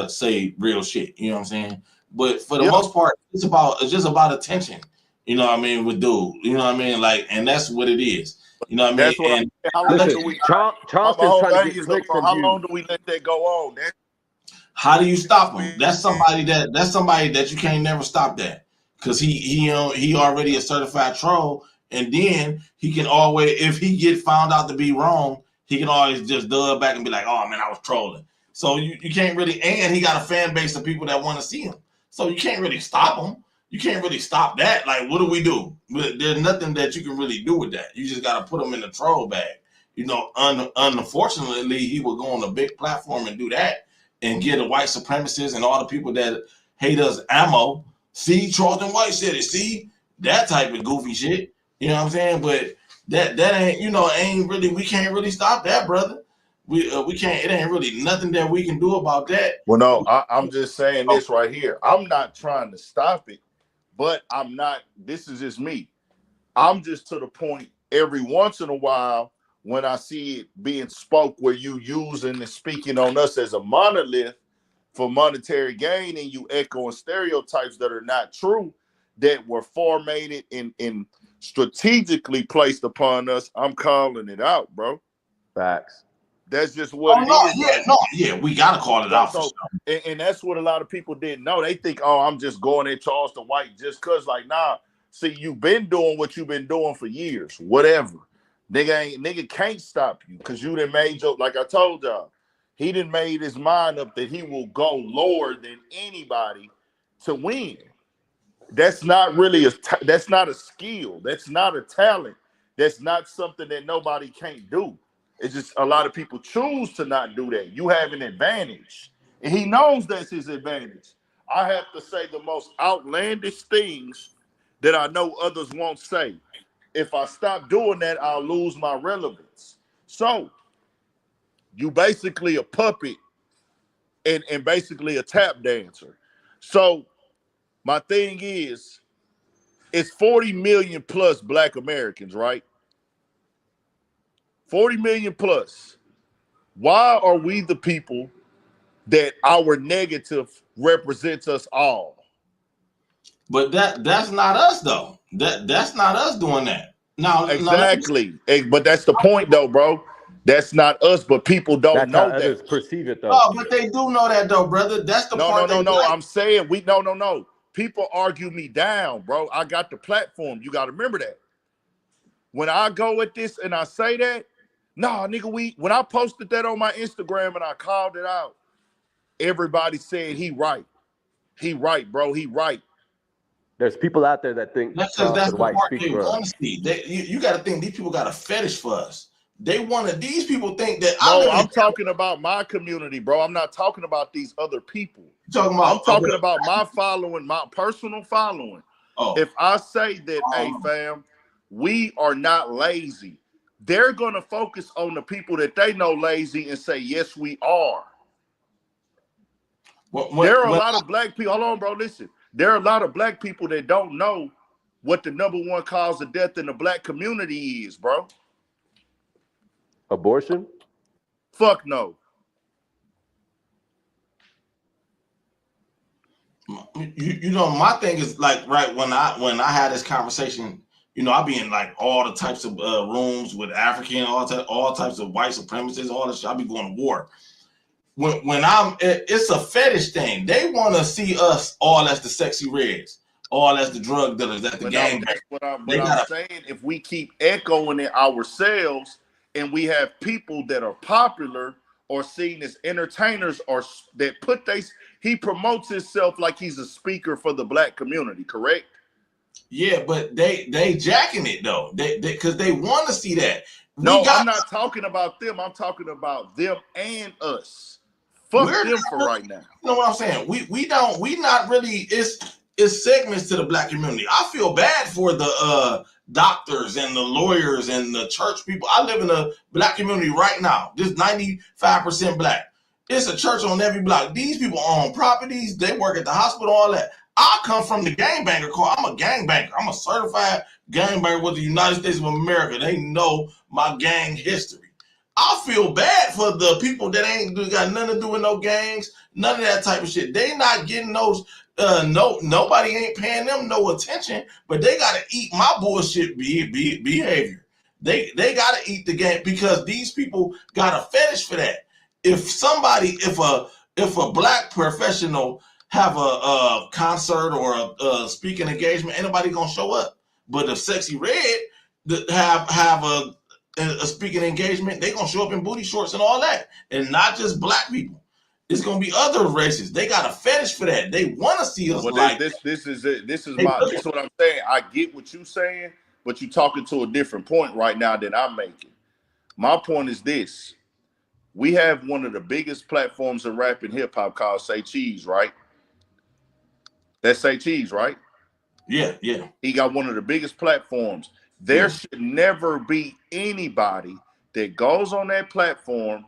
Speaker 3: say real shit, you know what I'm saying? But for the most part, it's just about attention. You know what I mean, with dude. You know what I mean? Like, and that's what it is. You know what I mean? And
Speaker 1: how long do we
Speaker 2: Charleston's trying to get clicks and
Speaker 1: how
Speaker 2: views.
Speaker 1: long do we let that go on?
Speaker 3: How do you stop him? That's somebody that you can't never stop that. Because he already a certified troll, and then he can always, if he get found out to be wrong, he can always just dub back and be like, oh man, I was trolling. So you can't really, and he got a fan base of people that want to see him. So you can't really stop him. You can't really stop that. Like, what do we do? There's nothing that you can really do with that. You just got to put him in the troll bag. You know, unfortunately, he will go on a big platform and do that and get the white supremacists and all the people that hate us ammo. See, Charleston White said it. See, that type of goofy shit. You know what I'm saying? But that ain't, you know, ain't really, we can't really stop that, brother. We can't, it ain't really nothing that we can do about that.
Speaker 1: Well, no, I'm just saying this right here. I'm not trying to stop it, but I'm not, this is just me. I'm just to the point every once in a while when I see it being spoke where you using and speaking on us as a monolith for monetary gain and you echoing stereotypes that are not true, that were formatted and strategically placed upon us. I'm calling it out, bro.
Speaker 2: Facts.
Speaker 1: That's just what it is.
Speaker 3: We gotta call it out.
Speaker 1: And that's what a lot of people didn't know. They think, oh, I'm just going at Charleston White just cause, like, nah. See, you've been doing what you've been doing for years. Whatever, nigga can't stop you because you done made your, like I told y'all, he done made his mind up that he will go lower than anybody to win. That's not really that's not a skill. That's not a talent. That's not something that nobody can't do. It's just a lot of people choose to not do that. You have an advantage. And he knows that's his advantage. I have to say the most outlandish things that I know others won't say. If I stop doing that, I'll lose my relevance. So you basically a puppet and basically a tap dancer. So my thing is, it's 40 million plus Black Americans, right? 40 million plus. Why are we the people that our negative represents us all?
Speaker 3: But that's not us though. That's not us doing that. Now
Speaker 1: exactly. But that's the point though, bro. That's not us, but people don't know that.
Speaker 2: Others perceive it though.
Speaker 3: Oh, but they do know that though, brother. That's the point.
Speaker 1: No. I'm saying no. People argue me down, bro. I got the platform. You got to remember that. When I go at this and I say that, nah, nigga, when I posted that on my Instagram and I called it out, everybody said he right. He right, bro. He right.
Speaker 2: There's people out there that think
Speaker 3: that's the part they want to see. You got to think these people got a fetish for us. These people think that.
Speaker 1: No, I'm talking about my community, bro. I'm not talking about these other people. I'm talking about my following, my personal following. Oh. If I say that, hey, fam, we are not lazy. they're going to focus on the people that they know lazy and say, yes, we are. There are a lot of black people. Hold on, bro. Listen. There are a lot of black people that don't know what the #1 cause of death in the black community is, bro.
Speaker 2: Abortion?
Speaker 1: Fuck no.
Speaker 3: You know, my thing is like, right, when I had this conversation, you know, I be in like all the types of rooms with African, all types of white supremacists, all this shit. I be going to war. When it's a fetish thing. They want to see us all as the sexy reds, all as the drug dealers, as the gang.
Speaker 1: But I'm saying, if we keep echoing it ourselves, and we have people that are popular or seen as entertainers, or that he promotes himself like he's a speaker for the black community, correct?
Speaker 3: Yeah, but they jacking it though. Because they want to see that.
Speaker 1: I'm not talking about them. I'm talking about them and us. Fuck them for right now.
Speaker 3: You know what I'm saying? We not really. It's segments to the black community. I feel bad for the doctors and the lawyers and the church people. I live in a black community right now. Just 95% black. It's a church on every block. These people own properties. They work at the hospital, all that. I come from the gangbanger car. I'm a gangbanger. I'm a certified gangbanger with the United States of America. They know my gang history. I feel bad for the people that ain't got nothing to do with no gangs, none of that type of shit. They not getting those. Nobody ain't paying them no attention, but they gotta eat my bullshit behavior. They gotta eat the game because these people got a fetish for that. If a black professional have a concert or a speaking engagement, ain't nobody gonna show up. But if Sexy Red have a speaking engagement, they gonna show up in booty shorts and all that, and not just black people. It's gonna be other races. They got a fetish for that. They want to see us like
Speaker 1: this. This is what I'm saying. I get what you're saying, but you're talking to a different point right now than I'm making. My point is this: we have one of the biggest platforms in rap and hip hop called Say Cheese, right? That's Say Cheese, right?
Speaker 3: Yeah.
Speaker 1: He got one of the biggest platforms. There should never be anybody that goes on that platform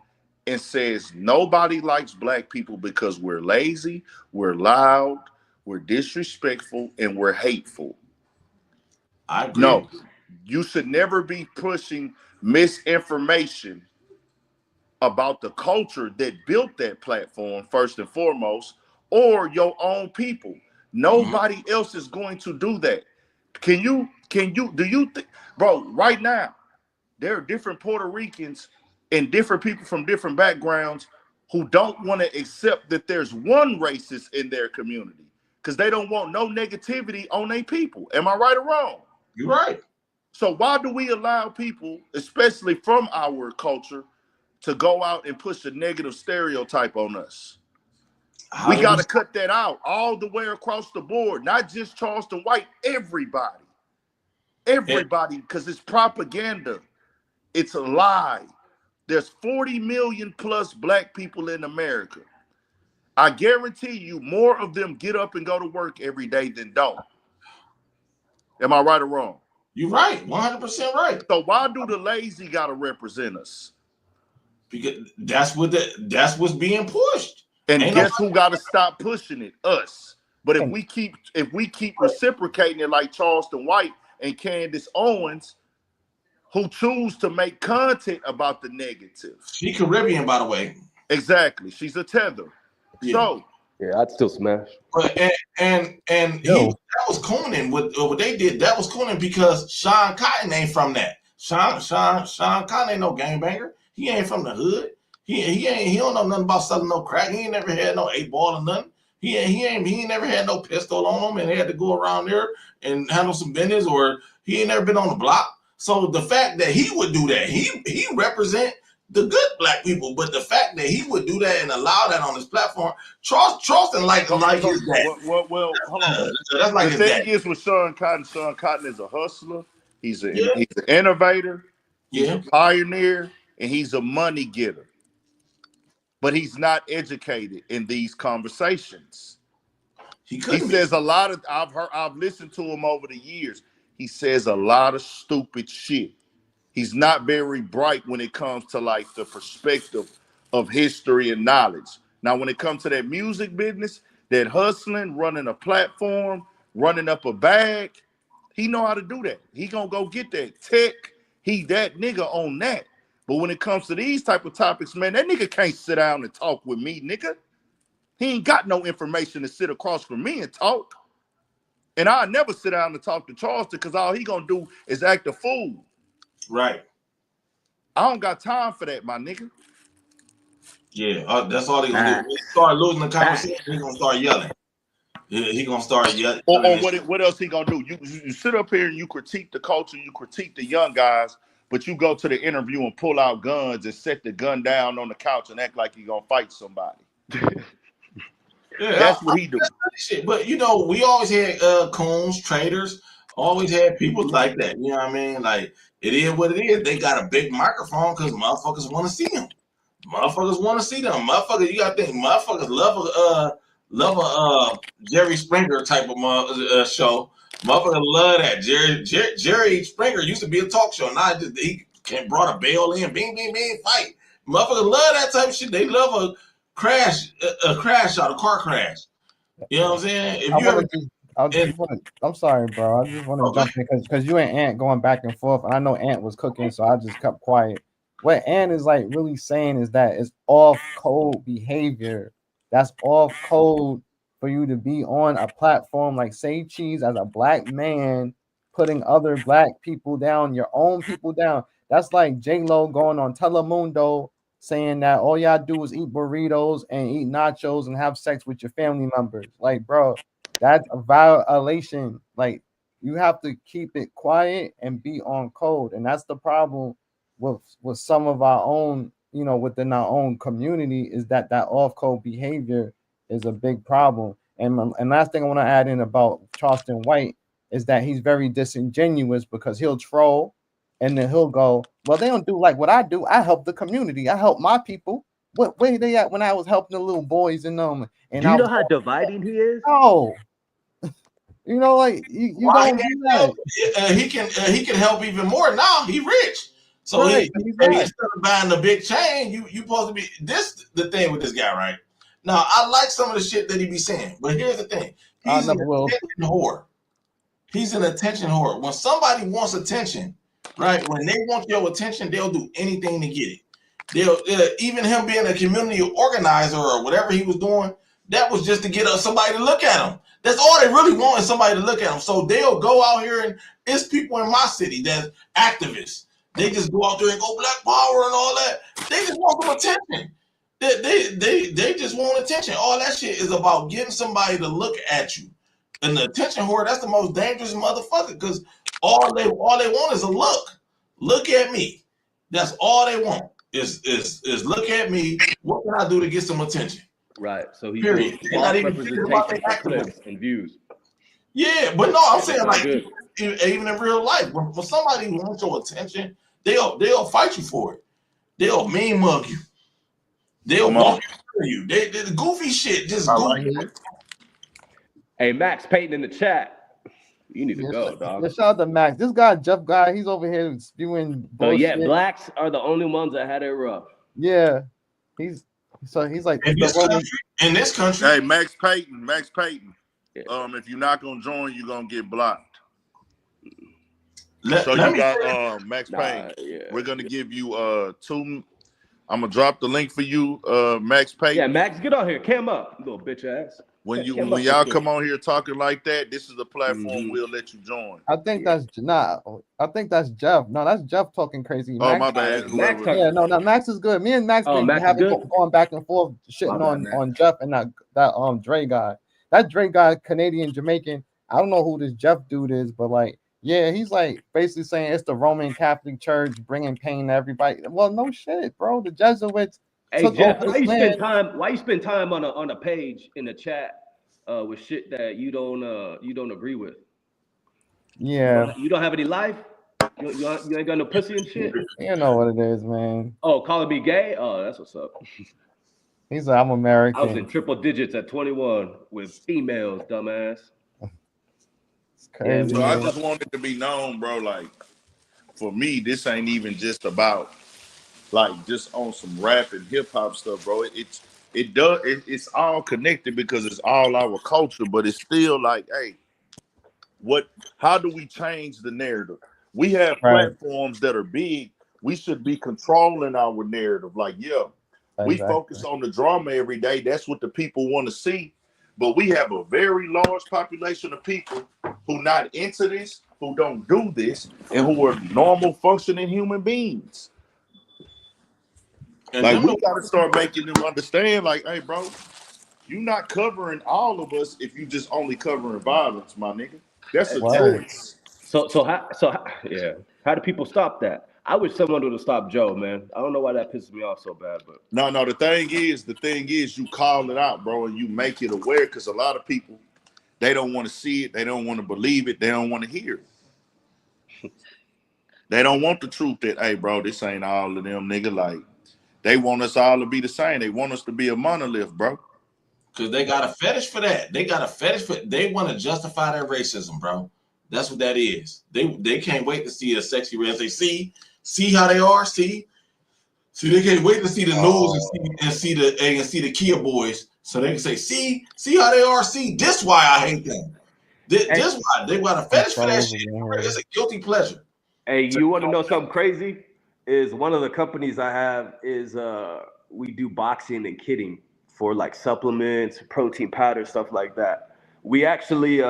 Speaker 1: and says nobody likes black people because we're lazy, we're loud, we're disrespectful, and we're hateful.
Speaker 3: I agree.
Speaker 1: No, you should never be pushing misinformation about the culture that built that platform, first and foremost, or your own people. Nobody else is going to do that. Do you think, bro, right now, there are different Puerto Ricans and different people from different backgrounds who don't want to accept that there's one racist in their community because they don't want no negativity on their people. Am I right or wrong?
Speaker 3: You're right.
Speaker 1: So why do we allow people, especially from our culture, to go out and push a negative stereotype on us? We got to cut that out all the way across the board, not just Charleston White, everybody, because it's propaganda. It's a lie. There's 40 million plus black people in America. I guarantee you more of them get up and go to work every day than don't. Am I right or wrong?
Speaker 3: You're right, 100% right.
Speaker 1: So why do the lazy got to represent us?
Speaker 3: Because that's what's being pushed.
Speaker 1: And guess who got to stop pushing it? Us. But if we keep reciprocating it like Charleston White and Candace Owens, who choose to make content about the negative.
Speaker 3: She's Caribbean, by the way.
Speaker 1: Exactly. She's a tether. Yeah. So
Speaker 2: yeah, I'd still smash.
Speaker 3: But that was Conan. What they did, that was Conan because Sean Cotton ain't from that. Sean Cotton ain't no gangbanger. He ain't from the hood. He don't know nothing about selling no crack. He ain't never had no 8-ball or nothing. He ain't never had no pistol on him and had to go around there and handle some business, or he ain't never been on the block. So the fact that he would do that, he represent the good black people, but the fact that he would do that and allow that on his platform, Charleston like his dad.
Speaker 1: Well, hold on.
Speaker 3: That's like
Speaker 1: the thing is with Sean Cotton is a hustler. He's an innovator. He's a pioneer, and he's a money getter. But he's not educated in these conversations. He says a lot of. I've listened to him over the years. He says a lot of stupid shit. He's not very bright when it comes to like the perspective of history and knowledge. Now, when it comes to that music business, that hustling, running a platform, running up a bag, he know how to do that. He gonna go get that tech. He that nigga on that. But when it comes to these type of topics, man, that nigga can't sit down and talk with me, nigga. He ain't got no information to sit across from me and talk. And I'll never sit down and talk to Charleston because all he gonna do is act a fool.
Speaker 3: Right.
Speaker 1: I don't got time for that, my nigga.
Speaker 3: Yeah, that's all he gonna do. When he start losing the conversation, he gonna start yelling. He gonna start yelling.
Speaker 1: Or what else he gonna do? You sit up here and you critique the culture, you critique the young guys, but you go to the interview and pull out guns and set the gun down on the couch and act like you're gonna fight somebody. That's what he do.
Speaker 3: Shit. But you know, we always had coons, traders, always had people like that. You know what I mean? Like it is what it is. They got a big microphone because motherfuckers want to see them. Motherfuckers want to see them. Motherfuckers, you gotta think, motherfuckers love a Jerry Springer type of show. Motherfuckers love that. Jerry Springer used to be a talk show. Now he brought a bail in, bing, bing, bing, fight. Motherfuckers love that type of shit. They love a car crash. You know what I'm saying?
Speaker 4: I'm sorry, bro. I just want to jump in because you and Ant going back and forth, and I know Ant was cooking, so I just kept quiet. What Ant is like really saying is that it's off code behavior. That's off code for you to be on a platform like Say Cheese as a black man, putting other black people down, your own people down. That's like J-Lo going on Telemundo saying that all y'all do is eat burritos and eat nachos and have sex with your family members. Like, bro, that's a violation. Like, you have to keep it quiet and be on code. And that's the problem with some of our own, you know, within our own community, is that off-code behavior is a big problem. And last thing I want to add in about Charleston White is that he's very disingenuous because he'll troll and then he'll go, well, they don't do like what I do. I help the community. I help my people. Where they at when I was helping the little boys and them? And
Speaker 2: do you know how dividing he is?
Speaker 4: Oh, you know, like you don't do that.
Speaker 3: He can help even more now. He rich. So
Speaker 4: right,
Speaker 3: instead of buying the big chain, you supposed to be this the thing with this guy, right? Now I like some of the shit that he be saying, but here's the thing. He's an attention whore. He's an attention whore. When somebody wants attention, right? When they want your attention, they'll do anything to get it. They'll even him being a community organizer or whatever he was doing, that was just to get somebody to look at him. That's all they really want, is somebody to look at them. So they'll go out here, and it's people in my city that's activists. They just go out there and go Black Power and all that. They just want some attention. They just want attention. All that shit is about getting somebody to look at you. And the attention whore, that's the most dangerous motherfucker, because all they want is a look. Look at me. That's all they want is look at me. What can I do to get some attention?
Speaker 2: Right. So he's
Speaker 3: doing
Speaker 2: false representation for clicks and views.
Speaker 3: Yeah, but no, I'm saying like even in real life, when somebody wants your attention, they'll fight you for it. They'll mean mug you. They'll walk you. They the goofy shit just goofy.
Speaker 2: Hey, Max Payton in the chat. You need to go, dog.
Speaker 4: Shout out to Max. This guy, Jeff Guy, he's over here spewing bullshit.
Speaker 2: So yeah, blacks are the only ones that had it rough.
Speaker 4: Yeah, he's like
Speaker 3: in this country.
Speaker 1: Hey, Max Payton. Yeah. If you're not gonna join, you're gonna get blocked. So you got Max Payne. Yeah, we're gonna give you 2. I'm gonna drop the link for you, Max Payton.
Speaker 2: Yeah, Max, get on here. Cam up, you little bitch ass.
Speaker 1: When y'all come on here talking like that, this is a platform we'll let you join.
Speaker 4: I think that's I think that's Jeff. No, that's Jeff talking crazy.
Speaker 1: Oh, Max, my bad.
Speaker 2: Max
Speaker 4: no, Max is good. Me and Max been going back and forth shitting on Jeff and that Dre guy. That Dre guy, Canadian Jamaican. I don't know who this Jeff dude is, but like, yeah, he's like basically saying it's the Roman Catholic Church bringing pain to everybody. Well, no shit, bro. The Jesuits.
Speaker 2: Hey Jeff, why you spend time on a page in the chat with shit that you don't agree with?
Speaker 4: Yeah.
Speaker 2: You don't have any life? You ain't got no pussy and shit?
Speaker 4: You know what it is, man.
Speaker 2: Oh, calling me gay? Oh, that's what's up.
Speaker 4: He's like, I'm American.
Speaker 2: I was in triple digits at 21 with females, dumbass.
Speaker 4: It's crazy.
Speaker 1: So I just wanted to be known, bro, like for me, this ain't even just about like just on some rap and hip hop stuff, bro. It's all connected because it's all our culture, but it's still like, hey, what? How do we change the narrative? We have
Speaker 4: Right.
Speaker 1: platforms that are big. We should be controlling our narrative. Like, yeah, we
Speaker 4: Exactly.
Speaker 1: focus on the drama every day. That's what the people want to see. But we have a very large population of people who not into this, who don't do this, and who are normal functioning human beings.
Speaker 3: And
Speaker 1: Like
Speaker 3: them
Speaker 1: we
Speaker 3: the
Speaker 1: gotta start making them understand, like, hey, bro, you not covering all of us if you just only covering violence, my nigga. That's a
Speaker 4: Word.
Speaker 1: choice.
Speaker 2: Yeah. How do people stop that? I wish someone would have stopped Joe, man. I don't know why that pisses me off so bad, but
Speaker 1: No, the thing is, you call it out, bro, and you make it aware because a lot of people, they don't want to see it, they don't want to believe it, they don't want to hear it. They don't want the truth that, hey, bro, this ain't all of them, nigga. Like, they want us all to be the same. They want us to be a monolith, bro.
Speaker 3: Because they got a fetish for that. They got a fetish for. They want to justify their racism, bro. That's what that is. They can't wait to see a sexy red. They see how they are. See, they can't wait to see the news and see the Kia boys, so they can say, see how they are. See, this why I hate them. This why they got a fetish for that shit. It's a guilty pleasure.
Speaker 2: hey, you want to know something crazy? Is one of the companies I have is we do boxing and kitting for like supplements, protein powder, stuff like that. We actually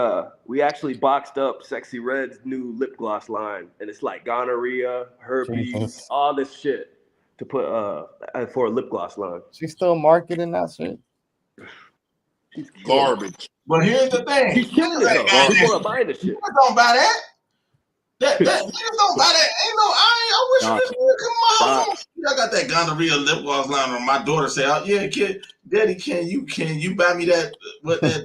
Speaker 2: boxed up Sexy Red's new lip gloss line, and it's like gonorrhea, herpes,
Speaker 4: Jesus.
Speaker 2: all this shit to put for a lip gloss line.
Speaker 4: She's still marketing that shit.
Speaker 2: She's killing it.
Speaker 1: Garbage.
Speaker 3: But here's the thing.
Speaker 2: She's killing it though.
Speaker 1: Garbage.
Speaker 2: People are buying this shit.
Speaker 3: Niggas don't buy that. That niggas don't buy that. Ain't no. I wish
Speaker 2: Nah.
Speaker 3: this nigga come
Speaker 2: Nah.
Speaker 3: on. I got that gonorrhea lip gloss line on. My daughter say, "Oh yeah, kid, daddy, can you buy me that? What that?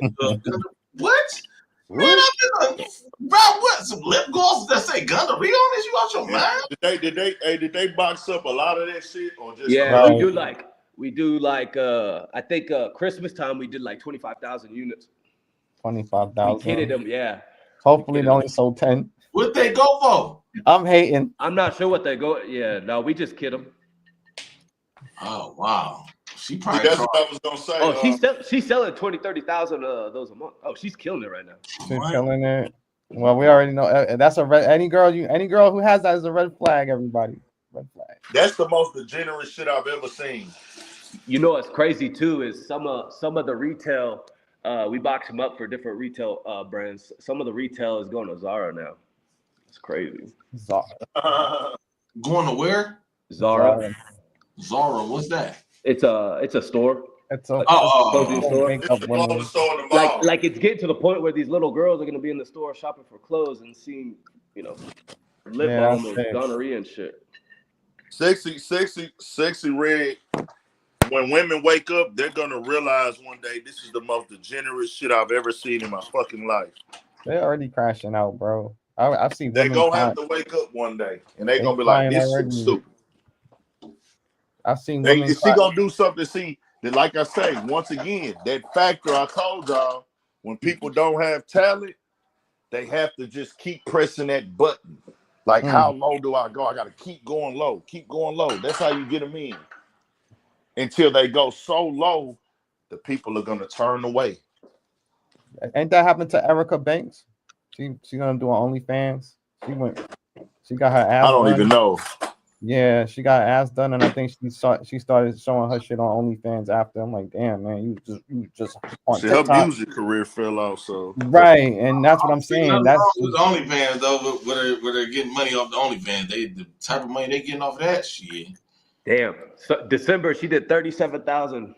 Speaker 3: What? Man, I'm just bro. What? Some lip gloss that say gonorrhea on this? You out your mind?
Speaker 1: Did they box up a lot of that shit or just
Speaker 2: Yeah,
Speaker 4: Right.
Speaker 2: we do like I think Christmas time we did like 25,000 units.
Speaker 4: 25,000.
Speaker 2: We kitted them, yeah.
Speaker 4: Hopefully, they only sold 10.
Speaker 3: What they go for?
Speaker 4: I'm hating.
Speaker 2: I'm not sure what they go. Yeah, no, we just kid them.
Speaker 3: Oh wow, she
Speaker 1: See,
Speaker 3: probably.
Speaker 1: that's what I was gonna say.
Speaker 2: Oh, she's selling 20, 30,000 those a month. Oh, she's killing it right now.
Speaker 4: She's killing it. Well, we already know that's a red. Any girl who has that is a red flag. Everybody, red flag.
Speaker 1: That's the most degenerate shit I've ever seen.
Speaker 2: You know what's crazy too is some of the retail. We box them up for different retail brands. Some of the retail is going to Zara now. It's crazy.
Speaker 4: Zara.
Speaker 3: Going to where?
Speaker 2: Zara.
Speaker 3: Zara, what's that?
Speaker 2: It's a store.
Speaker 4: It's a
Speaker 2: clothing store.
Speaker 1: It's the clothing store in the mall.
Speaker 2: Like it's getting to the point where these little girls are gonna be in the store shopping for clothes and seeing, lip balm and gonorrhea and shit.
Speaker 1: Sexy Red. When women wake up, they're gonna realize one day this is the most degenerate shit I've ever seen in my fucking life.
Speaker 4: They're already crashing out, bro. I've seen
Speaker 1: They're
Speaker 4: women
Speaker 1: gonna have to wake up one day and they're gonna be like, this is stupid.
Speaker 4: I've seen women.
Speaker 1: She gonna do something. See, that, like I say, once again, that factor I told y'all, when people don't have talent, they have to just keep pressing that button. Like, how low do I go? I gotta keep going low, keep going low. That's how you get them in. Until they go so low, the people are gonna turn away.
Speaker 4: Ain't that happened to Erica Banks? She gonna do an OnlyFans. She got her ass.
Speaker 1: I don't even know.
Speaker 4: Yeah, she got her ass done, and I think she started showing her shit on OnlyFans after. I'm like, damn, man, you just on
Speaker 1: her
Speaker 4: TikTok.
Speaker 1: music career fell off, so
Speaker 4: right, and that's what I'm saying. That's
Speaker 3: with OnlyFans though, where they're getting money off the OnlyFans. The type of money they getting off of that shit.
Speaker 2: Damn. So December she did 37,000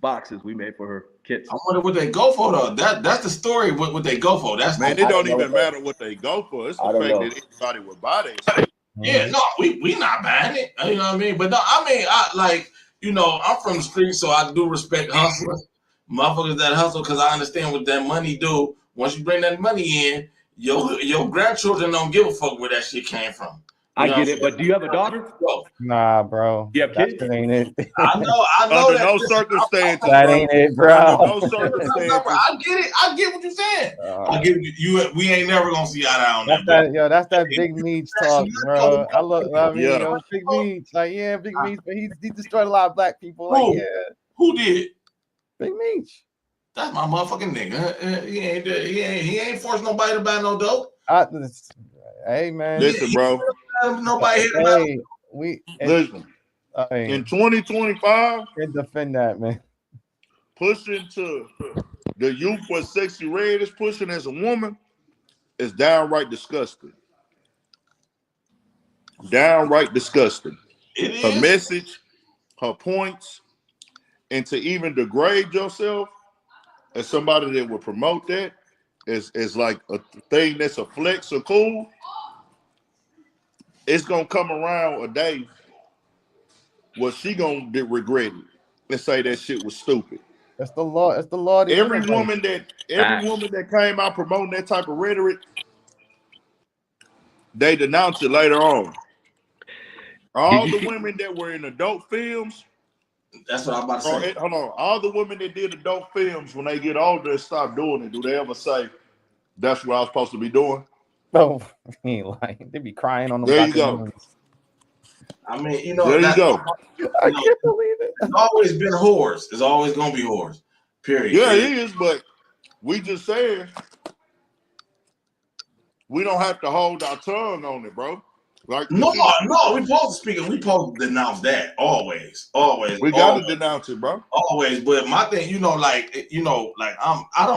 Speaker 2: boxes we made for her kits.
Speaker 3: I wonder what they go for though. That's the story. What they go for? That's
Speaker 1: man. It don't even matter what they go for. It's the fact that anybody would buy that.
Speaker 3: Yeah, no, we not buying it. You know what I mean? But no, I'm from the street, so I do respect hustlers, motherfuckers that hustle, because I understand what that money do. Once you bring that money in, your grandchildren don't give a fuck where that shit came from.
Speaker 2: I get it, but do you have a daughter?
Speaker 4: Nah, bro.
Speaker 2: You have kids?
Speaker 4: That ain't it.
Speaker 3: I know
Speaker 1: Under
Speaker 3: that.
Speaker 1: no circumstances,
Speaker 4: That
Speaker 1: bro.
Speaker 4: ain't it, bro.
Speaker 1: Under no
Speaker 3: No,
Speaker 1: circumstances.
Speaker 3: I get it. I get what you're saying. I get you. We ain't never gonna see eye to eye on
Speaker 4: That's
Speaker 3: that.
Speaker 4: that, yo. That's that Big Meech talk, bro. I mean,
Speaker 1: Yeah.
Speaker 4: yo, Big Meech, like, yeah, Big Meech, but he destroyed a lot of black people.
Speaker 3: Who?
Speaker 4: Like, yeah,
Speaker 3: Who did?
Speaker 4: Big Meech.
Speaker 3: That's my motherfucking nigga. He ain't forced nobody to buy no dope.
Speaker 4: Hey, man.
Speaker 1: Listen, bro.
Speaker 3: Nobody hit him.
Speaker 4: Hey,
Speaker 1: Listen.
Speaker 4: Hey,
Speaker 1: In 2025,
Speaker 4: can't defend that, man.
Speaker 1: pushing to the youth what Sexy Red is pushing as a woman is downright disgusting. Downright disgusting.
Speaker 3: It
Speaker 1: Her
Speaker 3: is.
Speaker 1: message, her points, and to even degrade yourself as somebody that would promote that is like a thing that's a flex or cool. It's gonna come around a day where she gonna regret it and say that shit was stupid.
Speaker 4: That's the law. That's the law of the
Speaker 1: Every
Speaker 4: universe.
Speaker 1: woman that came out promoting that type of rhetoric, they denounce it later on. All the women that were in adult films,
Speaker 3: That's what I'm about to say.
Speaker 1: hold on. All the women that did adult films, when they get older and stop doing it, do they ever say, that's what I was supposed to be doing?
Speaker 4: No, he ain't lying. They be crying on them.
Speaker 1: There you go.
Speaker 3: I mean,
Speaker 1: There you go.
Speaker 4: I can't believe it.
Speaker 3: It's always been whores. It's always gonna be whores. Period.
Speaker 1: Yeah, it is, but we just saying we don't have to hold our tongue on it, bro. Like
Speaker 3: No, we supposed to speak and we supposed to denounce that always.
Speaker 1: We gotta denounce it, bro.
Speaker 3: Always. But my thing, I don't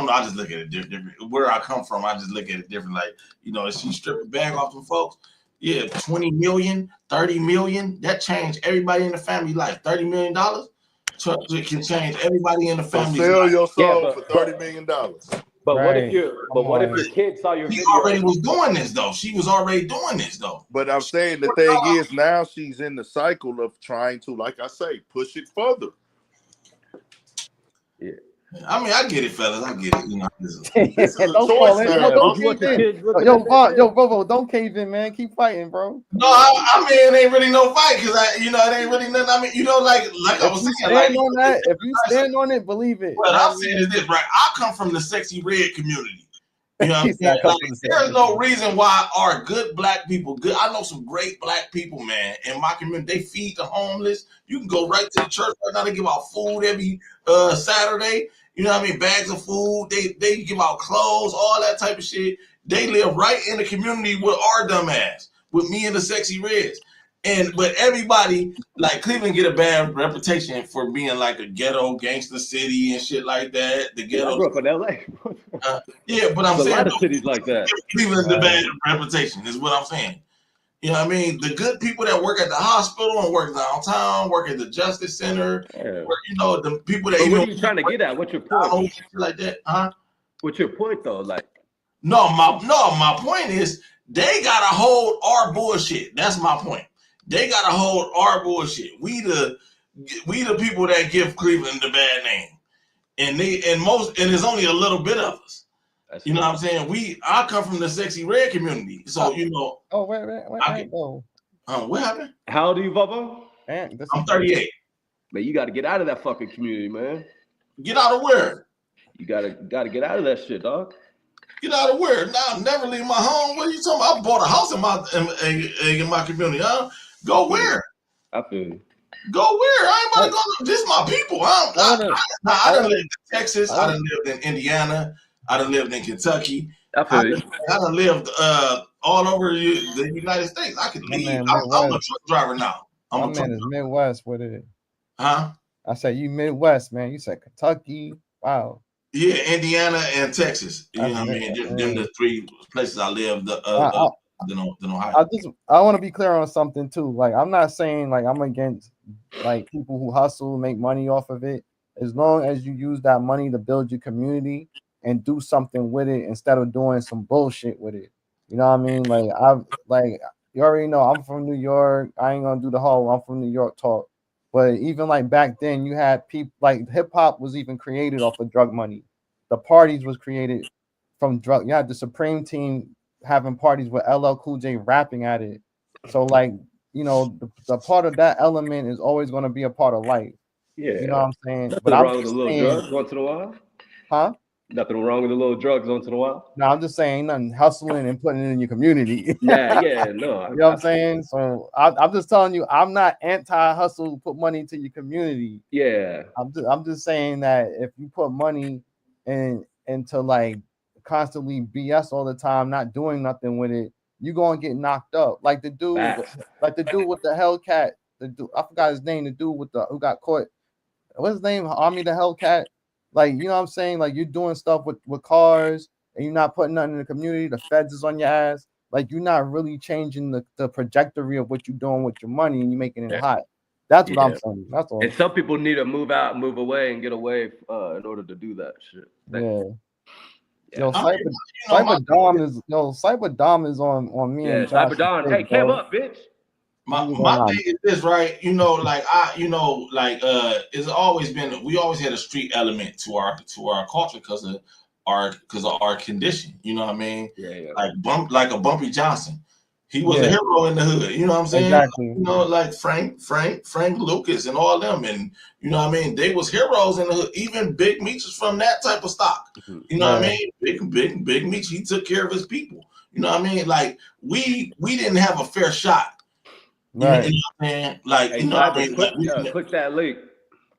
Speaker 3: know, I just look at it different. Where I come from, I just look at it different. Like, if she strip a bag off them folks, yeah, 20 million, 30 million, that changed everybody in the family life. $30 million can change everybody in the family.
Speaker 1: So sell your soul for $30 million.
Speaker 2: But
Speaker 4: Right.
Speaker 2: what if your kid saw your
Speaker 3: She
Speaker 2: video?
Speaker 3: already was doing this though. She was already doing this though.
Speaker 1: But I'm saying the thing is now she's in the cycle of trying to, like I say, push it further.
Speaker 2: Yeah.
Speaker 3: I mean, I get it, fellas. I get it.
Speaker 1: This is a
Speaker 4: Don't
Speaker 1: choice
Speaker 4: fall in.
Speaker 1: now.
Speaker 4: Don't
Speaker 2: You want
Speaker 4: cave
Speaker 2: your
Speaker 4: in.
Speaker 2: kids looking
Speaker 4: Yo,
Speaker 2: at that?
Speaker 4: Bobo, don't cave in, man. Keep fighting, bro.
Speaker 3: No, I mean, it ain't really no fight because it ain't really nothing. I mean, like I was saying,
Speaker 4: stand on that. If you stand on it, believe it.
Speaker 3: What I'm saying is this, right? I come from the Sexy Red community. You know what I'm saying? There's no reason why our good black people, I know some great black people, man, in my community. They feed the homeless. You can go right to the church right now. They give out food every Saturday. You know what I mean? Bags of food. They give out clothes, all that type of shit. They live right in the community with our dumb ass, with me and the Sexy Reds. But everybody, like Cleveland, get a bad reputation for being like a ghetto gangster city and shit like that. The ghetto.
Speaker 2: I grew up in LA.
Speaker 3: Yeah, but I'm
Speaker 2: There's
Speaker 3: saying
Speaker 2: a lot of cities like that.
Speaker 3: Cleveland, the bad reputation is what I'm saying. You know what I mean? The good people that work at the hospital and work downtown, work at the Justice Center,
Speaker 2: Yeah.
Speaker 3: the people that
Speaker 2: But
Speaker 3: even
Speaker 2: what are you trying to get at? What's your point?
Speaker 3: like that, huh?
Speaker 2: What's your point though? Like,
Speaker 3: my point is they gotta hold our bullshit. That's my point. They gotta hold our bullshit. We the people that give Cleveland the bad name, and there's only a little bit of us. You know what I'm saying? I come from the Sexy Red community, so
Speaker 4: Oh wait, oh.
Speaker 3: What happened?
Speaker 2: how old are you, Bobo?
Speaker 3: I'm 38.
Speaker 2: Man, you got to get out of that fucking community, man.
Speaker 3: Get out of where?
Speaker 2: You gotta get out of that shit, dog.
Speaker 3: Get out of where? Now I'll never leave my home. What are you talking about? I bought a house in my community, huh? Go where?
Speaker 2: I feel you.
Speaker 3: Go where? I ain't about to go. This is my people. I done lived in Texas. I done lived in Indiana. I done lived in Kentucky.
Speaker 2: I feel you.
Speaker 3: I done lived all over the United States. I could leave. I'm a truck driver now.
Speaker 4: My man is Midwest with it.
Speaker 3: Huh?
Speaker 4: I said you Midwest, man. You said Kentucky. Wow.
Speaker 3: Yeah, Indiana and Texas. You know what I mean? Them the three places I lived. Ohio.
Speaker 4: I want to be clear on something too. Like, I'm not saying like I'm against like people who hustle, make money off of it. As long as you use that money to build your community and do something with it instead of doing some bullshit with it. You know what I mean? Like you already know I'm from New York. I ain't gonna do the whole I'm from New York talk. But even like back then, you had people like hip hop was even created off of drug money. The parties was created from drug. You had the Supreme Team having parties with LL Cool J rapping at it. So like, you know, the part of that element is always going to be a part of life.
Speaker 2: Yeah.
Speaker 4: You know what I'm saying? But
Speaker 2: Nothing
Speaker 4: I'm
Speaker 2: wrong with a
Speaker 4: just
Speaker 2: little
Speaker 4: saying,
Speaker 2: drugs once in a while.
Speaker 4: huh?
Speaker 2: Nothing wrong with a little drugs once in a while.
Speaker 4: No, I'm just saying, ain't nothing hustling and putting it in your community.
Speaker 2: Yeah, no.
Speaker 4: You know what I'm saying? So I'm just telling you, I'm not anti-hustle. Put money into your community.
Speaker 2: Yeah.
Speaker 4: I'm just saying that if you put money into like constantly BS all the time, not doing nothing with it, you're gonna get knocked up. Like the dude,
Speaker 2: Facts.
Speaker 4: with the Hellcat, the dude, I forgot his name, the dude with the who got caught. What's his name? Army the Hellcat. Like, you know what I'm saying? Like, you're doing stuff with cars and you're not putting nothing in the community. The feds is on your ass. Like, you're not really changing the trajectory of what you're doing with your money, and you're making it hot. That's what I'm saying. That's all.
Speaker 2: And some people need to move out, move away, and get away in order to do that shit.
Speaker 4: Yeah.
Speaker 2: Yeah.
Speaker 4: Yo,
Speaker 3: I mean,
Speaker 4: Cyber Dom is on me and Josh.
Speaker 2: Cyber Don. Hey, came up, bitch.
Speaker 3: my thing is this, right? You know, like it's always been, we always had a street element to our culture because of our condition. You know what I mean?
Speaker 2: Yeah.
Speaker 3: Like a Bumpy Johnson. He was a hero in the hood. You know what I'm saying?
Speaker 4: Exactly.
Speaker 3: You know, like Frank Lucas and all them, and you know what I mean. They was heroes in the hood. Even Big Meech was from that type of stock. You know what I mean? Big Meech. He took care of his people. You know what I mean? Like we didn't have a fair shot.
Speaker 4: Right.
Speaker 3: You know what I'm saying? Like,
Speaker 2: Hey,
Speaker 3: you know what I mean?
Speaker 2: Click that link.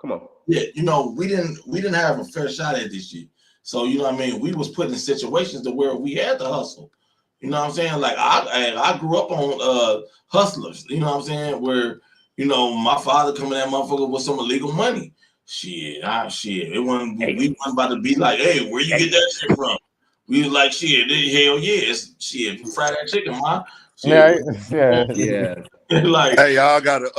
Speaker 2: Come on.
Speaker 3: Yeah, you know, we didn't have a fair shot at this shit. So, you know what I mean? We was put in situations to where we had to hustle. You know what I'm saying? Like I grew up on hustlers, you know what I'm saying? Where, you know, my father coming at motherfucker with some illegal money. Shit. We wasn't about to be like, hey, where you get that shit from? We was like, shit, hell yeah, it's shit, fry that chicken, huh? Shit.
Speaker 2: Yeah.
Speaker 3: Like,
Speaker 1: hey, y'all gotta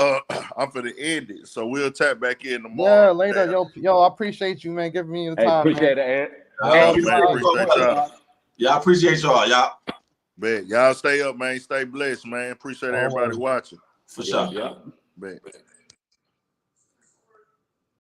Speaker 1: I'm finna end it. So we'll tap back in tomorrow.
Speaker 4: Yeah, later. Yo, I appreciate you, man, giving me the time.
Speaker 2: Appreciate
Speaker 4: man.
Speaker 2: it,
Speaker 1: Man, appreciate y'all.
Speaker 3: Yeah, I appreciate y'all.
Speaker 1: Man, y'all stay up, man. Stay blessed, man. Appreciate everybody watching.
Speaker 3: For sure.
Speaker 2: Yeah.
Speaker 1: Man.